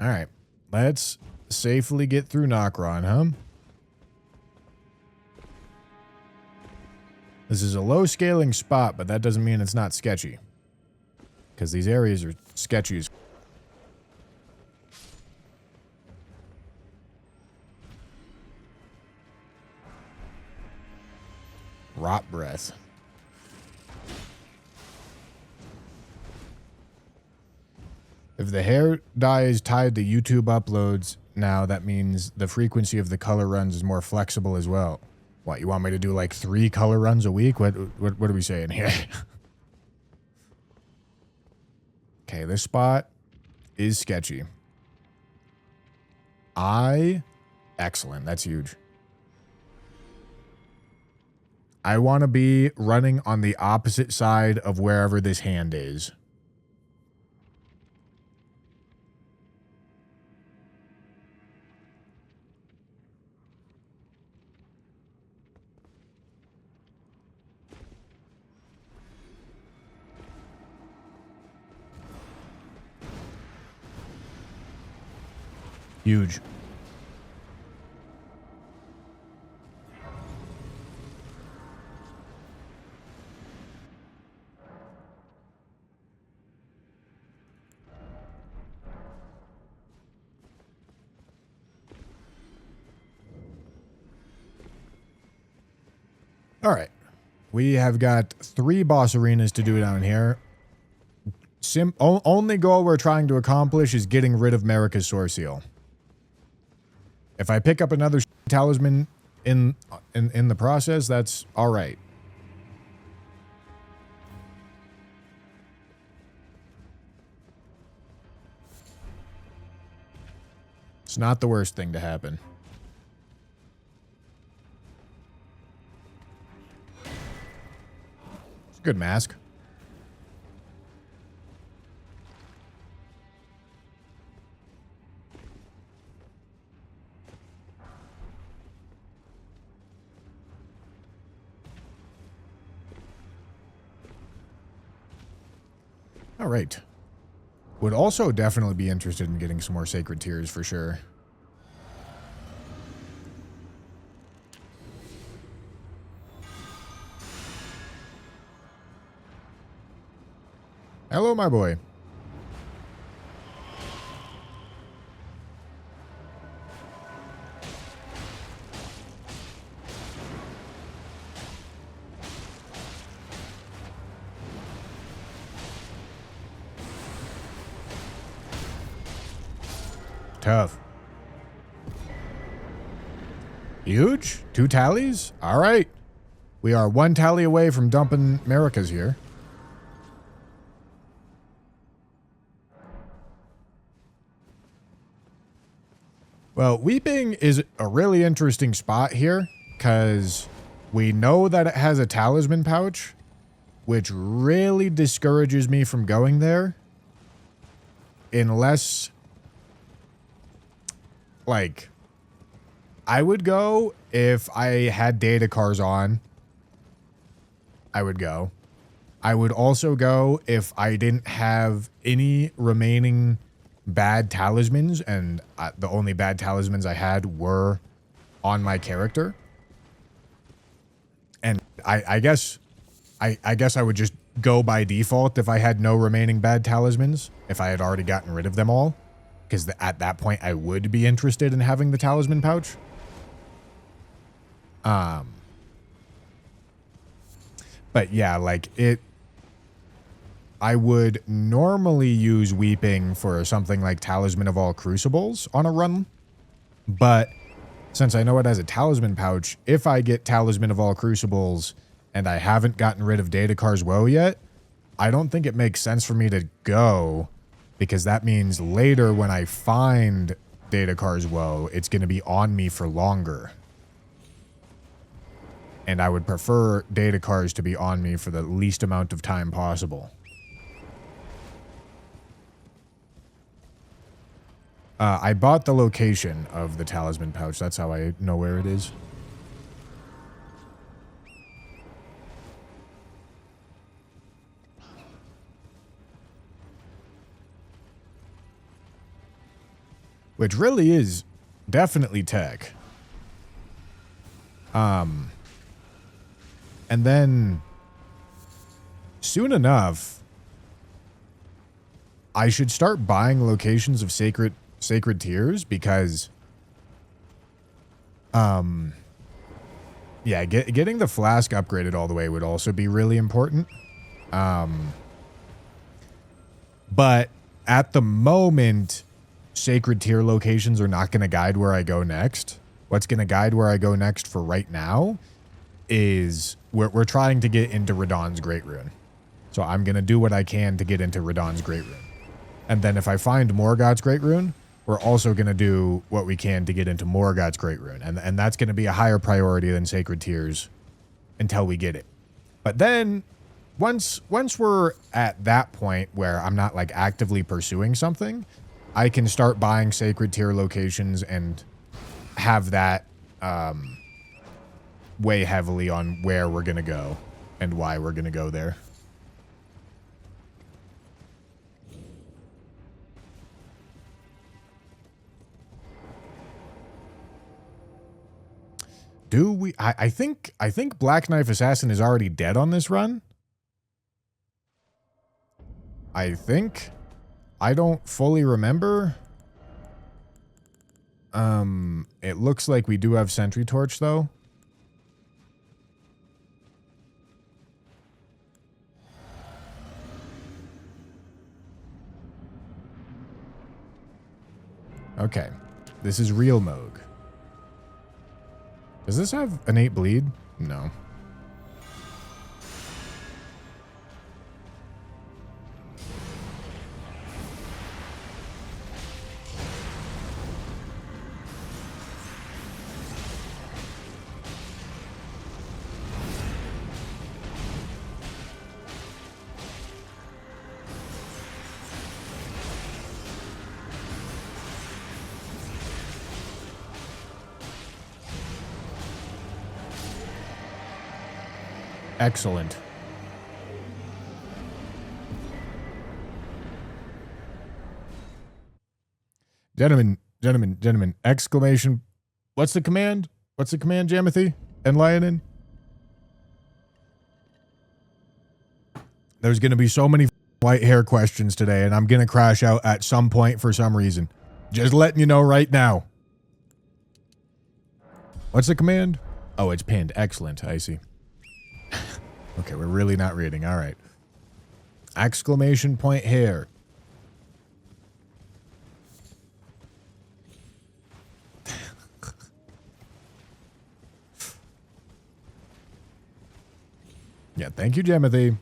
All right, let's safely get through Nokron, huh? This is a low scaling spot, but that doesn't mean it's not sketchy. Because these areas are sketchy as... Rot breath. If the hair dye is tied to YouTube uploads now, that means the frequency of the color runs is more flexible as well. What, you want me to do like 3 color runs a week? What are we saying here? Okay, this spot is sketchy. Excellent. That's huge. I want to be running on the opposite side of wherever this hand is. Huge. All right. We have got 3 boss arenas to do down here. Only goal we're trying to accomplish is getting rid of Marika's Source Seal. If I pick up another talisman in the process, that's all right. It's not the worst thing to happen. It's a good mask. All right. Would also definitely be interested in getting some more sacred tears for sure. Hello, my boy. Tough. Huge? 2 tallies? All right. We are 1 tally away from dumping Marika's here. Well, Weeping is a really interesting spot here because we know that it has a talisman pouch, which really discourages me from going there unless... Like, I would go if I had data cars on. I would go. I would also go if I didn't have any remaining bad talismans, and the only bad talismans I had were on my character. And I guess I would just go by default if I had no remaining bad talismans, if I had already gotten rid of them all. Because at that point, I would be interested in having the talisman pouch. But yeah, like I would normally use Weeping for something like Talisman of All Crucibles on a run. But since I know it has a talisman pouch, if I get Talisman of All Crucibles and I haven't gotten rid of Datakar's Woe yet, I don't think it makes sense for me to go. Because that means later when I find Datakar's Woe, it's going to be on me for longer. And I would prefer Datakar's to be on me for the least amount of time possible. I bought the location of the talisman pouch. That's how I know where it is. Which really is definitely tech. And then soon enough, I should start buying locations of sacred tears because yeah, getting the flask upgraded all the way would also be really important. But at the moment, sacred tier locations are not going to guide where I go next. What's going to guide where I go next for right now is we're trying to get into Radahn's Great Rune. So I'm going to do what I can to get into Radahn's Great Rune. And then if I find Morgoth's Great Rune, we're also going to do what we can to get into Morgoth's Great Rune. And that's going to be a higher priority than sacred tiers until we get it. But then once we're at that point where I'm not like actively pursuing something, I can start buying sacred tier locations and have that weigh heavily on where we're going to go and why we're going to go there. Do we? I think Black Knife Assassin is already dead on this run. I think. I don't fully remember. It looks like we do have Sentry Torch though. This is real Mohg. Does this have innate bleed? No. Excellent. Gentlemen, exclamation. What's the command? What's the command, Jamathy and Lionin? There's going to be so many white hair questions today, and I'm going to crash out at some point for some reason. Just letting you know right now. What's the command? Oh, it's pinned. Excellent. I see. Okay, we're really not reading. All right. Exclamation point hair. Yeah, thank you, Jamathy.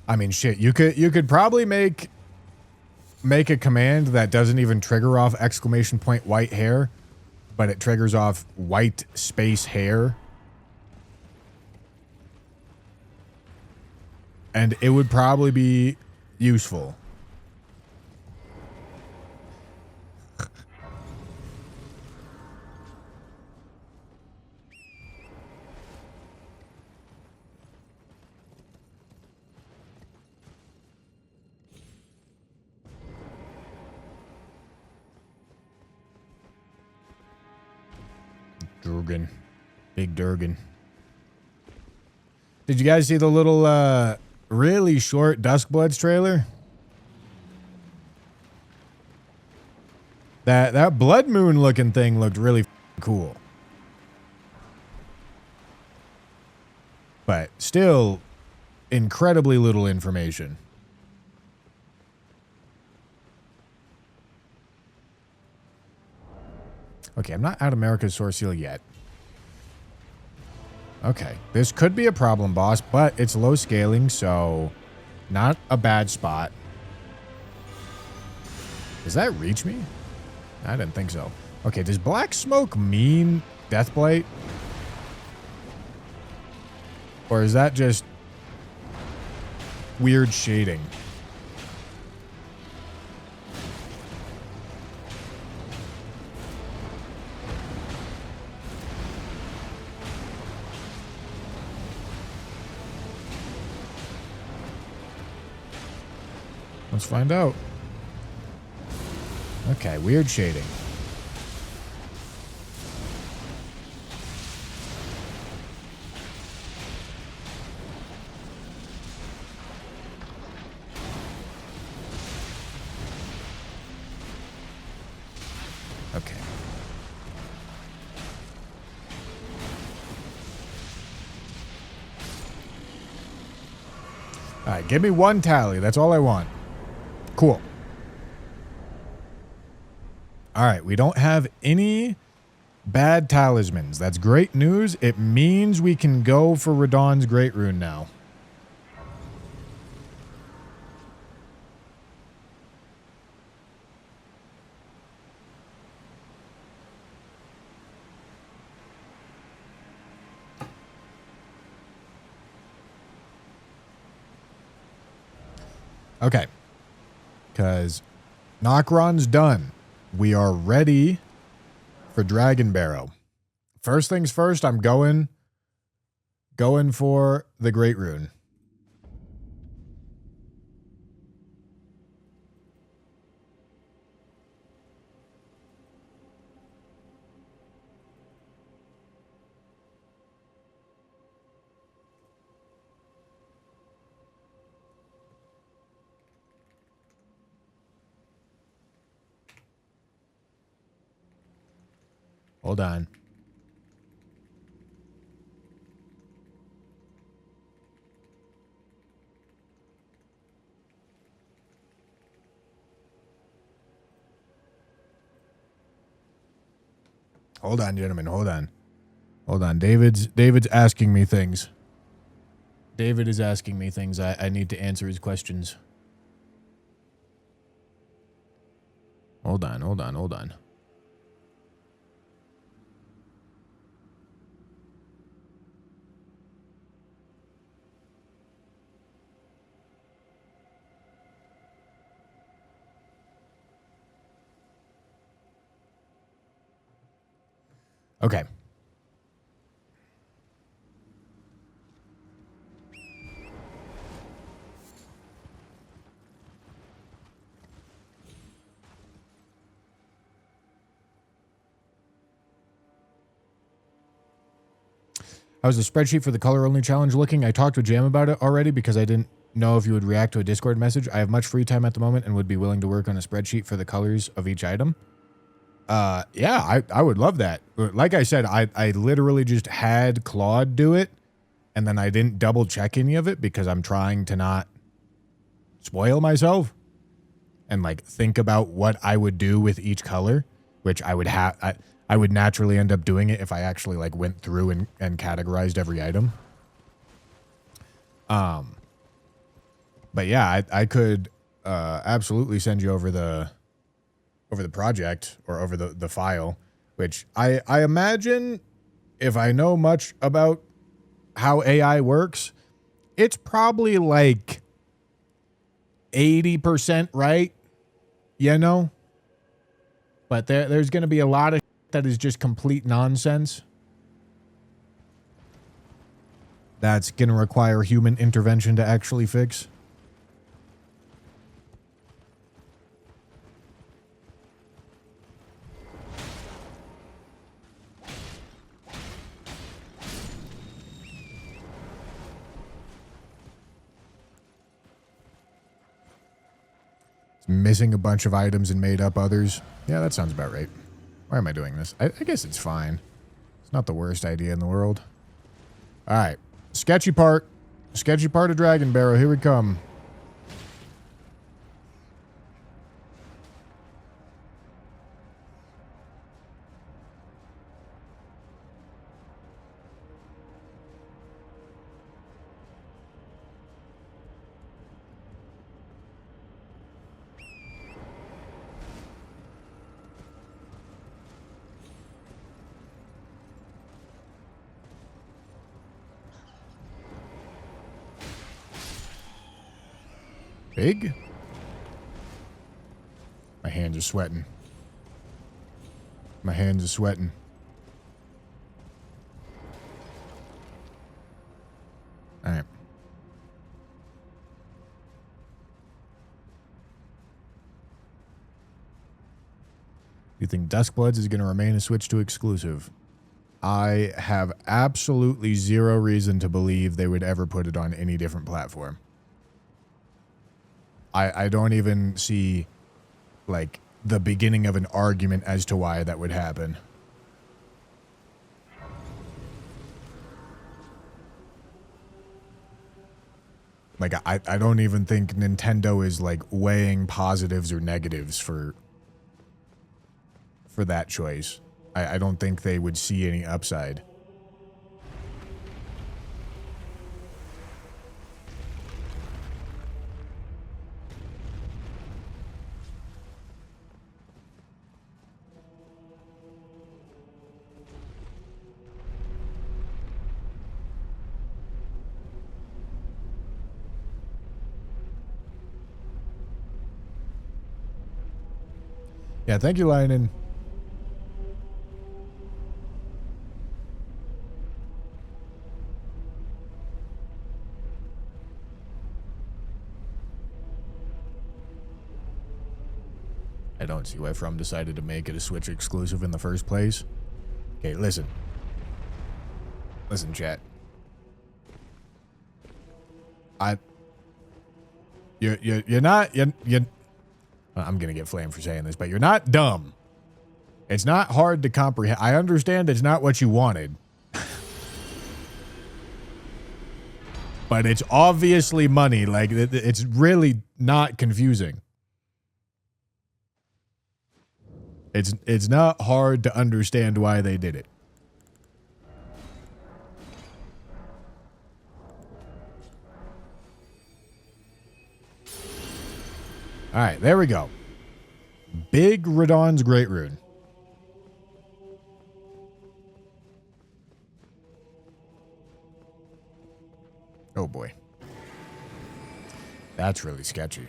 I mean, shit, you could probably make a command that doesn't even trigger off exclamation point white hair, but it triggers off white space hair. And it would probably be useful. Durgan. Big Durgan. Did you guys see the little, really short Duskbloods trailer? That Blood Moon looking thing looked really cool. But still, incredibly little information. Okay, I'm not out of America's Source Seal yet. Okay, this could be a problem, boss, but it's low scaling, so not a bad spot. Does that reach me? I didn't think so. Okay, does black smoke mean Deathblight? Or is that just weird shading? Let's find out. Okay, weird shading. Okay. All right, give me one tally. That's all I want. Cool. All right, we don't have any bad talismans. That's great news. It means we can go for Radahn's Great Rune now. Okay. Because Nokron's done. We are ready for Dragon Barrow. First things first, I'm going for the Great Rune. Hold on. Hold on, gentlemen. Hold on. Hold on. David's asking me things. David is asking me things. I need to answer his questions. Hold on. Okay. How's the spreadsheet for the color only challenge looking? I talked to Jam about it already because I didn't know if you would react to a Discord message. I have much free time at the moment and would be willing to work on a spreadsheet for the colors of each item. Yeah, I would love that. Like I said, I literally just had Claude do it, and then I didn't double check any of it because I'm trying to not spoil myself and like think about what I would do with each color, which I would have. I would naturally end up doing it if I actually like went through and categorized every item. But yeah, I could absolutely send you over the project or over the file, which I imagine, if I know much about how AI works, it's probably like 80% right, you know? But there's going to be a lot of that is just complete nonsense. That's going to require human intervention to actually fix. It's missing a bunch of items and made up others. Yeah, that sounds about right. Why am I doing this? I guess it's fine. It's not the worst idea in the world. All right. Sketchy part. Sketchy part of Dragon Barrow. Here we come. Big? My hands are sweating. My hands are sweating. All right. You think Duskbloods is going to remain a Switch 2 exclusive? I have absolutely zero reason to believe they would ever put it on any different platform. I don't even see, like, the beginning of an argument as to why that would happen. Like, I don't even think Nintendo is, like, weighing positives or negatives for that choice. I don't think they would see any upside. Yeah, thank you, Lionin. I don't see why From decided to make it a Switch exclusive in the first place. Okay, listen. Listen, chat. You're not... I'm going to get flamed for saying this, but you're not dumb. It's not hard to comprehend. I understand it's not what you wanted. But it's obviously money. Like, it's really not confusing. It's not hard to understand why they did it. All right, there we go. Big Radon's Great Rune. Oh boy. That's really sketchy.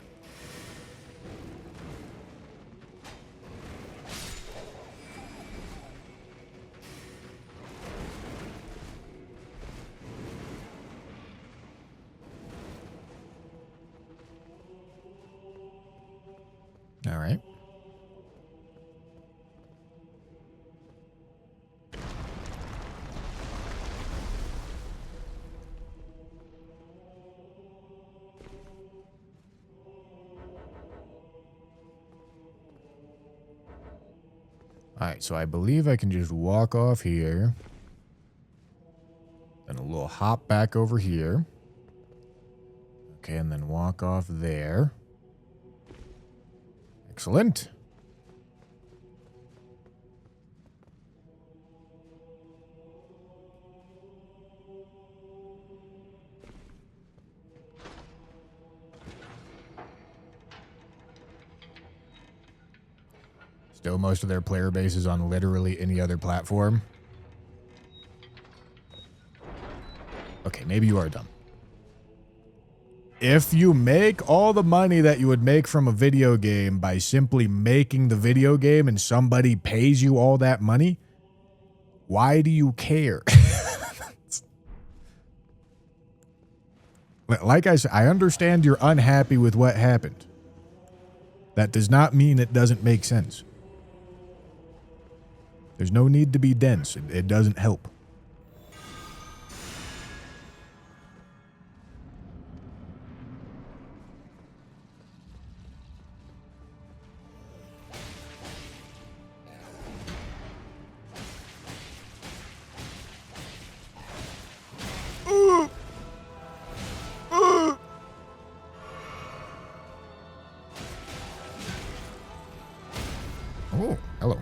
All right. All right, so I believe I can just walk off here. Then a little hop back over here. Okay, and then walk off there. Excellent. Still, most of their player base is on literally any other platform. Okay, maybe you are dumb. If you make all the money that you would make from a video game by simply making the video game and somebody pays you all that money, why do you care? Like I said, I understand you're unhappy with what happened. That does not mean it doesn't make sense. There's no need to be dense. It doesn't help. Oh, hello.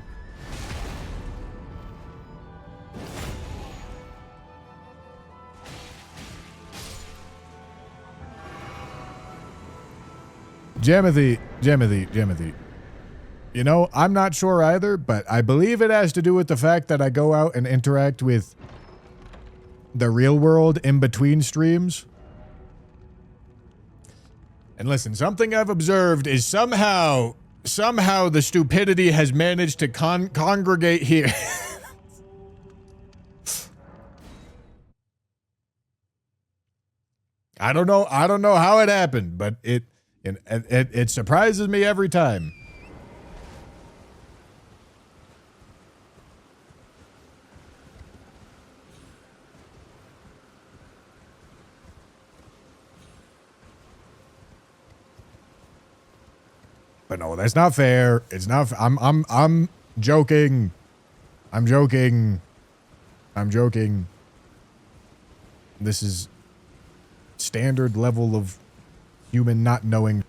Jemothy. You know, I'm not sure either, but I believe it has to do with the fact that I go out and interact with the real world in between streams. And listen, something I've observed is somehow the stupidity has managed to congregate here. I don't know how it happened, but it surprises me every time. But no, that's not fair. It's not. I'm joking. I'm joking. This is standard level of human not knowing.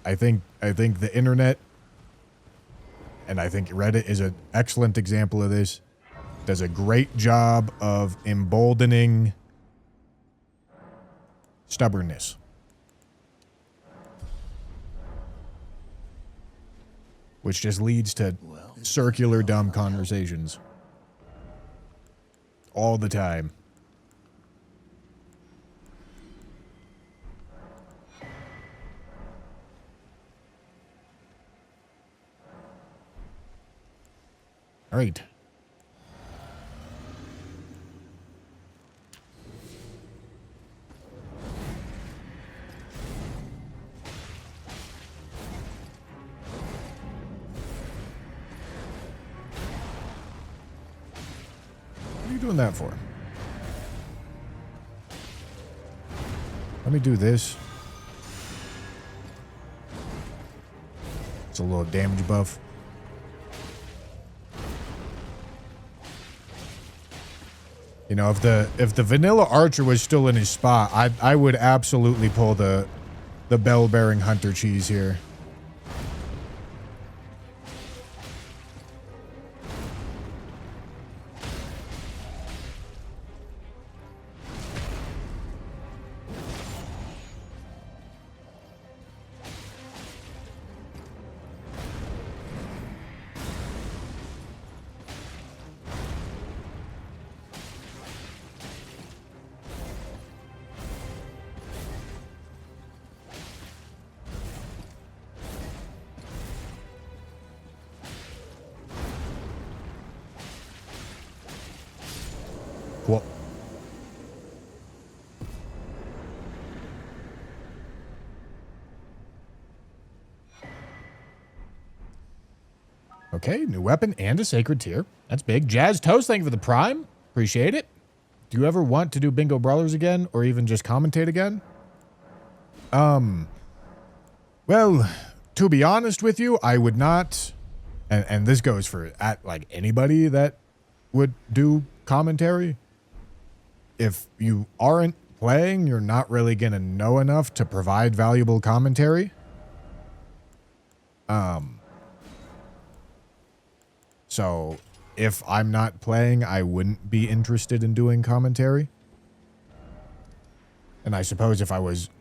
I think the internet, and I think Reddit is an excellent example of this, does a great job of emboldening stubbornness. Which just leads to circular dumb conversations. All the time. All right. What are you doing that for? Let me do this. It's a little damage buff. You know, if the vanilla archer was still in his spot, I would absolutely pull the bell-bearing hunter cheese here. Okay, new weapon and a sacred tier. That's big. Jazz Toast, thank you for the prime. Appreciate it. Do you ever want to do Bingo Brawlers again or even just commentate again? Well, to be honest with you, I would not, and this goes for like anybody that would do commentary. If you aren't playing, you're not really going to know enough to provide valuable commentary. So if I'm not playing, I wouldn't be interested in doing commentary. And I suppose if I was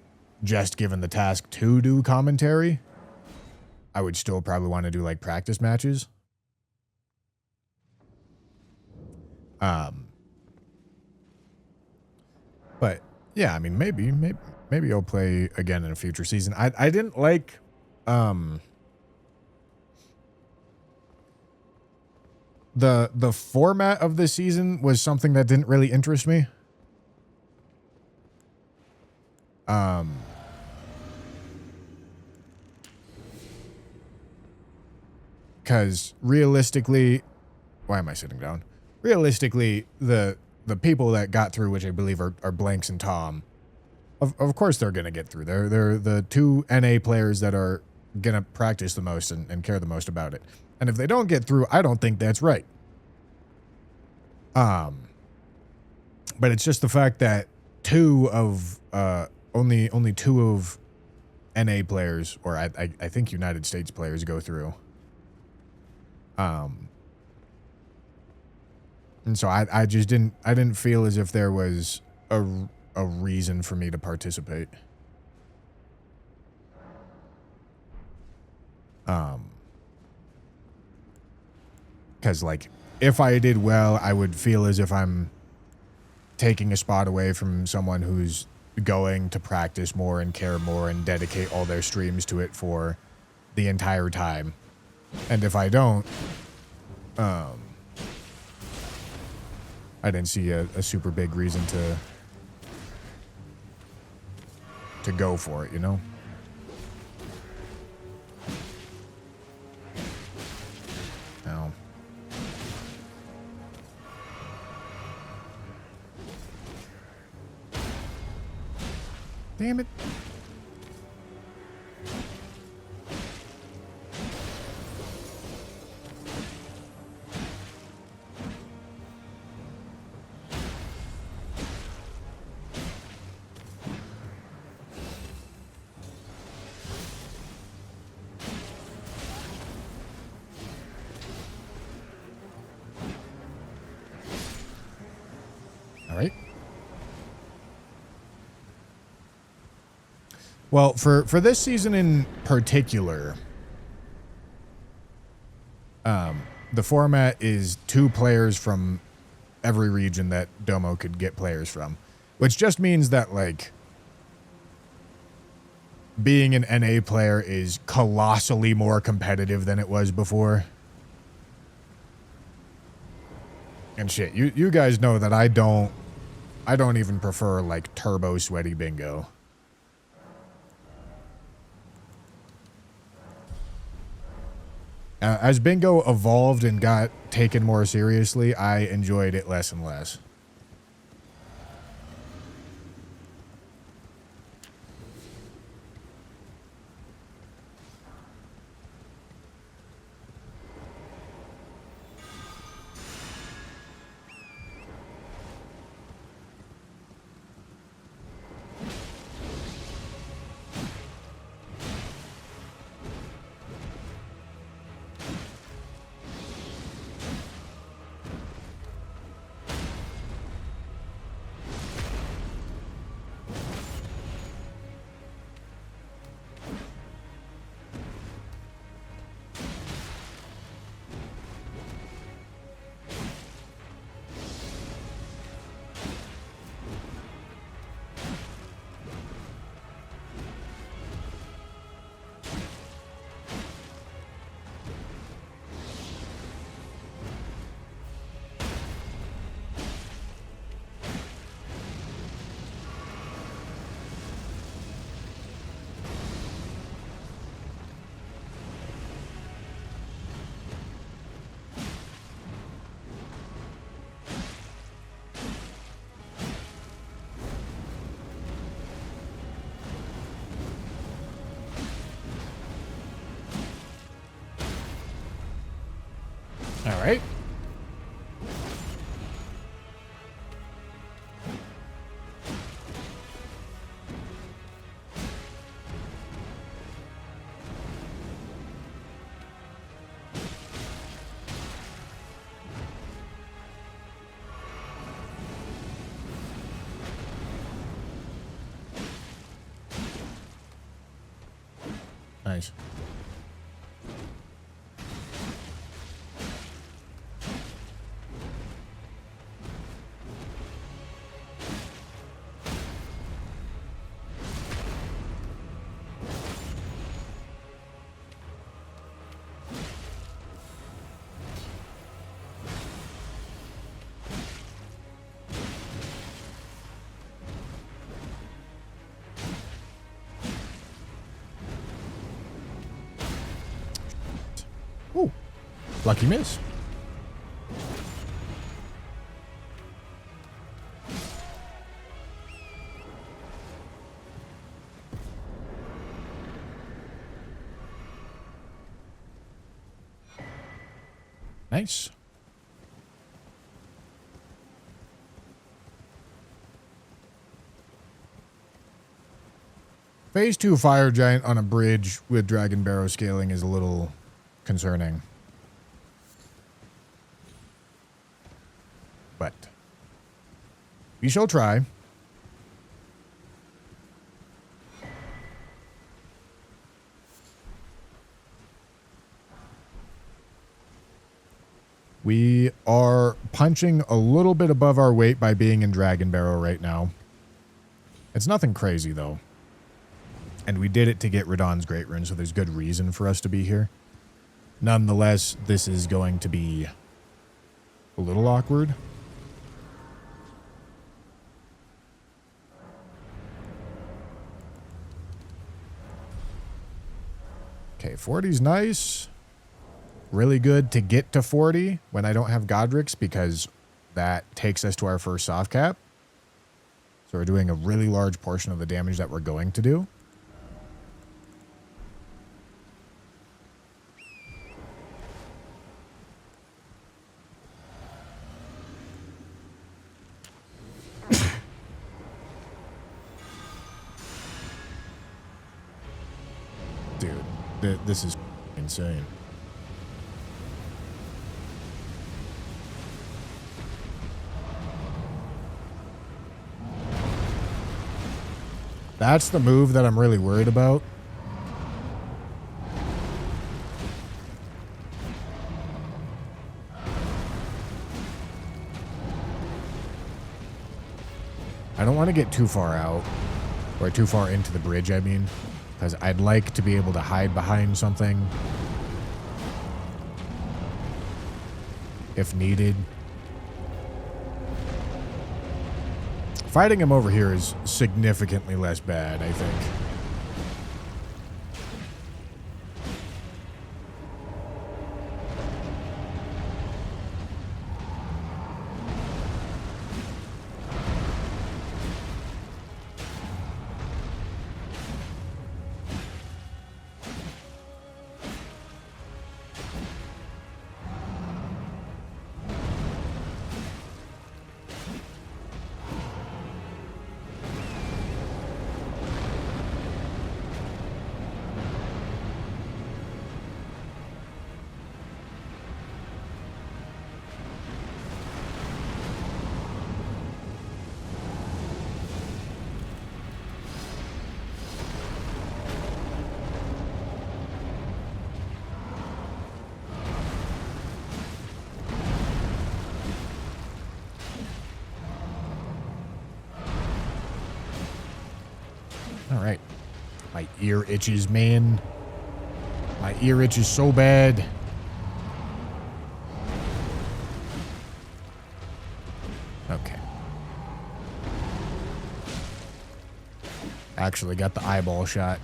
just given the task to do commentary, I would still probably want to do like practice matches. But yeah, I mean, maybe I'll play again in a future season. I didn't like, the format of this season was something that didn't really interest me. Because realistically, why am I sitting down? Realistically, the people that got through, which I believe are Blanks and Tom, of course they're gonna get through. They're the two NA players that are gonna practice the most and care the most about it. And if they don't get through, I don't think that's right. But it's just the fact that only two of NA players, or I think United States players, go through. And so I just didn't feel as if there was a reason for me to participate. Because like if I did well, I would feel as if I'm taking a spot away from someone who's going to practice more and care more and dedicate all their streams to it for the entire time. And if I don't, I didn't see a super big reason to go for it, you know? No. Damn it. All right. Well, for this season in particular, the format is 2 players from every region that Domo could get players from, which just means that, like, being an NA player is colossally more competitive than it was before. And shit, you guys know that I don't even prefer, like, turbo sweaty bingo. As bingo evolved and got taken more seriously, I enjoyed it less and less. All right. Nice. Ooh, lucky miss. Nice. Phase 2 fire giant on a bridge with dragon barrow scaling is a little concerning. But we shall try. We are punching a little bit above our weight by being in Dragon Barrow right now. It's nothing crazy, though. And we did it to get Radahn's Great Rune, so there's good reason for us to be here. Nonetheless, this is going to be a little awkward. Okay, 40's nice. Really good to get to 40 when I don't have Godric's, because that takes us to our first soft cap. So we're doing a really large portion of the damage that we're going to do. Dude, this is insane. That's the move that I'm really worried about. I don't want to get too far out, or too far into the bridge, I mean, because I'd like to be able to hide behind something if needed. Fighting him over here is significantly less bad, I think. All right. My ear itches, man. My ear itches so bad. Okay. Actually got the eyeball shot.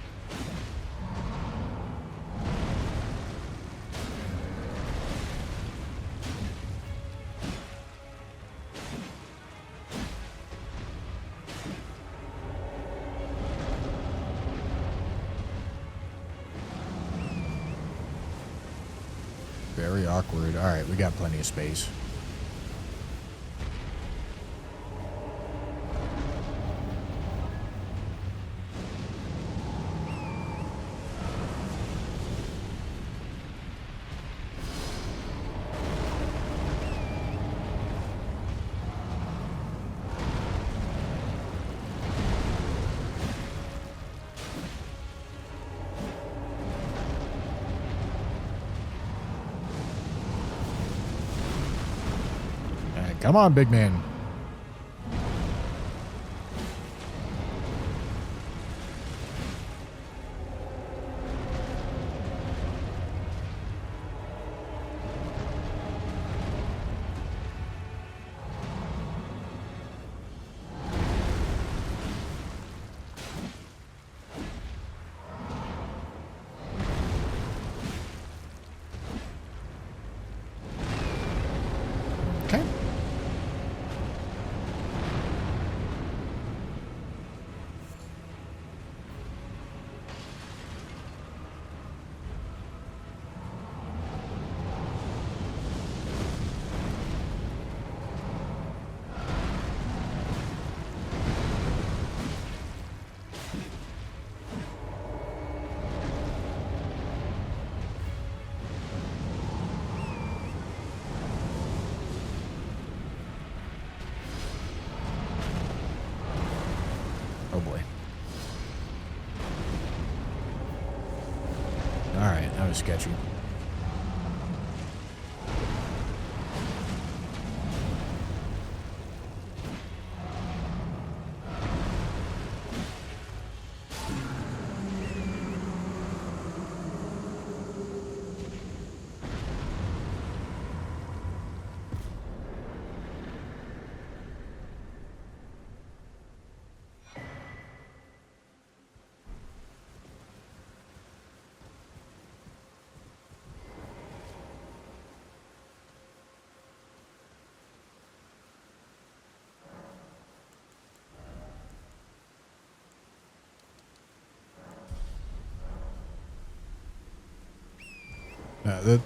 Very awkward. All right, we got plenty of space. Come on, big man. Okay. Oh boy. All right, that was sketchy.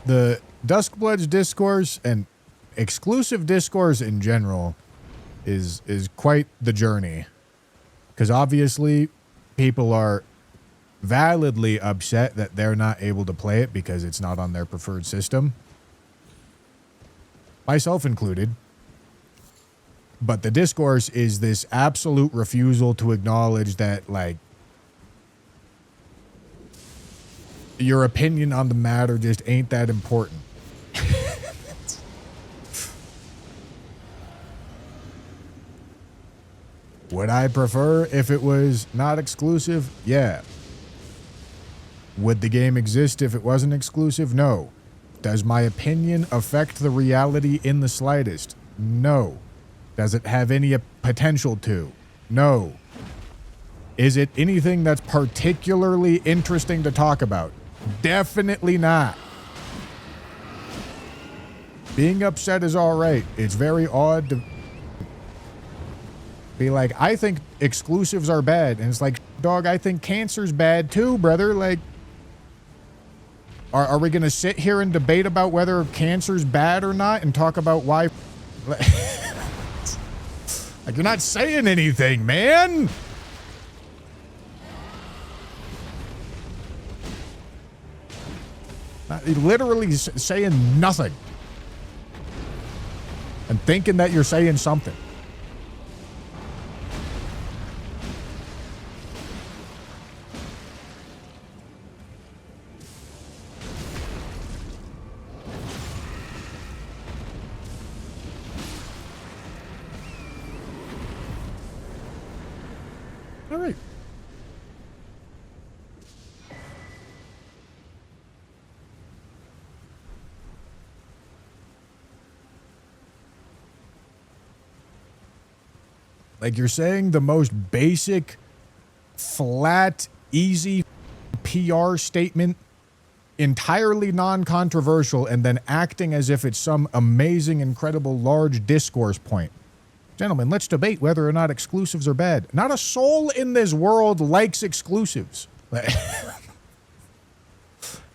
The Duskbloods discourse and exclusive discourse in general is quite the journey, because obviously people are validly upset that they're not able to play it because it's not on their preferred system, myself included. But the discourse is this absolute refusal to acknowledge that, like, your opinion on the matter just ain't that important. Would I prefer if it was not exclusive? Yeah. Would the game exist if it wasn't exclusive? No. Does my opinion affect the reality in the slightest? No. Does it have any potential to? No. Is it anything that's particularly interesting to talk about? Definitely not. Being upset is all right. It's very odd to be like, I think exclusives are bad. And it's like, dog, I think cancer's bad too, brother. Like, are we going to sit here and debate about whether cancer's bad or not and talk about why? Like, you're not saying anything, man. Literally saying nothing and thinking that you're saying something. All right. Like, you're saying the most basic, flat, easy PR statement, entirely non-controversial, and then acting as if it's some amazing, incredible, large discourse point. Gentlemen, let's debate whether or not exclusives are bad. Not a soul in this world likes exclusives.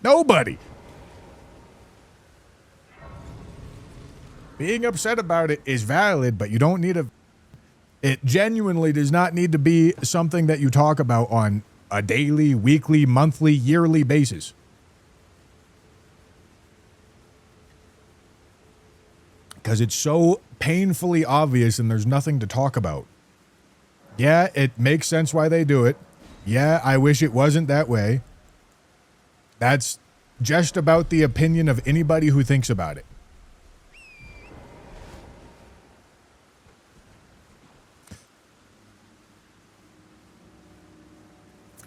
Nobody. being upset about it is valid, but you don't need it genuinely does not need to be something that you talk about on a daily, weekly, monthly, yearly basis. Because it's so painfully obvious and there's nothing to talk about. Yeah, it makes sense why they do it. Yeah, I wish it wasn't that way. That's just about the opinion of anybody who thinks about it.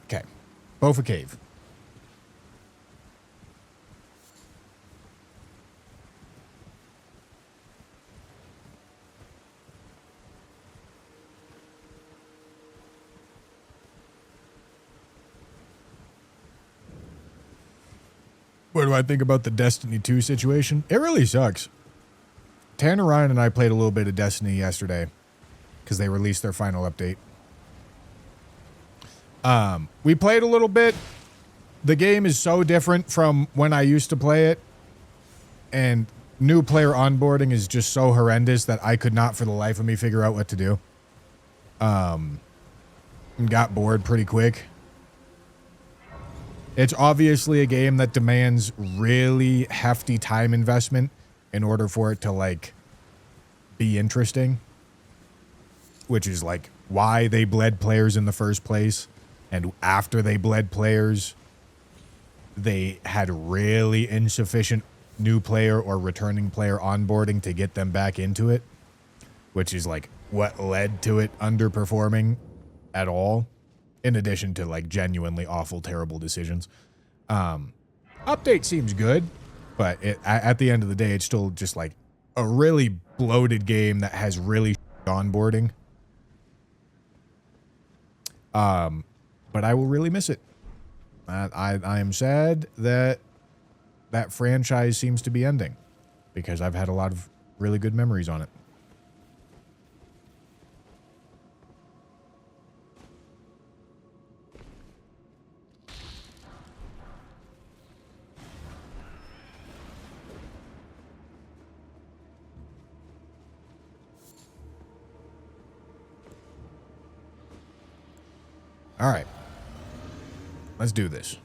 Okay. Bofa Cave. What do I think about the Destiny 2 situation? It really sucks. Tanner Ryan and I played a little bit of Destiny yesterday because they released their final update. We played a little bit. The game is so different from when I used to play it. And new player onboarding is just so horrendous that I could not for the life of me figure out what to do. And got bored pretty quick. It's obviously a game that demands really hefty time investment in order for it to, like, be interesting. Which is, like, why they bled players in the first place. And after they bled players, they had really insufficient new player or returning player onboarding to get them back into it. Which is, like, what led to it underperforming at all. In addition to, like, genuinely awful, terrible decisions. Update seems good, but at the end of the day, it's still just, like, a really bloated game that has really onboarding. But I will really miss it. I am sad that that franchise seems to be ending, because I've had a lot of really good memories on it. All right. Let's do this.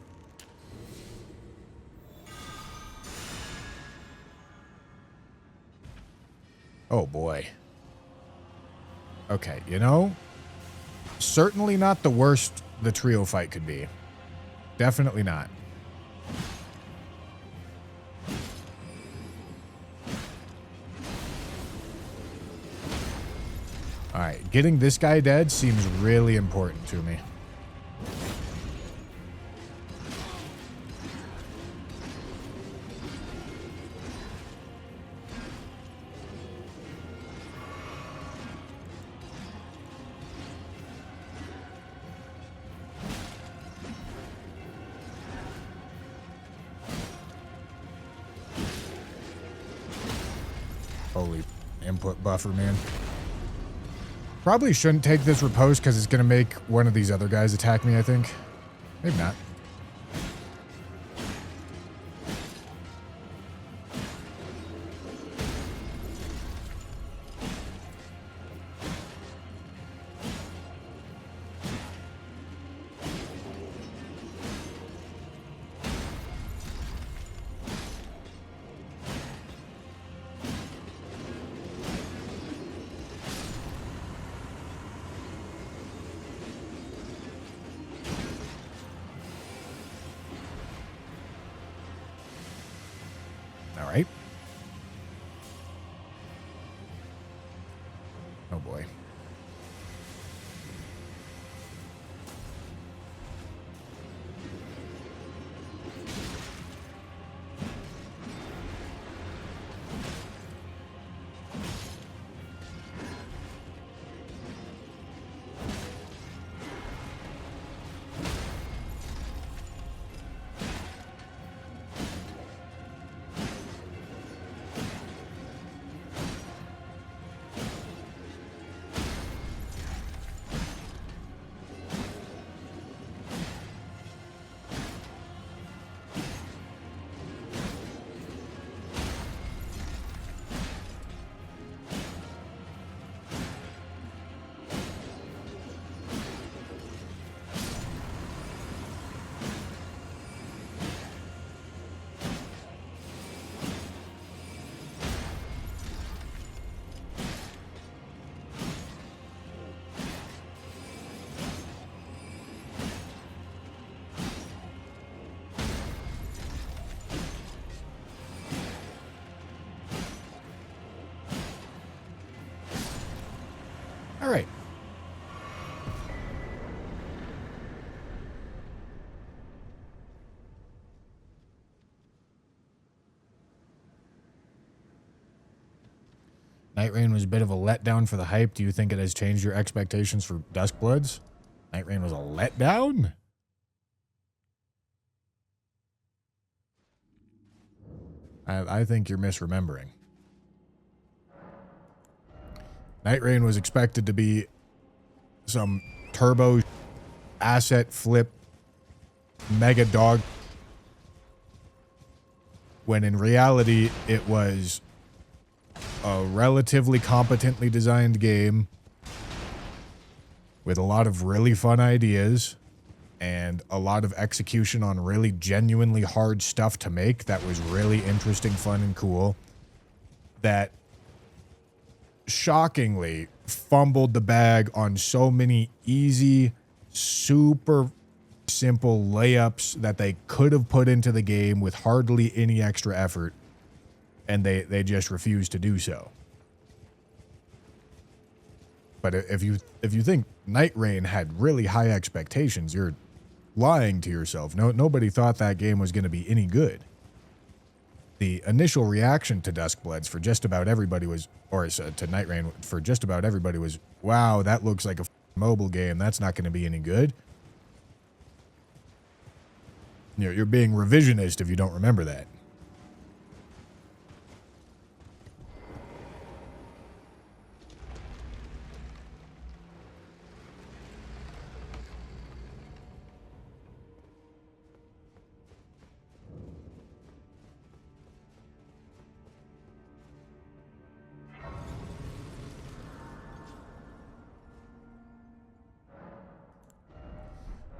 Oh, boy. Okay, you know, certainly not the worst the trio fight could be. Definitely not. All right, getting this guy dead seems really important to me. Holy input buffer, man. Probably shouldn't take this riposte because it's going to make one of these other guys attack me, I think. Maybe not. Night Rain was a bit of a letdown for the hype. Do you think it has changed your expectations for Duskbloods? Night Rain was a letdown? I think you're misremembering. Night Rain was expected to be some turbo asset flip mega dog, when in reality it was a relatively competently designed game with a lot of really fun ideas and a lot of execution on really genuinely hard stuff to make that was really interesting, fun, and cool, that shockingly fumbled the bag on so many easy, super simple layups that they could have put into the game with hardly any extra effort, and they just refused to do so. But if you think Night Rain had really high expectations, you're lying to yourself. Nobody thought that game was going to be any good. The initial reaction to Duskbloods for just about everybody was, or to Night Rain for just about everybody was, wow, that looks like a mobile game. That's not going to be any good. You're being revisionist if you don't remember that.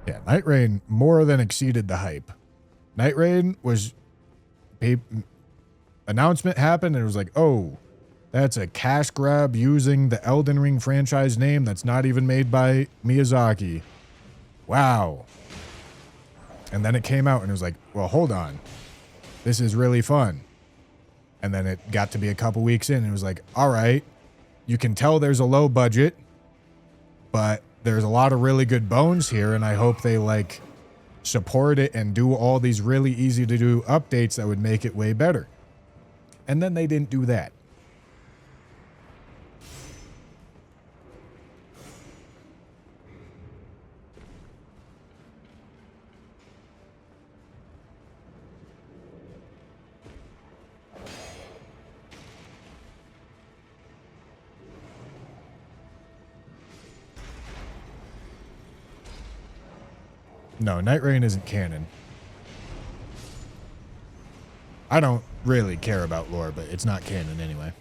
Yeah, Night Rain more than exceeded the hype. Night Rain was... announcement happened and it was like, oh, that's a cash grab using the Elden Ring franchise name that's not even made by Miyazaki. Wow. And then it came out and it was like, well, hold on. This is really fun. And then it got to be a couple weeks in and it was like, all right, you can tell there's a low budget, but there's a lot of really good bones here, and I hope they like support it and do all these really easy to do updates that would make it way better. And then they didn't do that. No, Night Rain isn't canon. I don't really care about lore, but it's not canon anyway.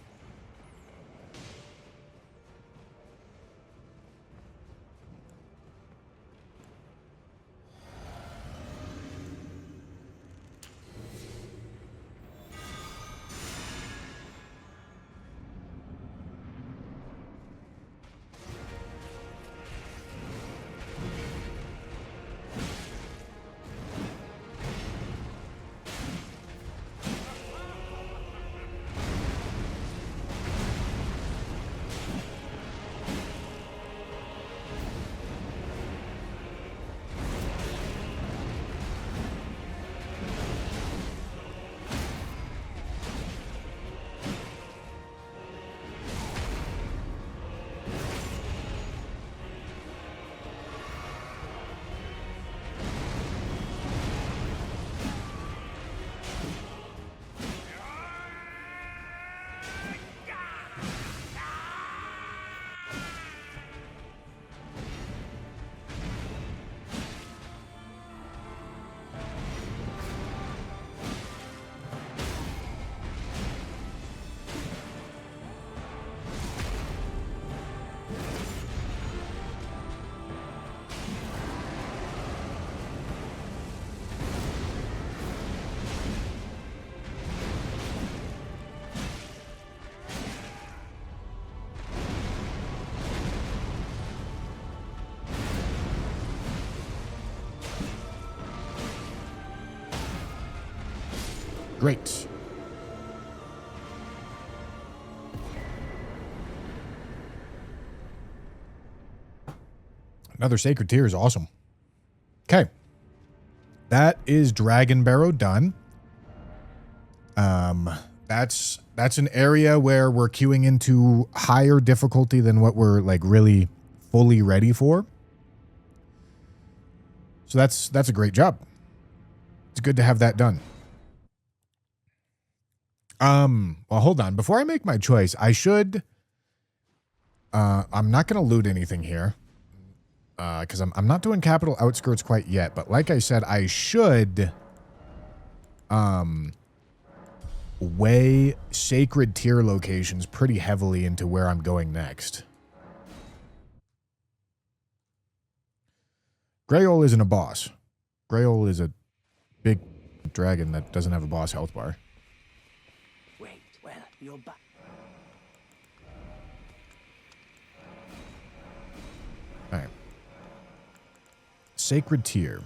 Great. Another Sacred Tear is awesome. Okay. That is Dragon Barrow done. That's That's an area where we're queuing into higher difficulty than what we're like really fully ready for. So that's a great job. It's good to have that done. Well, hold on. Before I make my choice, I should I'm not going to loot anything here. Because I'm not doing capital outskirts quite yet, but like I said, I should weigh sacred tier locations pretty heavily into where I'm going next. Greyole isn't a boss. Greyole is a big dragon that doesn't have a boss health bar. Wait, well, you're back. All right. Sacred tier.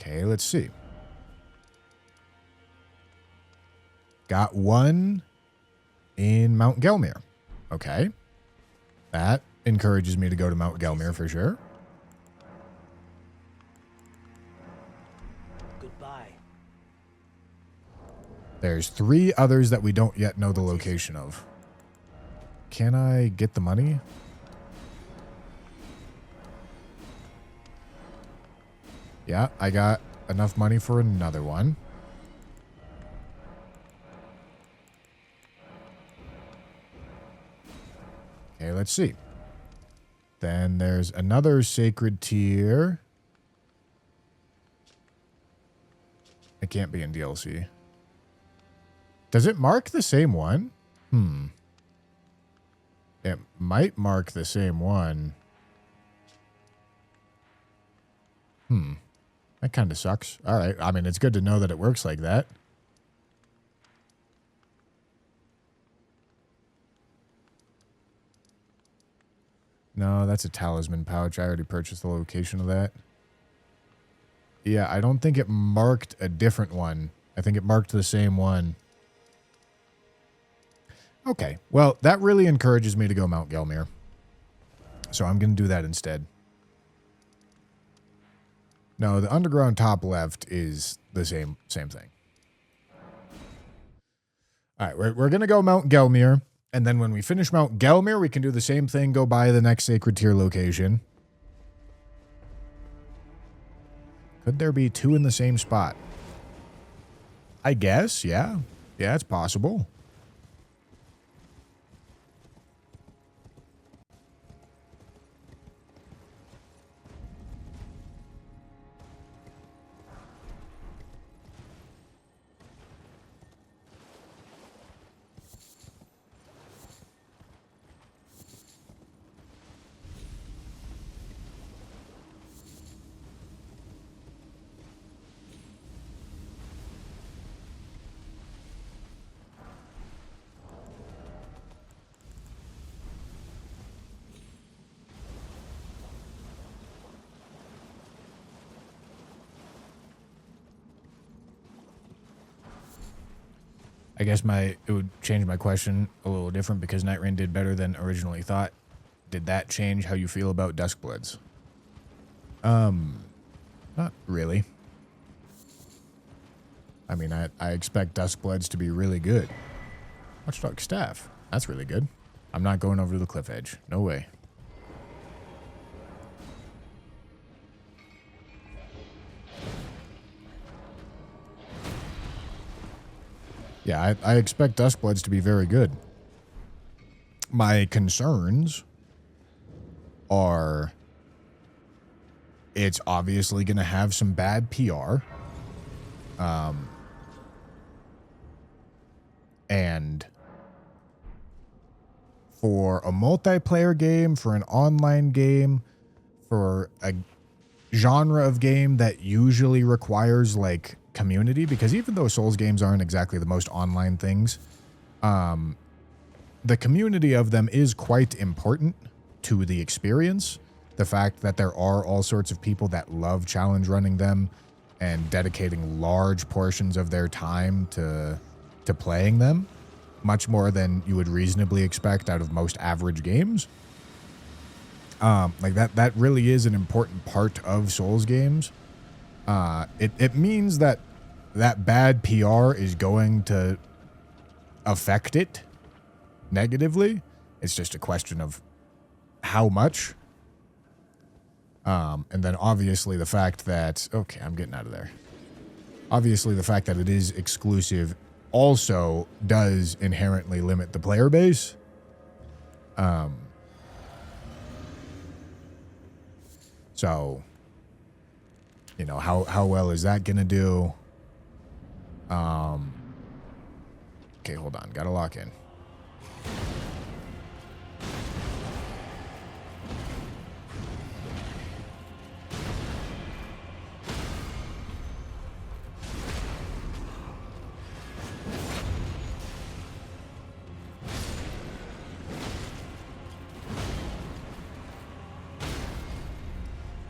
Okay, let's see. Got one in Mount Gelmir. Okay. That encourages me to go to Mount Gelmir for sure. Goodbye. There's 3 others that we don't yet know the location of. Can I get the money? Yeah, I got enough money for another one. Okay, let's see. Then there's another sacred tier. It can't be in DLC. Does it mark the same one? It might mark the same one. That kind of sucks. All right. I mean, it's good to know that it works like that. No, that's a talisman pouch. I already purchased the location of that. Yeah, I don't think it marked a different one. I think it marked the same one. Okay. Well, that really encourages me to go Mount Gelmir. So I'm going to do that instead. No, the underground top left is the same thing. All right, we're going to go Mount Gelmir. And then when we finish Mount Gelmir, we can do the same thing, go by the next sacred tier location. Could there be 2 in the same spot? I guess, yeah. Yeah, it's possible. I guess it would change my question a little different because Night Rain did better than originally thought. Did that change how you feel about Duskbloods? Not really. I mean, I expect Duskbloods to be really good. Watchdog staff. That's really good. I'm not going over to the cliff edge. No way. Yeah, I expect Duskbloods to be very good. My concerns are it's obviously going to have some bad PR. And for a multiplayer game, for an online game, for a genre of game that usually requires like community, because even though Souls games aren't exactly the most online things, the community of them is quite important to the experience. The fact that there are all sorts of people that love challenge running them and dedicating large portions of their time to playing them, much more than you would reasonably expect out of most average games. Like that really is an important part of Souls games. It means that that bad PR is going to affect it negatively. It's just a question of how much. And then obviously the fact that, okay, I'm getting out of there. Obviously the fact that it is exclusive also does inherently limit the player base. So, you know, how well is that going to do? Okay, hold on. Got to lock in.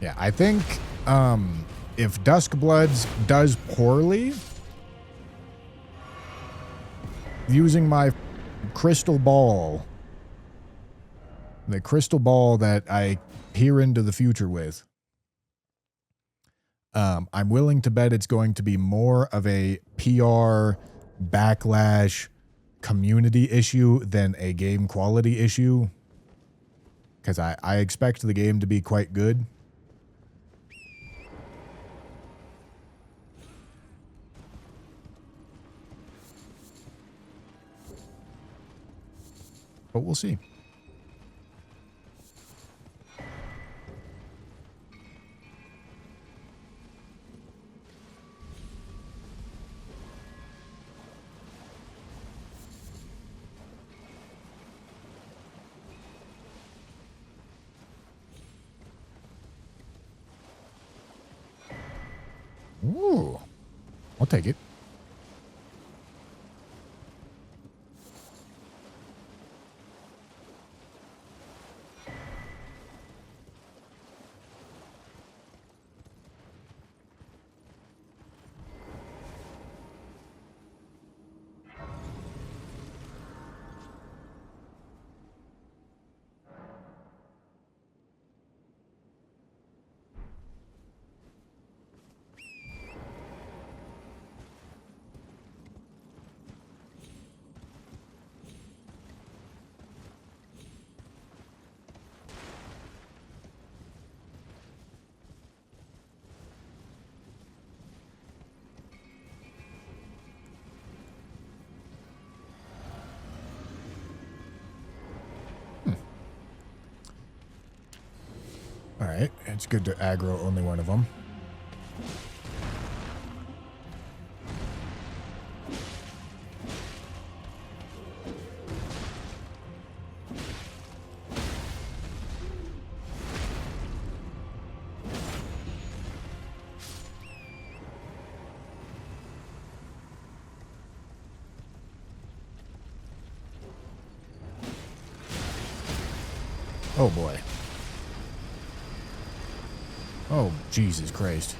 Yeah, I think if Duskbloods does poorly, using my crystal ball, the crystal ball that I peer into the future with, I'm willing to bet it's going to be more of a PR backlash community issue than a game quality issue, because I expect the game to be quite good. But we'll see. Ooh, I'll take it. All right, it's good to aggro only one of them. Oh boy. Oh, Jesus Christ.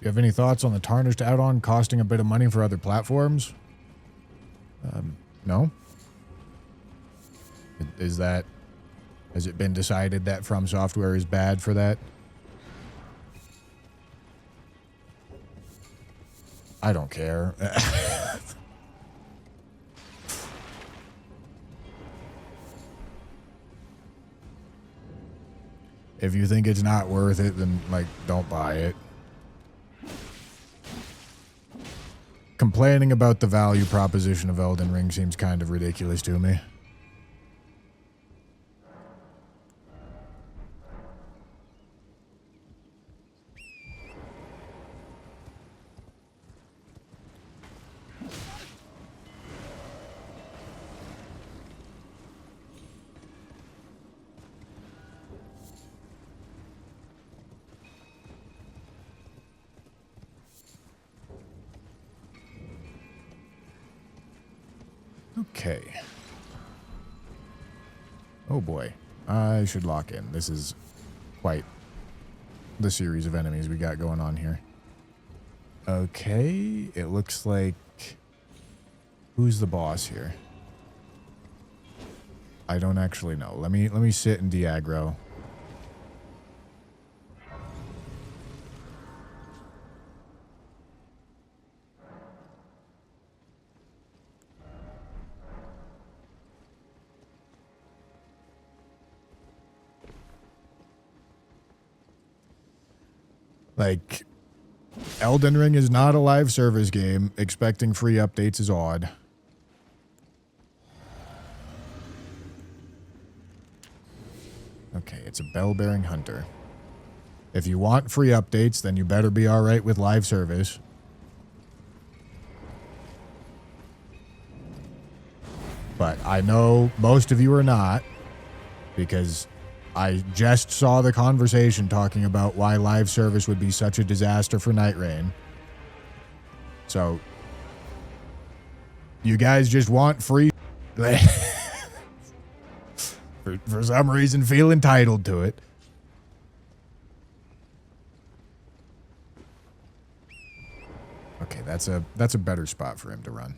You have any thoughts on the Tarnished add-on costing a bit of money for other platforms? No? Is that... Has it been decided that From Software is bad for that? I don't care. If you think it's not worth it, then, like, don't buy it. Complaining about the value proposition of Elden Ring seems kind of ridiculous to me. Okay. Oh boy. I should lock in. This is quite the series of enemies we got going on here. Okay. It looks like... Who's the boss here? I don't actually know. Let me sit and de-aggro. Like, Elden Ring is not a live service game. Expecting free updates is odd. Okay, it's a bell-bearing hunter. If you want free updates, then you better be alright with live service. But I know most of you are not, because I just saw the conversation talking about why live service would be such a disaster for Night Rain. So, you guys just want free... for some reason, feel entitled to it. Okay, that's a better spot for him to run.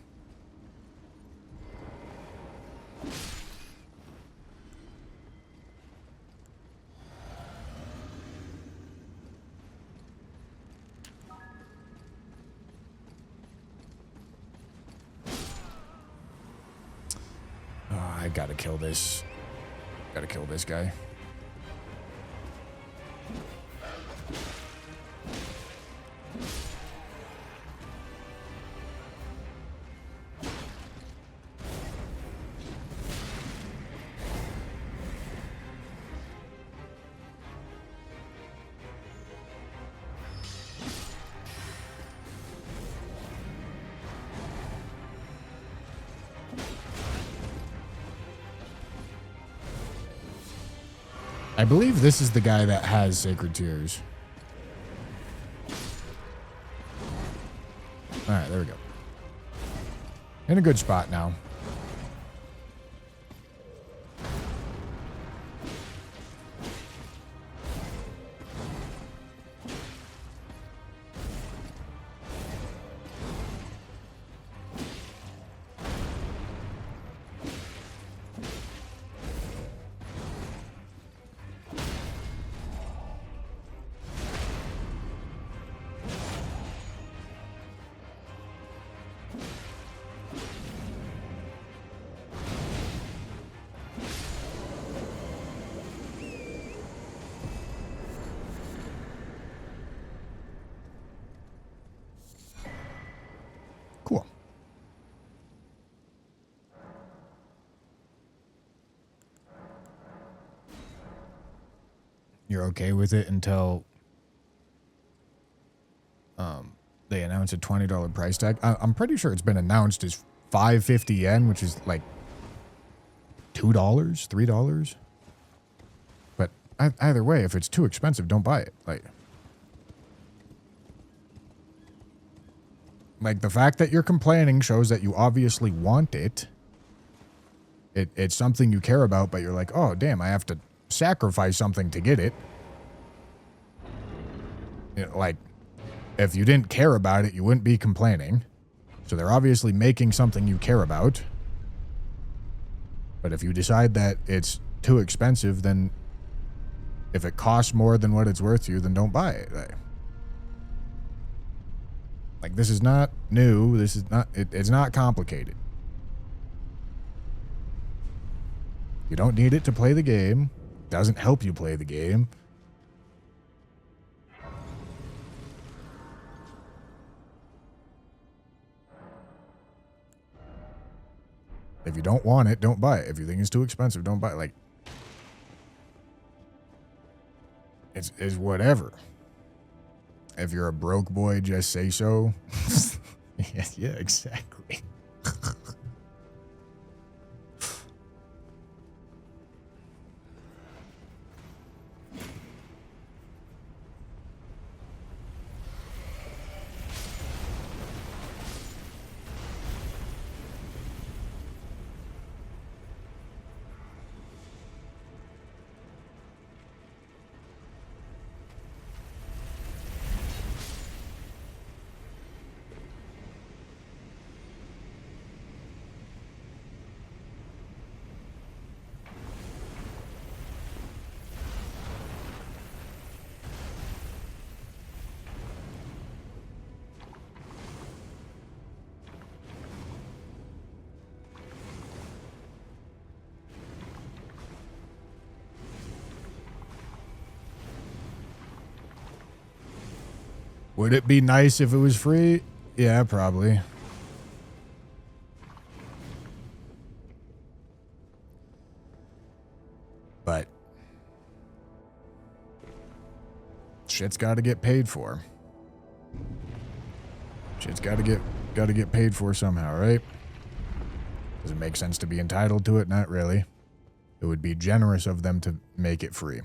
Oh, I gotta kill this. Gotta kill this guy. I believe this is the guy that has Sacred Tears. Alright, there we go. In a good spot now. Cool. You're okay with it until they announce a $20 price tag. I'm pretty sure it's been announced as 550 yen, which is like $2, $3. But either way, if it's too expensive, don't buy it. Like the fact that you're complaining shows that you obviously want it. It's something you care about, but you're like, oh, damn, I have to sacrifice something to get it. You know, like, if you didn't care about it, you wouldn't be complaining. So they're obviously making something you care about. But if you decide that it's too expensive, then if it costs more than what it's worth to you, then don't buy it. Like, this is not new. This is not, it's not complicated. You don't need it to play the game. Doesn't help you play the game. If you don't want it, don't buy it. If you think it's too expensive, don't buy it. Like, it's whatever. If you're a broke boy, just say so. Yeah, exactly. Would it be nice if it was free? Yeah, probably. But shit's got to get paid for. Shit's got to get paid for somehow, right? Does it make sense to be entitled to it? Not really. It would be generous of them to make it free.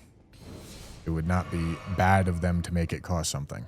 It would not be bad of them to make it cost something.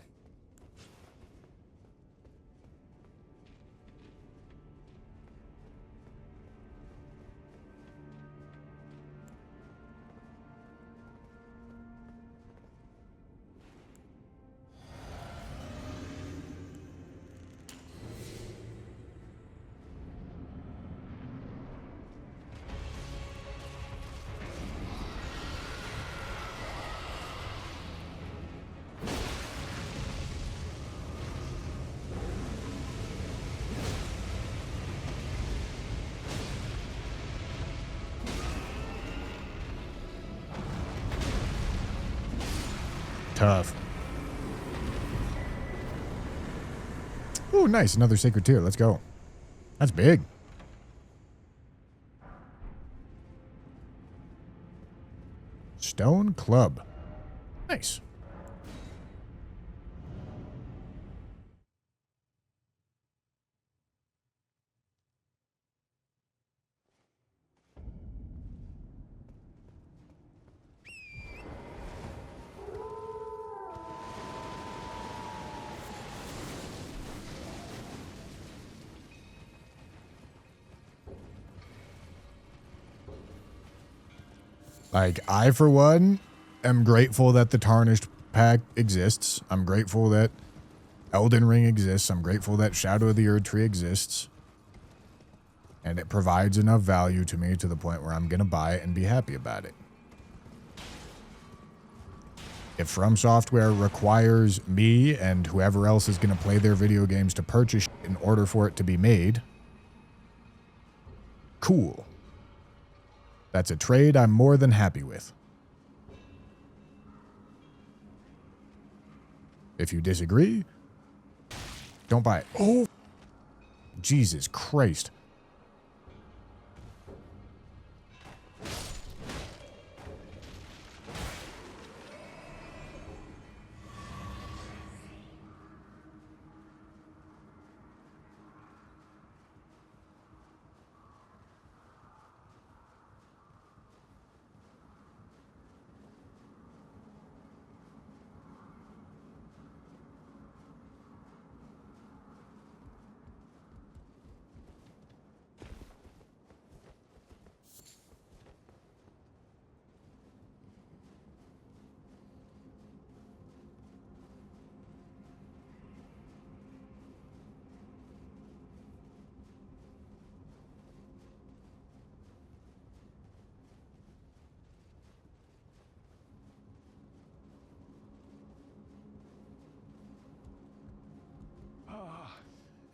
Tough. Ooh, nice. Another sacred tier. Let's go. That's big. Stone Club. Nice. Like, I, for one, am grateful that the Tarnished pack exists. I'm grateful that Elden Ring exists. I'm grateful that Shadow of the Erd Tree exists. And it provides enough value to me to the point where I'm going to buy it and be happy about it. If From Software requires me and whoever else is going to play their video games to purchase in order for it to be made, cool. That's a trade I'm more than happy with. If you disagree, don't buy it. Oh, Jesus Christ.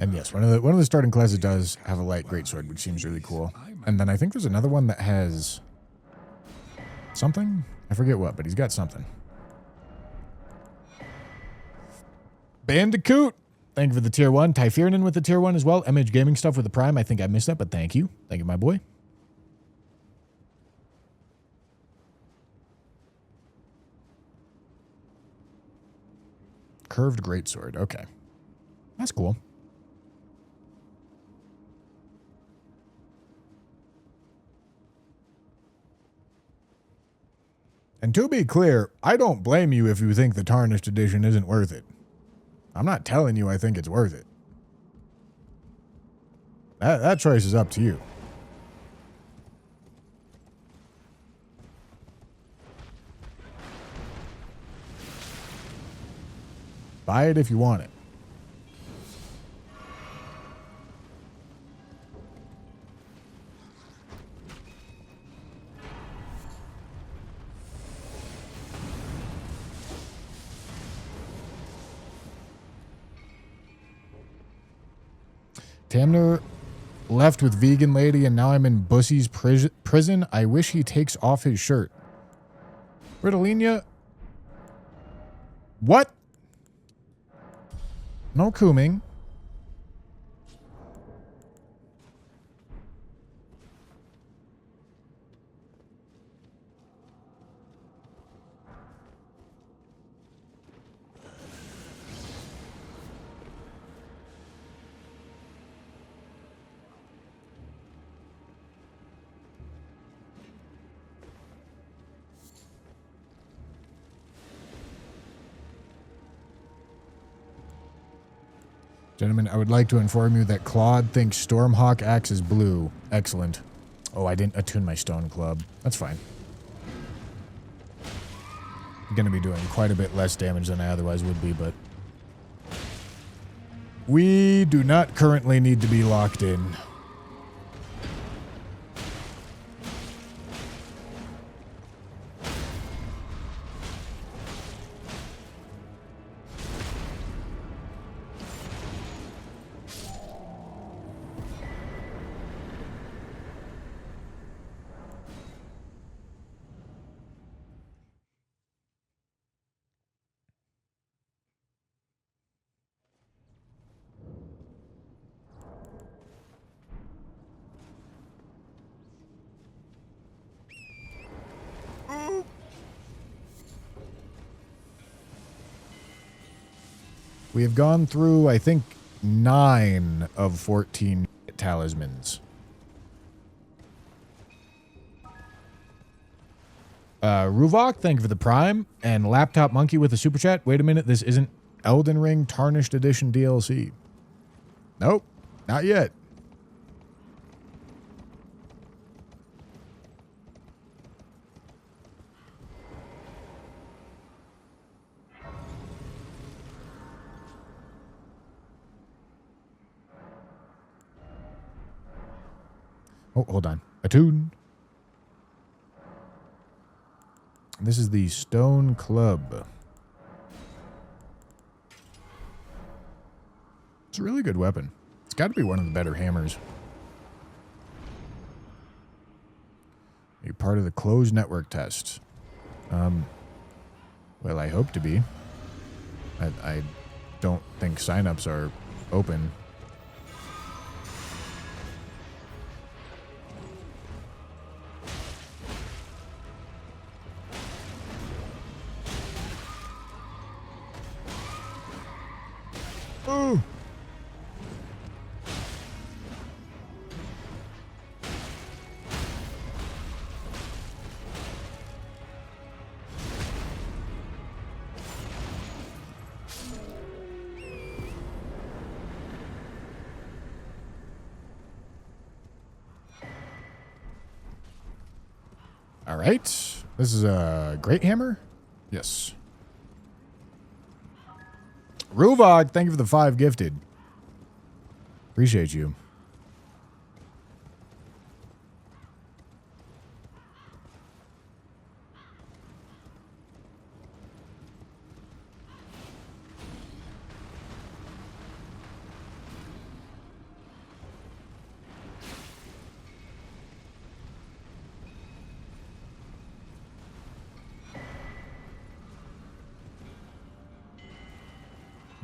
And yes, one of the starting classes does have a light greatsword, which seems really cool. And then I think there's another one that has something. I forget what, but he's got something. Bandicoot, thank you for the tier 1. Typhirinen with the tier 1 as well. MH Gaming Stuff with the Prime. I think I missed that, but thank you. Thank you, my boy. Curved greatsword. Okay. That's cool. And to be clear, I don't blame you if you think the Tarnished Edition isn't worth it. I'm not telling you I think it's worth it. That choice is up to you. Buy it if you want it. Tamner left with vegan lady and now I'm in Bussy's prison. I wish he takes off his shirt. Ritalina? What? No cooming. Gentlemen, I would like to inform you that Claude thinks Stormhawk axe is blue. Excellent. Oh, I didn't attune my stone club. That's fine. I'm going to be doing quite a bit less damage than I otherwise would be, but we do not currently need to be locked in. We have gone through, I think, 9 of 14 talismans. Ruvok, thank you for the Prime. And Laptop Monkey with the Super Chat. Wait a minute, this isn't Elden Ring Tarnished Edition DLC. Nope, not yet. Oh, hold on. Attune. This is the Stone Club. It's a really good weapon. It's got to be one of the better hammers. You're part of the closed network test. Well, I hope to be. I don't think signups are open. Ooh. All right. This is a great hammer. Yes. Ruvog, thank you for the 5 gifted. Appreciate you.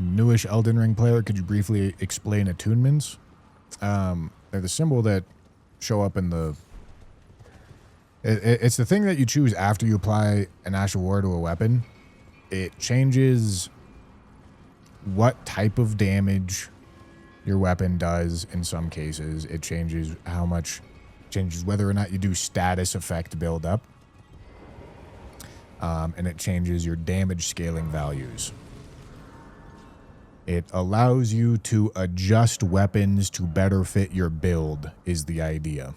newish Elden Ring player, could you briefly explain attunements? They're the symbol that show up in the... It's the thing that you choose after you apply an Ash of War to a weapon. It changes what type of damage your weapon does in some cases. It changes how much... changes whether or not you do status effect buildup. And it changes your damage scaling values. It allows you to adjust weapons to better fit your build, is the idea.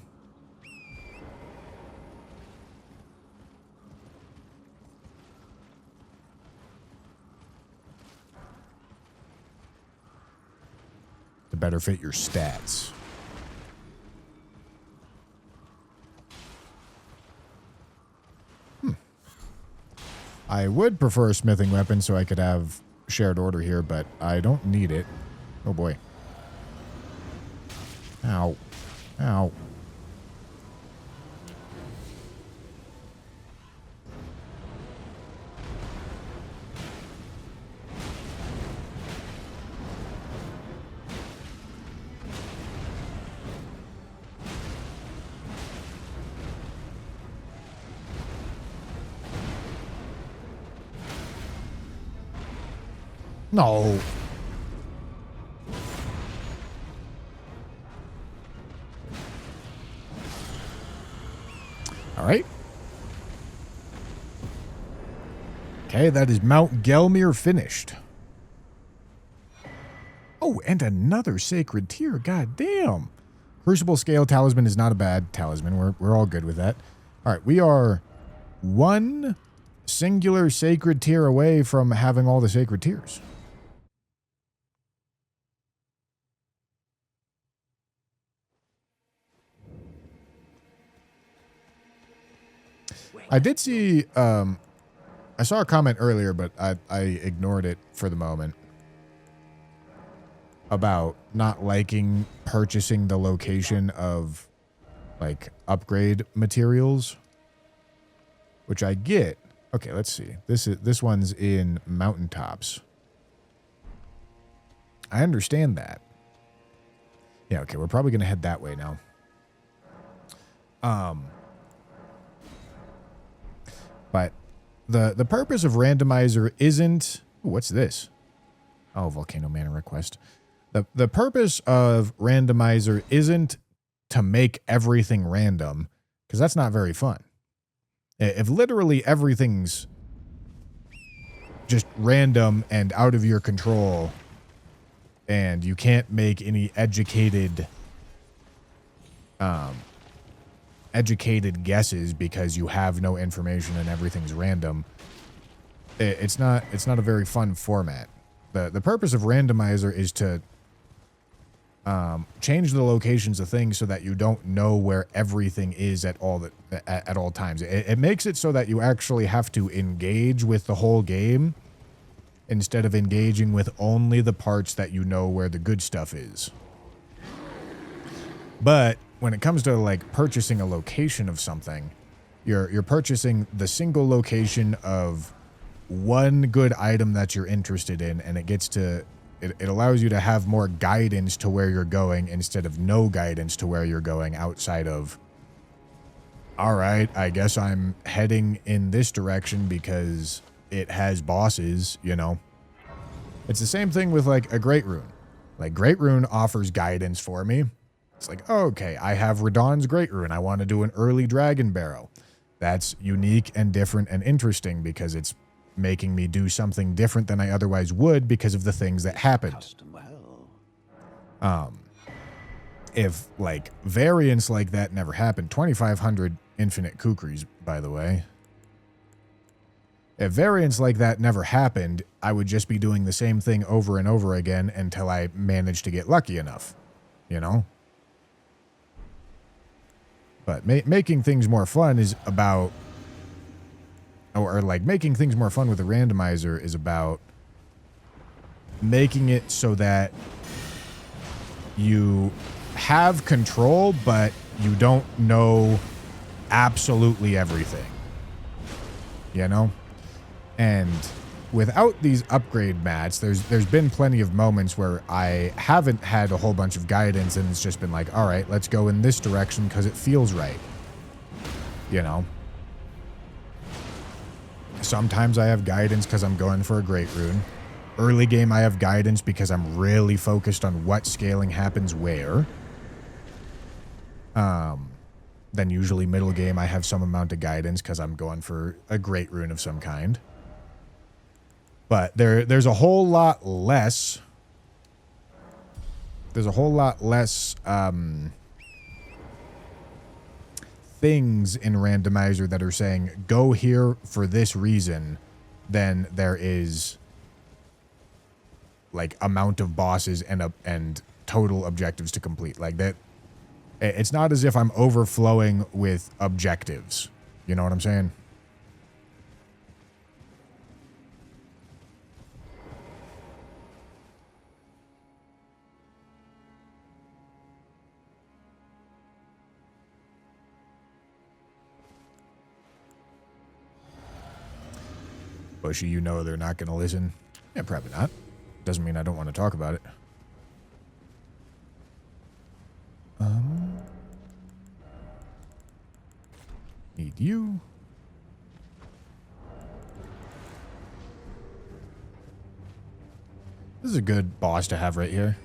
To better fit your stats. I would prefer a smithing weapon so I could have shared order here, but I don't need it. Oh boy. Ow. Ow. No. All right. Okay, that is Mount Gelmir finished. Oh, and another sacred tier. God damn. Crucible Scale Talisman is not a bad talisman. We're all good with that. All right, we are one singular sacred tier away from having all the sacred tiers. I did see, I saw a comment earlier, but I ignored it for the moment, about not liking purchasing the location of, like, upgrade materials, which I get. Okay, let's see. This one's in mountaintops. I understand that. Yeah, okay, we're probably going to head that way now. But the purpose of randomizer isn't... Ooh, what's this? Oh, Volcano Mana request. The purpose of randomizer isn't to make everything random, because that's not very fun. If literally everything's just random and out of your control, and you can't make any educated guesses because you have no information and everything's random, it's not a very fun format. The purpose of randomizer is to change the locations of things so that you don't know where everything is at all times. It makes it so that you actually have to engage with the whole game instead of engaging with only the parts that you know where the good stuff is. But when it comes to, like, purchasing a location of something, you're purchasing the single location of one good item that you're interested in, and it allows you to have more guidance to where you're going instead of no guidance to where you're going outside of, all right, I guess I'm heading in this direction because it has bosses, you know. It's the same thing with, like, a Great Rune. Like, Great Rune offers guidance for me. It's like, okay, I have Radahn's Great Rune. I want to do an early Dragon Barrow. That's unique and different and interesting because it's making me do something different than I otherwise would because of the things that happened. If, like, variants like that never happened, 2,500 infinite kukris, by the way. If variants like that never happened, I would just be doing the same thing over and over again until I managed to get lucky enough, you know? But making things more fun is about, or like making things more fun with a randomizer is about making it so that you have control, but you don't know absolutely everything, you know? And without these upgrade mats, there's been plenty of moments where I haven't had a whole bunch of guidance and it's just been like, all right, let's go in this direction because it feels right. You know? Sometimes I have guidance because I'm going for a great rune. Early game, I have guidance because I'm really focused on what scaling happens where. Then usually middle game, I have some amount of guidance because I'm going for a great rune of some kind. But there's a whole lot less. There's a whole lot less things in randomizer that are saying go here for this reason than there is like amount of bosses and total objectives to complete. Like that, it's not as if I'm overflowing with objectives. You know what I'm saying? Bushy, you know they're not going to listen. Yeah, probably not. Doesn't mean I don't want to talk about it. Need you. This is a good boss to have right here.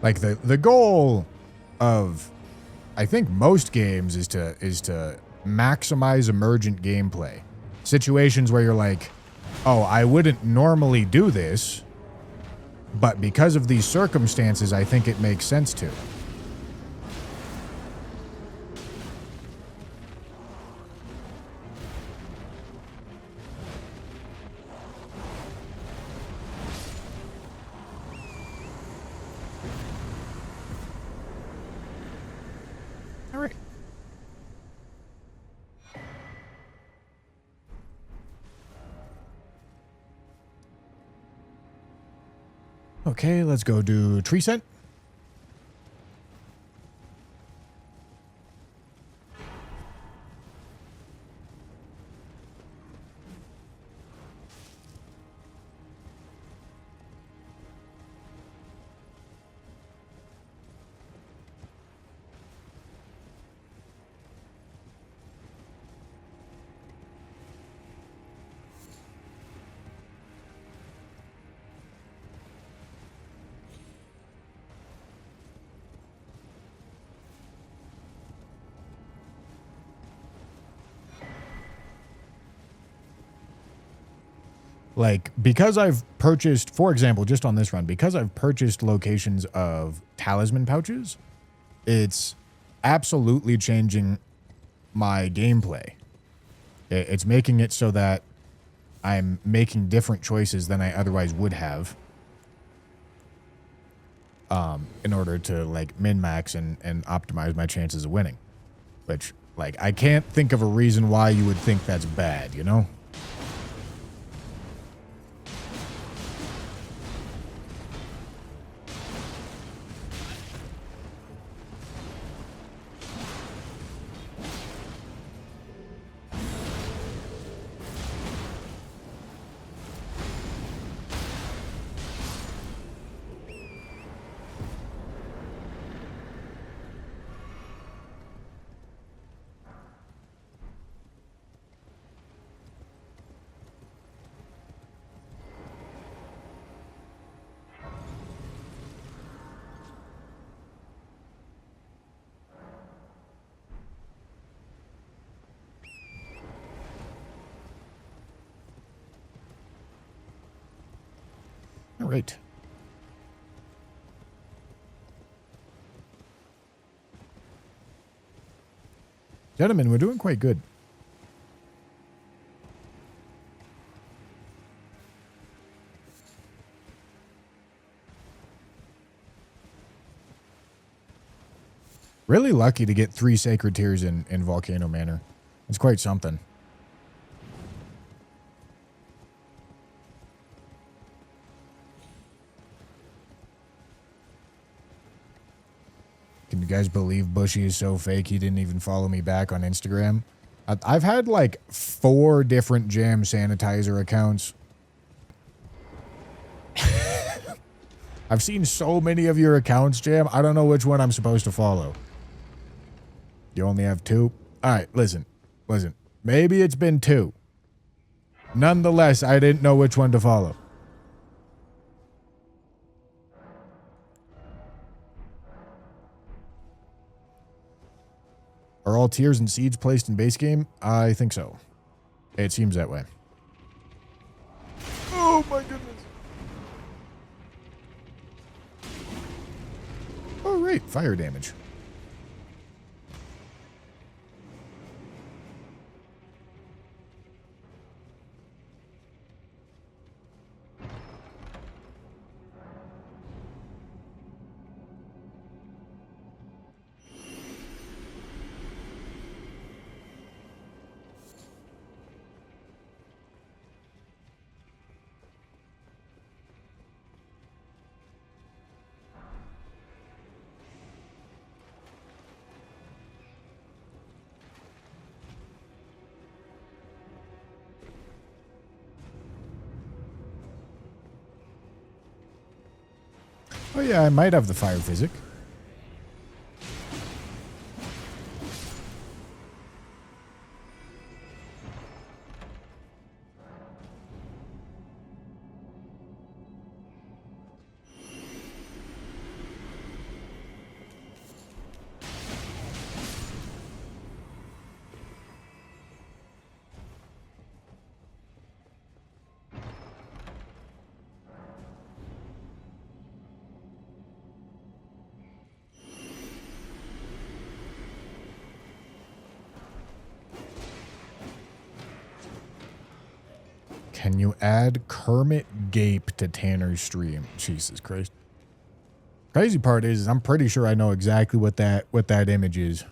Like the goal of, I think, most games is to maximize emergent gameplay. Situations where you're like, oh, I wouldn't normally do this, but because of these circumstances, I think it makes sense to. All right. Okay, let's go do tree scent. Like, because I've purchased, for example, just on this run, because I've purchased locations of talisman pouches, it's absolutely changing my gameplay. It's making it so that I'm making different choices than I otherwise would have in order to, like, min-max and optimize my chances of winning. Which, like, I can't think of a reason why you would think that's bad, you know? All right. Gentlemen, we're doing quite good. Really lucky to get 3 Sacred Tears in Volcano Manor. It's quite something. Can you guys believe Bushy is so fake he didn't even follow me back on Instagram? I've had like 4 different Jam Sanitizer accounts. I've seen so many of your accounts, Jam. I don't know which one I'm supposed to follow. You only have 2? All right, listen. Maybe it's been 2. Nonetheless, I didn't know which one to follow. Are all tiers and seeds placed in base game? I think so. It seems that way. Oh my goodness. Oh, right. Fire damage. Oh yeah, I might have the fire physic. Can you add Kermit Gape to Tanner's stream? Jesus Christ. Crazy part is I'm pretty sure I know exactly what that image is.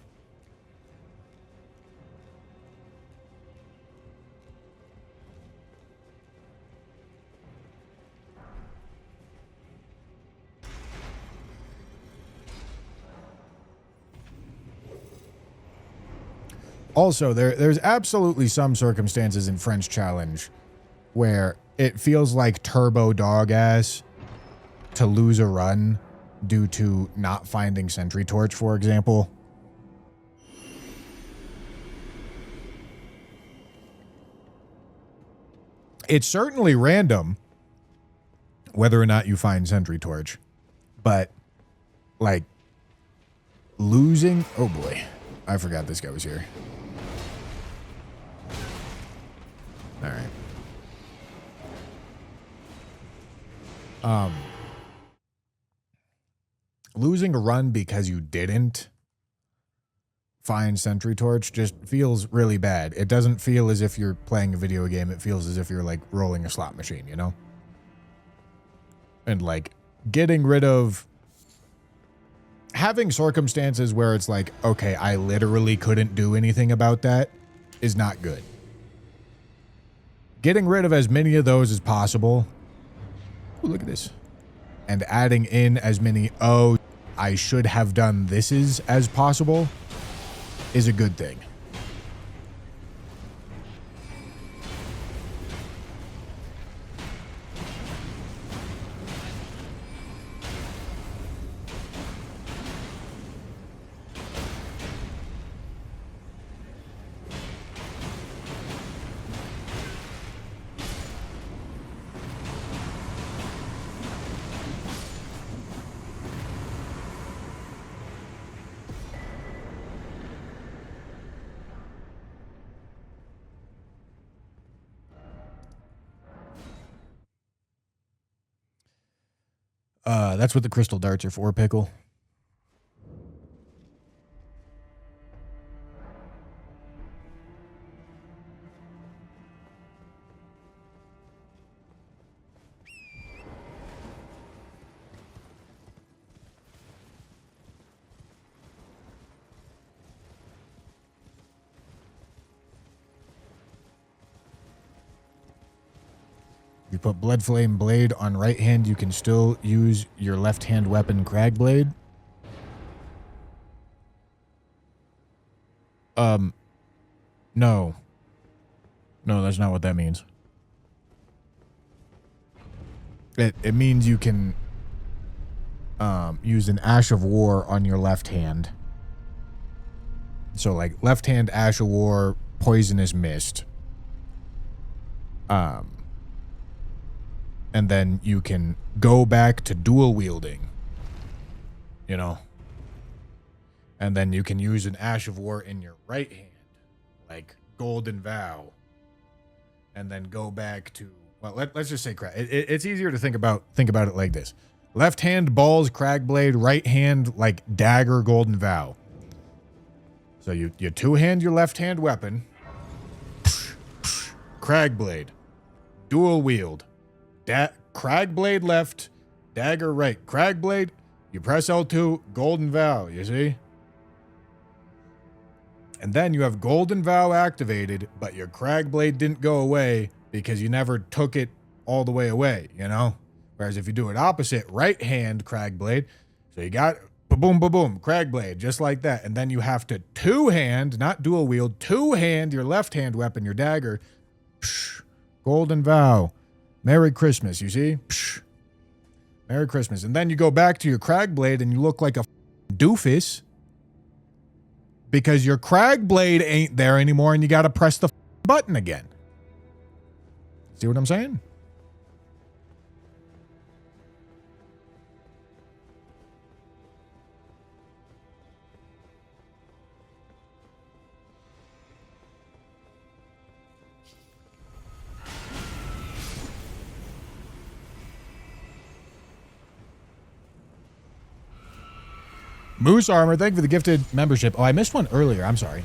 Also, there's absolutely some circumstances in French Challenge where it feels like turbo dog ass to lose a run due to not finding Sentry Torch, for example. It's certainly random whether or not you find Sentry Torch, but like losing, oh boy, I forgot this guy was here. All right. Losing a run because you didn't find Sentry Torch just feels really bad. It doesn't feel as if you're playing a video game. It feels as if you're like rolling a slot machine, you know? And like getting rid of having circumstances where it's like, okay, I literally couldn't do anything about that is not good. Getting rid of as many of those as possible. Ooh, look at this. And adding in as many, oh, I should have done thises as possible is a good thing. That's what the crystal darts are for, Pickle. You put Blood Flame Blade on right hand, you can still use your left hand weapon Crag Blade. No. No, that's not what that means. It means you can use an Ash of War on your left hand. So like left hand Ash of War, Poisonous Mist. And then you can go back to dual wielding. You know. And then you can use an Ash of War in your right hand. Like Golden Vow. And then go back to, well, let's just say crag. It's easier to think about it like this. Left hand balls, Crag Blade, right hand like dagger, Golden Vow. So you two hand your left hand weapon. Crag Blade. Dual wield. Crag Blade left, dagger right. Crag Blade, you press L2, Golden Vow, you see? And then you have Golden Vow activated, but your Crag Blade didn't go away because you never took it all the way away, you know? Whereas if you do it opposite, right hand Crag Blade, so you got boom, boom, boom, Crag Blade, just like that. And then you have to two-hand, not dual wield, two-hand your left hand weapon, your dagger. Psh, Golden Vow. Merry Christmas, you see? Psh, Merry Christmas. And then you go back to your Crag Blade and you look like a doofus because your Crag Blade ain't there anymore and you got to press the button again. See what I'm saying? Moose Armor, thank you for the gifted membership. Oh, I missed one earlier. I'm sorry.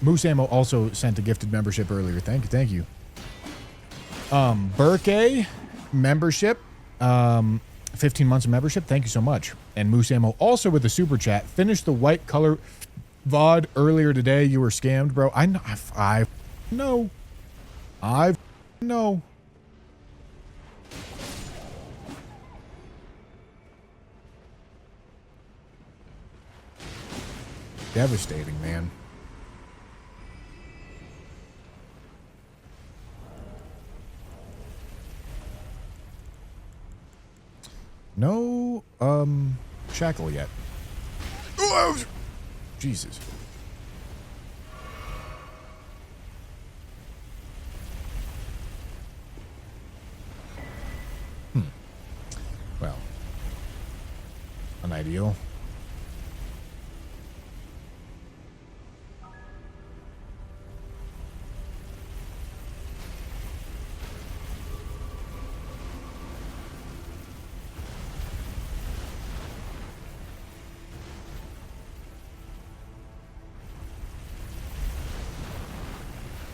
Moose Ammo also sent a gifted membership earlier. Thank you. Burke membership. 15 months of membership. Thank you so much. And Moose Ammo also with the super chat. Finished the white color VOD earlier today. You were scammed, bro. I know. I know. Devastating, man. No, shackle yet. Oh, Jesus. Well, unideal.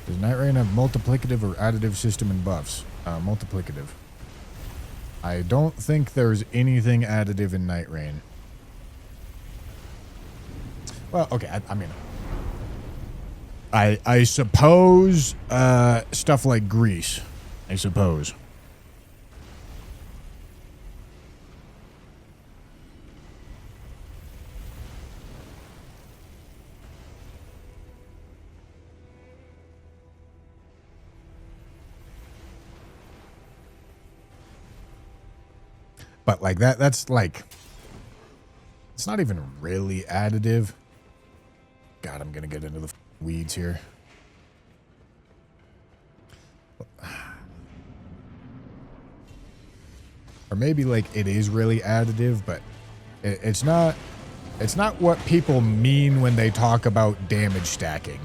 Does Night Rain have multiplicative or additive system and buffs? Multiplicative. I don't think there's anything additive in Night Rain. Well, okay, I mean, I suppose stuff like grease. I suppose. But like that's like, it's not even really additive. God, I'm going to get into the weeds here. Or maybe like it is really additive, but it's not what people mean when they talk about damage stacking.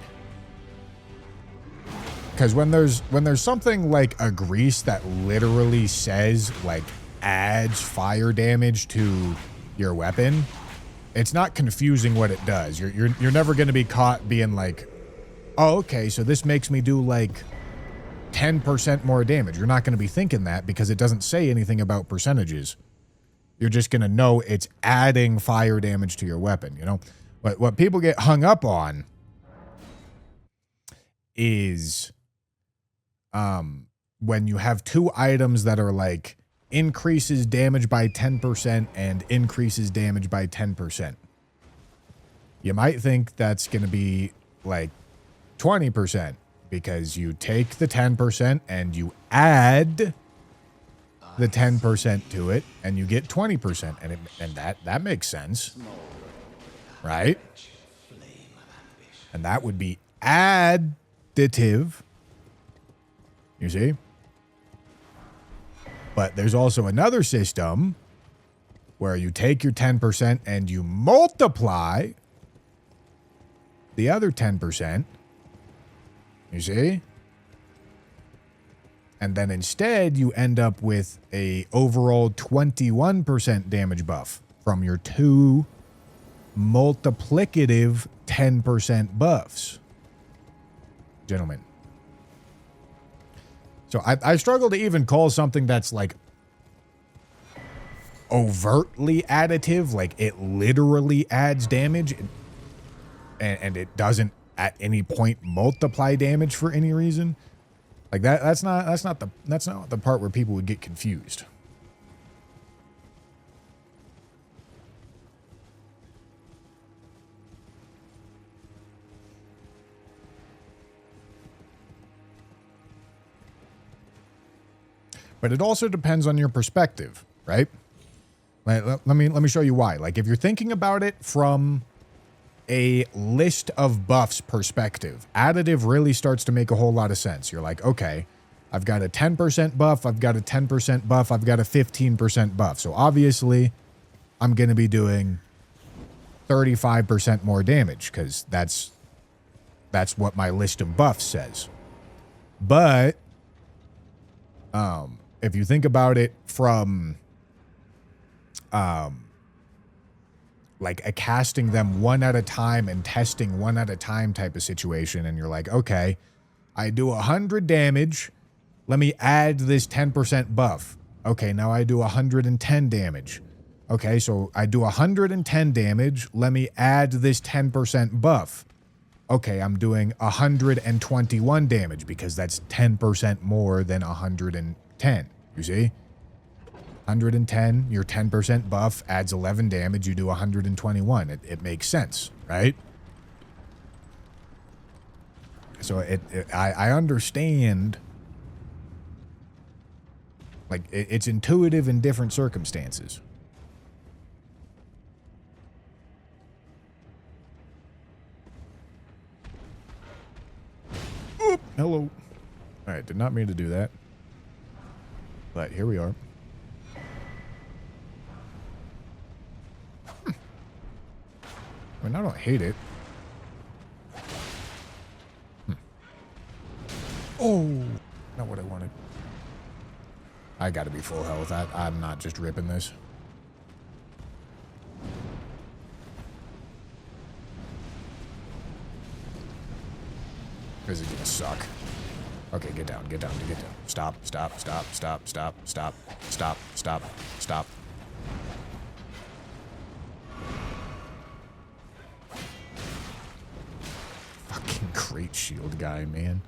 Because when there's something like a grease that literally says like adds fire damage to your weapon, it's not confusing what it does. You're never going to be caught being like, oh, okay, so this makes me do like 10% more damage. You're not going to be thinking that because it doesn't say anything about percentages. You're just going to know it's adding fire damage to your weapon, you know? But what people get hung up on is when you have two items that are like increases damage by 10% and increases damage by 10%. You might think that's going to be like 20% because you take the 10% and you add the 10% to it and you get 20%, and that makes sense, right? And that would be additive. You see? But there's also another system where you take your 10% and you multiply the other 10%. You see? And then instead you end up with a overall 21% damage buff from your two multiplicative 10% buffs. Gentlemen. So I struggle to even call something that's like overtly additive, like it literally adds damage and it doesn't at any point multiply damage for any reason. Like that's not the part where people would get confused. But it also depends on your perspective, right? Let me show you why. Like if you're thinking about it from a list of buffs perspective, additive really starts to make a whole lot of sense. You're like, okay, I've got a 10% buff, I've got a 10% buff, I've got a 15% buff. So obviously I'm going to be doing 35% more damage because that's what my list of buffs says. But if you think about it from like a casting them one at a time and testing one at a time type of situation, and you're like, okay, I do 100 damage, let me add this 10% buff. Okay, now I do 110 damage. Okay, so I do 110 damage, let me add this 10% buff. Okay, I'm doing 121 damage because that's 10% more than 110. You see? 110, your 10% buff adds 11 damage, you do 121. It makes sense, right? So I understand, like, it's intuitive in different circumstances. Oop, hello. All right, did not mean to do that. But here we are. I mean, I don't hate it. Oh, not what I wanted. I gotta be full health. I'm not just ripping this. This is gonna suck. Okay, get down, get down, get down. Stop, stop, stop, stop, stop, stop, stop, stop, stop. Fucking great shield guy, man.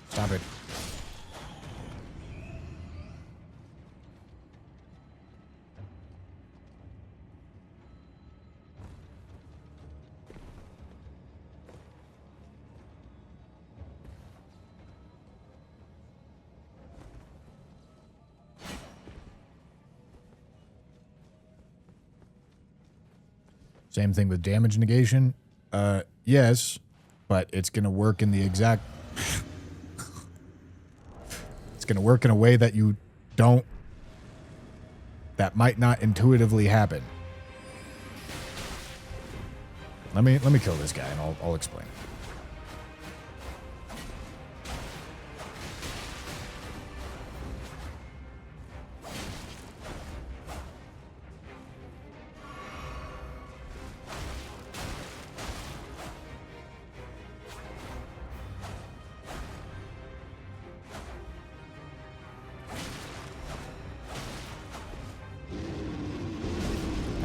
Stop it. Same thing with damage negation. Yes, but it's going to work in the exact... It's going to work in a way that you don't, that might not intuitively happen. Let me kill this guy and I'll explain.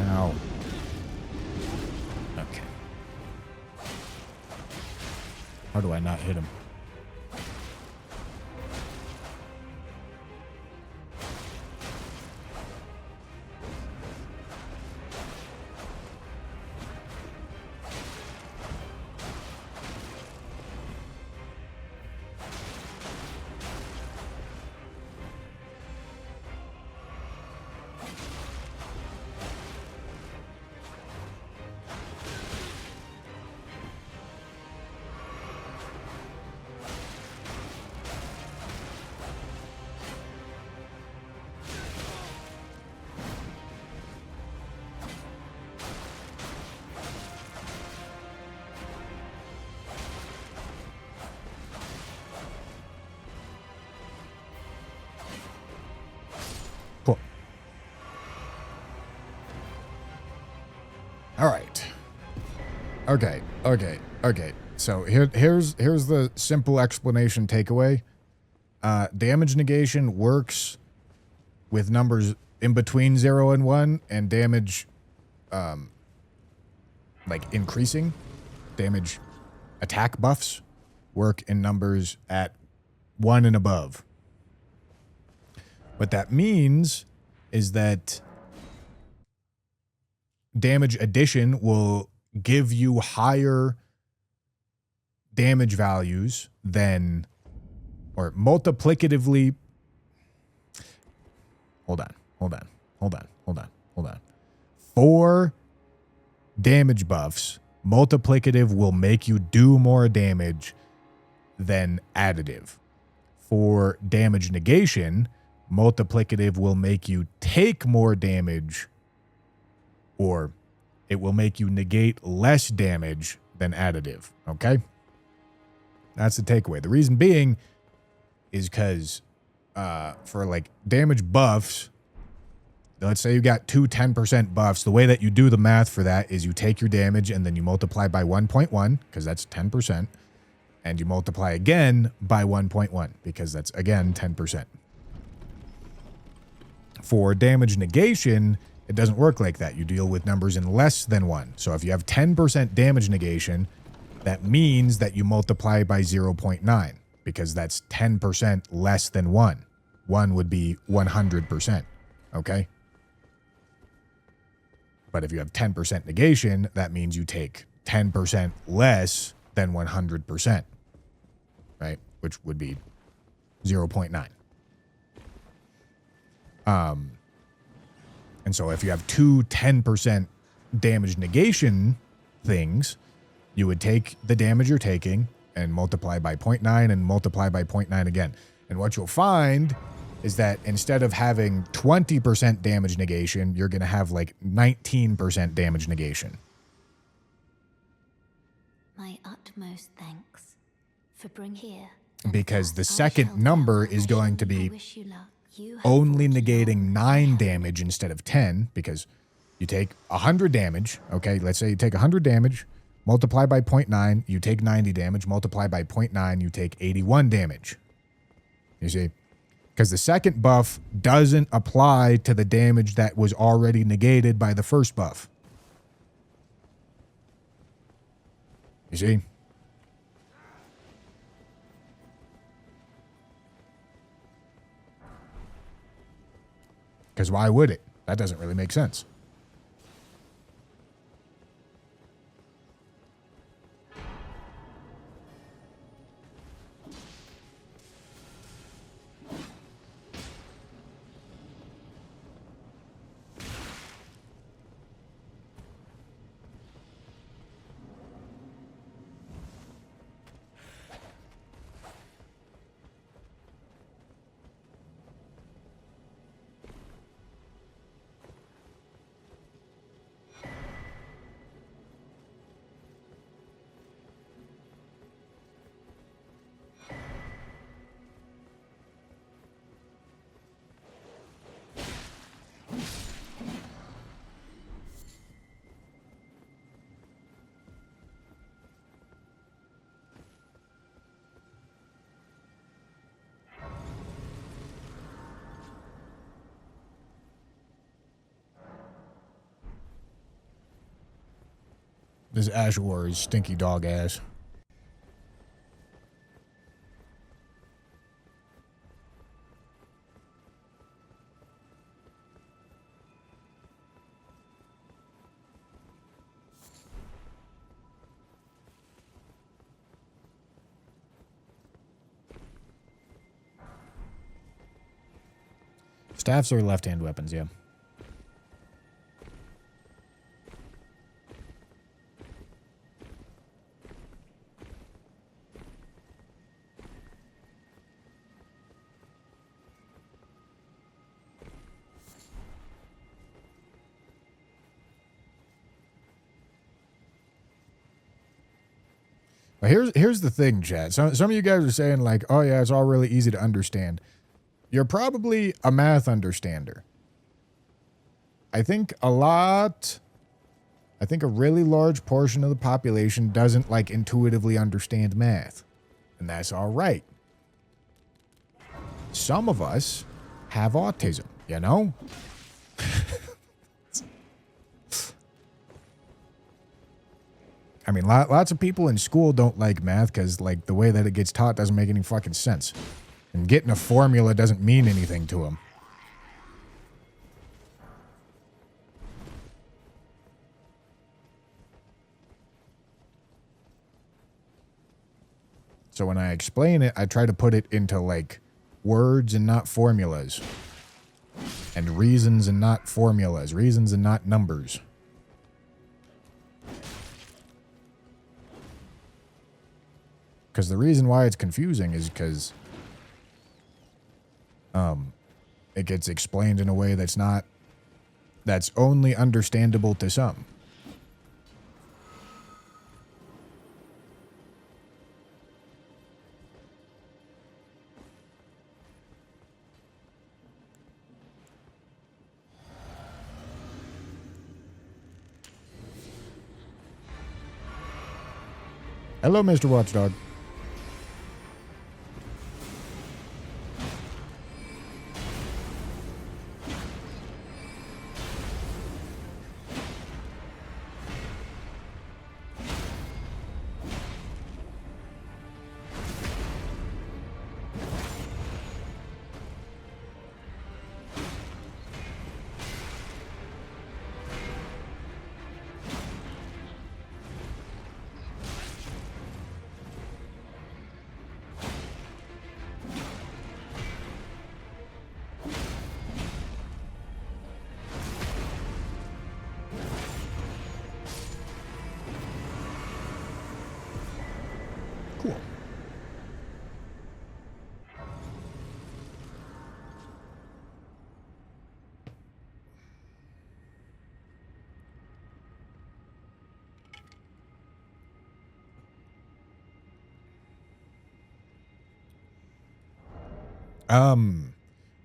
Ow. Okay. How do I not hit him? Cool. All right. Okay. So here's the simple explanation takeaway. Damage negation works with numbers in between 0 and 1, and damage like increasing. Damage attack buffs work in numbers at 1 and above. What that means is that damage addition will give you higher damage values than, or multiplicatively. Hold on. For damage buffs, multiplicative will make you do more damage than additive. For damage negation, multiplicative will make you take more damage, or it will make you negate less damage than additive. Okay? That's the takeaway. The reason being is because for like damage buffs, let's say you got two 10% buffs. The way that you do the math for that is you take your damage and then you multiply by 1.1 because that's 10%. And you multiply again by 1.1 because that's, again, 10%. For damage negation, it doesn't work like that. You deal with numbers in less than 1. So if you have 10% damage negation, that means that you multiply by 0.9 because that's 10% less than 1. 1 would be 100%. Okay? But if you have 10% negation, that means you take 10% less than 100%, right? Which would be 0.9. And so if you have two 10% damage negation things, you would take the damage you're taking and multiply by 0.9 and multiply by 0.9 again. And what you'll find is that instead of having 20% damage negation, you're going to have like 19% damage negation. My utmost thanks for bring here. Because the second number is going to be only negating 9 damage instead of 10, because you take 100 damage, okay? Let's say you take 100 damage, multiply by 0.9, you take 90 damage, multiply by 0.9, you take 81 damage. You see? Because the second buff doesn't apply to the damage that was already negated by the first buff. You see? Because why would it? That doesn't really make sense. This Ash War is stinky dog ass. Staffs are left-hand weapons, yeah. But here's the thing, chat. Some of you guys are saying like, oh yeah, it's all really easy to understand. You're probably a math understander. I think a really large portion of the population doesn't like intuitively understand math. And that's all right. Some of us have autism, you know? I mean, lots of people in school don't like math because, like, the way that it gets taught doesn't make any fucking sense. And getting a formula doesn't mean anything to them. So when I explain it, I try to put it into, like, words and not formulas. And reasons and not formulas. Reasons and not numbers. Because the reason why it's confusing is because it gets explained in a way that's only understandable to some. Hello, Mr. Watchdog.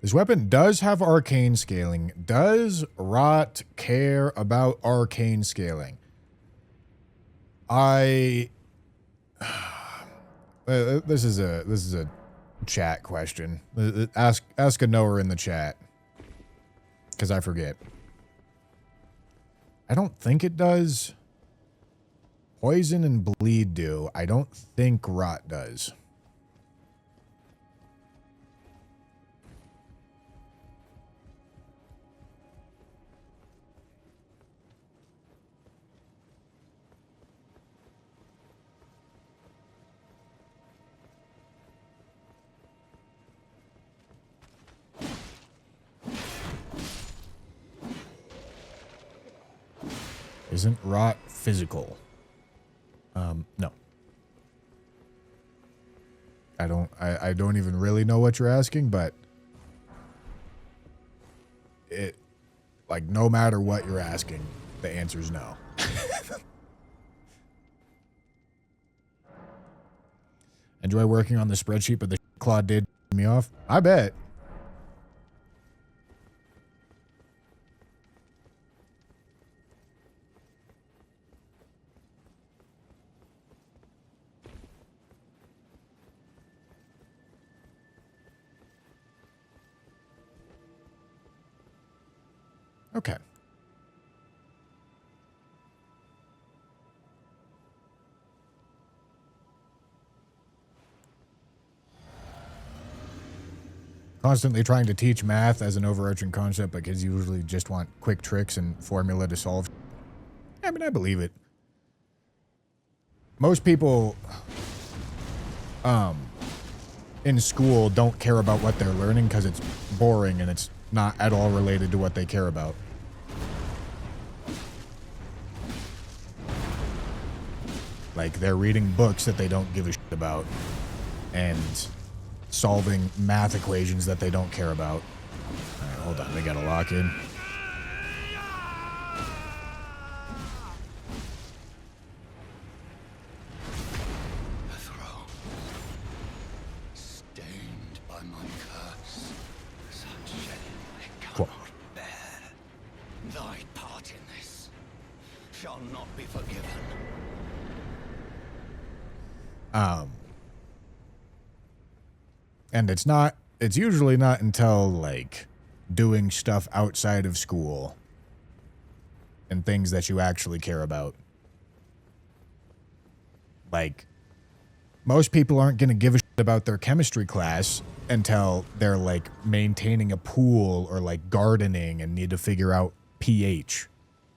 This weapon does have arcane scaling. Does Rot care about arcane scaling? This is a chat question. Ask a knower in the chat. Because I forget. I don't think it does. Poison and bleed do. I don't think Rot does. Isn't Rot physical? No. I don't even really know what you're asking, but it, like, no matter what you're asking, the answer is no. Enjoy working on the spreadsheet, but the Claude did me off. I bet. Okay. constantly trying to teach math as an overarching concept, but kids usually just want quick tricks and formula to solve. I mean, I believe it. Most people in school don't care about what they're learning because it's boring and it's not at all related to what they care about. Like, they're reading books that they don't give a shit about and solving math equations that they don't care about. All right, hold on. We gotta lock in. The throne, stained by my curse, such shame I cannot bear. Thy part in this shall not be forgiven. And it's usually not until, like, doing stuff outside of school and things that you actually care about. Like, most people aren't going to give a shit about their chemistry class until they're, like, maintaining a pool or, like, gardening and need to figure out pH,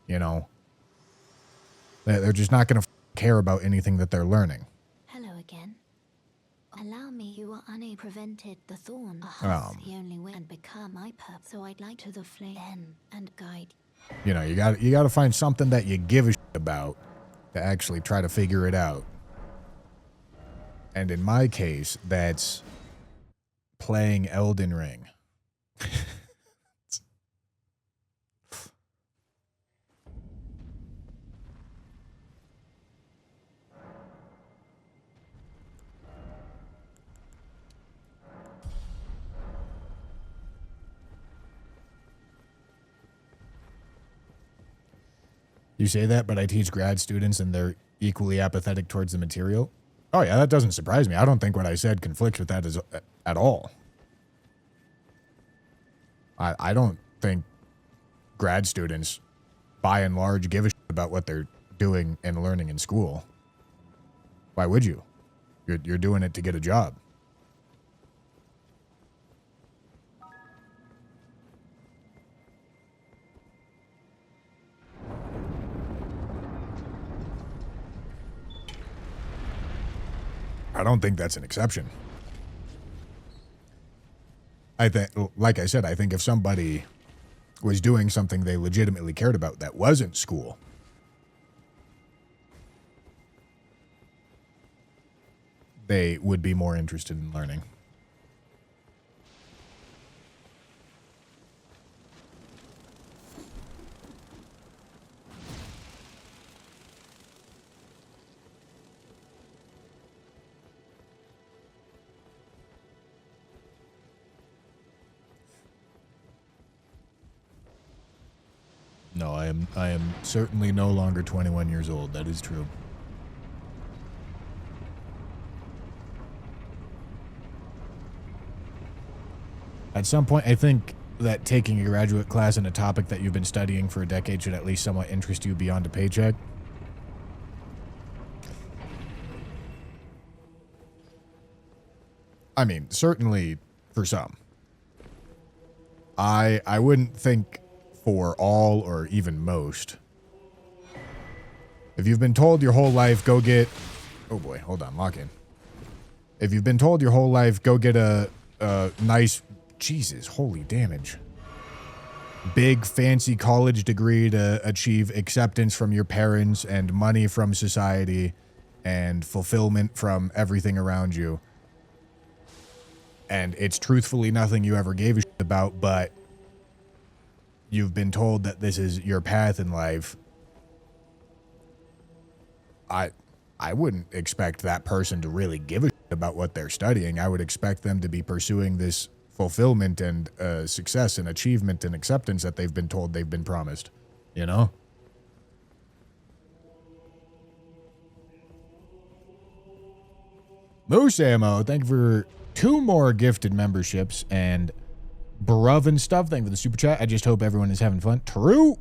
you know? They're just not going to care about anything that they're learning. Hello again. Allow me, you are prevented the thorn. The only way and become my purpose. So I'd like to the flame and guide. You know, you got to find something that you give a shit about to actually try to figure it out. And in my case, that's playing Elden Ring. You say that, but I teach grad students and they're equally apathetic towards the material. Oh yeah, that doesn't surprise me. I don't think what I said conflicts with that at all. I don't think grad students, by and large, give a shit about what they're doing and learning in school. Why would you? You're doing it to get a job. I don't think that's an exception. I think, like I said, I think if somebody was doing something they legitimately cared about that wasn't school, they would be more interested in learning. No, I am certainly no longer 21 years old. That is true. At some point, I think that taking a graduate class in a topic that you've been studying for a decade should at least somewhat interest you beyond a paycheck. I mean, certainly for some. I wouldn't think for all or even most. If you've been told your whole life, go get... Oh boy, hold on, lock in. If you've been told your whole life, go get a nice... Jesus, holy damage. Big, fancy college degree to achieve acceptance from your parents and money from society and fulfillment from everything around you. And it's truthfully nothing you ever gave a shit about, but you've been told that this is your path in life. I wouldn't expect that person to really give a shit about what they're studying. I would expect them to be pursuing this fulfillment and success and achievement and acceptance that they've been told they've been promised, you know? Moose Ammo, thank you for 2 more gifted memberships, and Bruv and stuff, thank you for the super chat. I just hope everyone is having fun. True.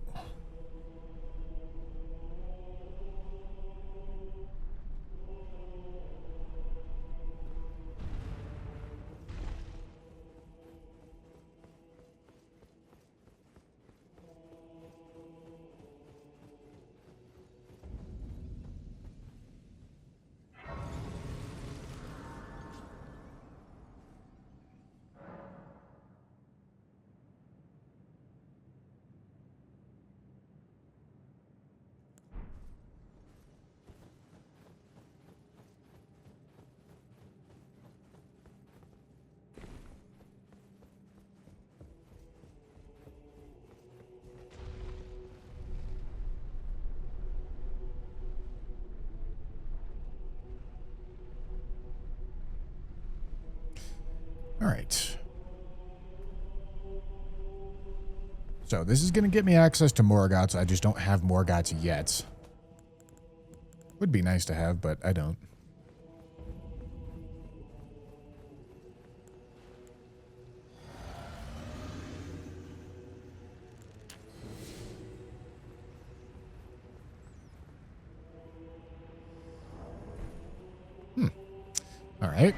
All right. So this is going to get me access to Morgoths. I just don't have Morgoths yet. Would be nice to have, but I don't. All right.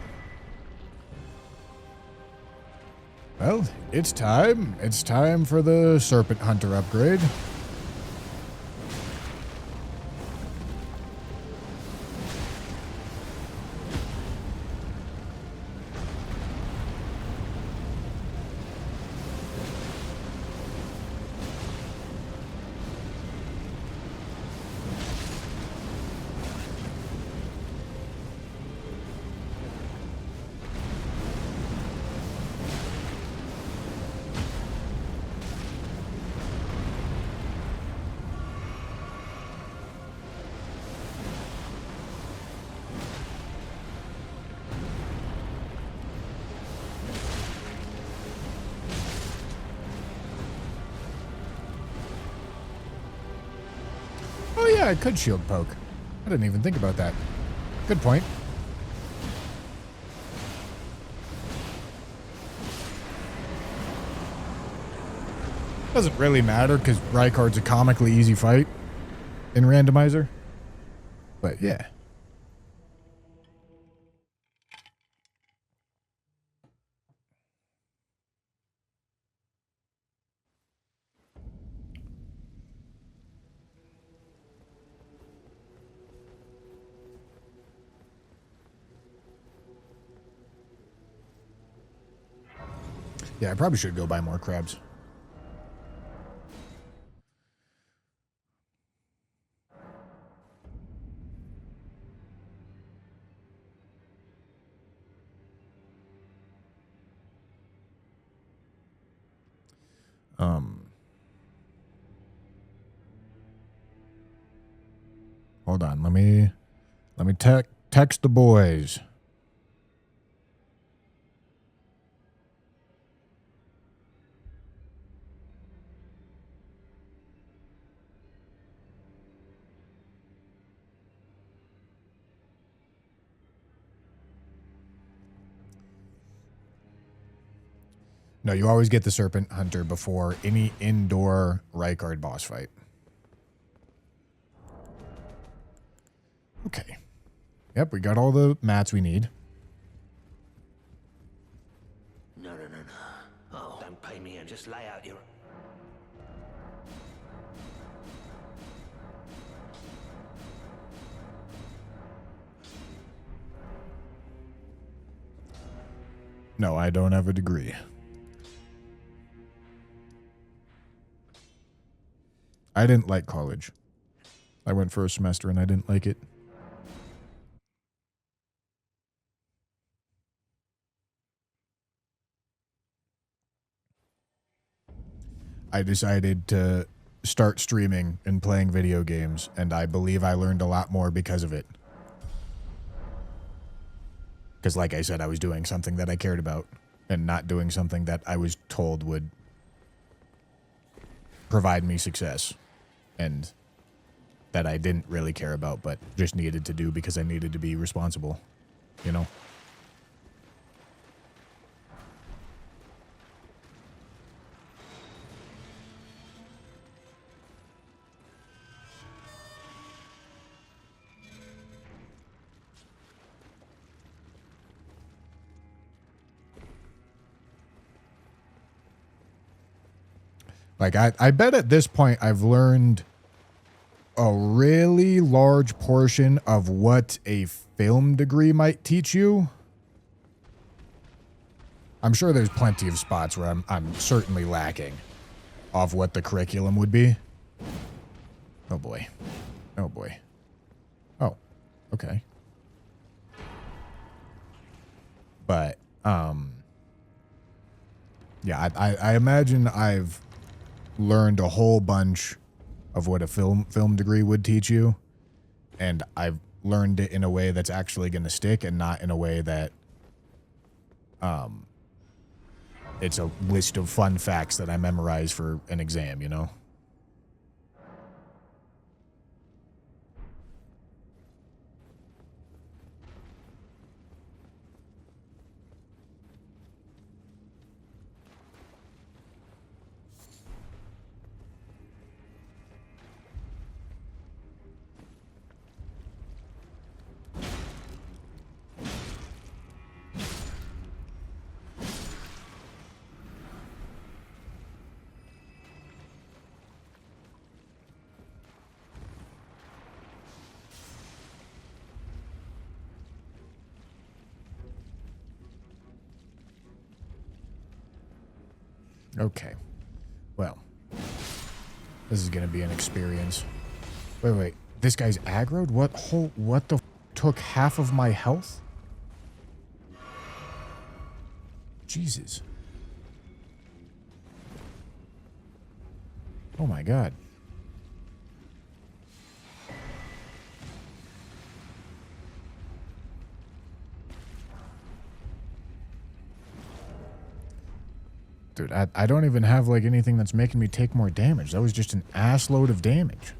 Well, it's time. It's time for the Serpent Hunter upgrade. I could shield poke. I didn't even think about that. Good point. Doesn't really matter because Rykard's a comically easy fight in randomizer. But yeah. Yeah, I probably should go buy more crabs. Hold on, let me text the boys. No, you always get the Serpent Hunter before any indoor Rykard boss fight. Okay. Yep, we got all the mats we need. No. Oh, don't pay me and just lay out your... No, I don't have a degree. I didn't like college. I went for a semester and I didn't like it. I decided to start streaming and playing video games, and I believe I learned a lot more because of it. Because like I said, I was doing something that I cared about and not doing something that I was told would provide me success and that I didn't really care about but just needed to do because I needed to be responsible, you know? Like, I bet at this point I've learned a really large portion of what a film degree might teach you. I'm sure there's plenty of spots where I'm certainly lacking of what the curriculum would be. Oh boy. Oh boy. Oh, okay. But, yeah, I imagine I've learned a whole bunch of what a film degree would teach you, and I've learned it in a way that's actually going to stick and not in a way that it's a list of fun facts that I memorize for an exam, you know? Okay. Well, this is gonna be an experience. Wait. This guy's aggroed? What the f took half of my health? Jesus. Oh my god. Dude, I don't even have, like, anything that's making me take more damage. That was just an ass load of damage.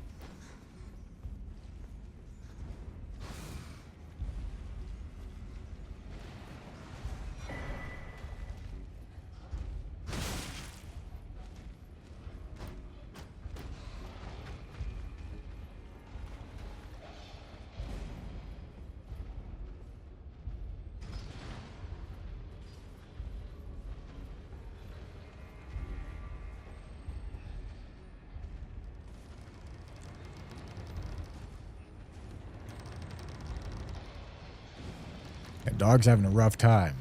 Dog's having a rough time.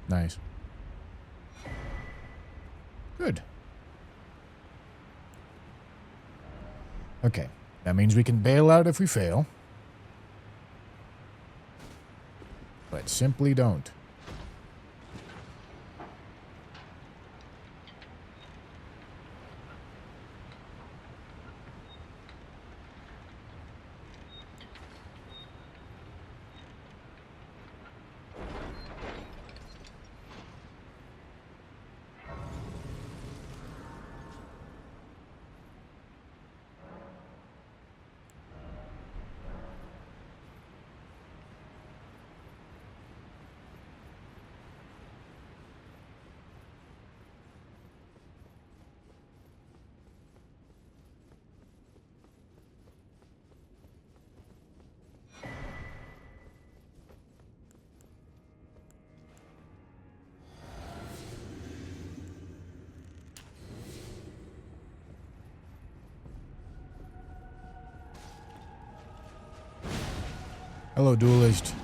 Nice. Good. Okay, that means we can bail out if we fail. But simply don't. Hello, duelist.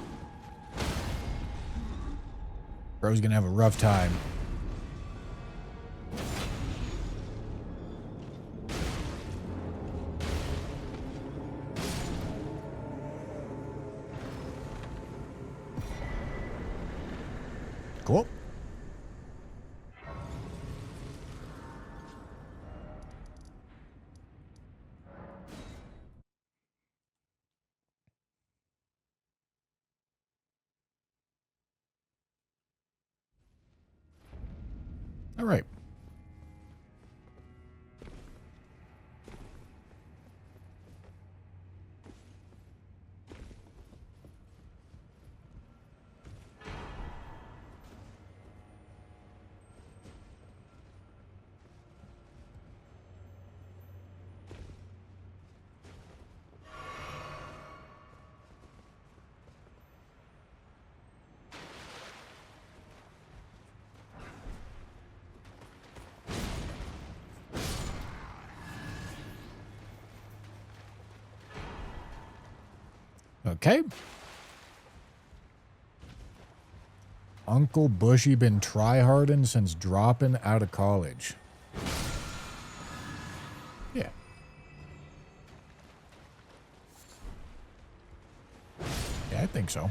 Bro's gonna have a rough time. Cool. All right. Okay. Uncle Bushy been tryharding since dropping out of college. Yeah. I think so.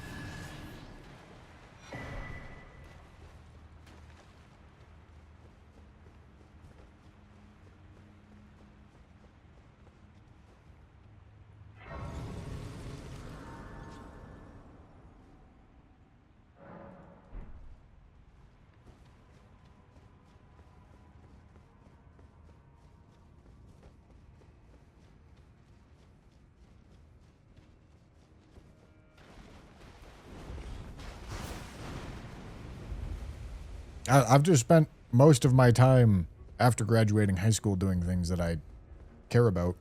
I've just spent most of my time after graduating high school doing things that I care about.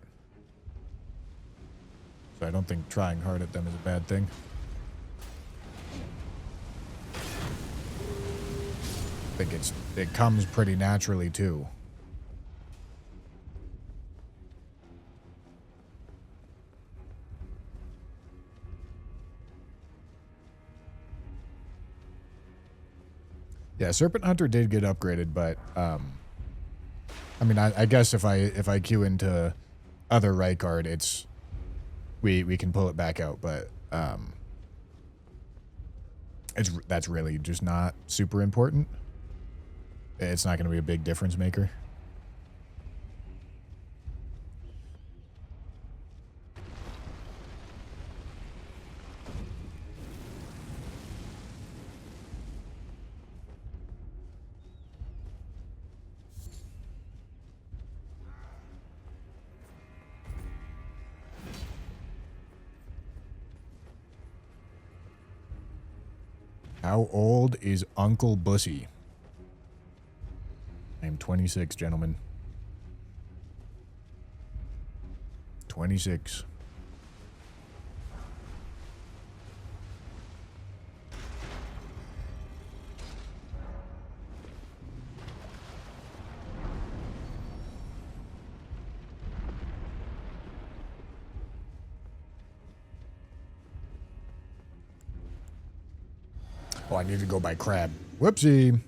So I don't think trying hard at them is a bad thing. I think it comes pretty naturally too. Yeah, Serpent Hunter did get upgraded, but I mean, I guess if I queue into other Rykard, it's we can pull it back out, but that's really just not super important. It's not going to be a big difference maker. How old is Uncle Bussy? I am 26, gentlemen. 26. Oh, I need to go by crab. Whoopsie.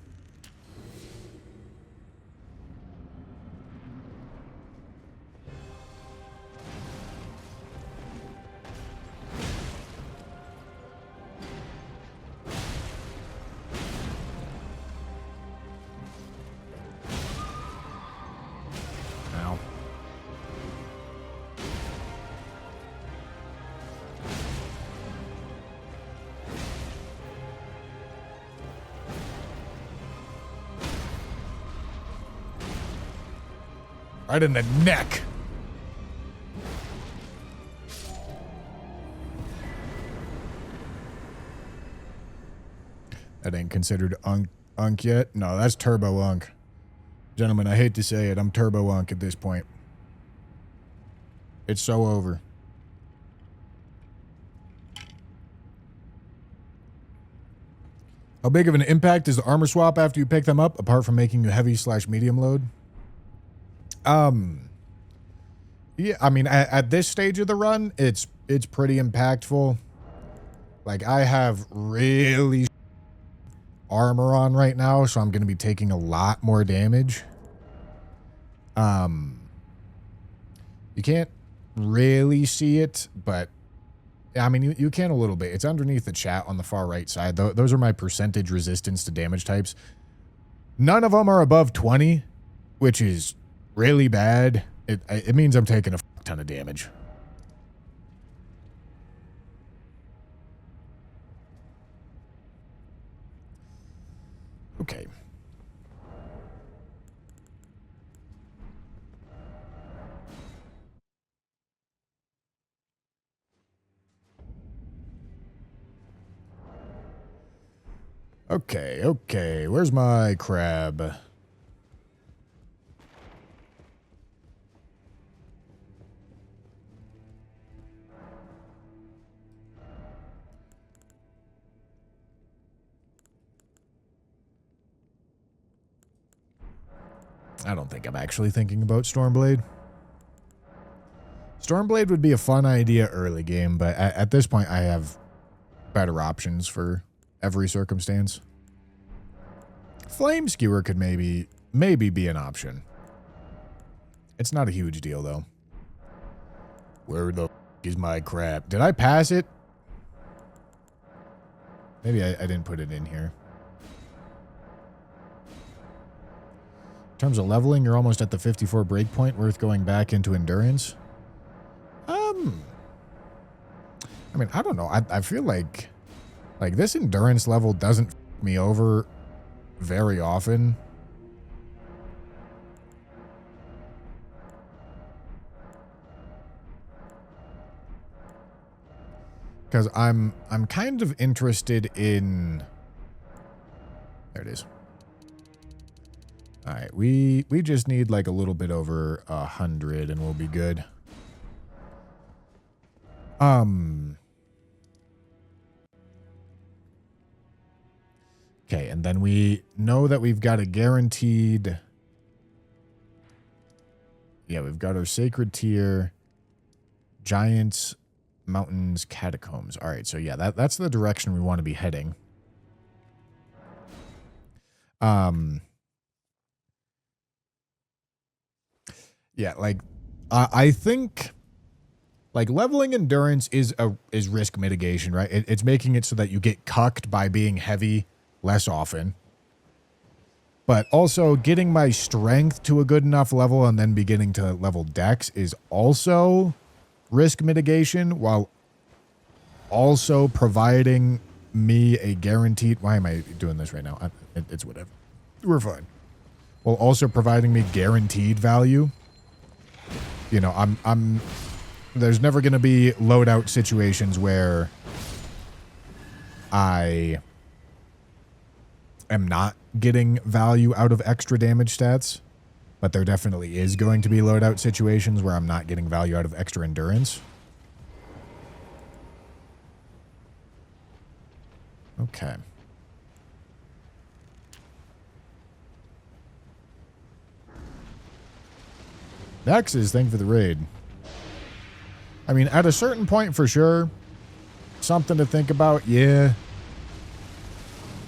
Ow. Right in the neck. That ain't considered unk yet. No, that's turbo unk. Gentlemen, I hate to say it. I'm turbo unk at this point. It's so over. How big of an impact is the armor swap after you pick them up, apart from making you heavy/medium load? Yeah, I mean, at this stage of the run, it's pretty impactful. Like, I have really armor on right now, so I'm going to be taking a lot more damage. You can't really see it, but I mean, you can a little bit. It's underneath the chat on the far right side. Those are my percentage resistance to damage types. None of them are above 20, which is really bad. It means I'm taking a ton of damage. Okay. Okay. Where's my crab? I don't think I'm actually thinking about Stormblade. Stormblade would be a fun idea early game, but at this point I have better options for every circumstance. Flame Skewer could maybe be an option. It's not a huge deal, though. Where the f*** is my crab? Did I pass it? Maybe I didn't put it in here. In terms of leveling, you're almost at the 54 breakpoint, worth going back into endurance. I mean, I don't know. I feel like this endurance level doesn't f me over very often. Because I'm kind of interested in... There it is. All right, we just need like a little bit over 100 and we'll be good. Okay, and then we know that we've got a guaranteed... Yeah, we've got our sacred tier, giants, mountains, catacombs. All right, so yeah, that's the direction we want to be heading. Yeah, like I think like leveling endurance is risk mitigation, right? It's making it so that you get cucked by being heavy less often. But also getting my strength to a good enough level and then beginning to level dex is also risk mitigation while also providing me a guaranteed... Why am I doing this right now? It's whatever. We're fine. While also providing me guaranteed value. You know, there's never going to be loadout situations where I am not getting value out of extra damage stats, but there definitely is going to be loadout situations where I'm not getting value out of extra endurance. Okay. Nexus, thank you for the raid. I mean, at a certain point, for sure, something to think about, yeah.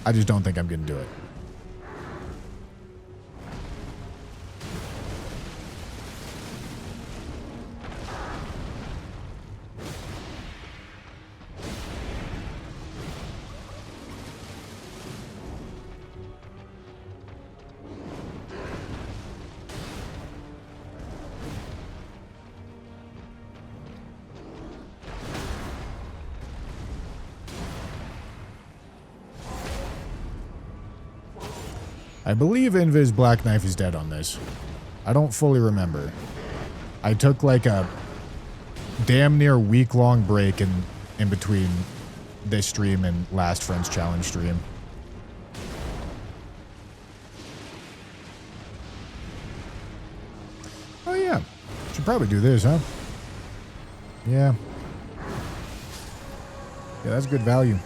I just don't think I'm going to do it. I believe Invis Black Knife is dead on this. I don't fully remember. I took like a damn near week-long break in between this stream and last Friends Challenge stream. Oh yeah. Should probably do this, huh? Yeah. Yeah, that's good value.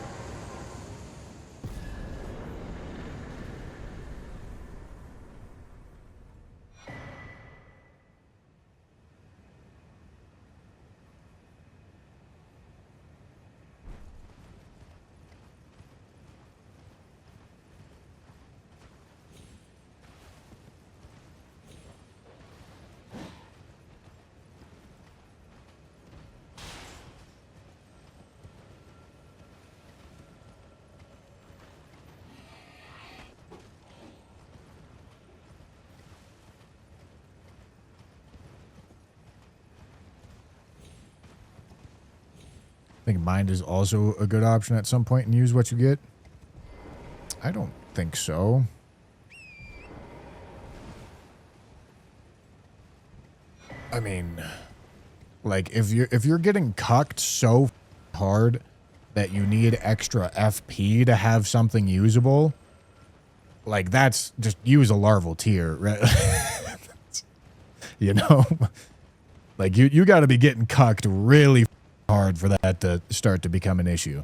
I think mind is also a good option at some point and use what you get. I don't think so. I mean, like if you're getting cucked so hard that you need extra FP to have something usable, like that's just use a larval tier, right? You know, like you got to be getting cucked really hard for that to start to become an issue.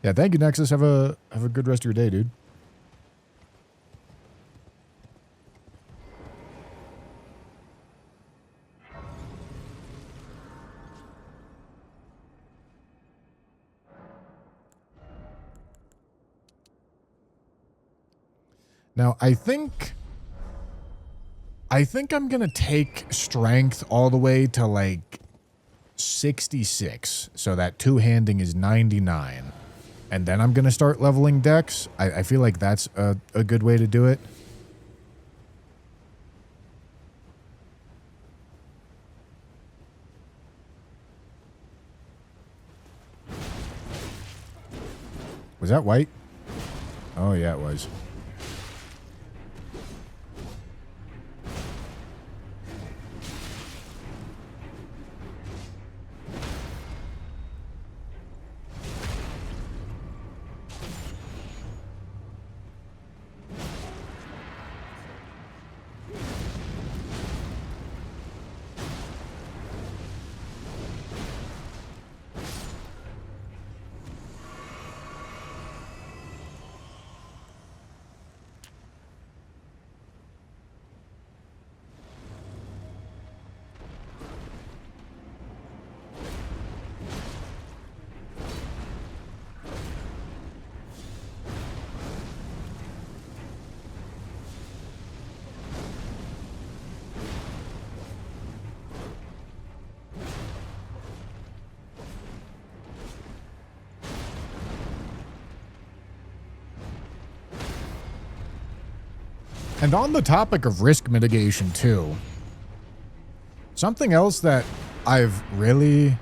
Yeah, thank you, Nexus. Have a good rest of your day, dude. Now, I think I'm going to take strength all the way to like 66. So that two-handing is 99. And then I'm going to start leveling dex. I feel like that's a good way to do it. Was that white? Oh, yeah, it was. And on the topic of risk mitigation too, something else that I've really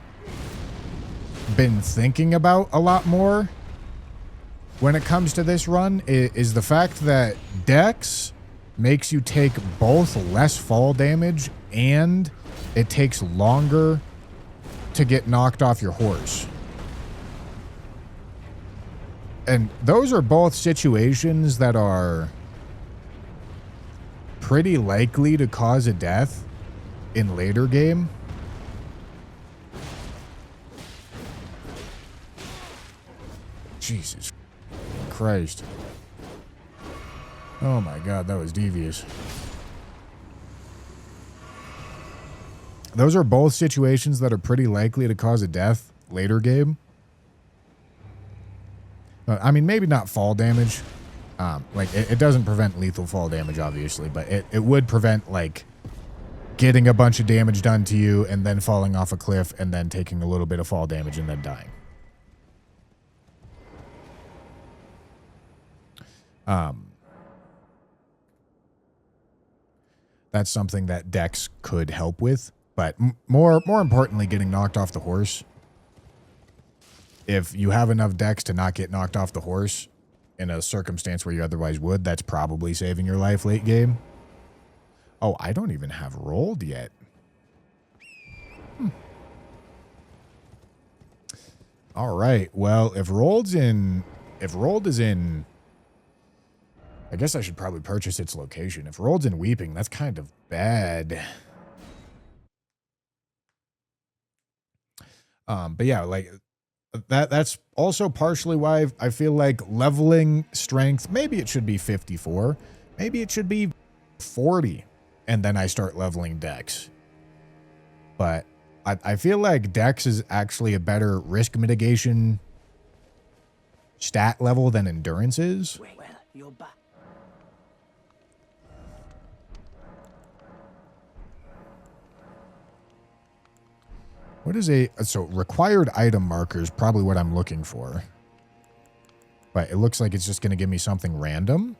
been thinking about a lot more when it comes to this run is the fact that Dex makes you take both less fall damage and it takes longer to get knocked off your horse. And those are both situations that are pretty likely to cause a death in later game. Jesus Christ. Oh my God, that was devious. Those are both situations that are pretty likely to cause a death later game. I mean, maybe not fall damage. Like, it doesn't prevent lethal fall damage, obviously, but it would prevent, like, getting a bunch of damage done to you and then falling off a cliff and then taking a little bit of fall damage and then dying. That's something that Dex could help with, but more importantly, getting knocked off the horse. If you have enough Dex to not get knocked off the horse in a circumstance where you otherwise would, that's probably saving your life late game. Oh, I don't even have rolled yet. All right. Well, if rolled is in, I guess I should probably purchase its location. If rolled in Weeping, that's kind of bad. But yeah, like that's also partially why I feel like leveling strength, maybe it should be 54, maybe it should be 40, and then I start leveling Dex. But I feel like Dex is actually a better risk mitigation stat level than Endurance is. Well, you're back. What is so required item marker is probably what I'm looking for. But it looks like it's just going to give me something random.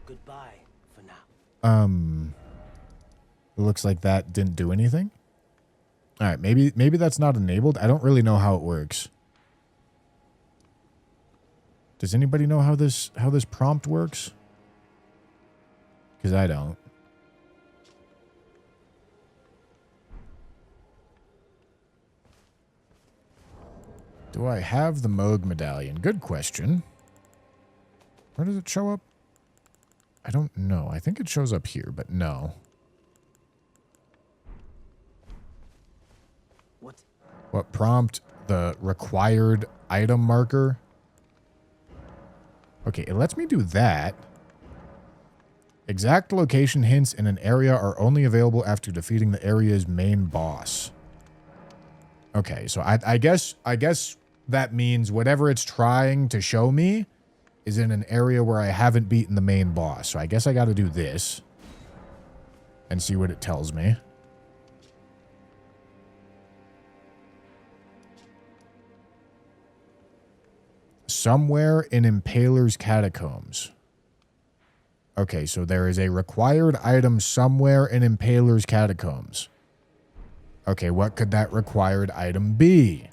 Goodbye for now. It looks like that didn't do anything. All right, maybe that's not enabled. I don't really know how it works. Does anybody know how this prompt works? Because I don't. Do I have the MOHG medallion? Good question. Where does it show up? I don't know. I think it shows up here, but no. What prompt? The required item marker? Okay, it lets me do that. Exact location hints in an area are only available after defeating the area's main boss. Okay, so I guess that means whatever it's trying to show me is in an area where I haven't beaten the main boss. So I guess I got to do this and see what it tells me. Somewhere in Impaler's Catacombs. Okay, so there is a required item somewhere in Impaler's Catacombs. Okay, what could that required item be?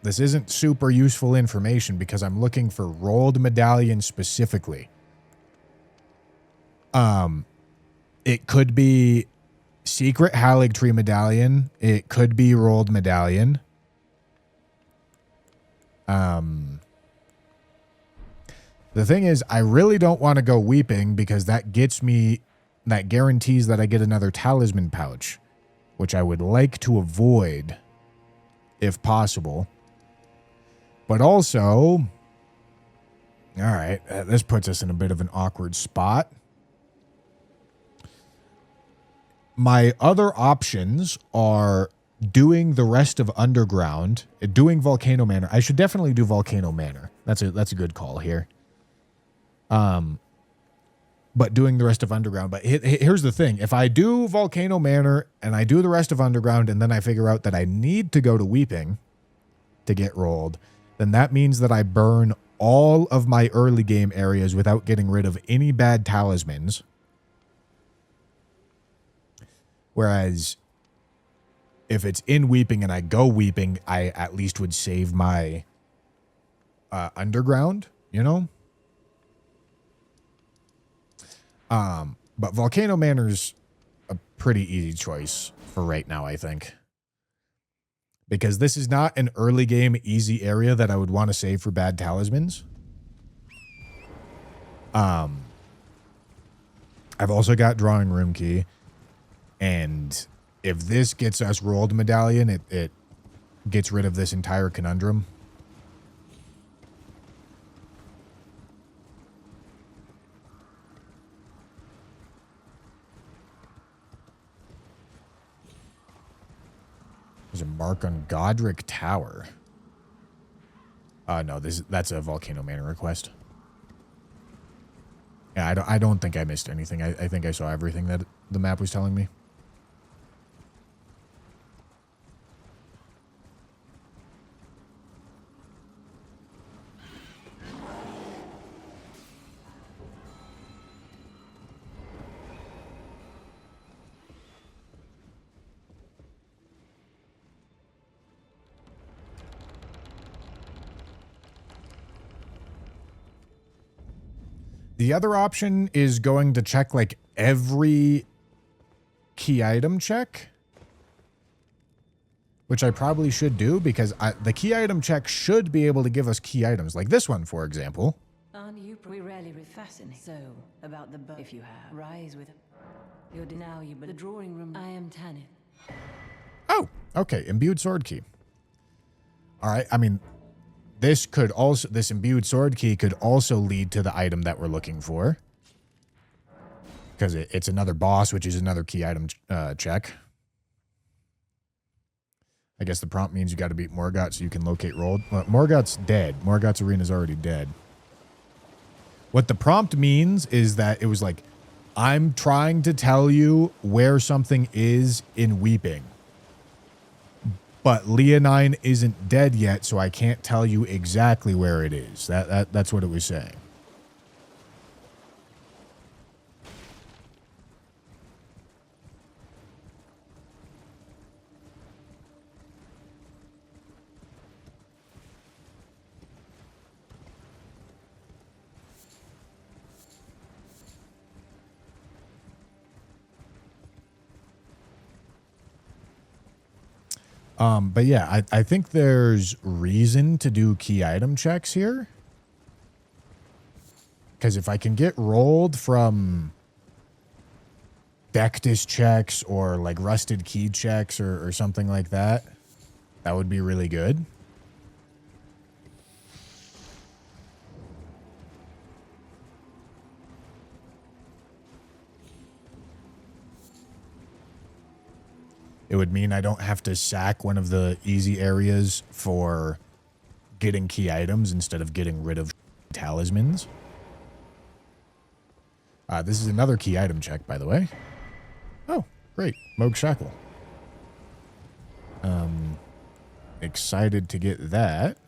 This isn't super useful information because I'm looking for rolled medallion specifically. It could be secret Haligtree medallion. It could be rolled medallion. The thing is, I really don't want to go weeping because that guarantees that I get another talisman pouch, which I would like to avoid if possible. But also, all right, this puts us in a bit of an awkward spot. My other options are doing the rest of Underground, doing Volcano Manor. I should definitely do Volcano Manor. That's a good call here. But doing the rest of Underground. But here's the thing. If I do Volcano Manor and I do the rest of Underground and then I figure out that I need to go to Weeping to get rolled, then that means that I burn all of my early game areas without getting rid of any bad talismans. Whereas if it's in Weeping and I go Weeping, I at least would save my Underground, you know? But Volcano Manor's a pretty easy choice for right now, I think. Because this is not an early game easy area that I would want to save for bad talismans. I've also got Drawing Room Key. And if this gets us rolled medallion, it gets rid of this entire conundrum. There's a mark on Godric Tower. No, that's a Volcano Manor request. Yeah, I don't think I missed anything. I think I saw everything that the map was telling me. The other option is going to check like every key item check, which I probably should do because the key item check should be able to give us key items like this one, for example. Aren't you? We rarely fascinated. So about the bow, if you have rise with you're now you but the drawing room. I am Tanit. Oh, okay, imbued sword key. All right, I mean. This imbued sword key could also lead to the item that we're looking for. Because it's another boss, which is another key item check. I guess the prompt means you got to beat Morgott so you can locate rolled. Well, Morgott's dead. Morgott's arena's already dead. What the prompt means is that it was like, I'm trying to tell you where something is in Weeping. But Leonine isn't dead yet, so I can't tell you exactly where it is. That's what it was saying. But yeah, I think there's reason to do key item checks here. Because if I can get rolled from Dectus checks or like rusted key checks or something like that, that would be really good. It would mean I don't have to sack one of the easy areas for getting key items instead of getting rid of talismans. This is another key item check, by the way. Oh, great. Mohg Shackle. Excited to get that.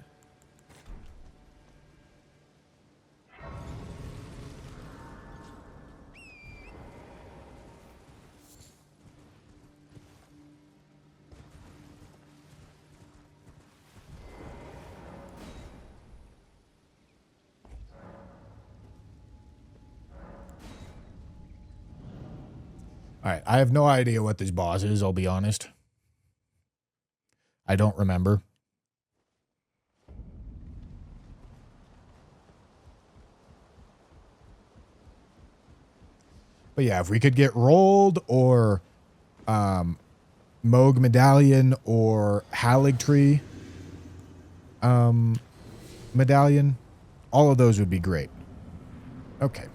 All right, I have no idea what this boss is, I'll be honest. I don't remember. But yeah, if we could get rolled or Mohg Medallion or Haligtree Medallion, all of those would be great. Okay.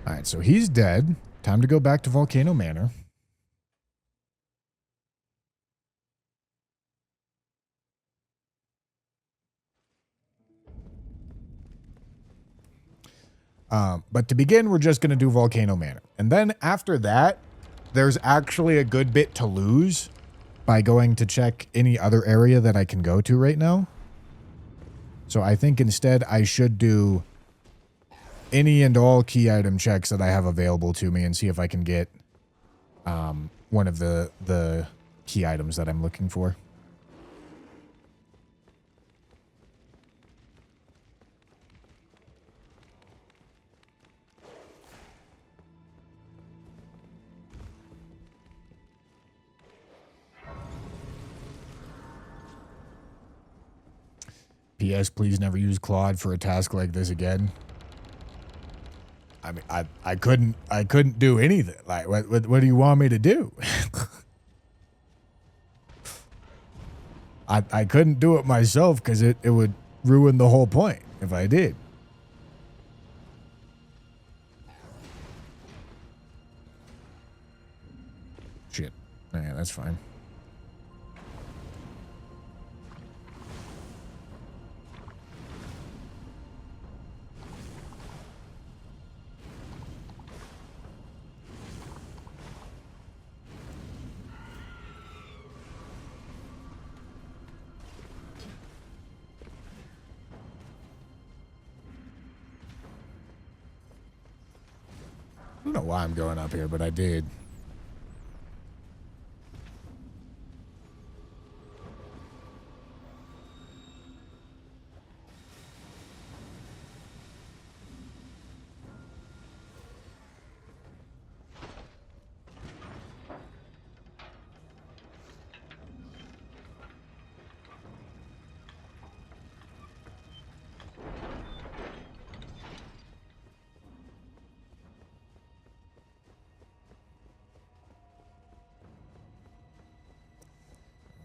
All right, so he's dead. Time to go back to Volcano Manor. But to begin, we're just going to do Volcano Manor. And then after that, there's actually a good bit to lose by going to check any other area that I can go to right now. So I think instead I should do any and all key item checks that I have available to me and see if I can get one of the key items that I'm looking for. P.S. Please never use Claude for a task like this again. I mean, I couldn't do anything. Like, what do you want me to do? I couldn't do it myself because it would ruin the whole point if I did. Shit. Yeah, that's fine. I don't know why I'm going up here, but I did.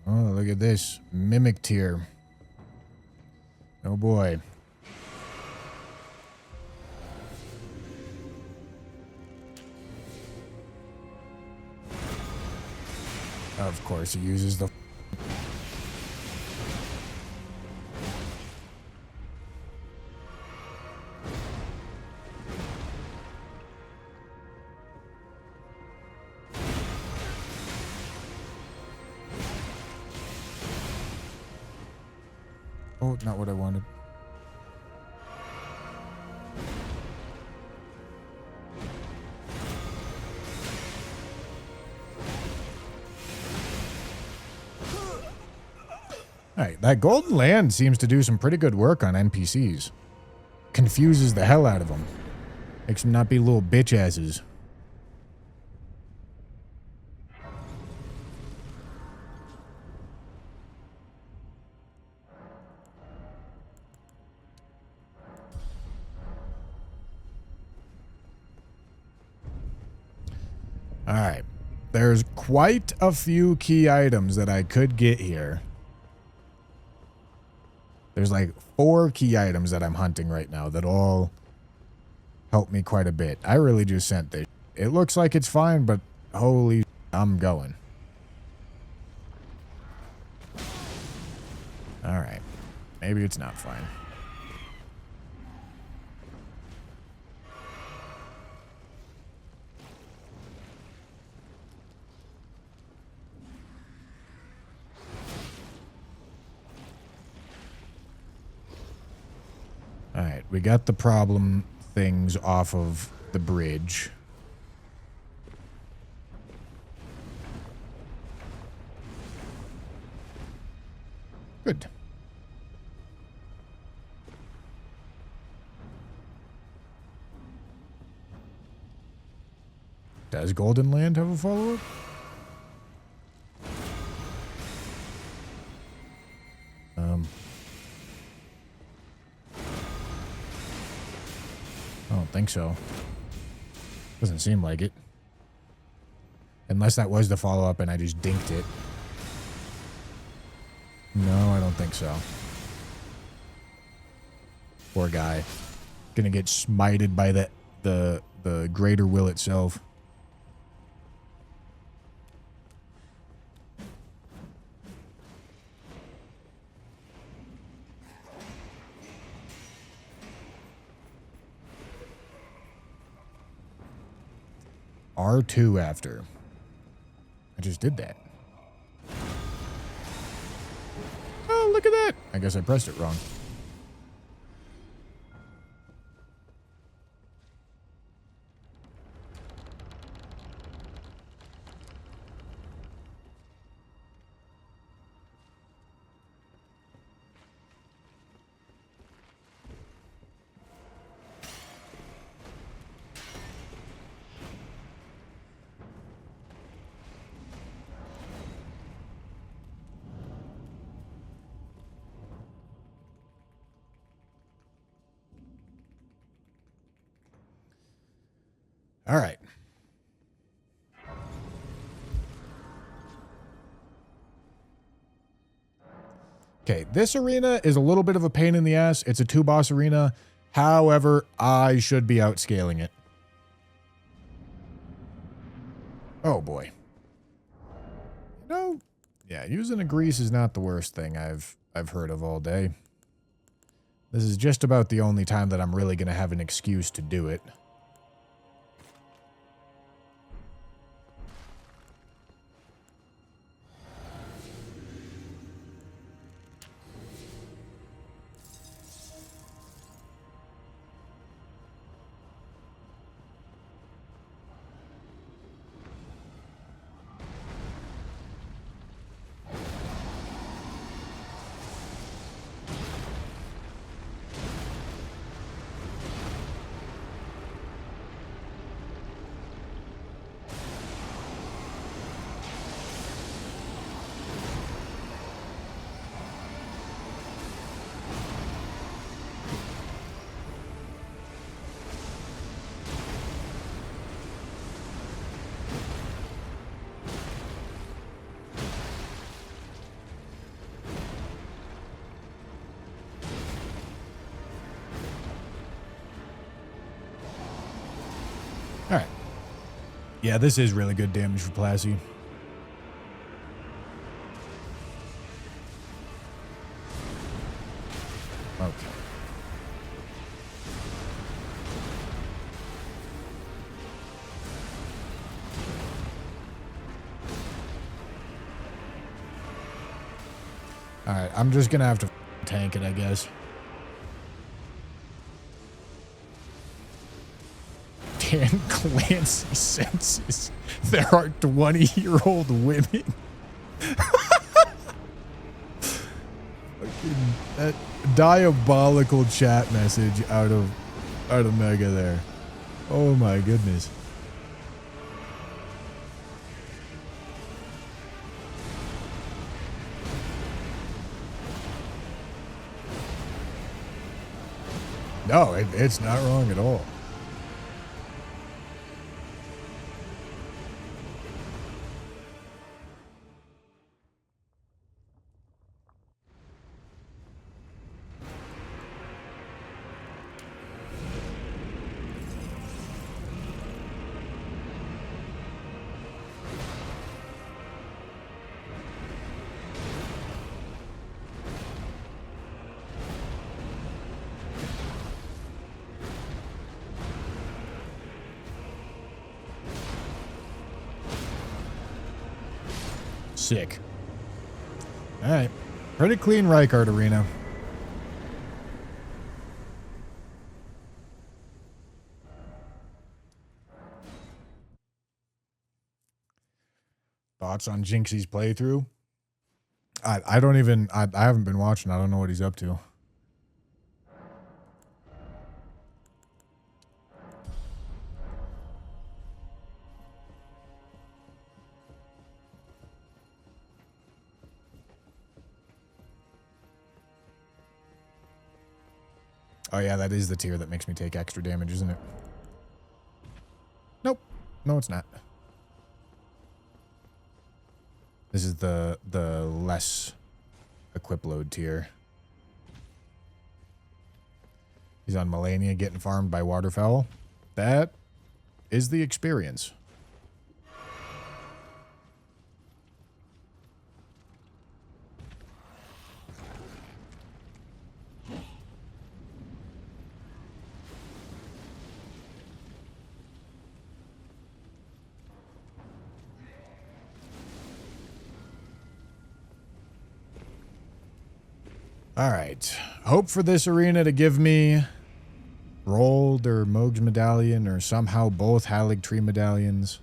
Oh, look at this. Mimic tier. Oh boy. Of course, he uses the... Oh, not what I wanted. Alright, that golden land seems to do some pretty good work on NPCs. Confuses the hell out of them. Makes them not be little bitch asses. All right. There's quite a few key items that I could get here. There's like 4 key items that I'm hunting right now that all help me quite a bit. I really just sent this. It looks like it's fine, but holy, I'm going. All right. Maybe it's not fine. All right, we got the problem things off of the bridge. Good. Does Golden Land have a follow-up? I don't think so. Doesn't seem like it. Unless that was the follow-up and I just dinked it. No, I don't think so. Poor guy. Gonna get smited by the greater will itself. R2 after. I just did that. Oh, look at that. I guess I pressed it wrong. All right. Okay, this arena is a little bit of a pain in the ass. It's a 2-boss arena. However, I should be outscaling it. Oh, boy. You know, yeah, using a grease is not the worst thing I've heard of all day. This is just about the only time that I'm really going to have an excuse to do it. Alright. Yeah, this is really good damage for Plassie. Okay. Alright, I'm just gonna have to tank it, I guess. Dan Clancy senses there are 20-year-old women. That diabolical chat message out of Mega there. Oh my goodness. No, it's not wrong at all. Sick. All right. Pretty clean Rykard arena. Thoughts on Jinxie's playthrough? I don't even, I haven't been watching. I don't know what he's up to. Oh yeah, that is the tier that makes me take extra damage, isn't it? Nope. No, it's not. This is the less equip load tier. He's on Melania getting farmed by waterfowl. That is the experience. All right. Hope for this arena to give me Rolled or MOHGWYN medallion or somehow both Halig Tree medallions.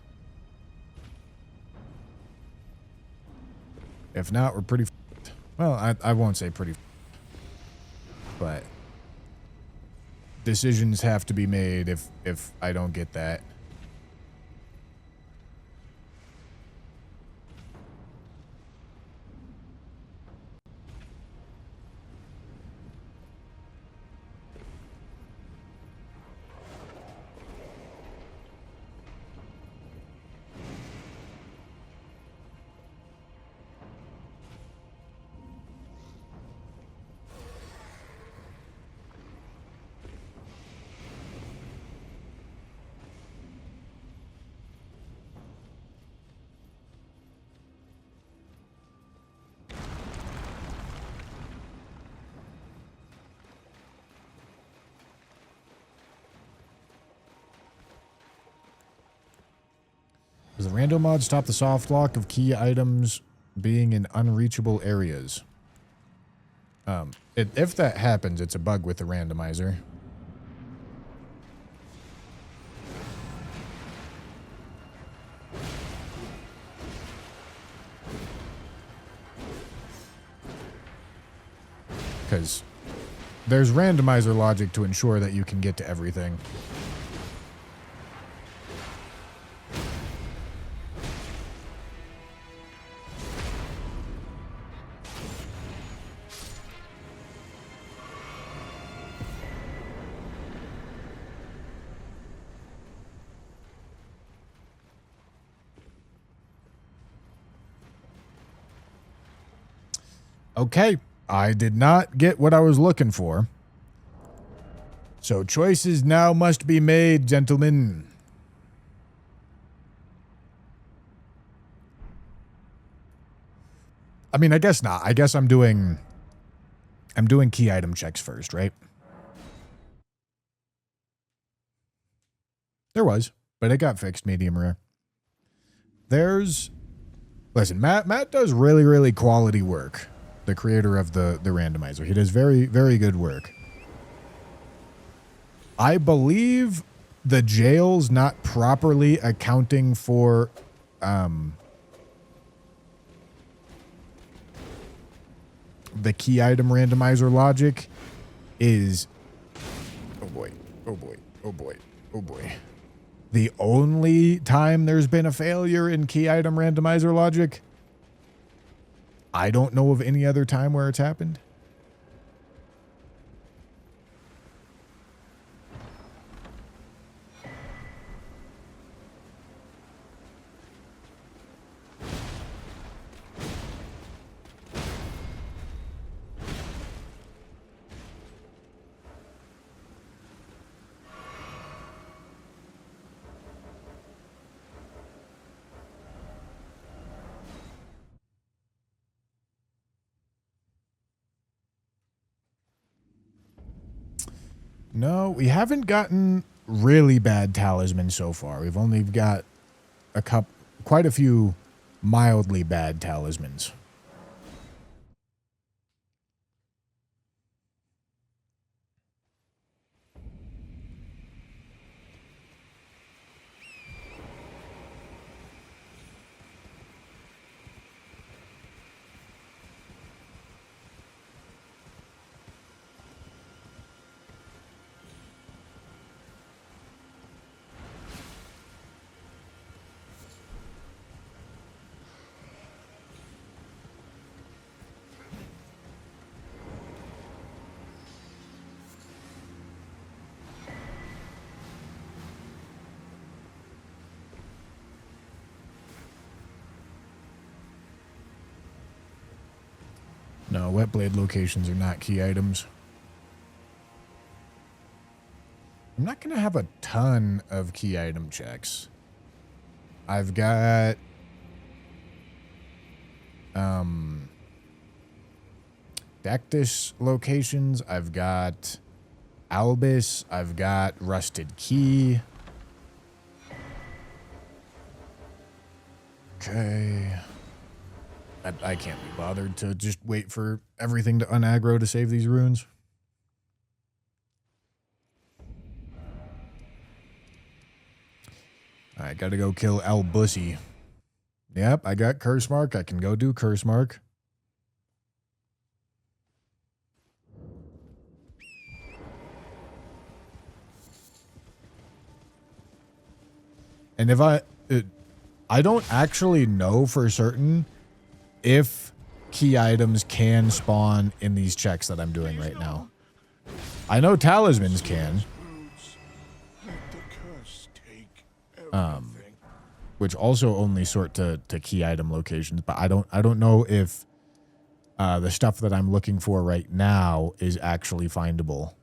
If not, we're pretty f***ed. Well, I won't say pretty f***ed, but decisions have to be made if I don't get that. Does the rando mod stop the soft lock of key items being in unreachable areas? If that happens, it's a bug with the randomizer. Because there's randomizer logic to ensure that you can get to everything. Okay, I did not get what I was looking for. So choices now must be made, gentlemen. I mean, I guess not. I guess I'm doing key item checks first, right? There was, but it got fixed, medium rare. Listen, Matt does really, really quality work. The creator of the randomizer. He does very, very good work. I believe the jail's not properly accounting for the key item randomizer logic is oh boy, oh boy, oh boy, oh boy. The only time there's been a failure in key item randomizer logic, I don't know of any other time where it's happened. No, we haven't gotten really bad talismans so far. We've only got quite a few mildly bad talismans. No, wet blade locations are not key items. I'm not going to have a ton of key item checks. I've got Dactus locations. I've got Albus. I've got Rusted Key. Okay. I can't be bothered to just wait for everything to unaggro to save these runes. I gotta go kill Al Bussy. Yep, I got Curse Mark. I can go do Curse Mark. And if I don't actually know for certain if key items can spawn in these checks that I'm doing right now. I know talismans can. Which also only sort to key item locations, but I don't know if the stuff that I'm looking for right now is actually findable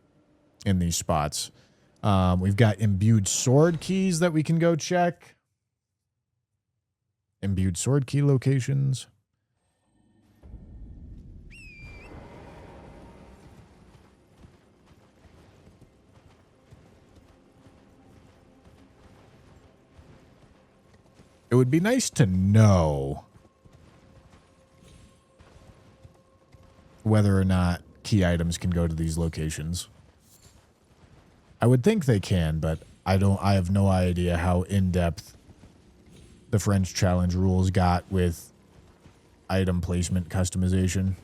in these spots. We've got imbued sword keys that we can go check. Imbued sword key locations. It would be nice to know whether or not key items can go to these locations. I would think they can, but I have no idea how in-depth the French challenge rules got with item placement customization.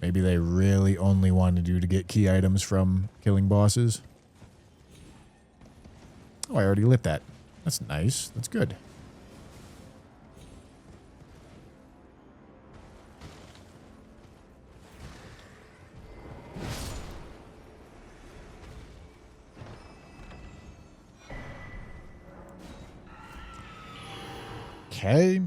Maybe they really only wanted you to get key items from killing bosses. Oh, I already lit that. That's nice. That's good. Okay.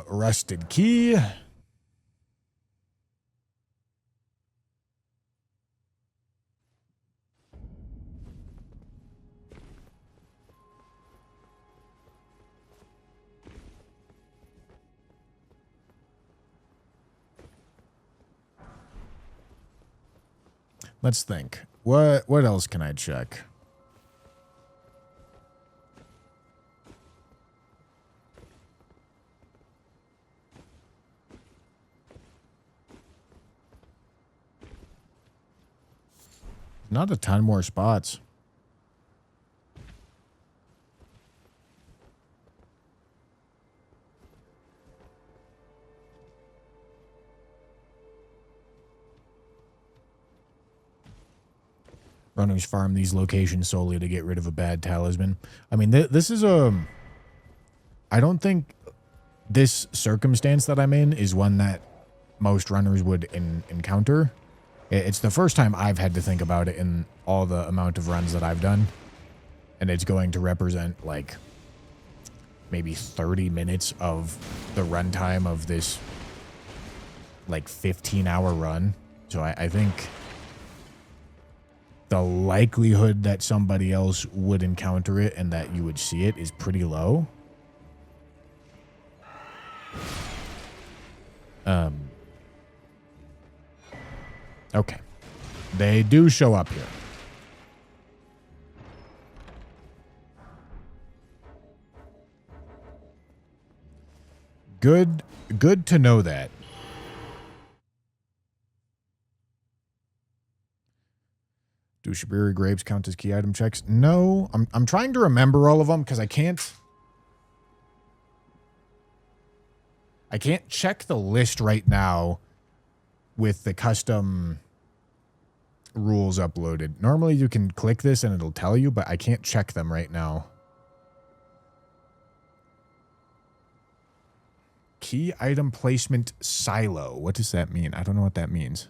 Rusted key. Let's think. What else can I check? Not a ton more spots. Runners farm these locations solely to get rid of a bad talisman. I mean, this is I don't think this circumstance that I'm in is one that most runners would encounter. It's the first time I've had to think about it in all the amount of runs that I've done. And it's going to represent, like, maybe 30 minutes of the runtime of this, like, 15-hour run. So I think the likelihood that somebody else would encounter it and that you would see it is pretty low. Okay. They do show up here. Good to know that. Do Shabiri grapes count as key item checks? No. I'm trying to remember all of them because I can't check the list right now with the custom rules uploaded. Normally you can click this and it'll tell you, but I can't check them right now. Key item placement silo. What does that mean? I don't know what that means.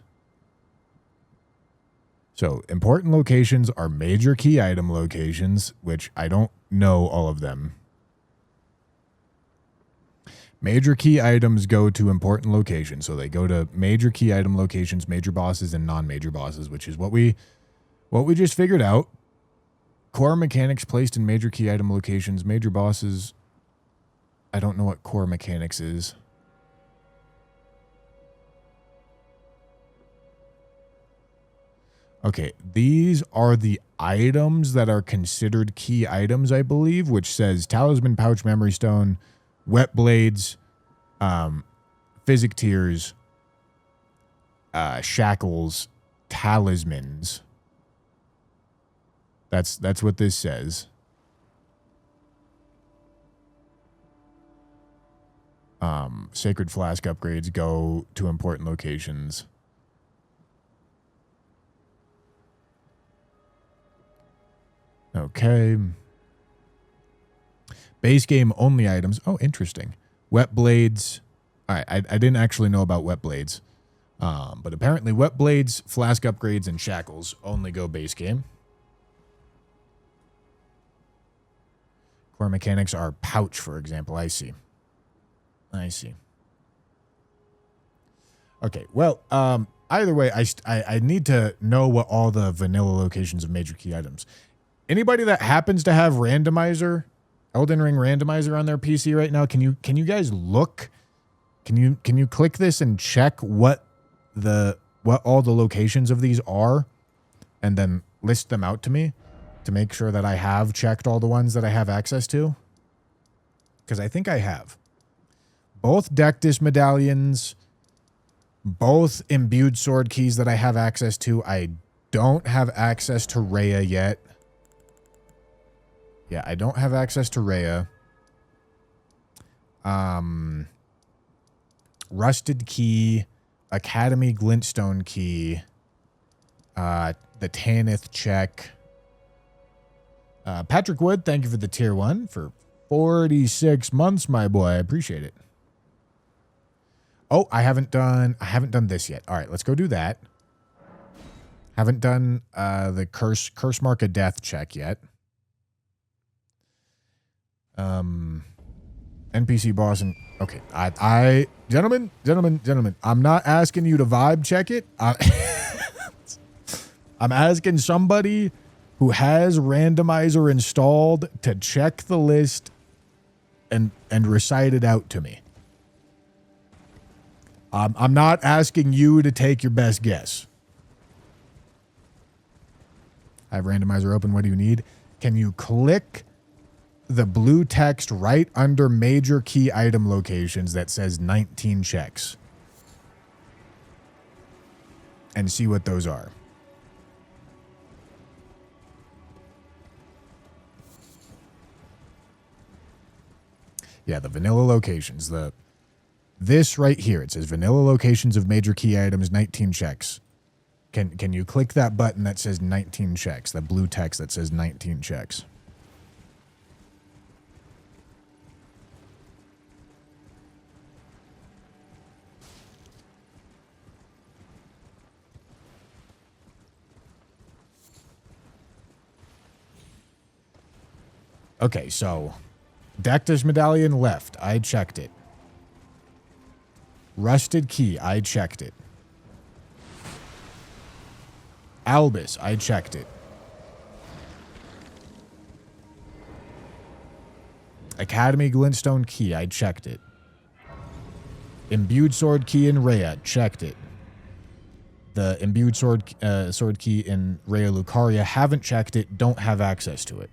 So important locations are major key item locations, which I don't know all of them. Major key items go to important locations. So they go to major key item locations, major bosses, and non-major bosses, which is what we just figured out. Core mechanics placed in major key item locations, major bosses. I don't know what core mechanics is. Okay, these are the items that are considered key items, I believe, which says Talisman, Pouch, Memory Stone, Wet Blades, Physic Tears, Shackles, Talismans. That's what this says. Sacred Flask upgrades go to important locations. Okay. Base game only items. Oh, interesting. Wet Blades. All right, I didn't actually know about Wet Blades. But apparently Wet Blades, Flask upgrades, and Shackles only go base game. Core mechanics are Pouch, for example. I see. Okay, well, either way, I need to know what all the vanilla locations of major key items. Anybody that happens to have randomizer, Elden Ring randomizer on their PC right now, can you guys look? Can you click this and check what all the locations of these are, and then list them out to me to make sure that I have checked all the ones that I have access to? Because I think I have. Both Dectus medallions, both imbued sword keys that I have access to. I don't have access to Rhea yet. Yeah, I don't have access to Rhea. Rusted key, Academy glintstone key, the Tanith check. Patrick Wood, thank you for the tier 1 for 46 months, my boy. I appreciate it. Oh, I haven't done this yet. All right, let's go do that. Haven't done the curse mark of death check yet. NPC boss and okay. I gentlemen, I'm not asking you to vibe check it. I'm asking somebody who has randomizer installed to check the list and recite it out to me. I'm not asking you to take your best guess. I have randomizer open. What do you need? Can you click the blue text right under major key item locations that says 19 checks and see what those are? Yeah, the vanilla locations. This right here, it says vanilla locations of major key items, 19 checks. Can you click that button that says 19 checks, that blue text that says 19 checks? Okay, so Dectus medallion left. I checked it. Rusted key. I checked it. Albus. I checked it. Academy glintstone key. I checked it. Imbued sword key in Rhea. Checked it. the imbued sword key in Rhea Lucaria. Haven't checked it. Don't have access to it.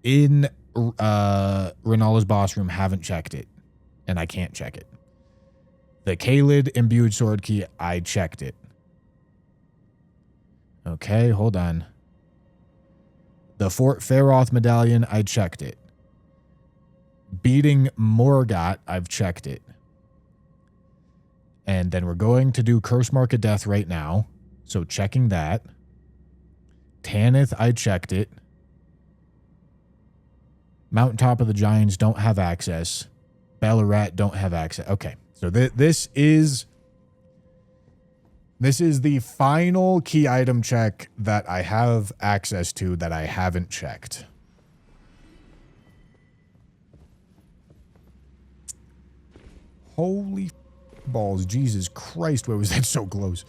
In Renala's boss room, haven't checked it, and I can't check it. The Kaled imbued sword key, I checked it. Okay, hold on. The Fort Feroth medallion, I checked it. Beating Morgott, I've checked it. And then we're going to do Curse Mark of Death right now. So checking that. Tanith, I checked it. Mountaintop of the Giants, don't have access. Ballarat, don't have access. Okay, so this is the final key item check that I have access to that I haven't checked. Holy balls, Jesus Christ, why was that so close?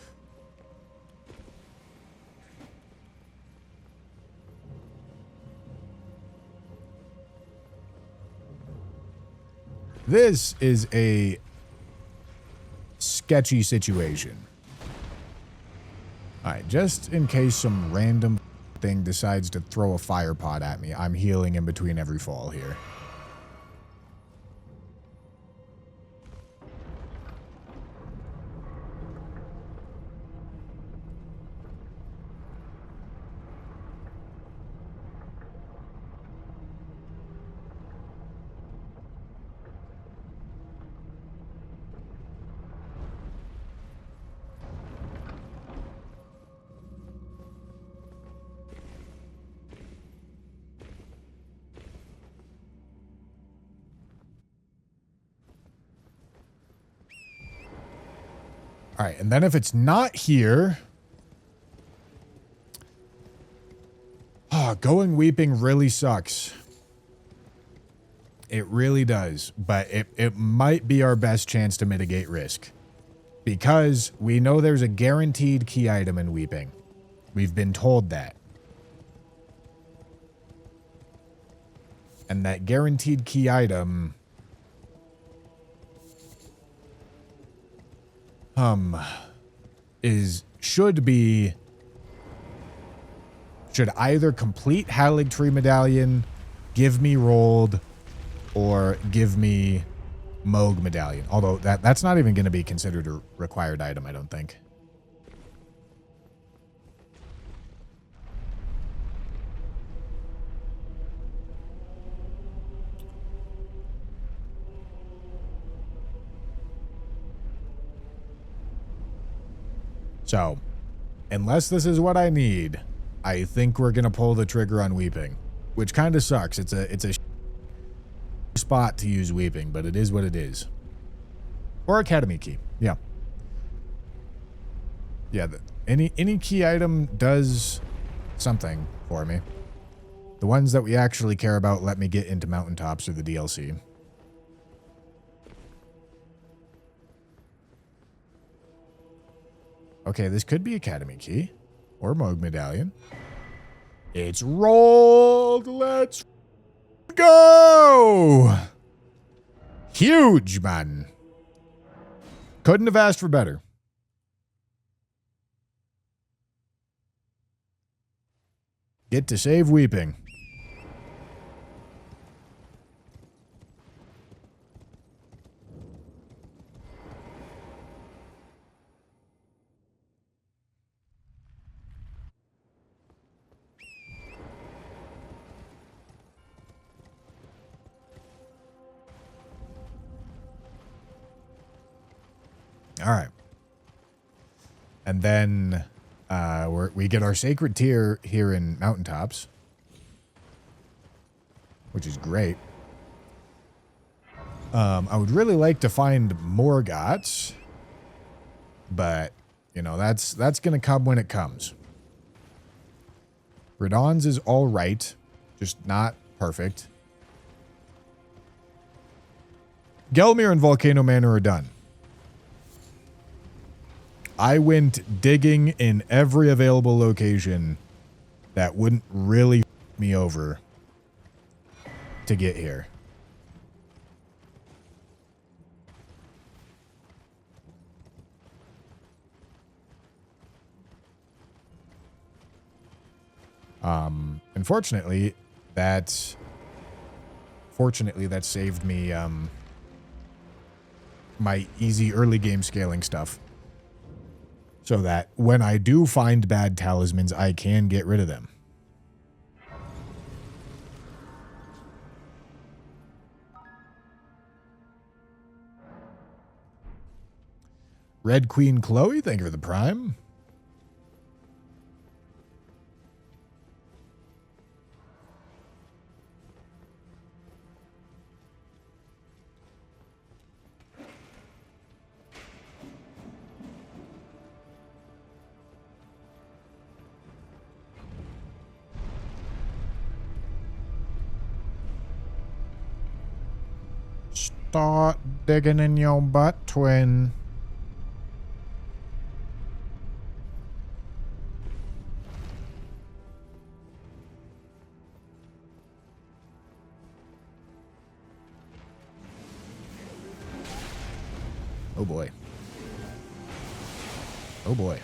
This is a sketchy situation. All right, just in case some random thing decides to throw a fire pot at me, I'm healing in between every fall here. All right, and then if it's not here... going weeping really sucks. It really does, but it might be our best chance to mitigate risk. Because we know there's a guaranteed key item in weeping. We've been told that. And that guaranteed key item... should either complete Hallig Tree Medallion, give me Rolled, or give me MOHGWYN Medallion. Although that's not even going to be considered a required item, I don't think. So, unless this is what I need, I think we're going to pull the trigger on Weeping, which kind of sucks. It's a spot to use Weeping, but it is what it is. Or Academy Key. Yeah. Yeah, any key item does something for me. The ones that we actually care about let me get into mountaintops or the DLC. Okay, this could be Academy Key or MOHGWYN Medallion. It's rolled. Let's go. Huge, man. Couldn't have asked for better. Get to save weeping. All right. And then we get our sacred tier here in Mountaintops, which is great. I would really like to find Morgott, but, you know, that's going to come when it comes. Radon's is all right, just not perfect. Gelmir and Volcano Manor are done. I went digging in every available location that wouldn't really f me over to get here. Unfortunately, that saved me my easy early game scaling stuff. So that when I do find bad talismans, I can get rid of them. Red Queen Chloe, thank you for the Prime. Start digging in your butt, twin. Oh boy. Oh boy.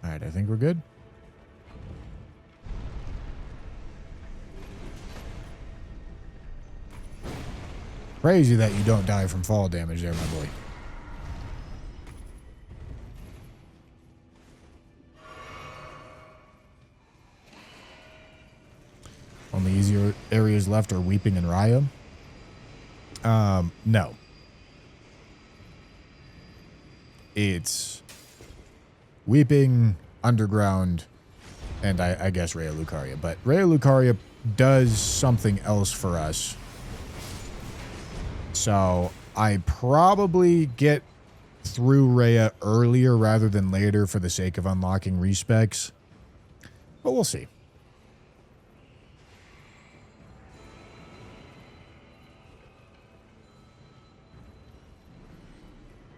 All right, I think we're good. Crazy that you don't die from fall damage there, my boy. Only easier areas left are Weeping and Raya. No. It's Weeping, Underground, and I guess Raya Lucaria. But Raya Lucaria does something else for us. So I probably get through Raya earlier rather than later for the sake of unlocking respecs. But we'll see.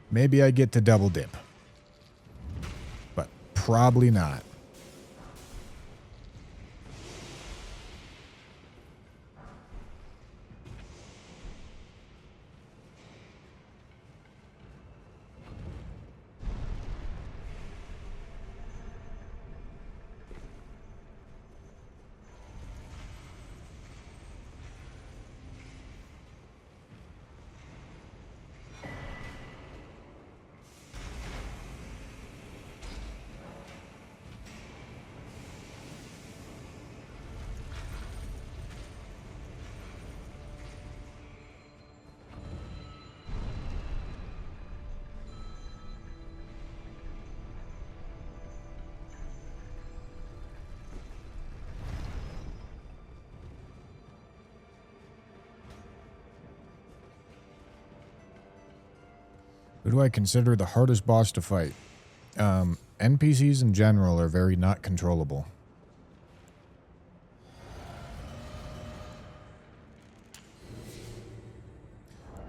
Maybe I get to double dip. But probably not. Who do I consider the hardest boss to fight? NPCs in general are very not controllable.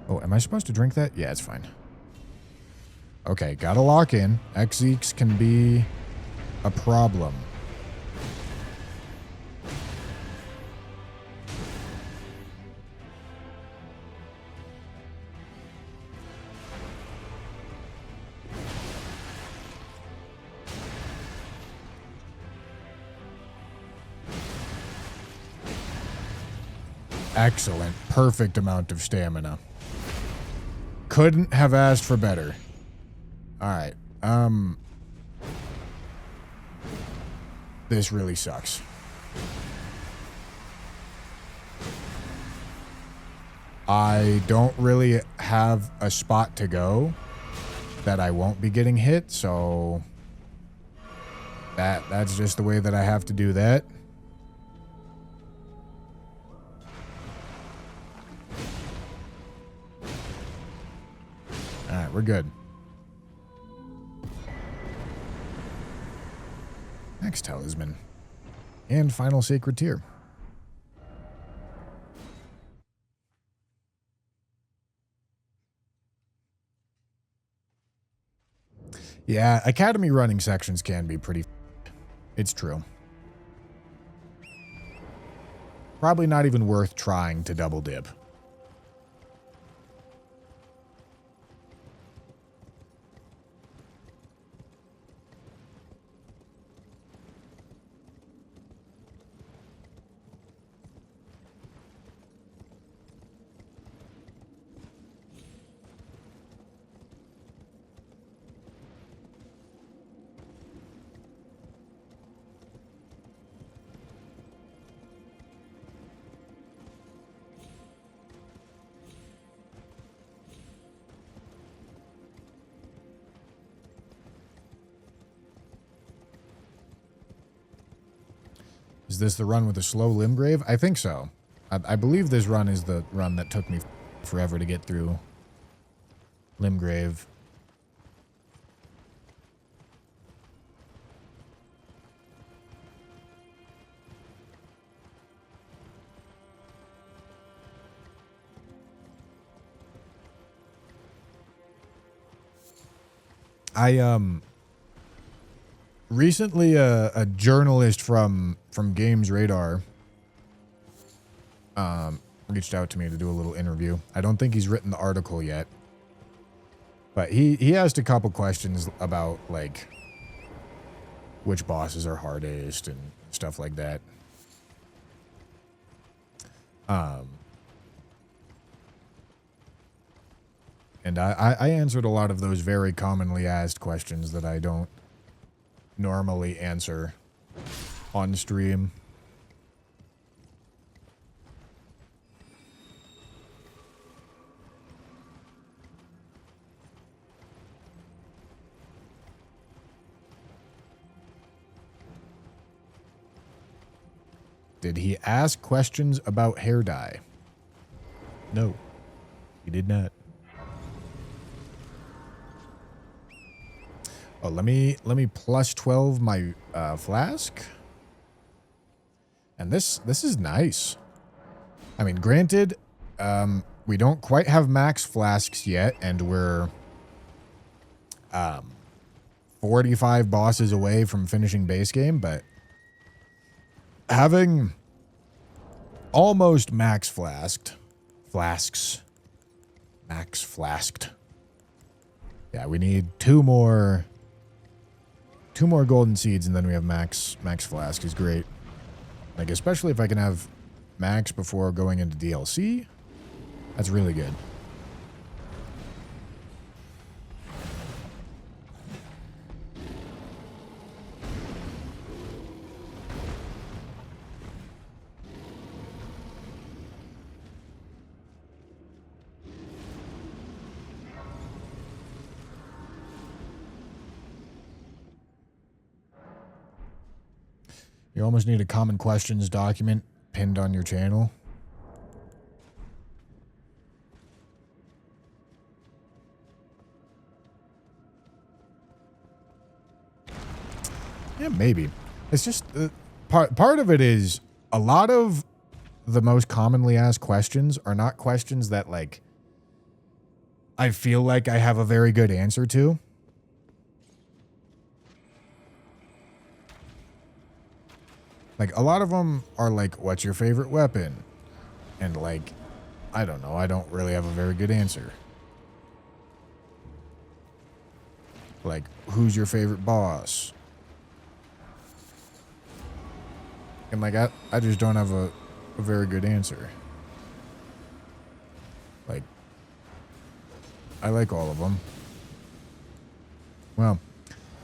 Oh, am I supposed to drink that? Yeah, it's fine. Okay, gotta lock in. Xeeks can be a problem. Excellent. Perfect amount of stamina. Couldn't have asked for better. Alright. This really sucks. I don't really have a spot to go that I won't be getting hit, so that's just the way that I have to do that. Alright, we're good. Next talisman. And final sacred tier. Yeah, academy running sections can be pretty... It's true. Probably not even worth trying to double dip. Is this the run with the slow Limgrave? I think so. I believe this run is the run that took me forever to get through Limgrave. Recently a journalist from Games Radar reached out to me to do a little interview. I don't think he's written the article yet, but he asked a couple questions about like which bosses are hardest and stuff like that. And I answered a lot of those very commonly asked questions that I don't normally answer on stream. Did he ask questions about hair dye? No, he did not. Oh, let me plus 12 my flask. And this is nice. I mean, granted, we don't quite have max flasks yet, and we're 45 bosses away from finishing base game, but having almost max flasked. Yeah, we need two more golden seeds, and then we have max flask is great. Like, especially if I can have max before going into DLC, that's really good. You almost need a common questions document pinned on your channel. Yeah, maybe. It's just part of it is a lot of the most commonly asked questions are not questions that like I feel like I have a very good answer to. Like, a lot of them are like, what's your favorite weapon? And like, I don't know. I don't really have a very good answer. Like, who's your favorite boss? And like, I just don't have a very good answer. Like, I like all of them. Well,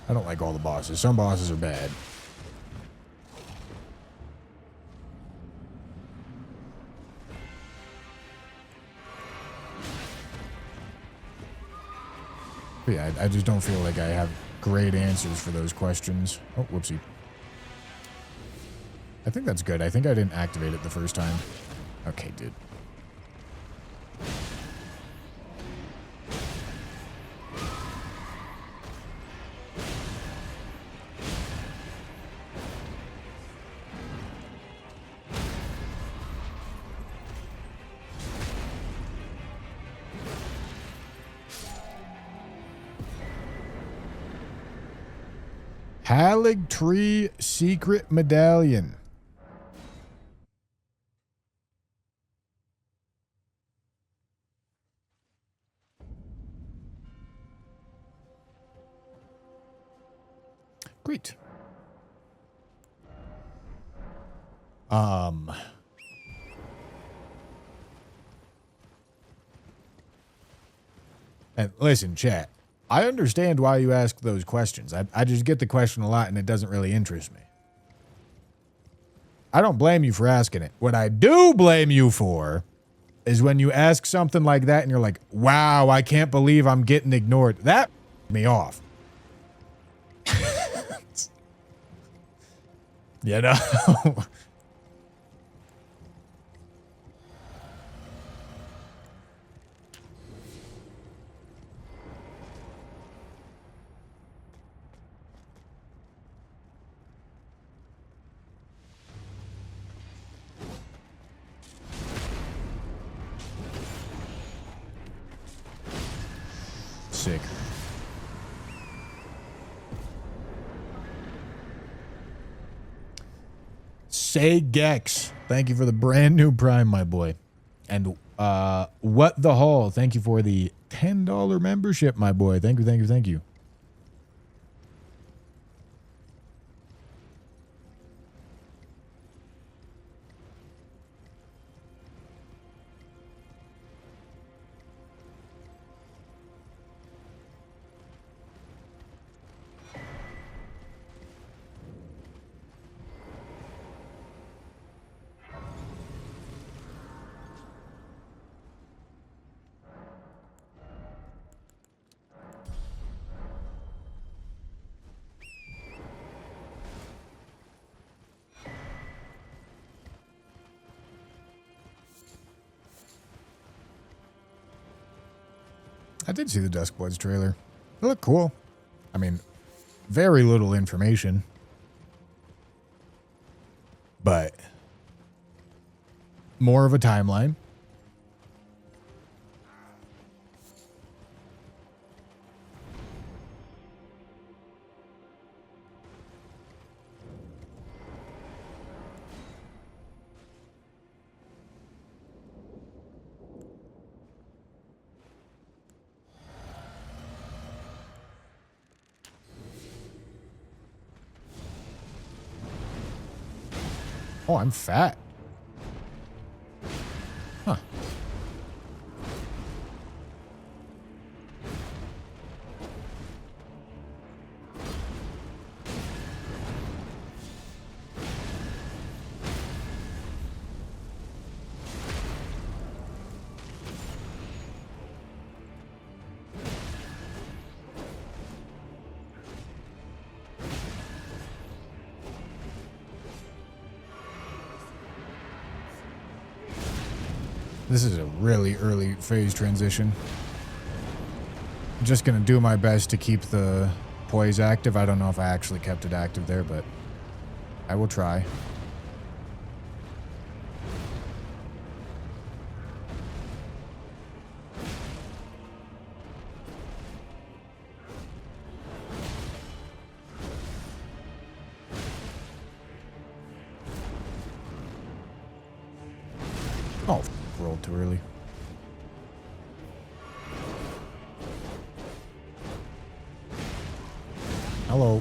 I don't like all the bosses. Some bosses are bad. But yeah, I just don't feel like I have great answers for those questions. Oh, whoopsie. I think that's good. I think I didn't activate it the first time. Okay, dude. Halig Tree Secret Medallion. Great. And listen, chat. I understand why you ask those questions. I just get the question a lot and it doesn't really interest me. I don't blame you for asking it. What I do blame you for is when you ask something like that and you're like, wow, I can't believe I'm getting ignored. That me off. You know? Sick. Say Gex, thank you for the brand new Prime, my boy. And What the Hall, thank you for the $10 membership, my boy. Thank you, thank you, thank you. I did see the Duskbloods trailer. It looked cool. I mean, very little information. But more of a timeline. Oh, I'm fat. Huh. This is a really early phase transition. I'm just going to do my best to keep the poise active. I don't know if I actually kept it active there, but I will try. Oh, rolled too early. Hello.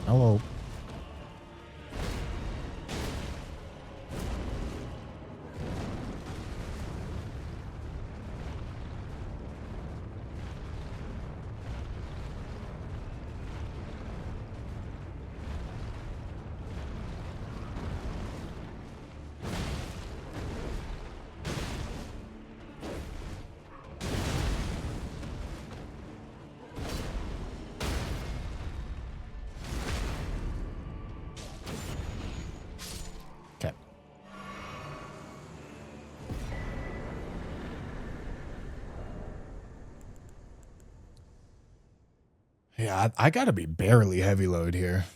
Hello. Yeah, I gotta be barely heavy load here.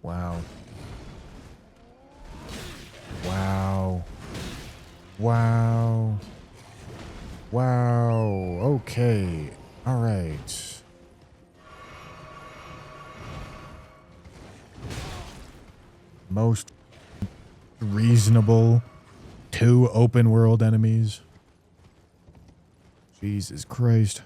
Wow. Wow. Wow. Wow. Okay. All right. reasonable 2 open world enemies. Jesus Christ.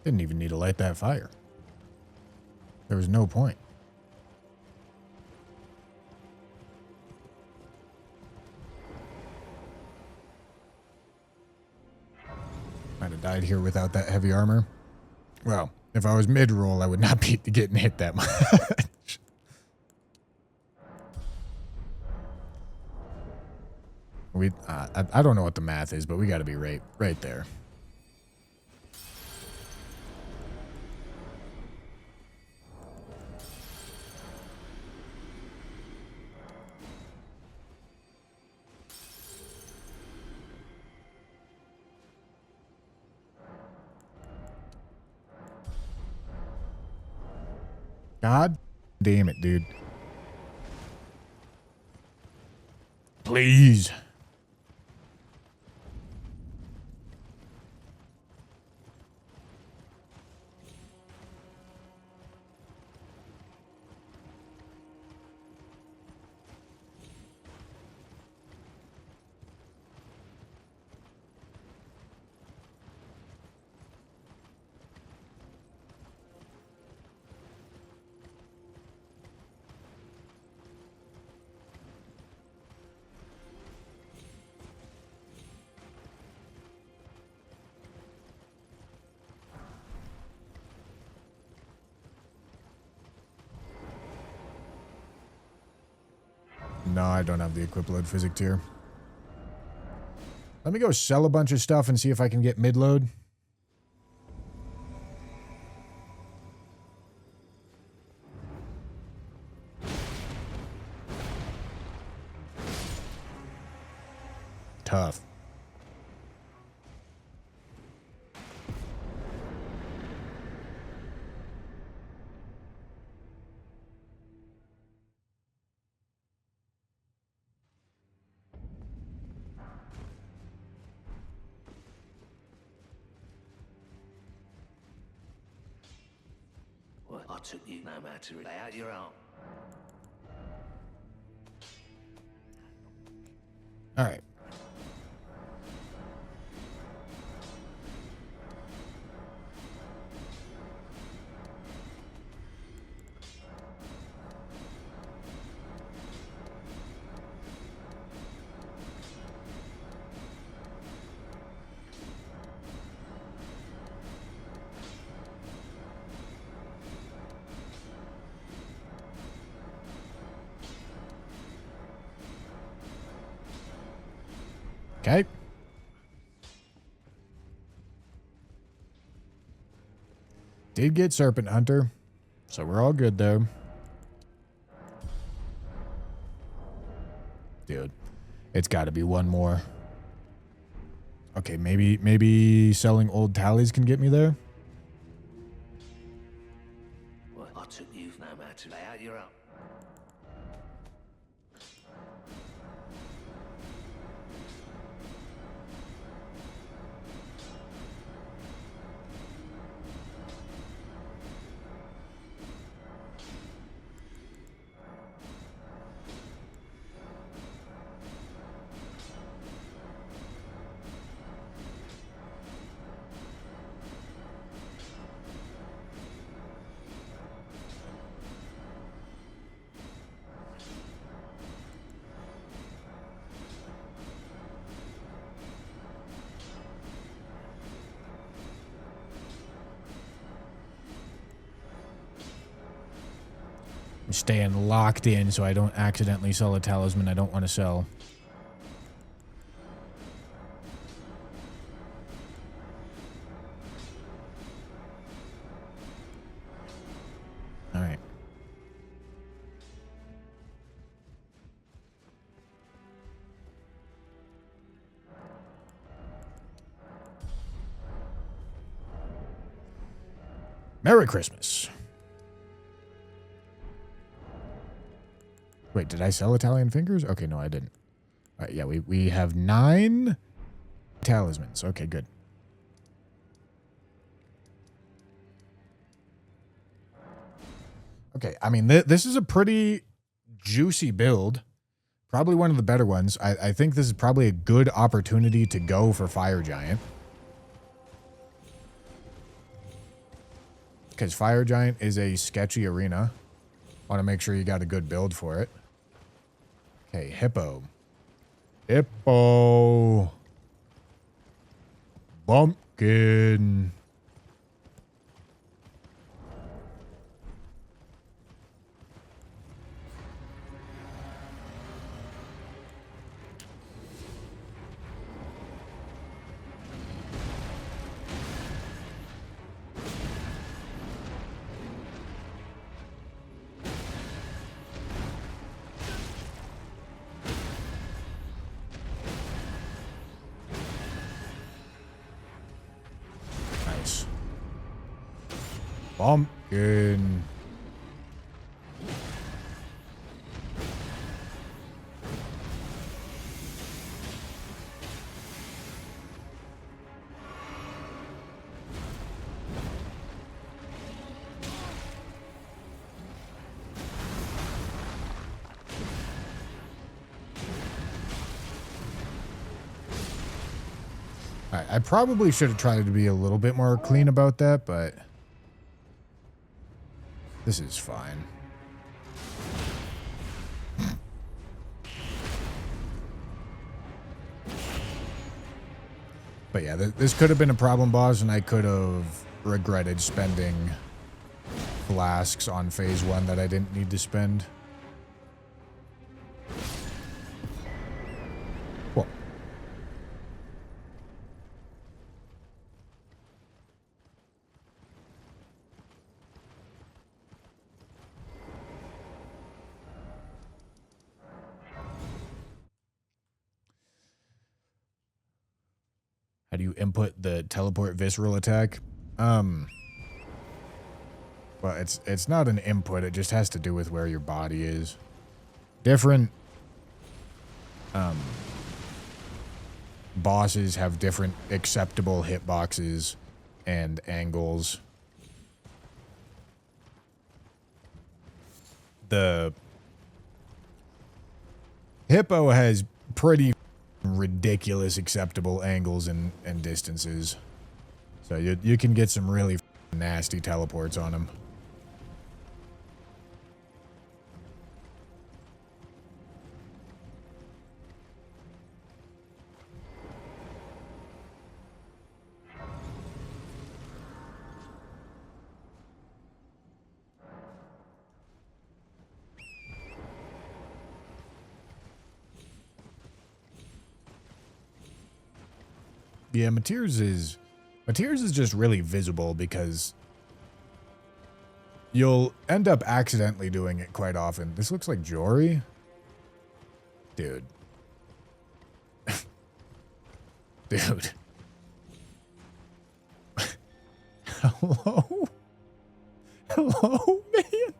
Didn't even need to light that fire. There was no point. Might have died here without that heavy armor. Well, if I was mid-roll, I would not be getting hit that much. I don't know what the math is, but we got to be right there. God damn it, dude. Please. No, I don't have the equip load physic tier. Let me go sell a bunch of stuff and see if I can get mid-load. Tough. Well, I took you no matter. Lay out your arm. All right. Okay. Did get Serpent Hunter, so we're all good though. Dude, it's got to be one more. Okay, maybe selling old tallies can get me there. Well, I took you no matter. Lay out your arm. I'm staying locked in so I don't accidentally sell a talisman I don't want to sell. All right. Merry Christmas. Wait, did I sell Italian fingers? Okay, no, I didn't. All right, yeah, we have 9 talismans. Okay, good. Okay, I mean, this is a pretty juicy build. Probably one of the better ones. I think this is probably a good opportunity to go for Fire Giant. Because Fire Giant is a sketchy arena. Want to make sure you got a good build for it. Okay, Hippo. Hippo. Bumpkin. Nice. Bumpkin. I probably should have tried to be a little bit more clean about that, but this is fine. But yeah, this could have been a problem boss, and I could have regretted spending flasks on phase 1 that I didn't need to spend. Cool. How do you input the teleport visceral attack? Well, it's not an input. It just has to do with where your body is. Different bosses have different acceptable hitboxes and angles. The Hippo has pretty ridiculous acceptable angles and distances. So you can get some really nasty teleports on him. Yeah, Mateers is just really visible because you'll end up accidentally doing it quite often. This looks like Jory. Dude. Dude. Hello? Hello, man?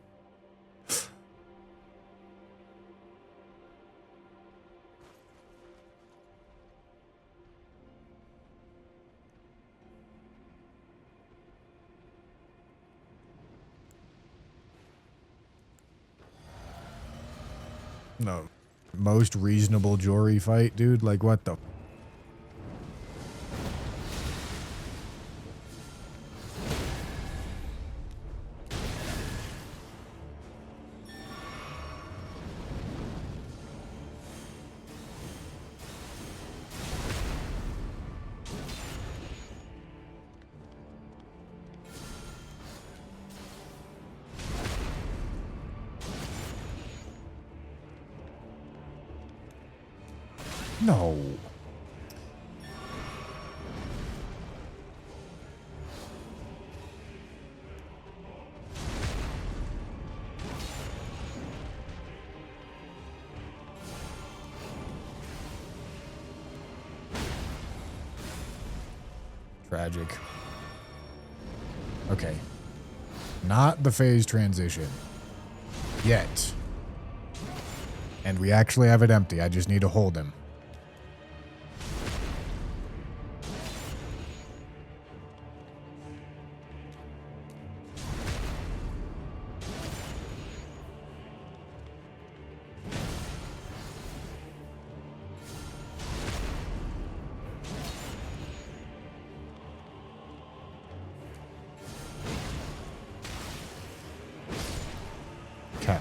No. Most reasonable Jory fight, dude? Like, what the... No. Tragic. Okay. Not the phase transition. Yet. And we actually have it empty. I just need to hold him. Okay.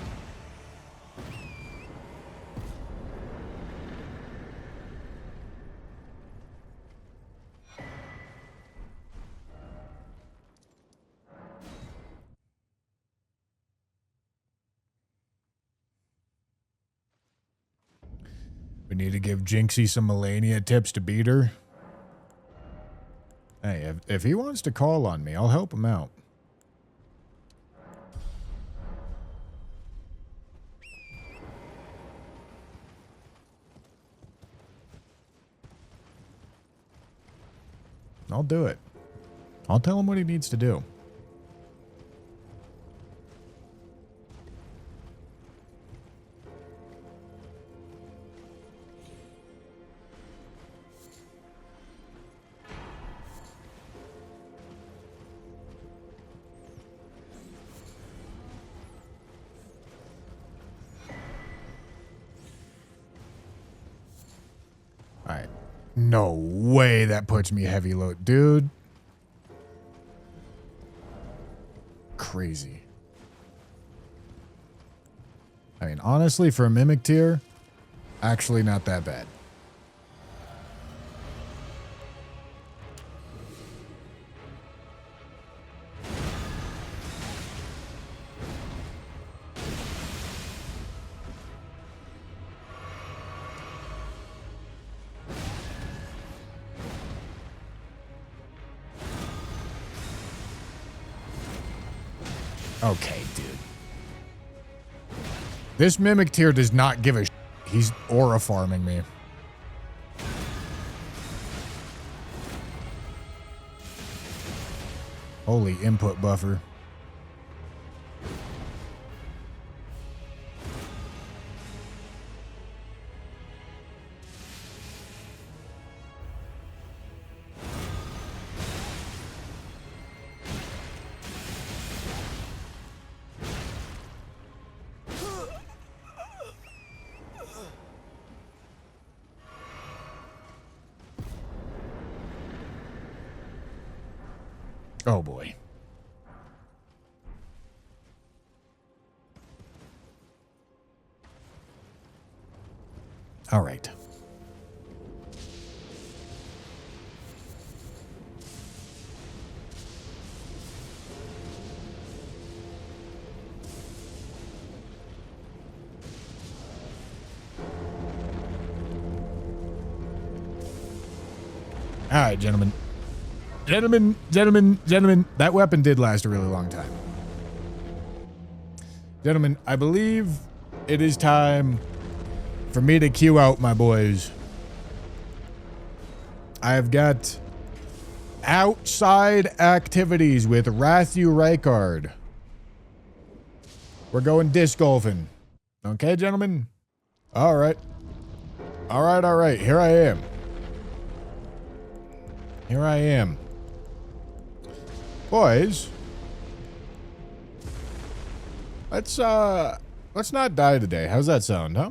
We need to give Jinxie some Melania tips to beat her. Hey, if he wants to call on me, I'll help him out. I'll do it. I'll tell him what he needs to do. Alright. No way that puts me heavy load. Dude. Crazy. I mean, honestly, for a Mimic tier, actually not that bad. Okay, dude. This Mimic tier does not give a shit. He's aura farming me. Holy input buffer. Oh boy. All right. All right, gentlemen. Gentlemen, that weapon did last a really long time. Gentlemen, I believe it is time for me to queue out my boys. I have got outside activities with Rathu Rykard. We're going disc golfing. Okay, gentlemen? All right. All right. Here I am. Here I am. Boys, let's not die today. How's that sound, huh?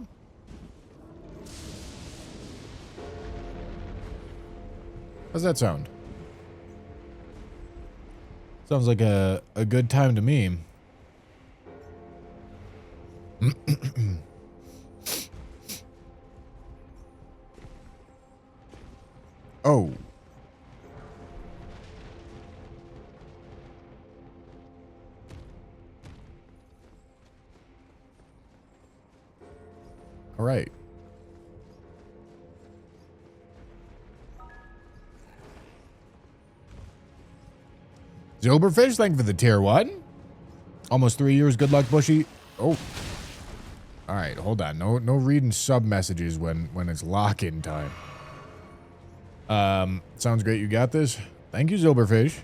How's that sound? Sounds like a good time to me. Oh. All right. Zilberfish, thank you for the tier 1. Almost 3 years. Good luck, Bushy. Oh. All right, hold on. No reading sub messages when it's lock-in time. Sounds great. You got this. Thank you, Zilberfish.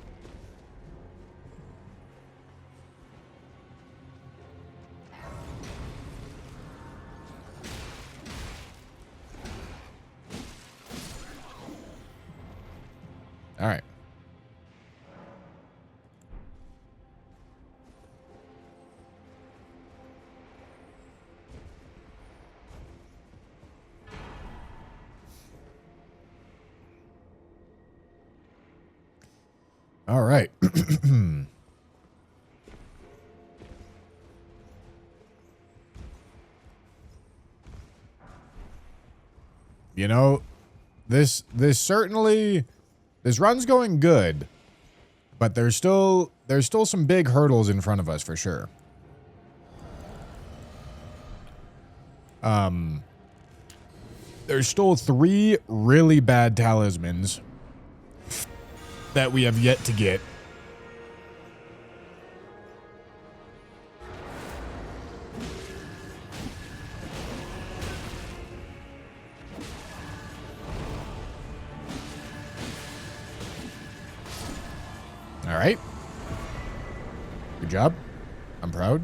All right. You know, this run's going good, but there's still some big hurdles in front of us for sure. There's still 3 really bad talismans that we have yet to get. All right. Good job. I'm proud.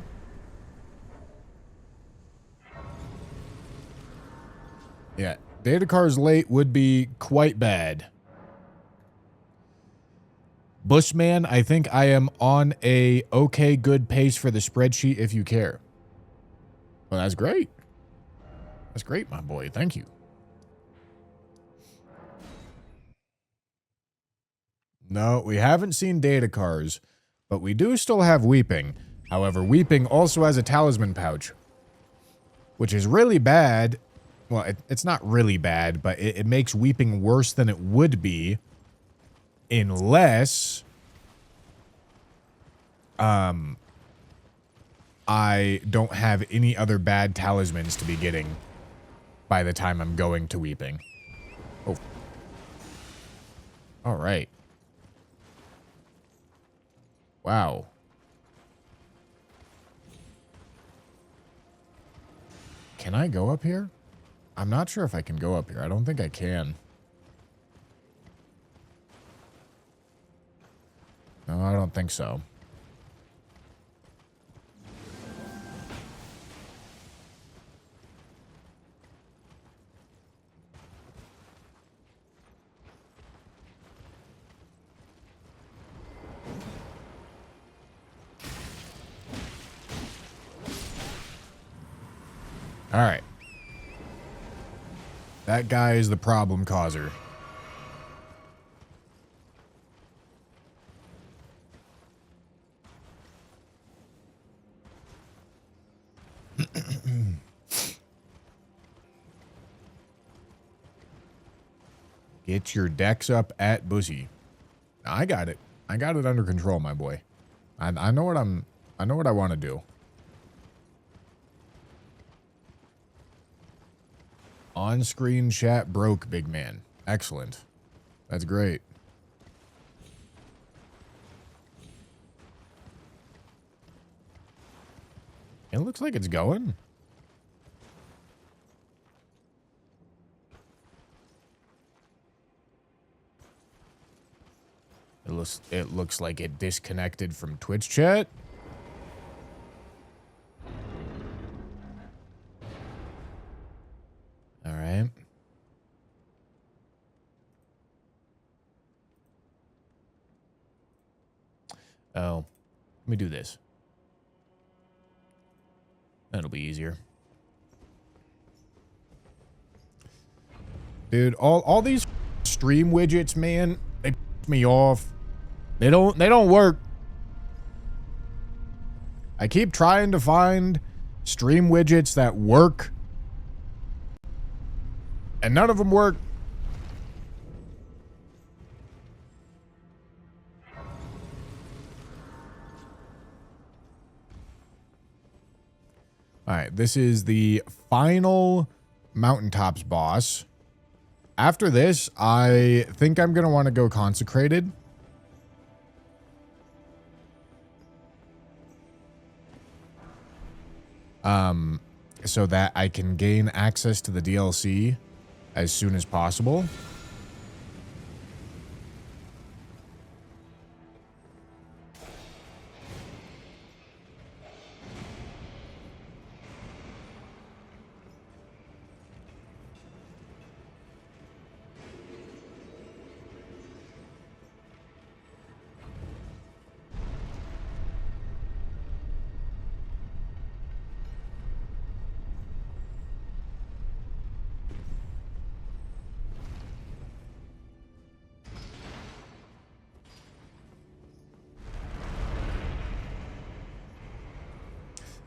Yeah, data cars late would be quite bad. Bushman, I think I am on a okay good pace for the spreadsheet if you care. Well, that's great. That's great, my boy. Thank you. No, we haven't seen data cars, but we do still have Weeping. However, Weeping also has a talisman pouch, which is really bad. Well, it's not really bad, but it makes Weeping worse than it would be unless I don't have any other bad talismans to be getting by the time I'm going to Weeping. Oh. All right. Wow. Can I go up here? I'm not sure if I can go up here. I don't think I can. No, I don't think so. All right. That guy is the problem causer. Get your decks up at Bussy. I got it. I got it under control, my boy. I know what I want to do. On-screen chat broke, big man. Excellent. That's great. It looks like it's going. It looks like it disconnected from Twitch chat. All right. Oh, let me do this. That'll be easier. Dude, all these stream widgets, man, they piss me off. They don't work. I keep trying to find stream widgets that work, and none of them work. All right, this is the final Mountaintops boss. After this, I think I'm going to want to go Consecrated. So that I can gain access to the DLC as soon as possible.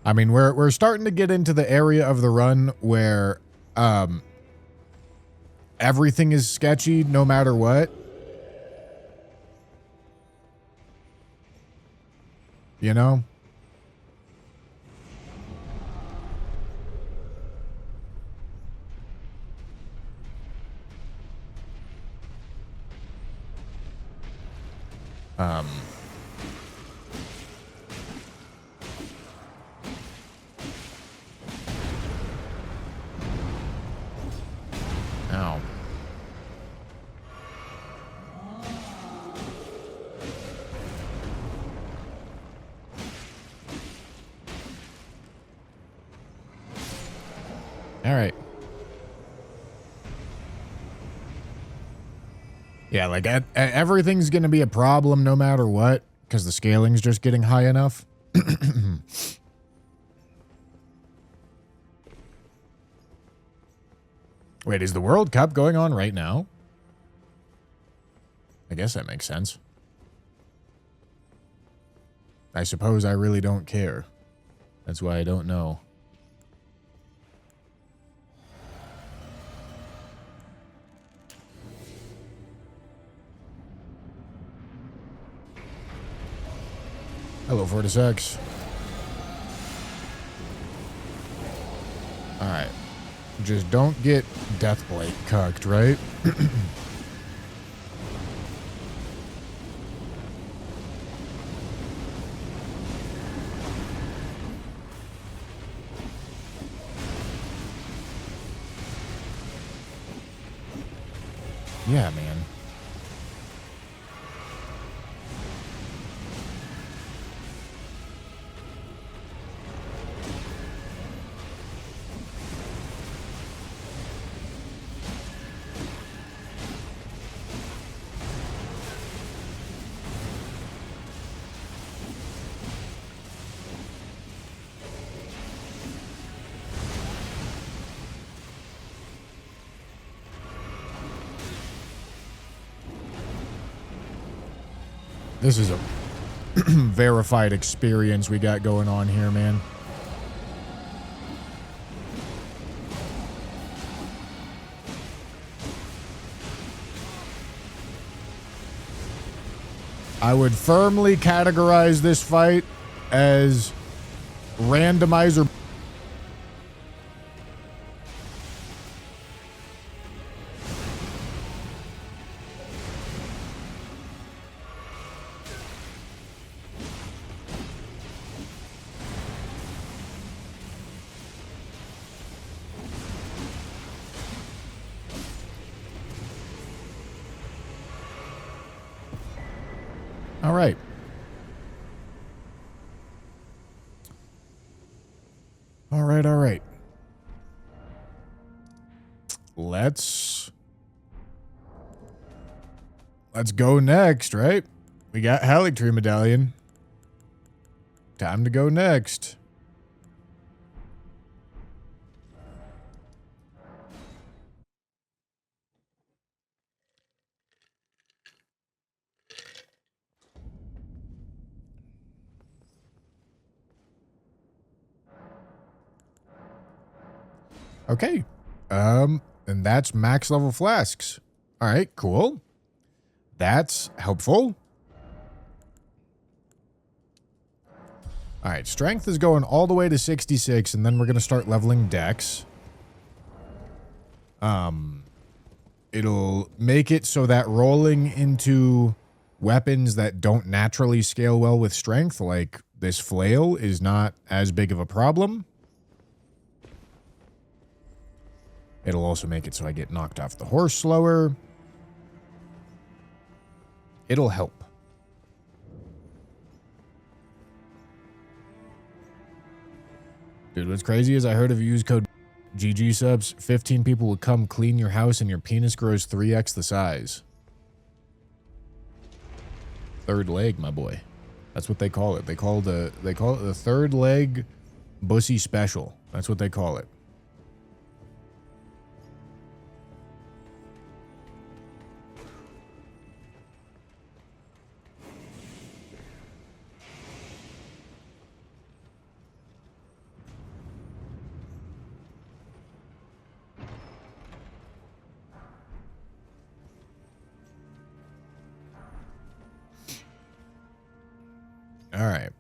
I mean, we're starting to get into the area of the run where everything is sketchy no matter what. You know? Ow. All right. Yeah, like everything's going to be a problem no matter what because the scaling's just getting high enough. Wait, is the World Cup going on right now? I guess that makes sense. I suppose I really don't care. That's why I don't know. Hello, Fortis. Alright. Just don't get Deathblade cucked, right? Yeah, man. This is a verified experience we got going on here, man. I would firmly categorize this fight as randomizer. All right. All right, all right. Let's go next, right? We got Haligtree Medallion. Time to go next. Okay. And that's max level flasks. All right, cool. That's helpful. All right, strength is going all the way to 66, and then we're going to start leveling dex. It'll make it so that rolling into weapons that don't naturally scale well with strength, like this flail, is not as big of a problem. It'll also make it so I get knocked off the horse slower. It'll help. Dude, what's crazy is I heard if you use code GG subs, 15 people will come clean your house and your penis grows 3x the size. Third leg, my boy. That's what they call it. They call it the third leg bussy special. That's what they call it. All right.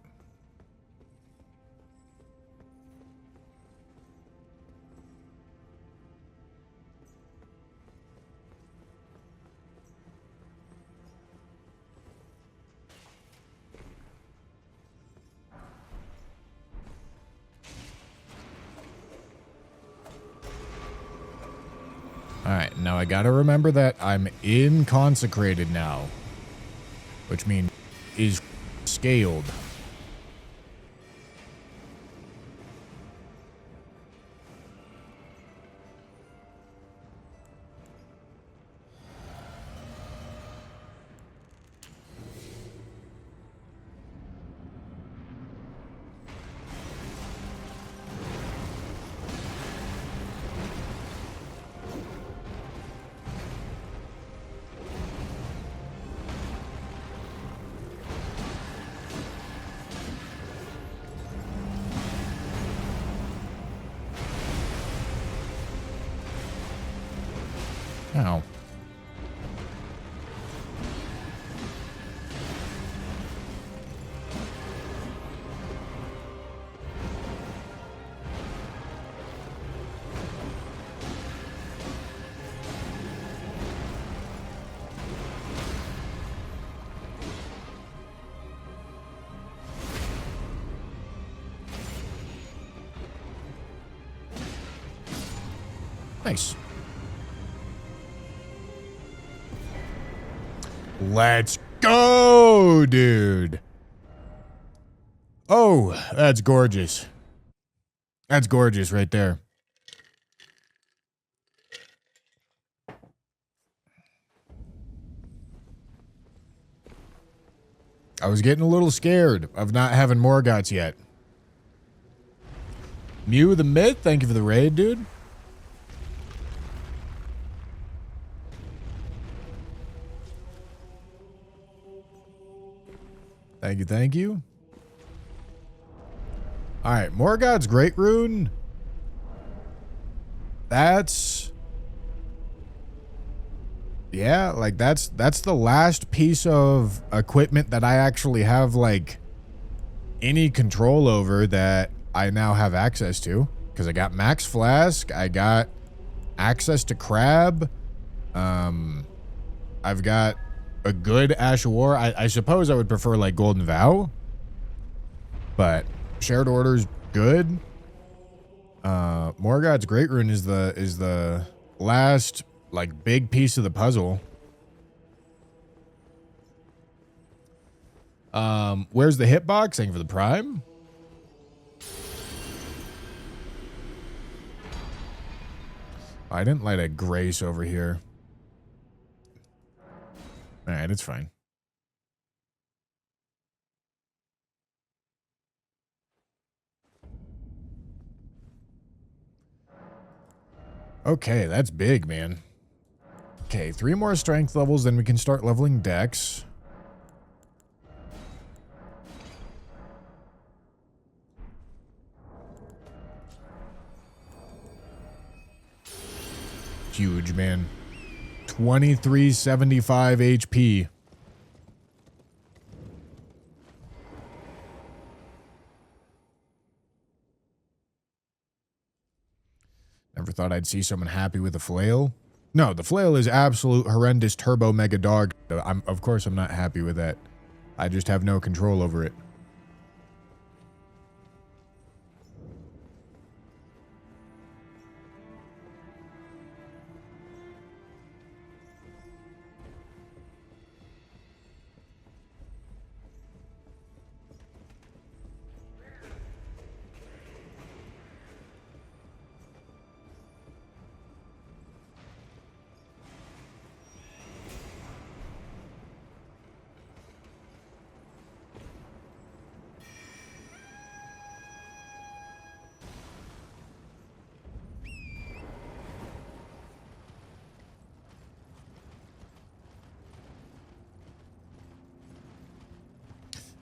All right, now I gotta remember that I'm in consecrated now, which means is scaled. Ow. Nice. Let's go, dude. Oh, that's gorgeous. That's gorgeous right there. I was getting a little scared of not having Morgoths yet. Mew the Myth, thank you for the raid, dude. Thank you, thank you. All right, Morgoth's Great Rune. That's... yeah, like that's the last piece of equipment that I actually have like any control over that I now have access to. Because I got Max Flask, I got access to Crab. I've got a good Ash of War. I suppose I would prefer like Golden Vow, but Shared Order's good. Morgoth's Great Rune is the last like big piece of the puzzle. Where's the hitbox? Thank you for the Prime. I didn't light a Grace over here. All right, it's fine. Okay, that's big, man. Okay, 3 more strength levels, then we can start leveling Dex. Huge, man. 2375 HP. Never thought I'd see someone happy with a flail. No, the flail is absolute horrendous turbo mega dog. Of course I'm not happy with that. I just have no control over it.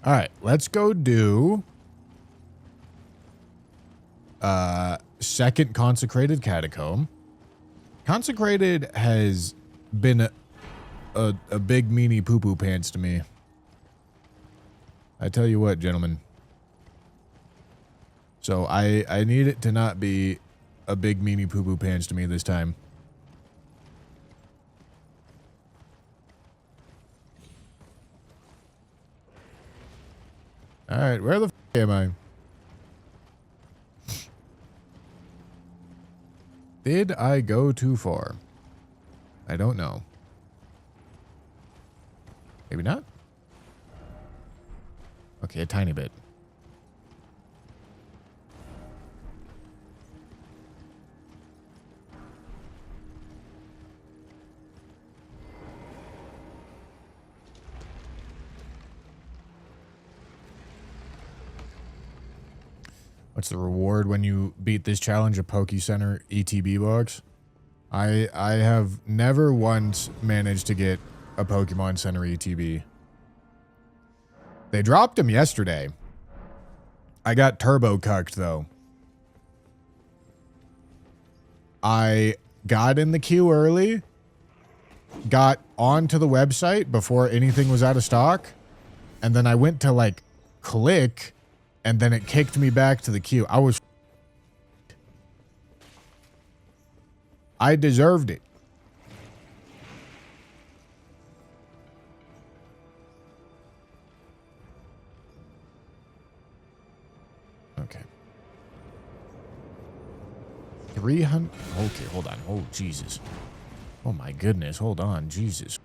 All right, let's go do second consecrated catacomb. Consecrated has been a big meanie poo-poo pants to me. I tell you what, gentlemen. So I need it to not be a big meanie poo-poo pants to me this time. Alright, where the f am I? Did I go too far? I don't know. Maybe not? Okay, a tiny bit. What's the reward when you beat this challenge? A Poke Center ETB box? I have never once managed to get a Pokemon Center ETB. They dropped them yesterday. I got turbo cucked though. I got in the queue early, got onto the website before anything was out of stock, and then I went to like click, and then it kicked me back to the queue. I deserved it. Okay. 300. Okay, hold on. Oh, Jesus. Oh, my goodness. Hold on. Jesus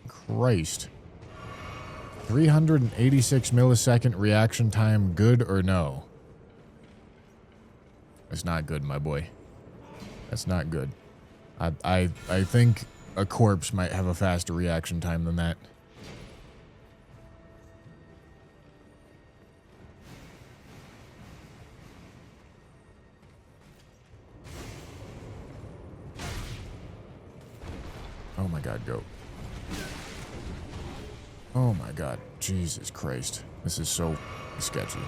Christ. 386 millisecond reaction time, good or no? It's not good, my boy. That's not good. I think a corpse might have a faster reaction time than that. Oh my God, go. Oh my God, Jesus Christ. This is so sketchy.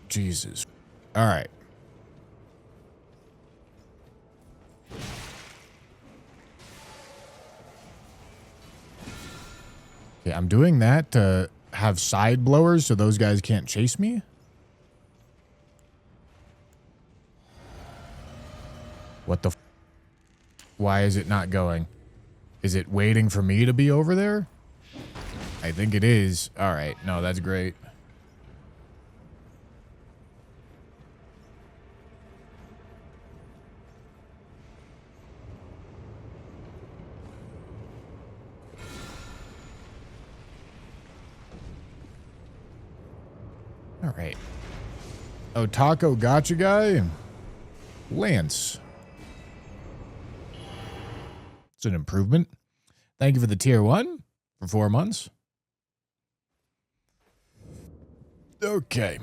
Jesus. All right. Okay, I'm doing that to have side blowers so those guys can't chase me. What the f? Why is it not going? Is it waiting for me to be over there? I think it is. All right. No, that's great. All right. Oh, Taco Gotcha Guy? Lance. It's an improvement. Thank you for the tier 1 for 4 months. Okay.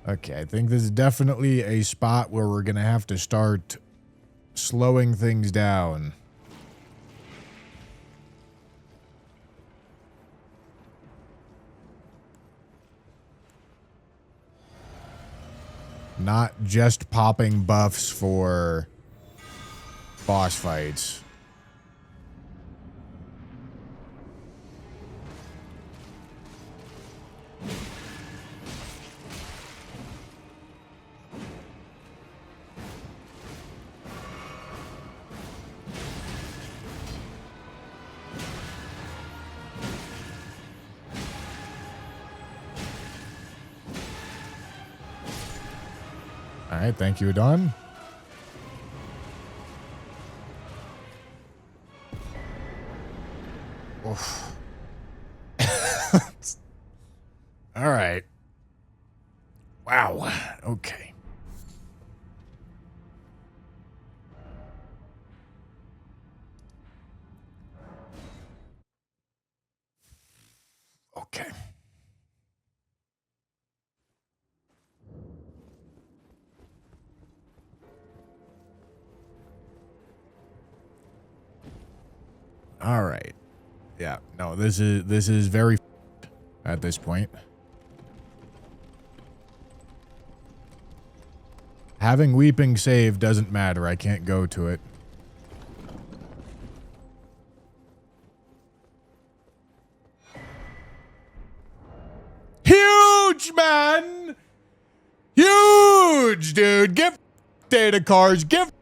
Okay, I think this is definitely a spot where we're going to have to start slowing things down. Not just popping buffs for boss fights. All right, thank you, Adon. Oof. All right. Wow. Okay. All right. Yeah. No, this is very at this point. Having weeping save doesn't matter. I can't go to it. Huge, man! Huge, dude! Give data cards. Give...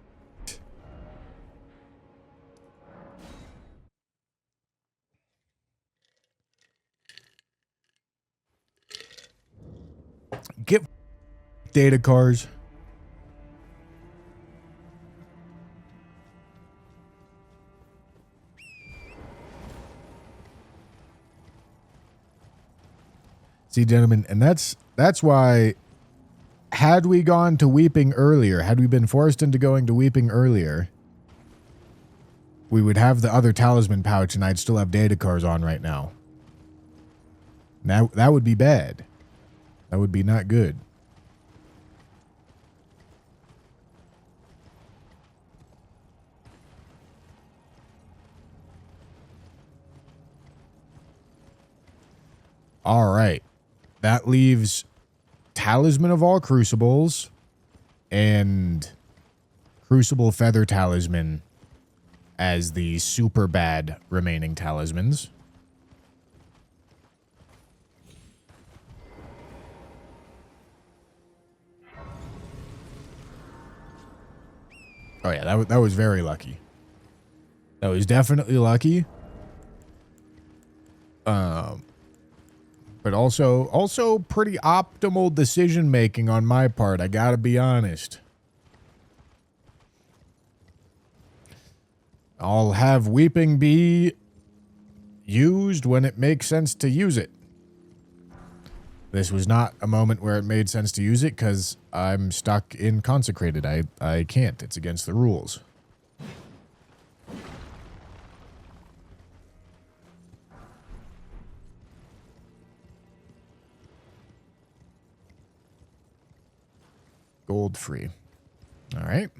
Give data cards. See, gentlemen, and that's why, had we gone to weeping earlier, had we been forced into going to weeping earlier, we would have the other talisman pouch and I'd still have data cards on right now. Now that would be bad. That would be not good. All right. That leaves Talisman of all Crucibles and Crucible Feather Talisman as the super bad remaining talismans. Oh yeah, that was very lucky. That was definitely lucky. But also pretty optimal decision making on my part, I gotta be honest. I'll have Weeping be used when it makes sense to use it. This was not a moment where it made sense to use it because I'm stuck in Consecrated. I can't. It's against the rules. Gold free. All right.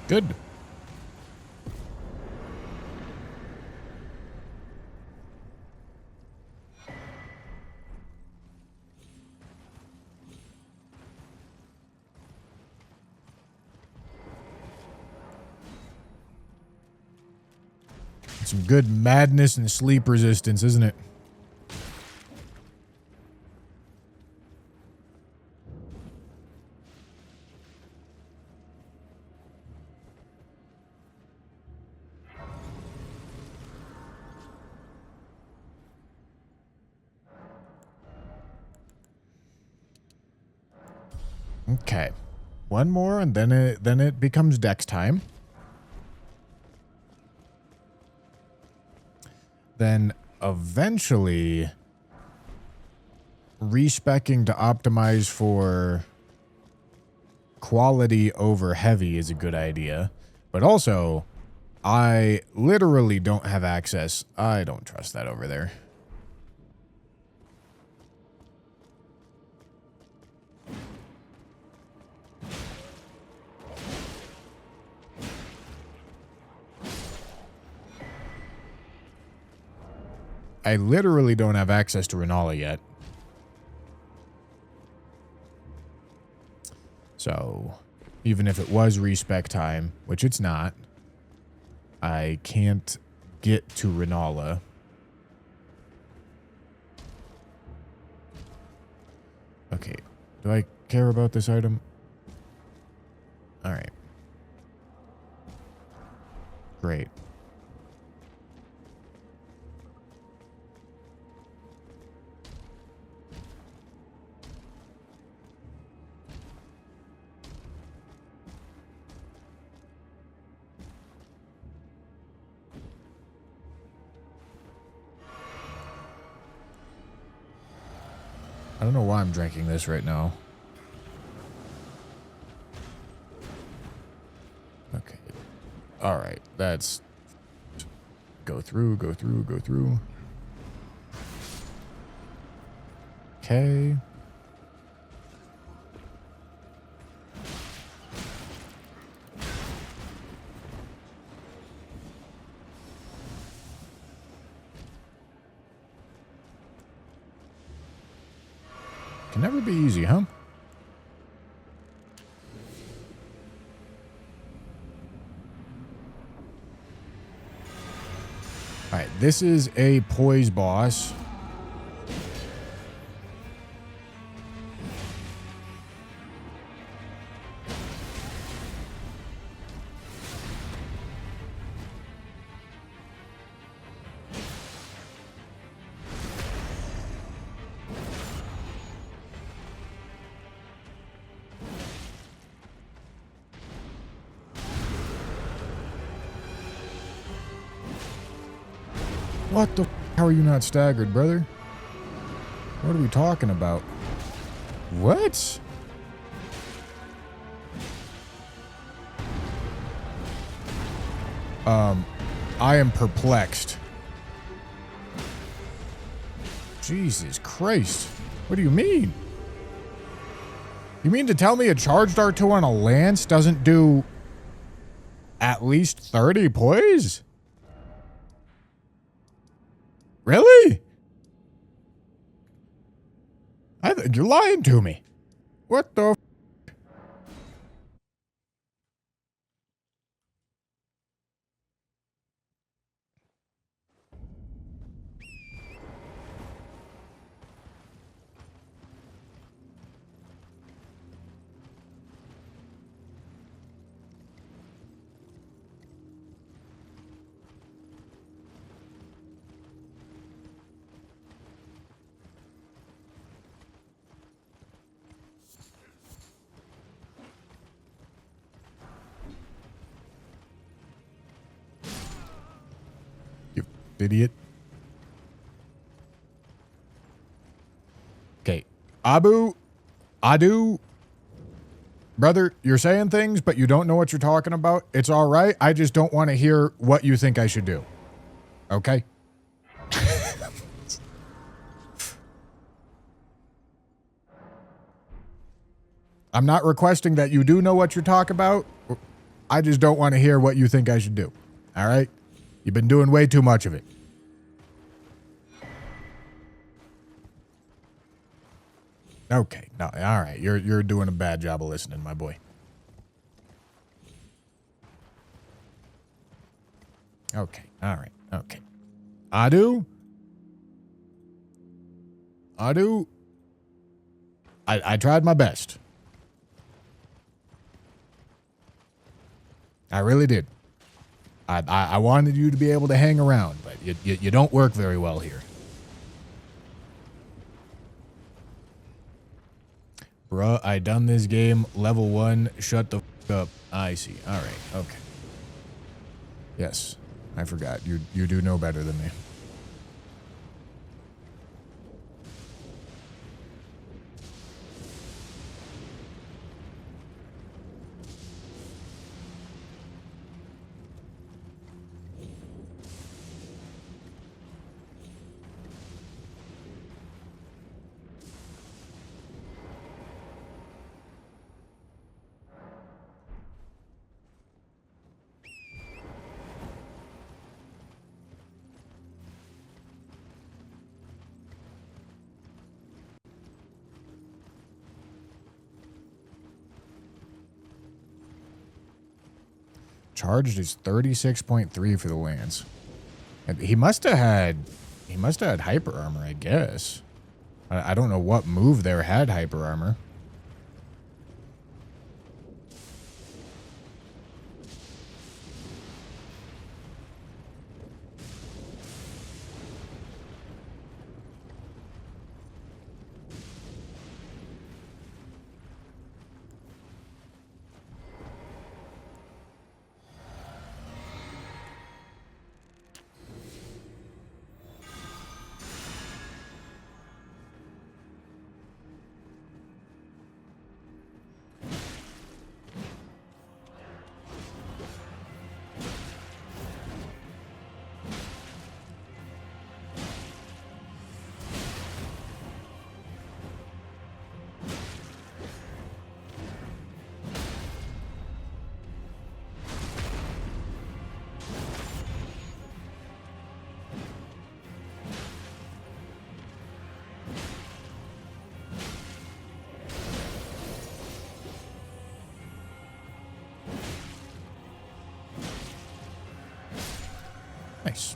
Good. Some good madness and sleep resistance, isn't it? Okay. One more and then it becomes Dex time. Then eventually respecking to optimize for quality over heavy is a good idea. But also, I literally don't have access. I don't trust that over there. I literally don't have access to Renala yet. So, even if it was respec time, which it's not, I can't get to Renala. Okay, do I care about this item? All right. Great. I don't know why I'm drinking this right now. Okay. All right. That's... Go through, go through, go through. Okay. Can never be easy, huh? Alright, this is a poise boss. What the f***? How are you not staggered, brother? What are we talking about? What? I am perplexed. Jesus Christ. What do you mean? You mean to tell me a charged R2 on a lance doesn't do at least 30 poise? Really? I think you're lying to me. What the f***? Idiot. Okay. Adu. Brother, you're saying things, but you don't know what you're talking about. It's all right. I just don't want to hear what you think I should do. Okay? I'm not requesting that you do know what you're talking about. I just don't want to hear what you think I should do. All right? You've been doing way too much of it. Okay. No, all right. You're doing a bad job of listening, my boy. Okay. All right. Okay. Adu? I tried my best. I really did. I wanted you to be able to hang around, but you don't work very well here. Bruh, I done this game. Level 1. Shut the f*** up. I see. All right. Okay. Yes. I forgot. You do know better than me. Charged is 36.3 for the lance. He must have had hyper armor, I guess. I don't know what move there had hyper armor. Nice.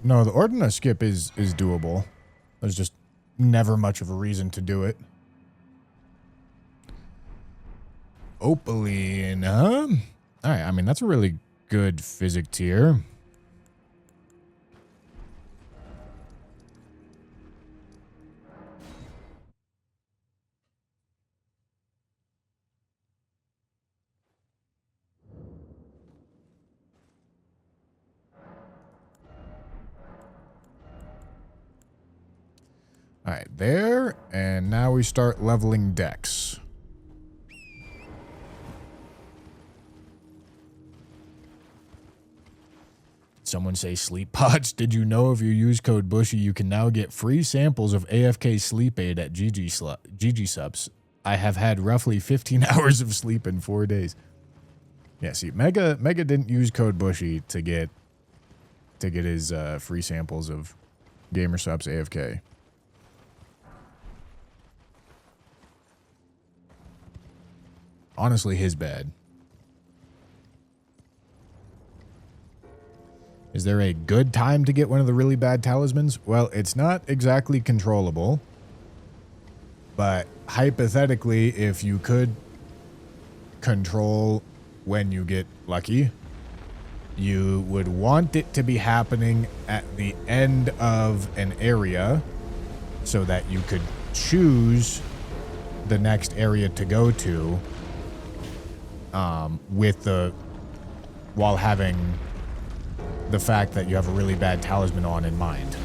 No, the Ordina skip is doable. There's just never much of a reason to do it. Opaline, huh? Alright, I mean, that's a really good physic tier. Alright, there. And now we start leveling Dex. Someone say sleep pods. Did you know if you use code Bushy, you can now get free samples of AFK sleep aid at GG subs. I have had roughly 15 hours of sleep in 4 days. Yeah, see, Mega didn't use code Bushy to get his free samples of Gamer subs AFK. Honestly, his bad. Is there a good time to get one of the really bad talismans? Well, it's not exactly controllable. But hypothetically, if you could control when you get lucky, you would want it to be happening at the end of an area so that you could choose the next area to go to while having the fact that you have a really bad talisman on in mind.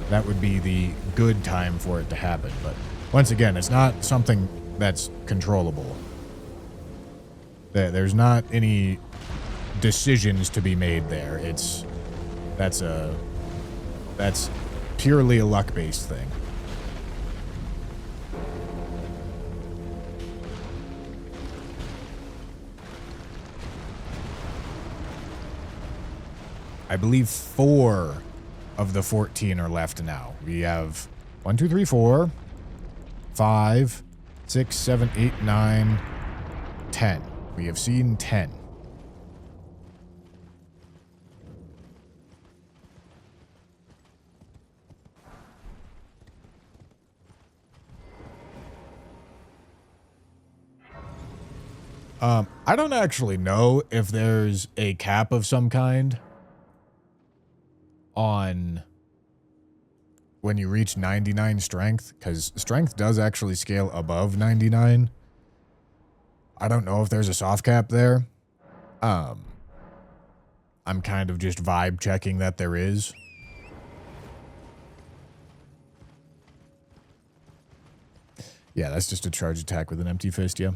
That would be the good time for it to happen. But once again, it's not something that's controllable. There's not any decisions to be made there. That's purely a luck-based thing. I believe 4 of the 14 are left now. We have 1, 2, 3, 4, 5, 6, 7, 8, 9, 10. We have seen 10. I don't actually know if there's a cap of some kind on when you reach 99 strength, because strength does actually scale above 99. I don't know if there's a soft cap there. I'm kind of just vibe checking that there is. Yeah, that's just a charge attack with an empty fist, yeah.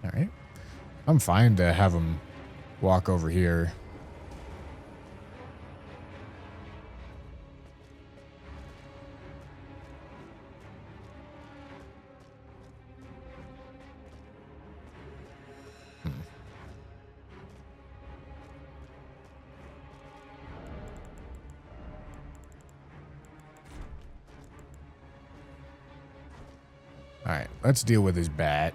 All right. I'm fine to have him walk over here. All right, let's deal with his bat.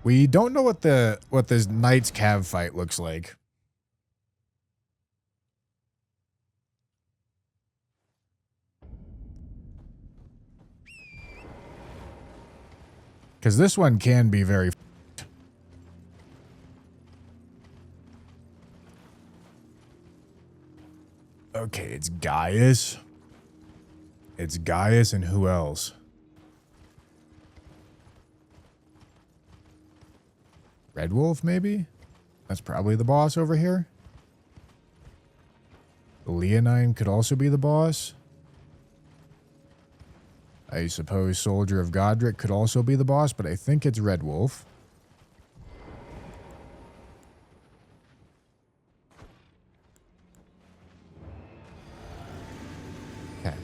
We don't know what this Knight's Cav fight looks like. Because this one can be very... Okay, it's Gaius. It's Gaius and who else? Red Wolf, maybe? That's probably the boss over here. Leonine could also be the boss. I suppose Soldier of Godric could also be the boss, but I think it's Red Wolf. Okay.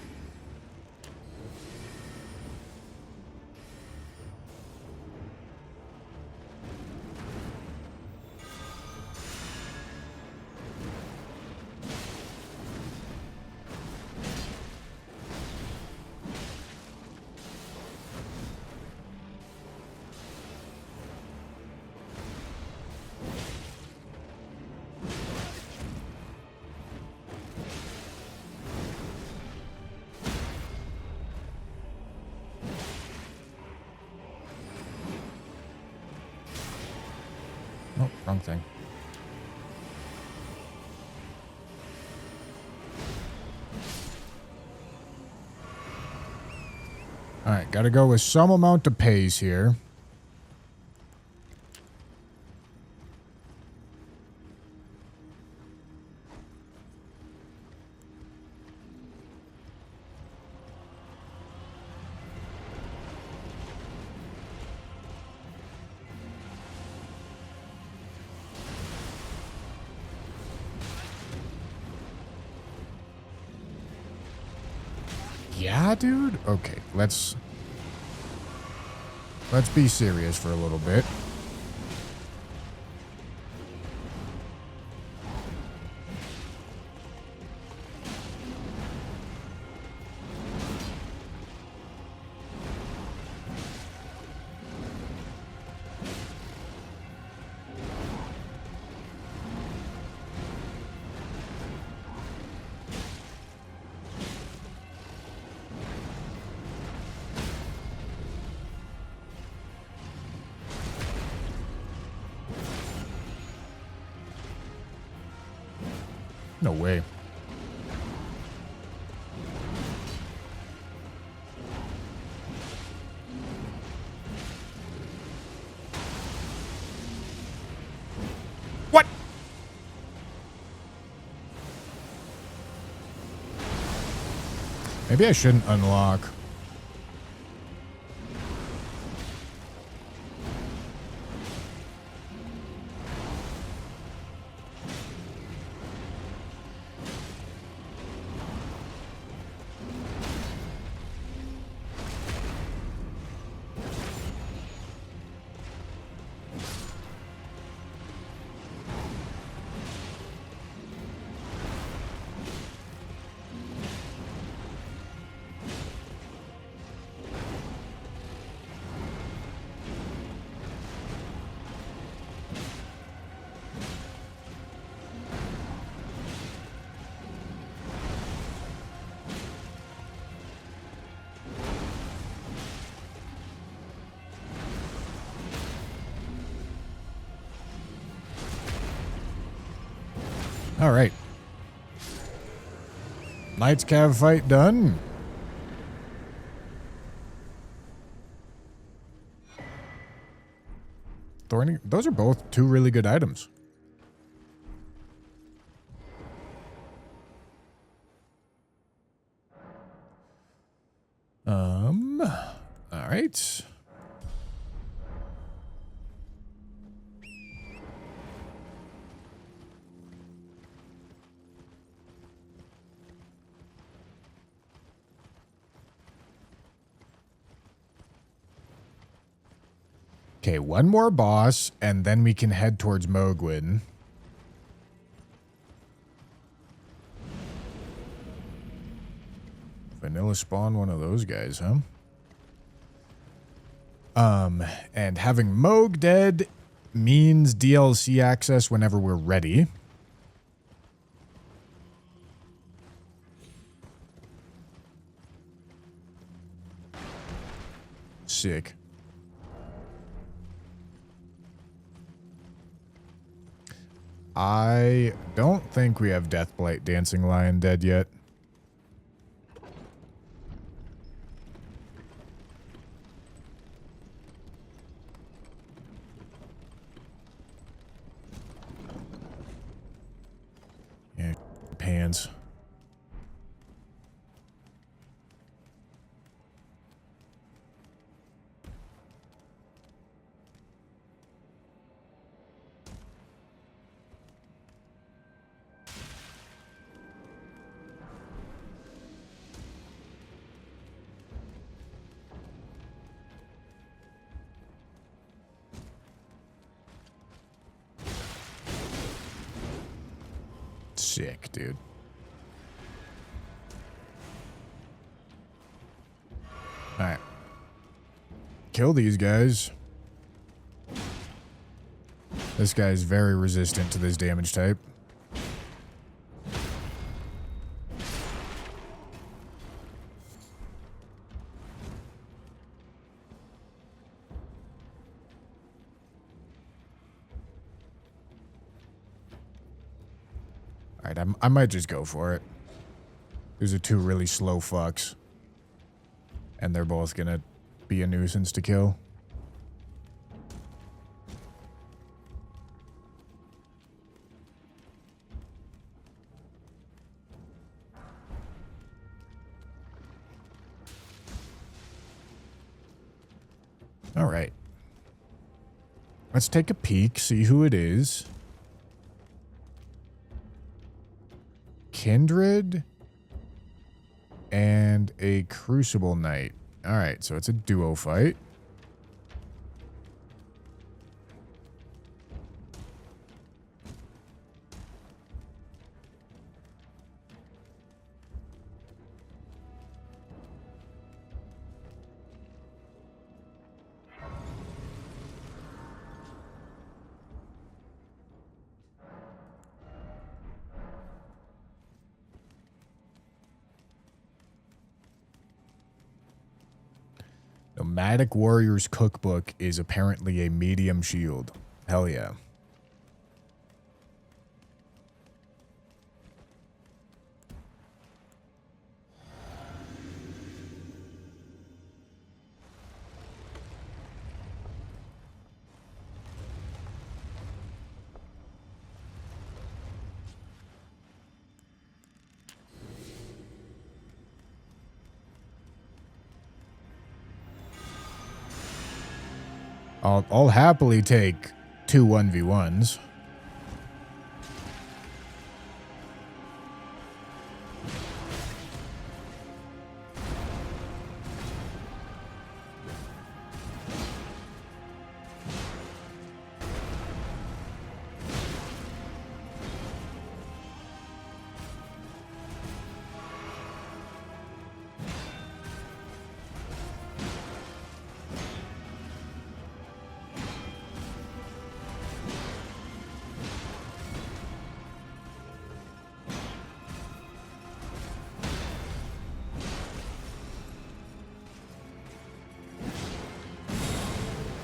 Oh, wrong thing. All right, got to go with some amount of pace here. Yeah, dude? Okay, let's be serious for a little bit. No way. What? Maybe I shouldn't unlock. All right. Knight's Cav fight done. Thorny, those are both two really good items. All right. Okay, one more boss, and then we can head towards MOHGWYN. Vanilla spawn one of those guys, huh? And having Mohg dead means DLC access whenever we're ready. Sick. I don't think we have Deathblight Dancing Lion dead yet. Yeah, pants. Sick, dude. Alright. Kill these guys. This guy's very resistant to this damage type. Alright, I might just go for it. These are two really slow fucks. And they're both gonna be a nuisance to kill. Alright. Let's take a peek, see who it is. Kindred and a Crucible Knight. Alright, so it's a duo fight. Nomadic Warrior's Cookbook is apparently a medium shield. Hell yeah. I'll happily take 2 1v1s.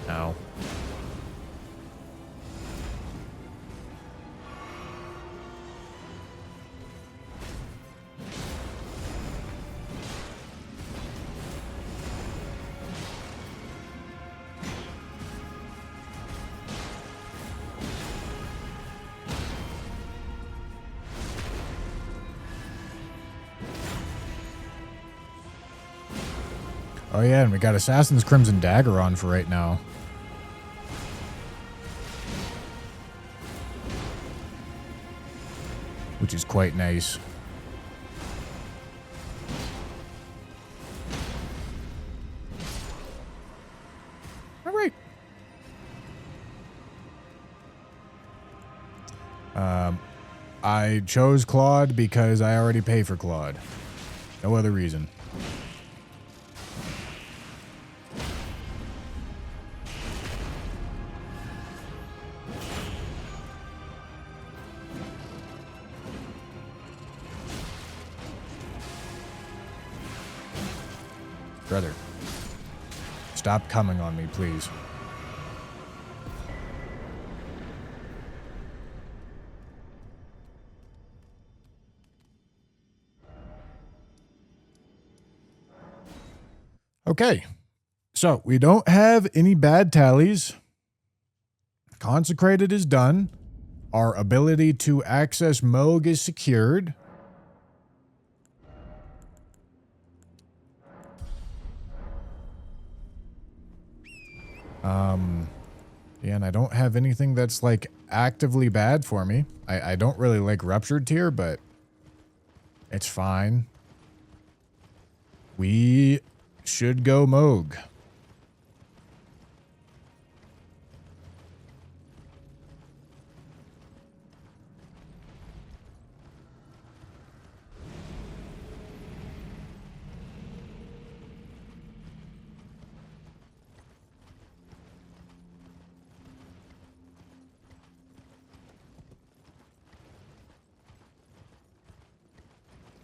Ow. Oh yeah, and we got Assassin's Crimson Dagger on for right now. Which is quite nice. All right. I chose Claude because I already pay for Claude. No other reason. Brother. Stop coming on me, please. Okay. So, we don't have any bad tallies. Consecrated is done. Our ability to access Mohg is secured. Yeah, and I don't have anything that's, like, actively bad for me. I don't really like Ruptured Tear, but it's fine. We should go Mohg.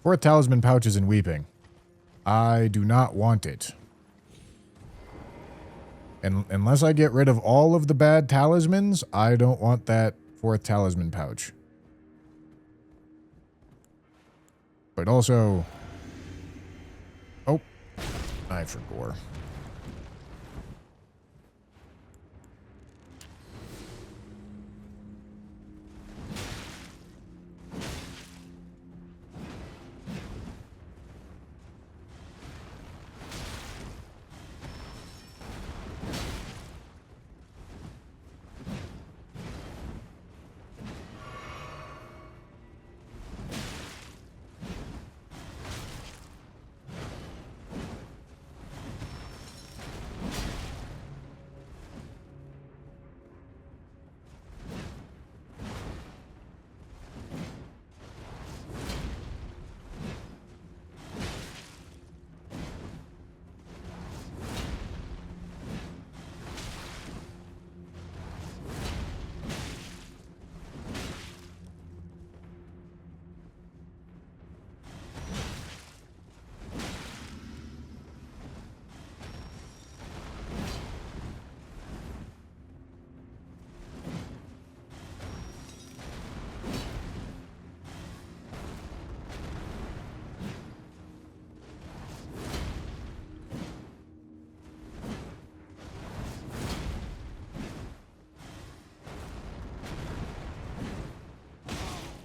Fourth talisman pouches and weeping. I do not want it. And unless I get rid of all of the bad talismans, I don't want that fourth talisman pouch. But also... Oh. I forgot.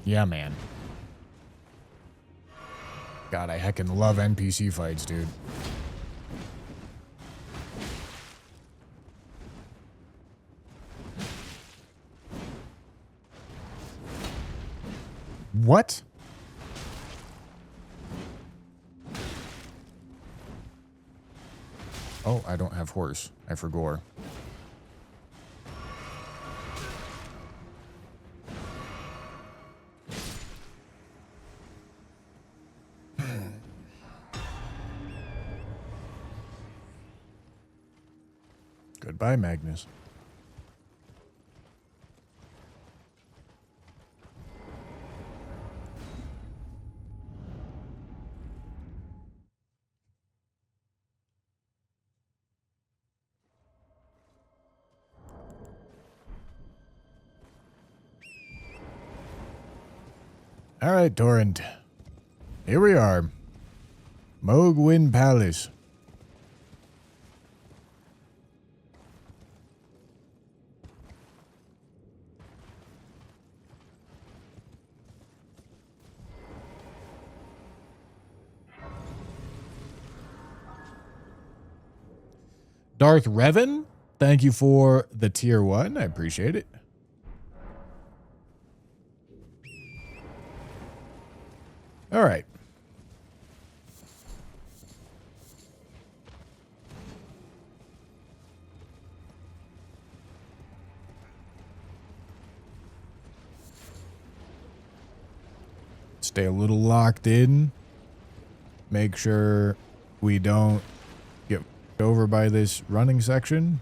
Yeah, man. God, I heckin' love NPC fights, dude. What? Oh, I don't have horse. I forgot. Goodbye, Magnus. All right, Torrent. Here we are. MOHGWYN Palace. Darth Revan, thank you for the tier 1. I appreciate it. All right. Stay a little locked in. Make sure we don't get over by this running section.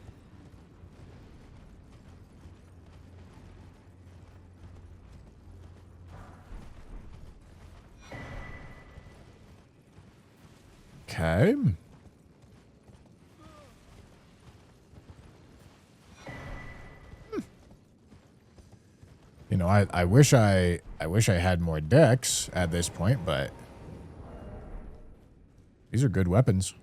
Okay. You know, I wish I had more decks at this point, but these are good weapons.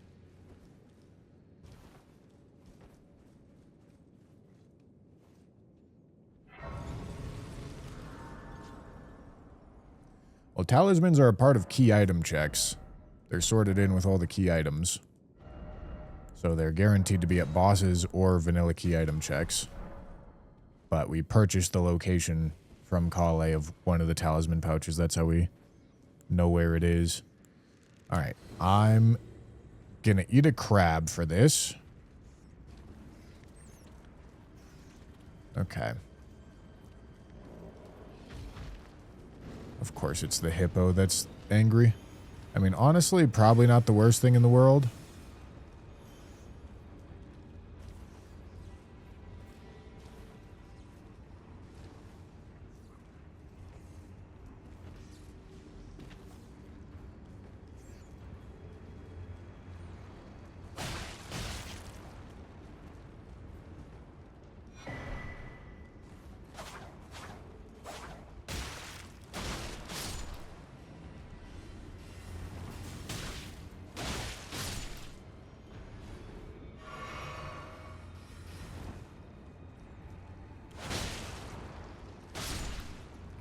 Well, talismans are a part of key item checks. They're sorted in with all the key items. So they're guaranteed to be at bosses or vanilla key item checks. But we purchased the location from Kale of one of the talisman pouches. That's how we know where it is. Alright, I'm gonna eat a crab for this. Okay. Of course, it's the hippo that's angry. I mean, honestly, probably not the worst thing in the world.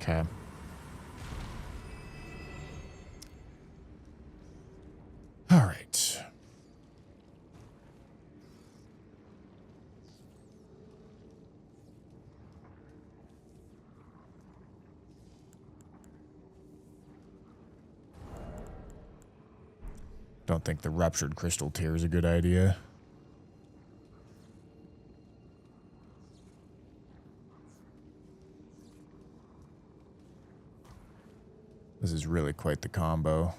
Okay. All right. Don't think the ruptured crystal tear is a good idea. This is really quite the combo.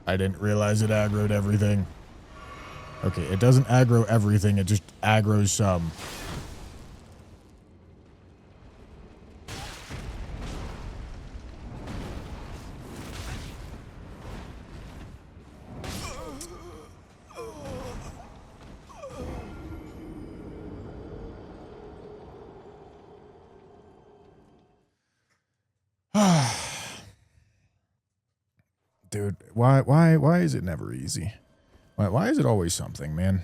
I didn't realize it aggroed everything. Okay, it doesn't aggro everything, it just aggroes some. Dude, why is it never easy? Why is it always something, man?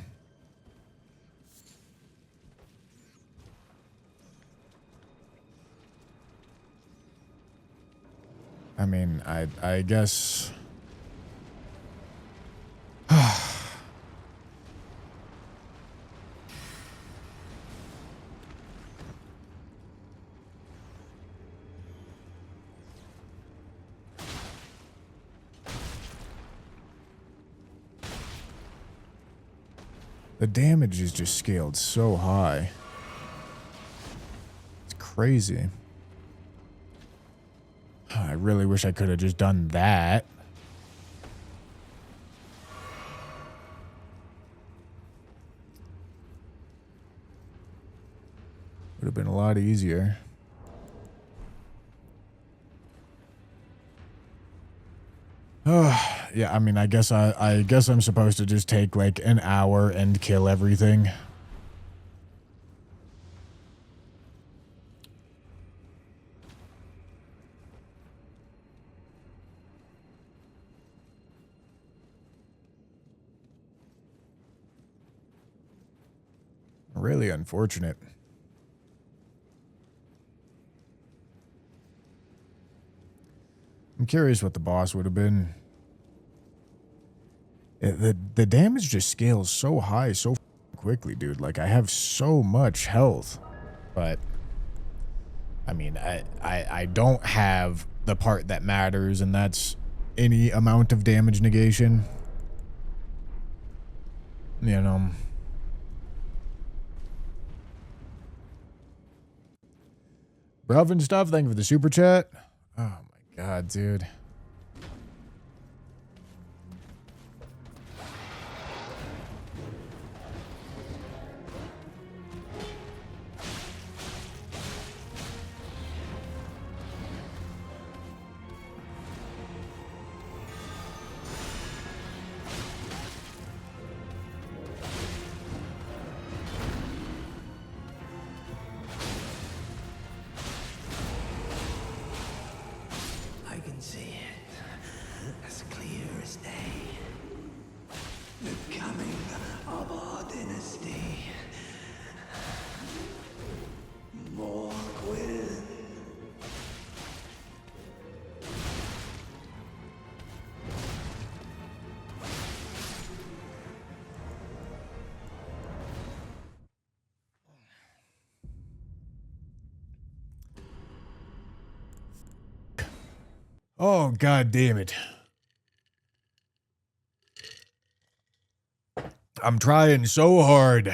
I mean, I guess. The damage is just scaled so high. It's crazy. I really wish I could have just done that. Would have been a lot easier. Yeah, I mean, I guess I'm supposed to just take like an hour and kill everything. Really unfortunate. I'm curious what the boss would have been. The damage just scales so high so quickly, dude. Like, I have so much health. But, I mean, I don't have the part that matters, and that's any amount of damage negation. You know. Bruv and stuff, thank you for the super chat. Oh my god, dude. Oh, God damn it. I'm trying so hard.